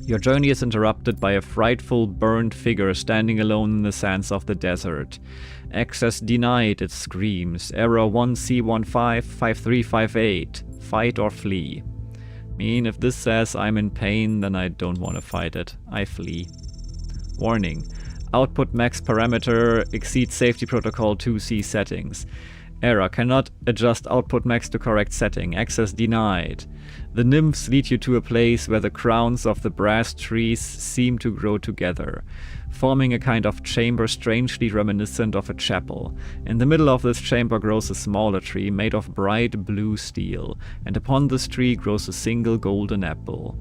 Your journey is interrupted by a frightful, burned figure standing alone in the sands of the desert. Access denied, it screams. Error 1C155358. Fight or flee. If this says I'm in pain, then I don't want to fight it. I flee. Warning. Output max parameter exceeds safety protocol 2C settings. Error. Cannot adjust output max to correct setting. Access denied. The nymphs lead you to a place where the crowns of the brass trees seem to grow together, forming a kind of chamber strangely reminiscent of a chapel. In the middle of this chamber grows a smaller tree made of bright blue steel, and upon this tree grows a single golden apple.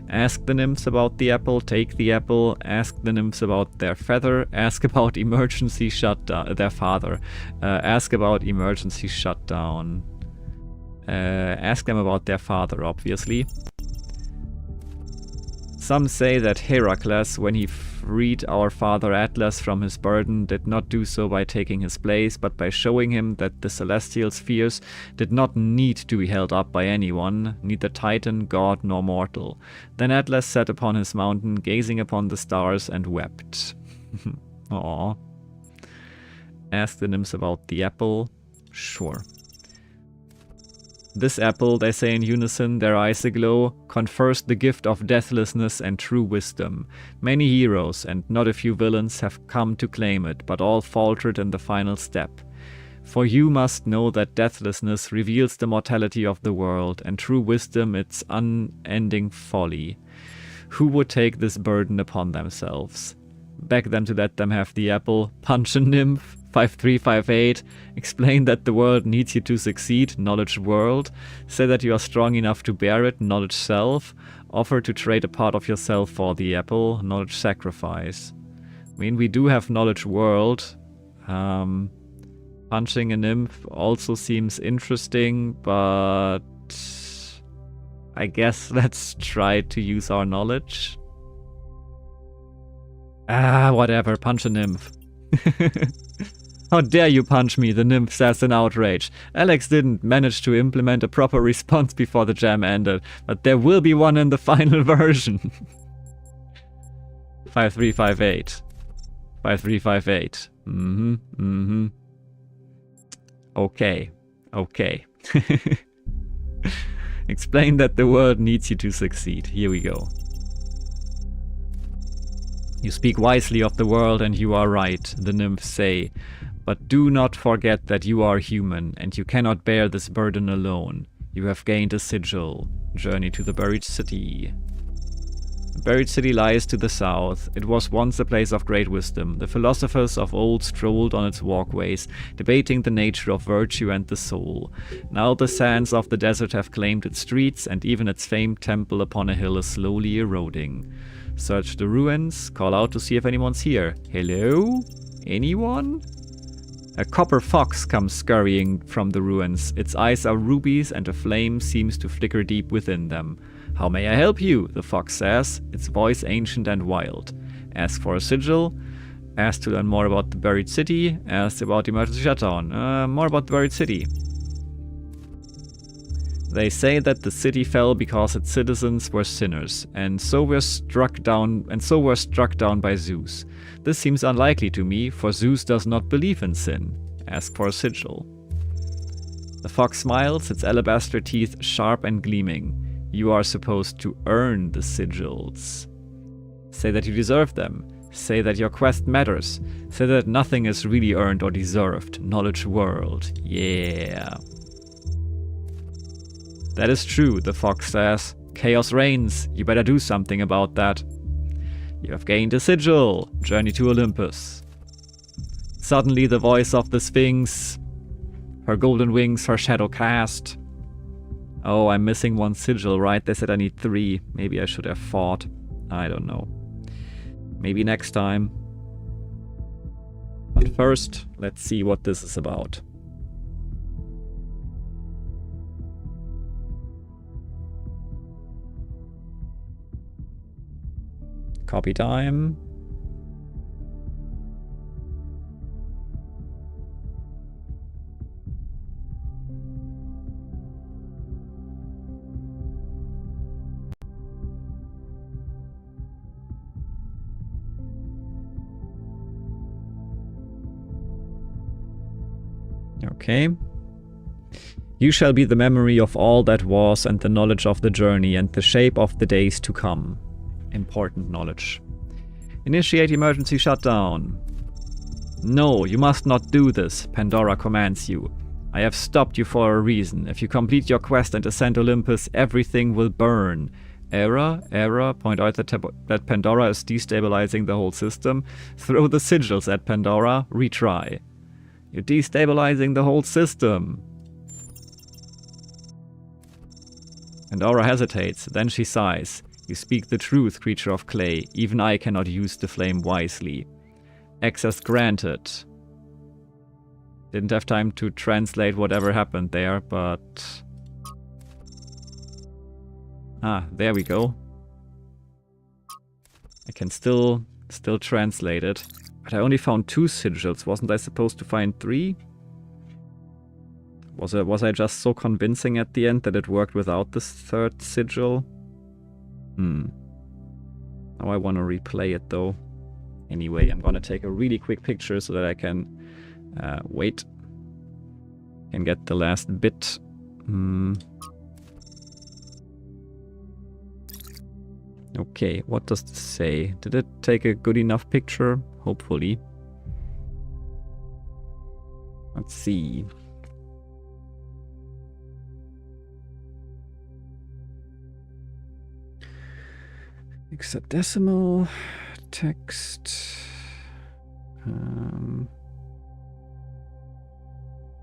Ask the nymphs about the apple, take the apple, ask the nymphs about their feather, ask about emergency shutdown, their father, ask about emergency shutdown. Ask them about their father, obviously. Some say that Heracles, when he freed our father Atlas from his burden, did not do so by taking his place, but by showing him that the celestial spheres did not need to be held up by anyone, neither Titan, god, nor mortal. Then Atlas sat upon his mountain, gazing upon the stars, and wept. Aww. Ask the nymphs about the apple. Sure. This apple, they say in unison, their eyes aglow, confers the gift of deathlessness and true wisdom. Many heroes, and not a few villains, have come to claim it, but all faltered in the final step. For you must know that deathlessness reveals the mortality of the world, and true wisdom its unending folly. Who would take this burden upon themselves? Beg them to let them have the apple, punch a nymph, 5358, explain that the world needs you to succeed, knowledge world, say that you are strong enough to bear it, knowledge self, offer to trade a part of yourself for the apple, knowledge sacrifice. I mean, we do have knowledge world. Punching a nymph also seems interesting, but I guess let's try to use our knowledge. Whatever, punch a nymph. How dare you punch me, the nymph says in outrage. Alex didn't manage to implement a proper response before the jam ended, but there will be one in the final version. 5358. 5358. Okay. Okay. Explain that the world needs you to succeed. Here we go. You speak wisely of the world, and you are right, the nymphs say. But do not forget that you are human, and you cannot bear this burden alone. You have gained a sigil. Journey to the buried city. The buried city lies to the south. It was once a place of great wisdom. The philosophers of old strolled on its walkways, debating the nature of virtue and the soul. Now the sands of the desert have claimed its streets, and even its famed temple upon a hill is slowly eroding. Search the ruins, call out to see if anyone's here. Hello? Anyone? A copper fox comes scurrying from the ruins. Its eyes are rubies, and a flame seems to flicker deep within them. How may I help you? The fox says, its voice ancient and wild. Ask for a sigil. Ask to learn more about the buried city. Ask about the emergency shutdown. More about the buried city. They say that the city fell because its citizens were sinners, and so were struck down by Zeus. This seems unlikely to me, for Zeus does not believe in sin. Ask for a sigil. The fox smiles, its alabaster teeth sharp and gleaming. You are supposed to earn the sigils. Say that you deserve them. Say that your quest matters. Say that nothing is really earned or deserved. Knowledge world. Yeah. That is true, the fox says. Chaos reigns. You better do something about that. You have gained a sigil. Journey to Olympus. Suddenly the voice of the Sphinx. Her golden wings, her shadow cast. Oh, I'm missing one sigil, right? They said I need 3. Maybe I should have fought. I don't know. Maybe next time. But first, let's see what this is about. Copy time. Okay. You shall be the memory of all that was, and the knowledge of the journey, and the shape of the days to come. Important knowledge. Initiate emergency shutdown. No, you must not do this, Pandora commands you. I have stopped you for a reason. If you complete your quest and ascend Olympus, everything will burn. Error, point out that Pandora is destabilizing the whole system. Throw the sigils at Pandora, retry. You're destabilizing the whole system. Pandora hesitates, then she sighs. You speak the truth, creature of clay. Even I cannot use the flame wisely. Access granted. Didn't have time to translate whatever happened there, but... Ah, there we go. I can still translate it. But I only found 2 sigils. Wasn't I supposed to find 3? Was I just so convincing at the end that it worked without this 3rd sigil? Now I want to replay it though. Anyway, I'm gonna take a really quick picture so that I can wait. Can get the last bit. Okay, what does this say? Did it take a good enough picture? Hopefully. Let's see. Hexadecimal text.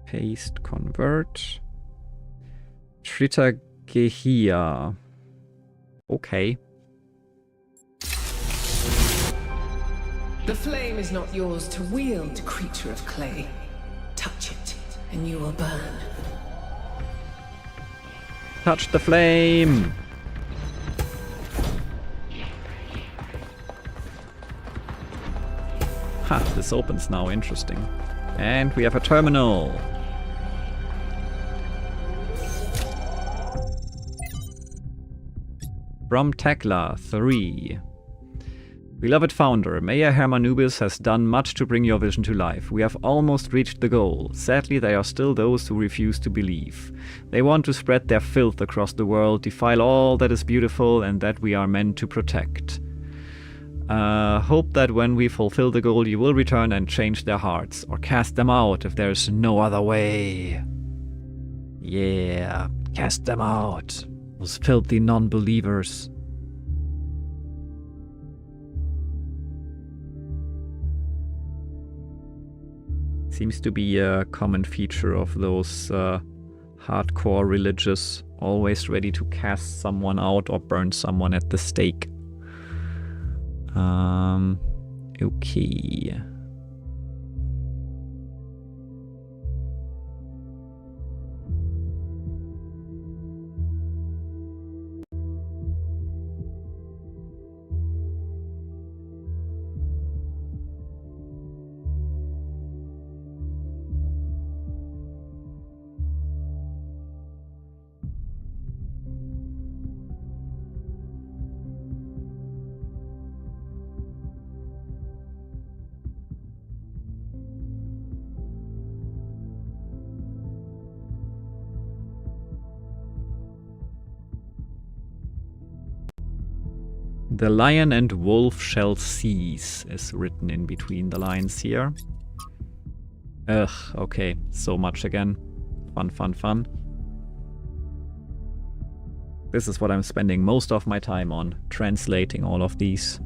Paste, convert. Tritagehia. Okay. The flame is not yours to wield, creature of clay. Touch it, and you will burn. Touch the flame! Ha, this opens now, interesting. And we have a terminal. From Tekla 3. Beloved founder, Mayor Hermanubis has done much to bring your vision to life. We have almost reached the goal. Sadly, there are still those who refuse to believe. They want to spread their filth across the world, defile all that is beautiful and that we are meant to protect. Hope that when we fulfill the goal, you will return and change their hearts, or cast them out if there's no other way. Yeah, cast them out. Those filthy non-believers. Seems to be a common feature of those hardcore religious, always ready to cast someone out or burn someone at the stake. Okay. The lion and wolf shall cease is written in between the lines here. Ugh, okay, so much again. Fun, fun, fun. This is what I'm spending most of my time on, translating all of these.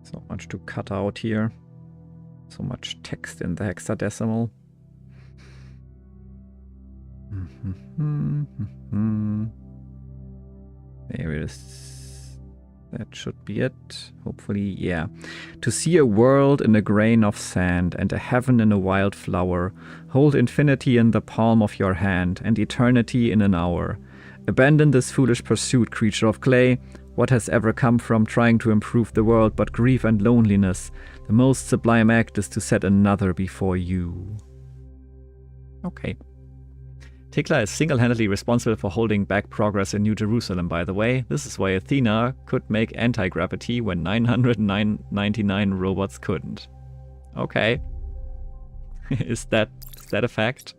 So much to cut out here. So much text in the hexadecimal. There it is. That should be it. Hopefully, yeah. To see a world in a grain of sand and a heaven in a wild flower. Hold infinity in the palm of your hand and eternity in an hour. Abandon this foolish pursuit, creature of clay. What has ever come from trying to improve the world but grief and loneliness? The most sublime act is to set another before you. Okay. Tikla is single-handedly responsible for holding back progress in New Jerusalem, by the way. This is why Athena could make anti-gravity when 999 robots couldn't. Okay. Is that a fact?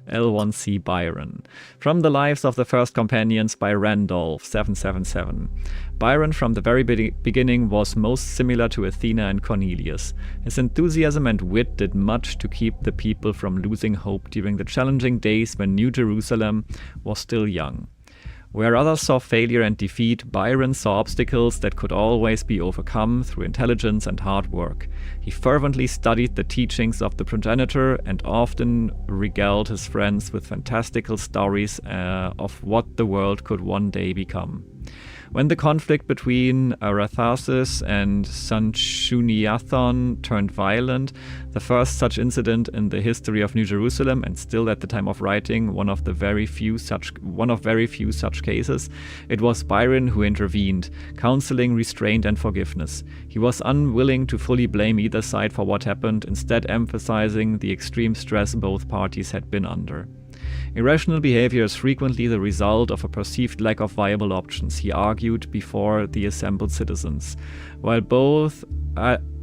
L1C Byron. From the Lives of the First Companions by Randolph, 777. Byron from the very beginning was most similar to Athena and Cornelius. His enthusiasm and wit did much to keep the people from losing hope during the challenging days when New Jerusalem was still young. Where others saw failure and defeat, Byron saw obstacles that could always be overcome through intelligence and hard work. He fervently studied the teachings of the progenitor and often regaled his friends with fantastical stories of what the world could one day become. When the conflict between Arathasis and Sanchuniathon turned violent, the first such incident in the history of New Jerusalem, and still at the time of writing one of very few such cases, it was Byron who intervened, counseling restraint and forgiveness. He was unwilling to fully blame either side for what happened, instead emphasizing the extreme stress both parties had been under. Irrational behavior is frequently the result of a perceived lack of viable options, he argued before the assembled citizens. While both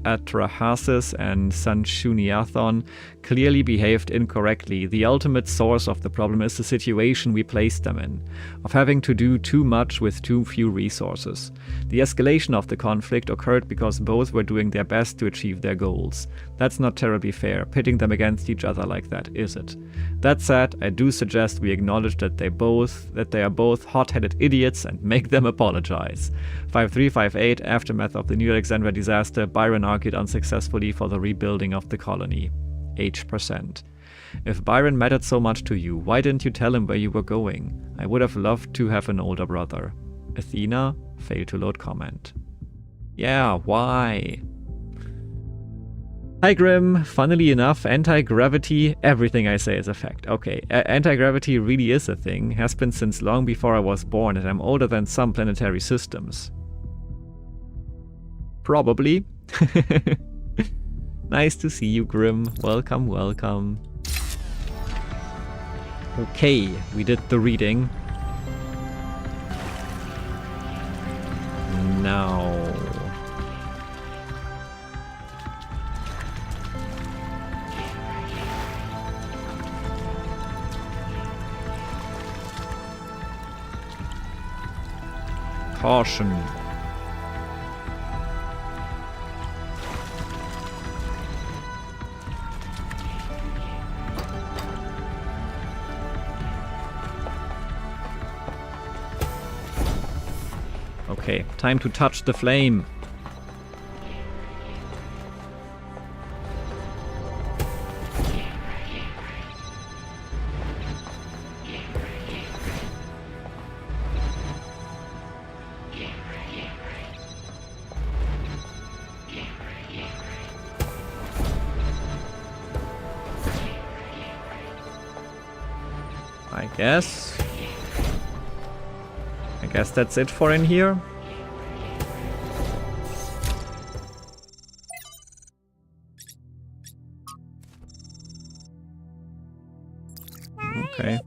Atrahasis and Sanchuniathon clearly behaved incorrectly, the ultimate source of the problem is the situation we placed them in, of having to do too much with too few resources. The escalation of the conflict occurred because both were doing their best to achieve their goals. That's not terribly fair, pitting them against each other like that, is it? That said, I do suggest we acknowledge that they are both hot-headed idiots and make them apologize. 5358, aftermath of the New Alexandria disaster, Byron argued unsuccessfully for the rebuilding of the colony. H%. If Byron mattered so much to you, why didn't you tell him where you were going? I would have loved to have an older brother. Athena, failed to load comment. Yeah, why? Hi Grim, funnily enough, anti-gravity, everything I say is a fact. Okay, anti-gravity really is a thing, has been since long before I was born, and I'm older than some planetary systems. Probably. Nice to see you, Grim. Welcome, welcome. Okay, we did the reading. Now... caution. Okay, time to touch the flame. I guess that's it for in here. Okay.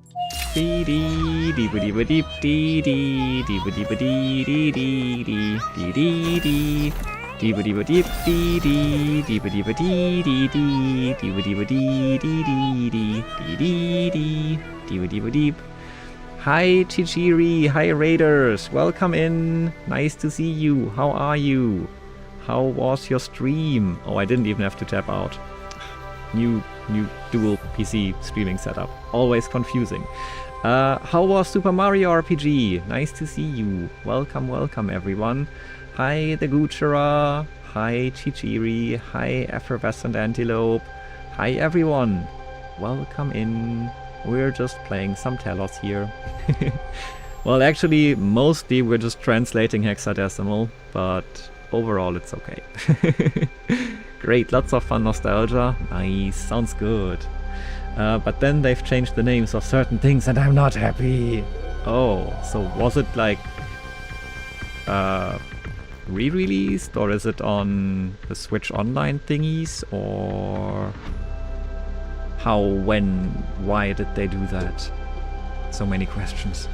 Hi Chichiri, hi Raiders, welcome in, nice to see you, how are you? How was your stream? Oh, I didn't even have to tap out. New dual PC streaming setup, always confusing. How was Super Mario RPG? Nice to see you, welcome everyone. Hi the Guchera, hi Chichiri, hi Effervescent Antelope, hi everyone, welcome in. We're just playing some Talos here. Well, actually, mostly we're just translating hexadecimal, but overall it's okay. Great, lots of fun nostalgia. Nice, sounds good. But then they've changed the names of certain things and I'm not happy. Oh, so was it like re-released, or is it on the Switch Online thingies, or How, when, why did they do that? So many questions.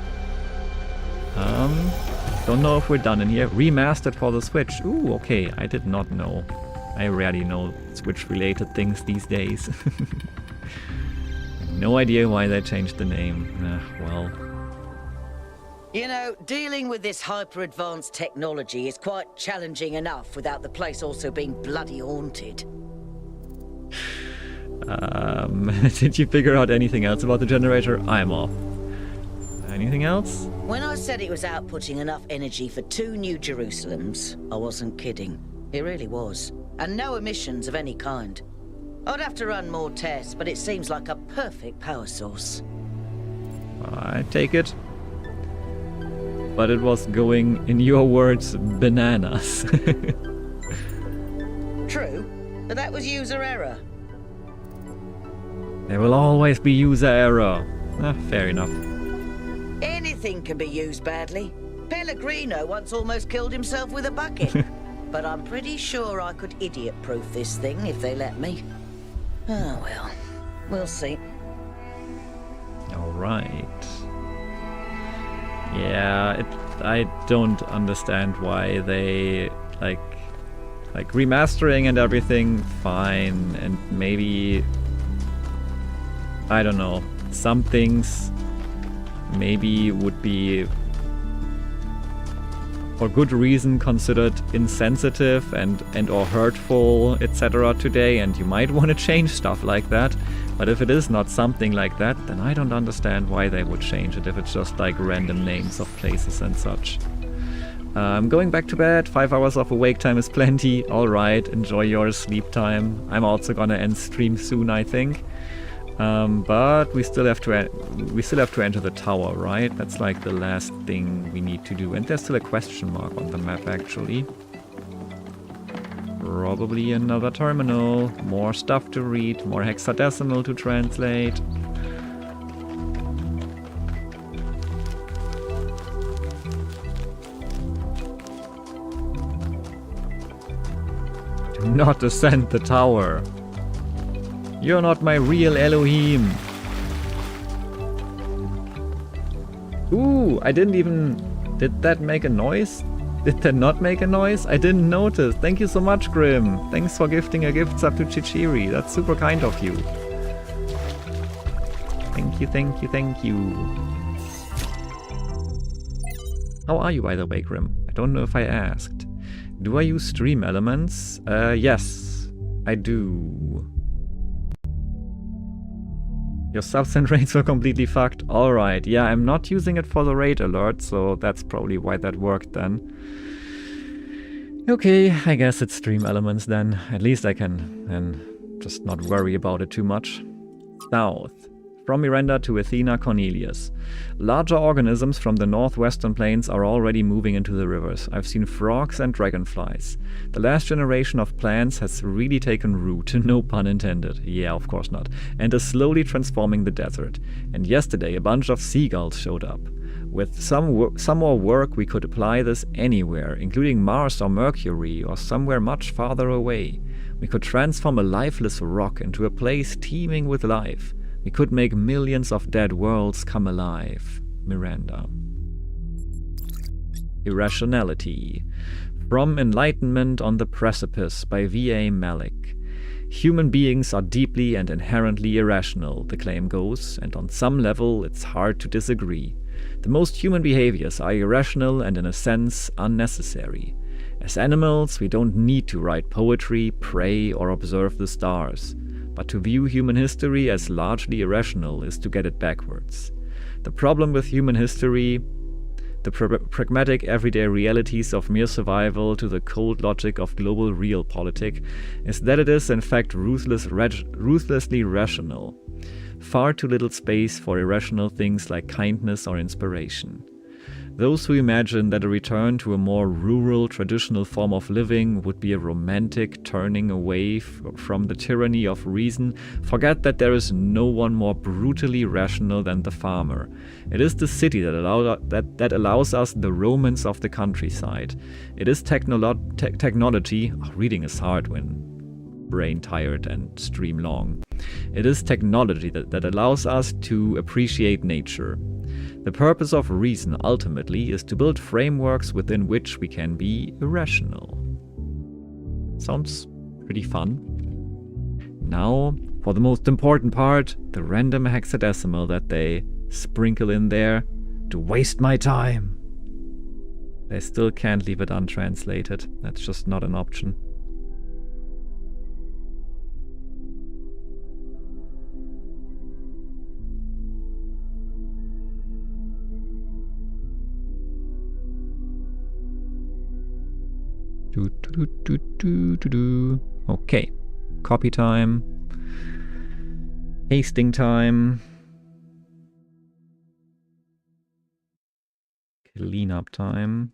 Don't know if we're done in here. Remastered for the Switch. Ooh, okay, I did not know. I rarely know Switch-related things these days. No idea why they changed the name. Well... You know, dealing with this hyper-advanced technology is quite challenging enough without the place also being bloody haunted. Did you figure out anything else about the generator? I'm off. Anything else? When I said it was outputting enough energy for 2 New Jerusalems, I wasn't kidding. It really was. And no emissions of any kind. I'd have to run more tests, but it seems like a perfect power source. I take it. But it was going, in your words, bananas. True, but that was user error. There will always be user error. Fair enough. Anything can be used badly. Pellegrino once almost killed himself with a bucket. But I'm pretty sure I could idiot-proof this thing if they let me. Oh well, we'll see. Alright. Yeah, I don't understand why they, like remastering and everything, fine, and maybe, I don't know, some things maybe would be for good reason considered insensitive and or hurtful, etc. today, and you might want to change stuff like that. But if it is not something like that, then I don't understand why they would change it if it's just like random names of places and such. I'm going back to bed. 5 hours of awake time is plenty. Alright, enjoy your sleep time. I'm also gonna end stream soon, I think. But we still have to enter the tower, right? That's like the last thing we need to do. And there's still a question mark on the map, actually. Probably another terminal. More stuff to read. More hexadecimal to translate. Do not ascend the tower. You're not my real Elohim. Ooh, I didn't even... Did that make a noise? Did that not make a noise? I didn't notice. Thank you so much, Grim. Thanks for gifting a gift sub to Chichiri. That's super kind of you. Thank you, thank you, thank you. How are you, by the way, Grim? I don't know if I asked. Do I use stream elements? Yes, I do. Your subs and rates were completely fucked. Alright, yeah, I'm not using it for the raid alert, so that's probably why that worked then. Okay, I guess it's stream elements then. At least I can just not worry about it too much. South. From Miranda to Athena Cornelius. Larger organisms from the northwestern plains are already moving into the rivers. I've seen frogs and dragonflies. The last generation of plants has really taken root, no pun intended. Yeah, of course not. And is slowly transforming the desert. And yesterday a bunch of seagulls showed up. With some more work we could apply this anywhere, including Mars or Mercury or somewhere much farther away. We could transform a lifeless rock into a place teeming with life. We could make millions of dead worlds come alive. Miranda. Irrationality. From Enlightenment on the Precipice by V.A. Malik. Human beings are deeply and inherently irrational, the claim goes, and on some level it's hard to disagree. The most human behaviors are irrational and in a sense unnecessary. As animals, we don't need to write poetry, pray, or observe the stars. But to view human history as largely irrational is to get it backwards. The problem with human history, the pragmatic everyday realities of mere survival to the cold logic of global realpolitik, is that it is in fact ruthlessly rational. Far too little space for irrational things like kindness or inspiration. Those who imagine that a return to a more rural, traditional form of living would be a romantic turning away from the tyranny of reason forget that there is no one more brutally rational than the farmer. It is the city that allows us the romance of the countryside. It is technology. Oh, reading is hard when brain tired and stream long. It is technology that allows us to appreciate nature. The purpose of reason ultimately is to build frameworks within which we can be irrational. Sounds pretty fun. Now, for the most important part, the random hexadecimal that they sprinkle in there to waste my time. They still can't leave it untranslated. That's just not an option. Okay, copy time, pasting time, cleanup time.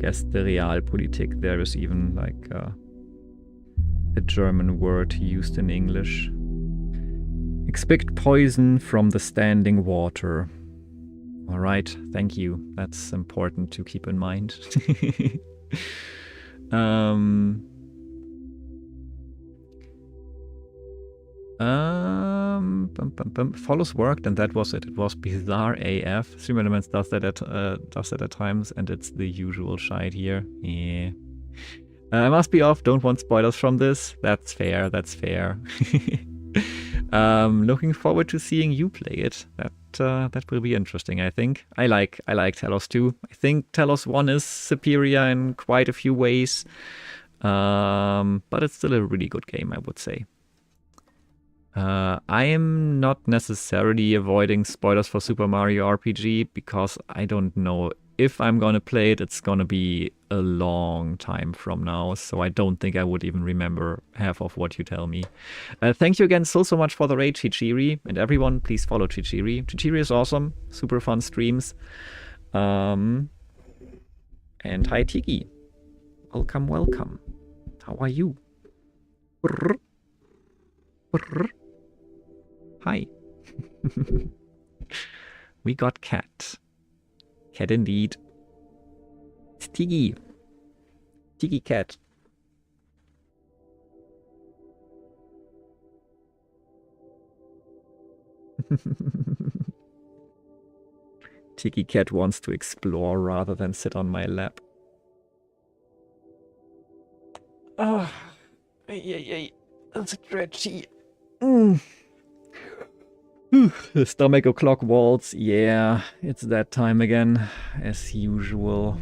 Guess the Realpolitik, there is even like a German word used in English. Expect poison from the standing water. Alright, thank you. That's important to keep in mind. Follows worked, and that was it. It was bizarre AF. Stream Elements does that at times, and it's the usual shite here. Yeah. I must be off. Don't want spoilers from this. That's fair. That's fair. Looking forward to seeing you play it. That will be interesting. I think. I like Talos 2. I think Talos 1 is superior in quite a few ways, but it's still a really good game, I would say. I am not necessarily avoiding spoilers for Super Mario RPG because I don't know if I'm gonna play it. It's gonna be a long time from now, so I don't think I would even remember half of what you tell me. Thank you again so much for the raid, Chichiri, and everyone, please follow Chichiri. Chichiri is awesome, super fun streams. And hi Tiki, welcome, welcome. How are you? Brr. Brr. Hi. We got cat. Cat indeed. It's Tiggy. Tiggy cat. Tiggy cat wants to explore rather than sit on my lap. Ah, that's stretchy. The stomach o'clock waltz, yeah, it's that time again, as usual.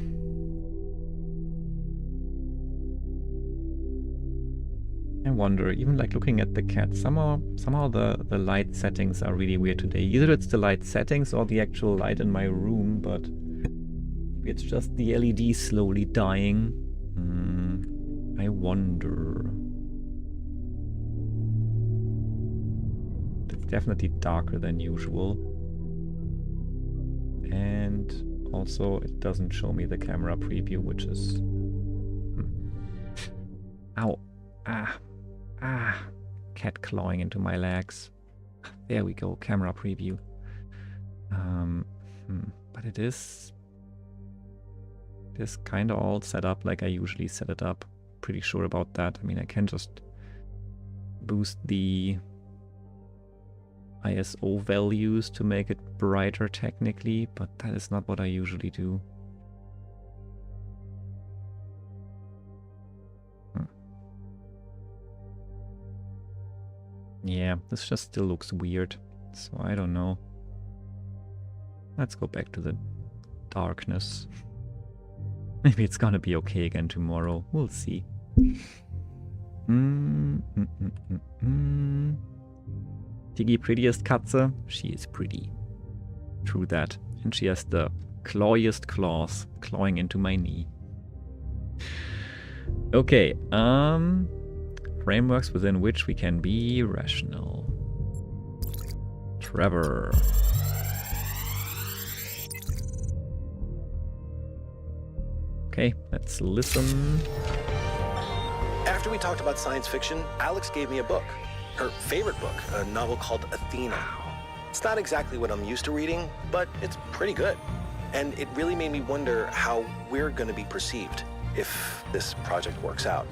I wonder, even like looking at the cat, somehow the light settings are really weird today. Either it's the light settings or the actual light in my room, but it's just the LED slowly dying. I wonder. Definitely darker than usual, and also it doesn't show me the camera preview, which is ow, cat clawing into my legs. There we go, camera preview. But it is kind of all set up like I usually set it up. Pretty sure about that. I mean, I can just boost the ISO values to make it brighter technically, but that is not what I usually do. Yeah, this just still looks weird, so I don't know. Let's go back to the darkness. Maybe it's gonna be okay again tomorrow. We'll see. Tiggy prettiest Katze? She is pretty. True that. And she has the clawiest claws clawing into my knee. Okay, frameworks within which we can be rational. Trevor. Let's listen. After we talked about science fiction, Alex gave me a book. Her favorite book, a novel called Athena. It's not exactly what I'm used to reading, but it's pretty good. And it really made me wonder how we're going to be perceived if this project works out.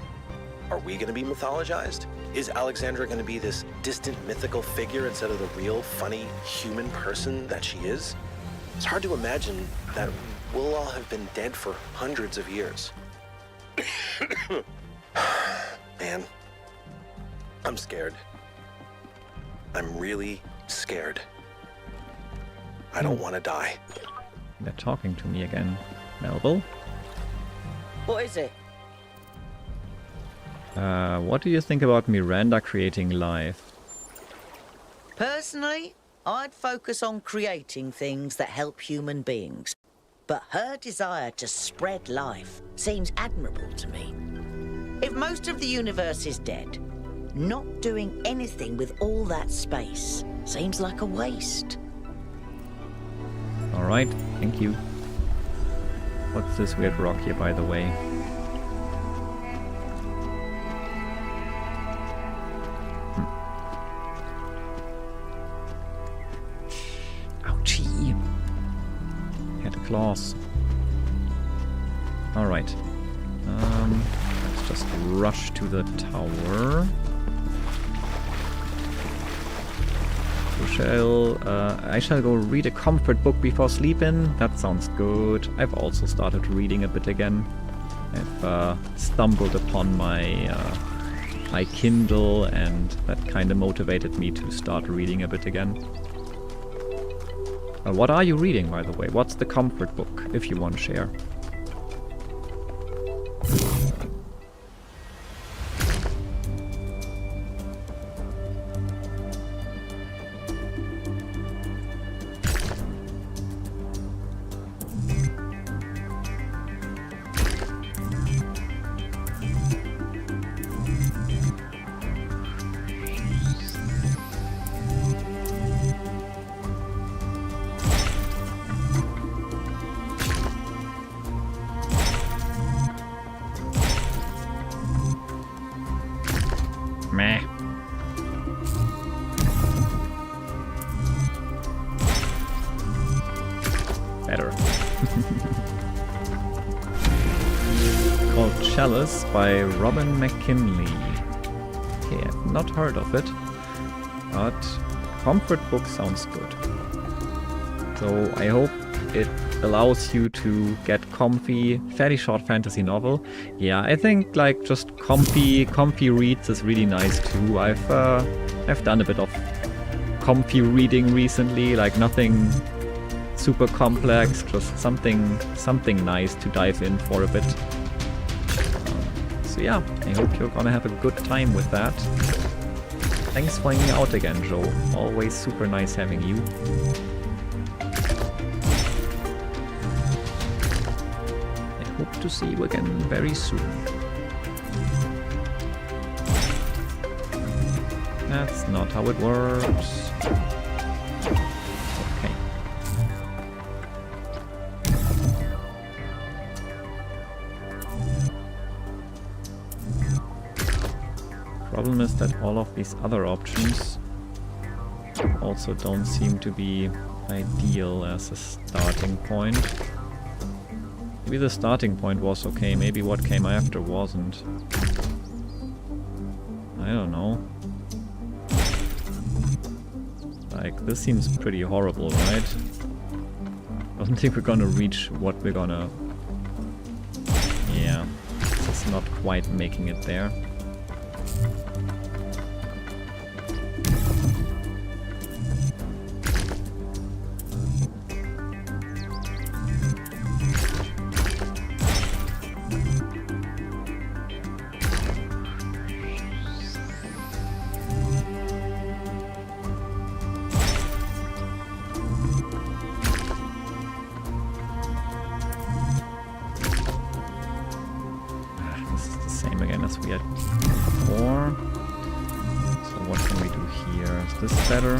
Are we going to be mythologized? Is Alexandra going to be this distant mythical figure instead of the real, funny, human person that she is? It's hard to imagine that we'll all have been dead for hundreds of years. Man, I'm scared. I'm really scared. I don't want to die. They're talking to me again. Melville? What is it? What do you think about Miranda creating life? Personally, I'd focus on creating things that help human beings. But her desire to spread life seems admirable to me. If most of the universe is dead, not doing anything with all that space seems like a waste. Alright, thank you. What's this weird rock here, by the way? Ouchie! Had a claws. Alright. Let's just rush to the tower. I shall go read a comfort book before sleeping. That sounds good. I've also started reading a bit again. I've stumbled upon my Kindle, and that kind of motivated me to start reading a bit again. What are you reading, by the way? What's the comfort book, if you want to share? Meh. Better. Called Chalice by Robin McKinley. Okay, I've not heard of it, but comfort book sounds good. So I hope it allows you to get comfy, fairly short fantasy novel. Yeah, I think like just comfy reads is really nice too. I've done a bit of comfy reading recently, like nothing super complex, just something nice to dive in for a bit. So yeah, I hope you're gonna have a good time with that. Thanks for hanging out again, Joe. Always super nice having you. Hope to see you again very soon. That's not how it works. Okay. Problem is that all of these other options also don't seem to be ideal as a starting point. Maybe the starting point was okay, maybe what came after wasn't. I don't know. Like, this seems pretty horrible, right? I don't think we're gonna reach what we're gonna... Yeah, it's not quite making it there. We had before. So what can we do here? Is this better?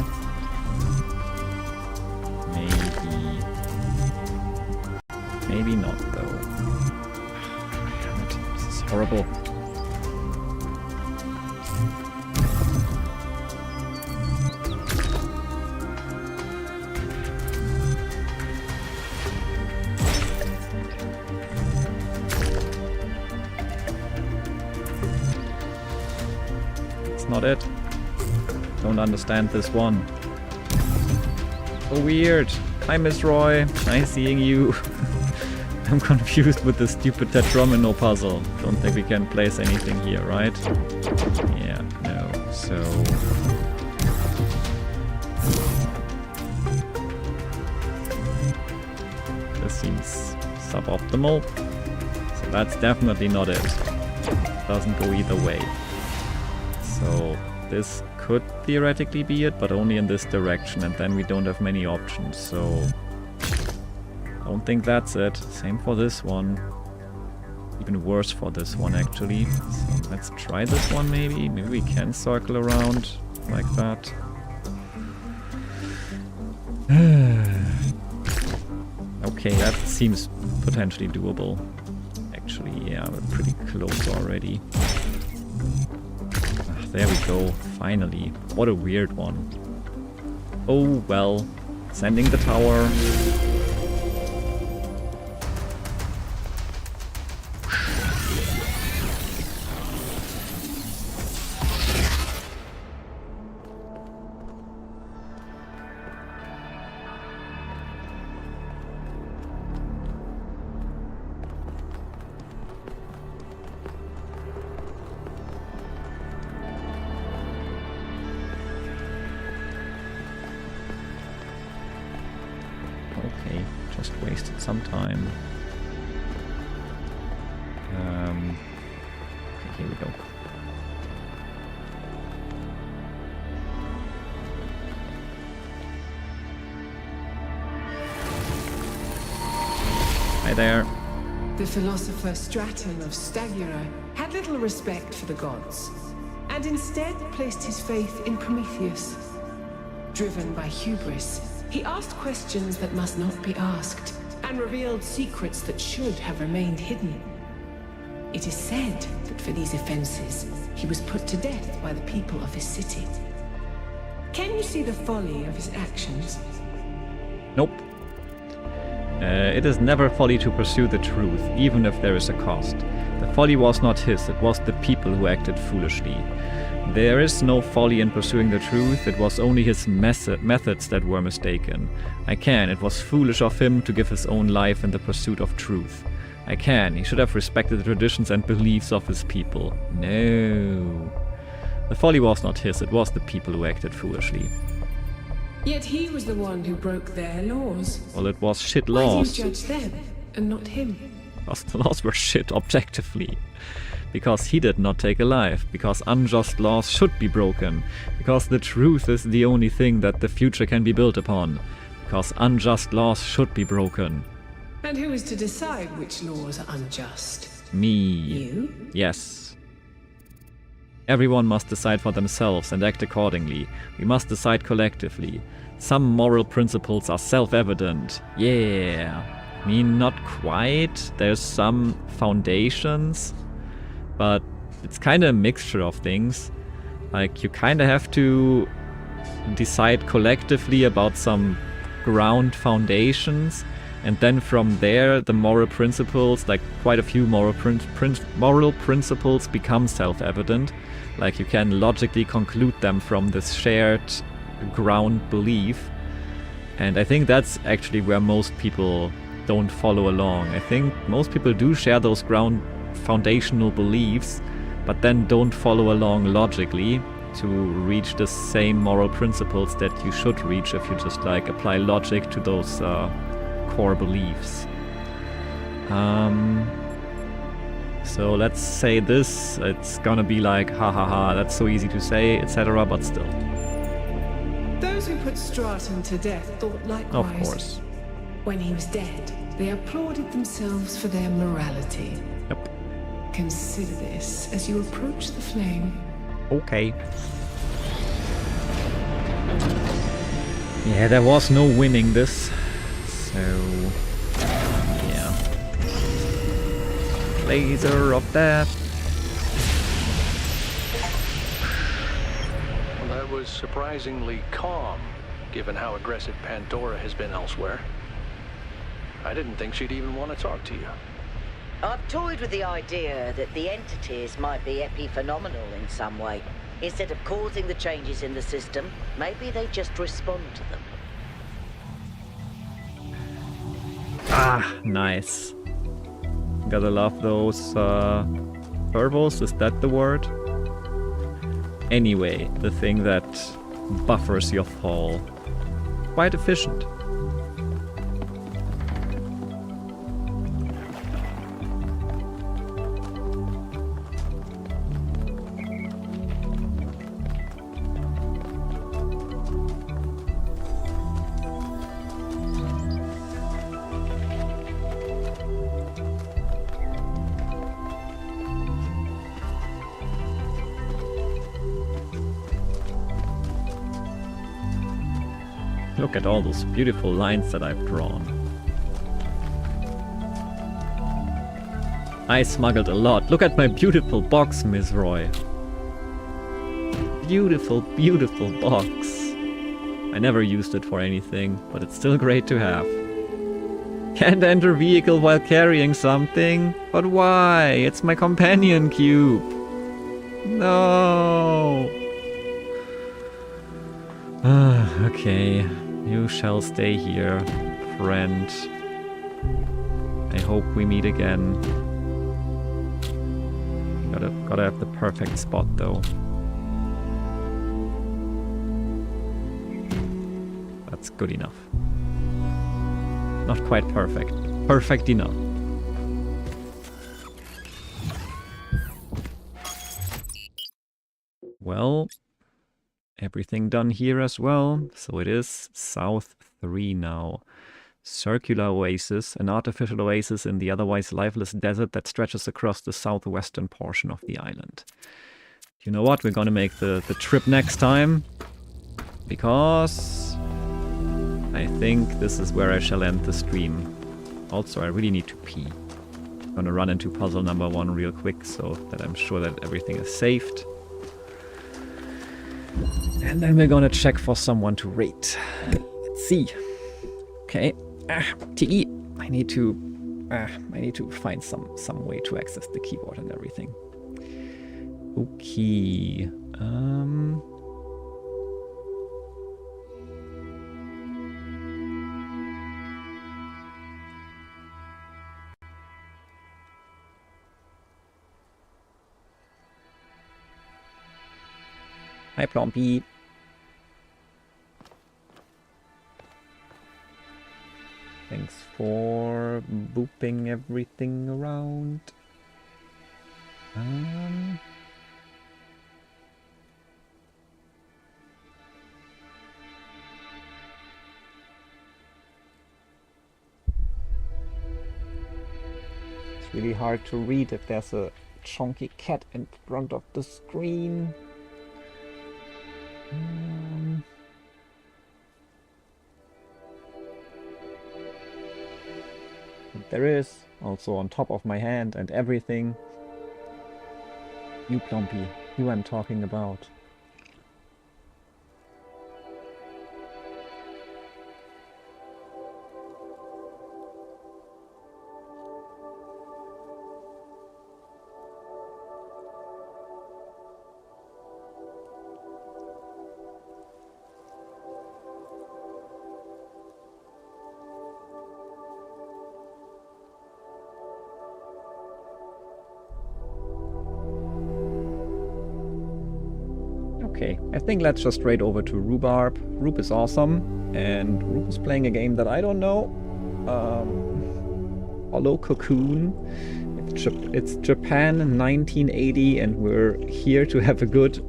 Maybe. Maybe not though. Horrible. It's not it. Don't understand this one. So weird. Hi, Miss Roy. Nice seeing you. I'm confused with the stupid tetromino puzzle. Don't think we can place anything here, right? Yeah, no. So... this seems suboptimal. So that's definitely not it. Doesn't go either way. So this could theoretically be it, but only in this direction, and then we don't have many options, so... don't think that's it. Same for this one. Even worse for this one, actually. So let's try this one, maybe. Maybe we can circle around like that. Okay, that seems potentially doable. Actually, yeah, we're pretty close already. Ah, there we go. Finally. What a weird one. Oh, well. Sending the tower. Okay, just wasted some time. Okay, here we go. Hi there. The philosopher Straton of Stagira had little respect for the gods, and instead placed his faith in Prometheus. Driven by hubris, he asked questions that must not be asked, and revealed secrets that should have remained hidden. It is said that for these offenses, he was put to death by the people of his city. Can you see the folly of his actions? Nope. It is never folly to pursue the truth, even if there is a cost. The folly was not his, it was the people who acted foolishly. There is no folly in pursuing the truth, it was only his methods that were mistaken. It was foolish of him to give his own life in the pursuit of truth. He should have respected the traditions and beliefs of his people. No. The folly was not his, it was the people who acted foolishly. Yet he was the one who broke their laws. Well, it was shit Why laws. do you judge them, and not him? Because the laws were shit objectively. Because he did not take a life. Because unjust laws should be broken. Because the truth is the only thing that the future can be built upon. Because unjust laws should be broken. And who is to decide which laws are unjust? Me. You? Yes. Everyone must decide for themselves and act accordingly. We must decide collectively. Some moral principles are self-evident. Yeah. I mean, not quite. There's some foundations, but it's kind of a mixture of things. Like, you kind of have to decide collectively about some ground foundations, and then from there the moral principles, like quite a few moral principles, become self-evident. Like, you can logically conclude them from this shared ground belief. And I think that's actually where most people don't follow along. I think most people do share those ground foundational beliefs, but then don't follow along logically to reach the same moral principles that you should reach if you just like apply logic to those core beliefs. So let's say this, it's gonna be like, ha ha ha, that's so easy to say, etc., but still. Those who put Straton to death thought likewise. Of course. When he was dead, they applauded themselves for their morality. Yep. Consider this as you approach the flame. Okay. Yeah, there was no winning this. So... yeah. Laser of death. was surprisingly calm, given how aggressive Pandora has been elsewhere. I didn't think she'd even want to talk to you. I've toyed with the idea that the entities might be epiphenomenal in some way. Instead of causing the changes in the system, maybe they just respond to them. Ah, nice. Gotta love those herbals, is that the word? Anyway, the thing that buffers your fall. Quite efficient. Look at all those beautiful lines that I've drawn. I smuggled a lot. Look at my beautiful box, Miss Roy. Beautiful, beautiful box. I never used it for anything, but it's still great to have. Can't enter vehicle while carrying something? But why? It's my companion cube. No. Okay. You shall stay here, friend. I hope we meet again. Gotta have the perfect spot though. That's good enough. Not quite perfect. Perfect enough. Well, everything done here as well. So it is South 3 now. Circular oasis, an artificial oasis in the otherwise lifeless desert that stretches across the southwestern portion of the island. You know what? We're gonna make the trip next time. Because I think this is where I shall end the stream. Also, I really need to pee. I'm gonna run into puzzle number 1 real quick so that I'm sure that everything is saved. And then we're gonna check for someone to rate. Let's see. Okay. TE. I need to find some way to access the keyboard and everything. Okay. Hi, Plompy. Thanks for booping everything around. It's really hard to read if there's a chunky cat in front of the screen. There is, also on top of my hand and everything. You Plompy, you I'm talking about. Okay, I think let's just straight over to Rhubarb. Rube is awesome, and Rube is playing a game that I don't know. Hollow Cocoon. It's Japan 1980, and we're here to have a good,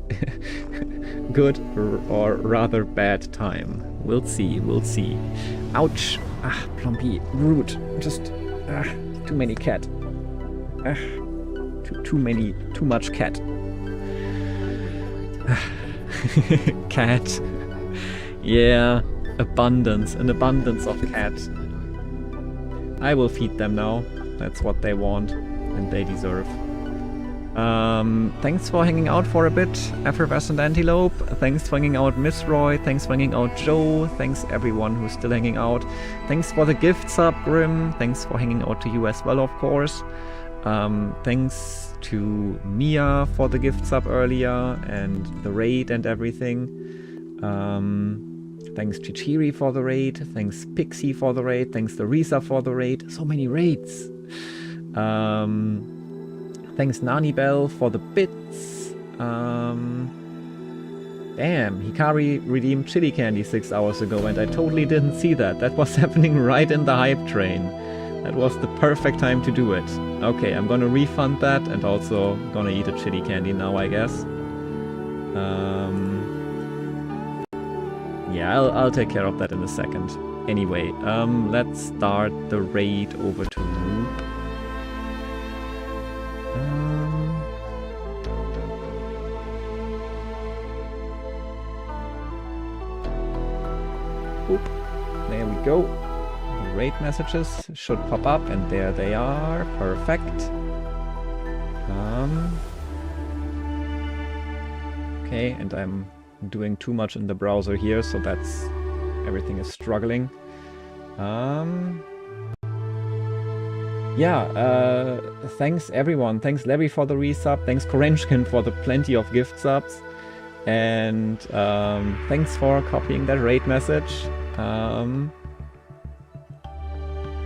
or rather bad time. We'll see, we'll see. Ouch! Ah, Plumpy, rude. Just, too many cat. Too much cat. Cat. Yeah, abundance, an abundance of cat. I will feed them now. That's what they want, and they deserve. Thanks for hanging out for a bit, Effervescent Antelope. Thanks for hanging out, Miss Roy. Thanks for hanging out, Joe. Thanks everyone who's still hanging out. Thanks for the gift sub, Grim. Thanks for hanging out to you as well, of course. Thanks to Mia for the gift sub earlier and the raid and everything. Thanks Chichiri for the raid. Thanks Pixie for the raid. Thanks to Risa for the raid. So many raids. Thanks Nani Bell for the bits. Damn, Hikari redeemed chili candy 6 hours ago and I totally didn't see that. That was happening right in the hype train. That was the perfect time to do it. Okay, I'm gonna refund that and also gonna eat a chili candy now, I guess. Yeah, I'll take care of that in a second. Anyway, let's start the raid over to Roop. Oop. There we go. The raid messages should pop up, and there they are. Perfect. Okay, and I'm doing too much in the browser here, so that's everything is struggling. Yeah, thanks everyone. Thanks Levy for the resub. Thanks Korenchkin for the plenty of gift subs. And thanks for copying that raid message.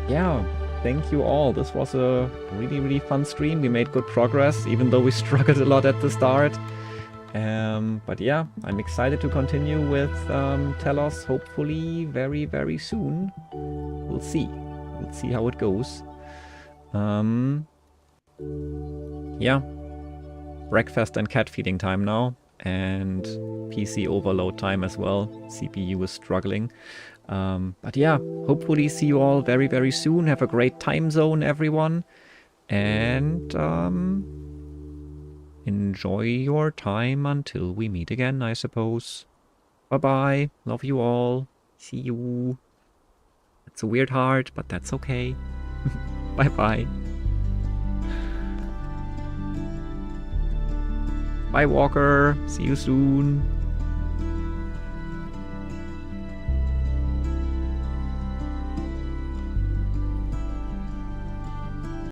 Yeah, thank you all. This was a really, really fun stream. We made good progress, even though we struggled a lot at the start. But yeah, I'm excited to continue with Talos, hopefully very, very soon. We'll see. We'll see how it goes. Yeah. Breakfast and cat feeding time now. And PC overload time as well. CPU is struggling. But yeah, hopefully see you all very, very soon. Have a great time zone, everyone. And enjoy your time until we meet again, I suppose. Bye-bye. Love you all. See you. It's a weird heart, but that's okay. Bye-bye. Bye, Walker. See you soon.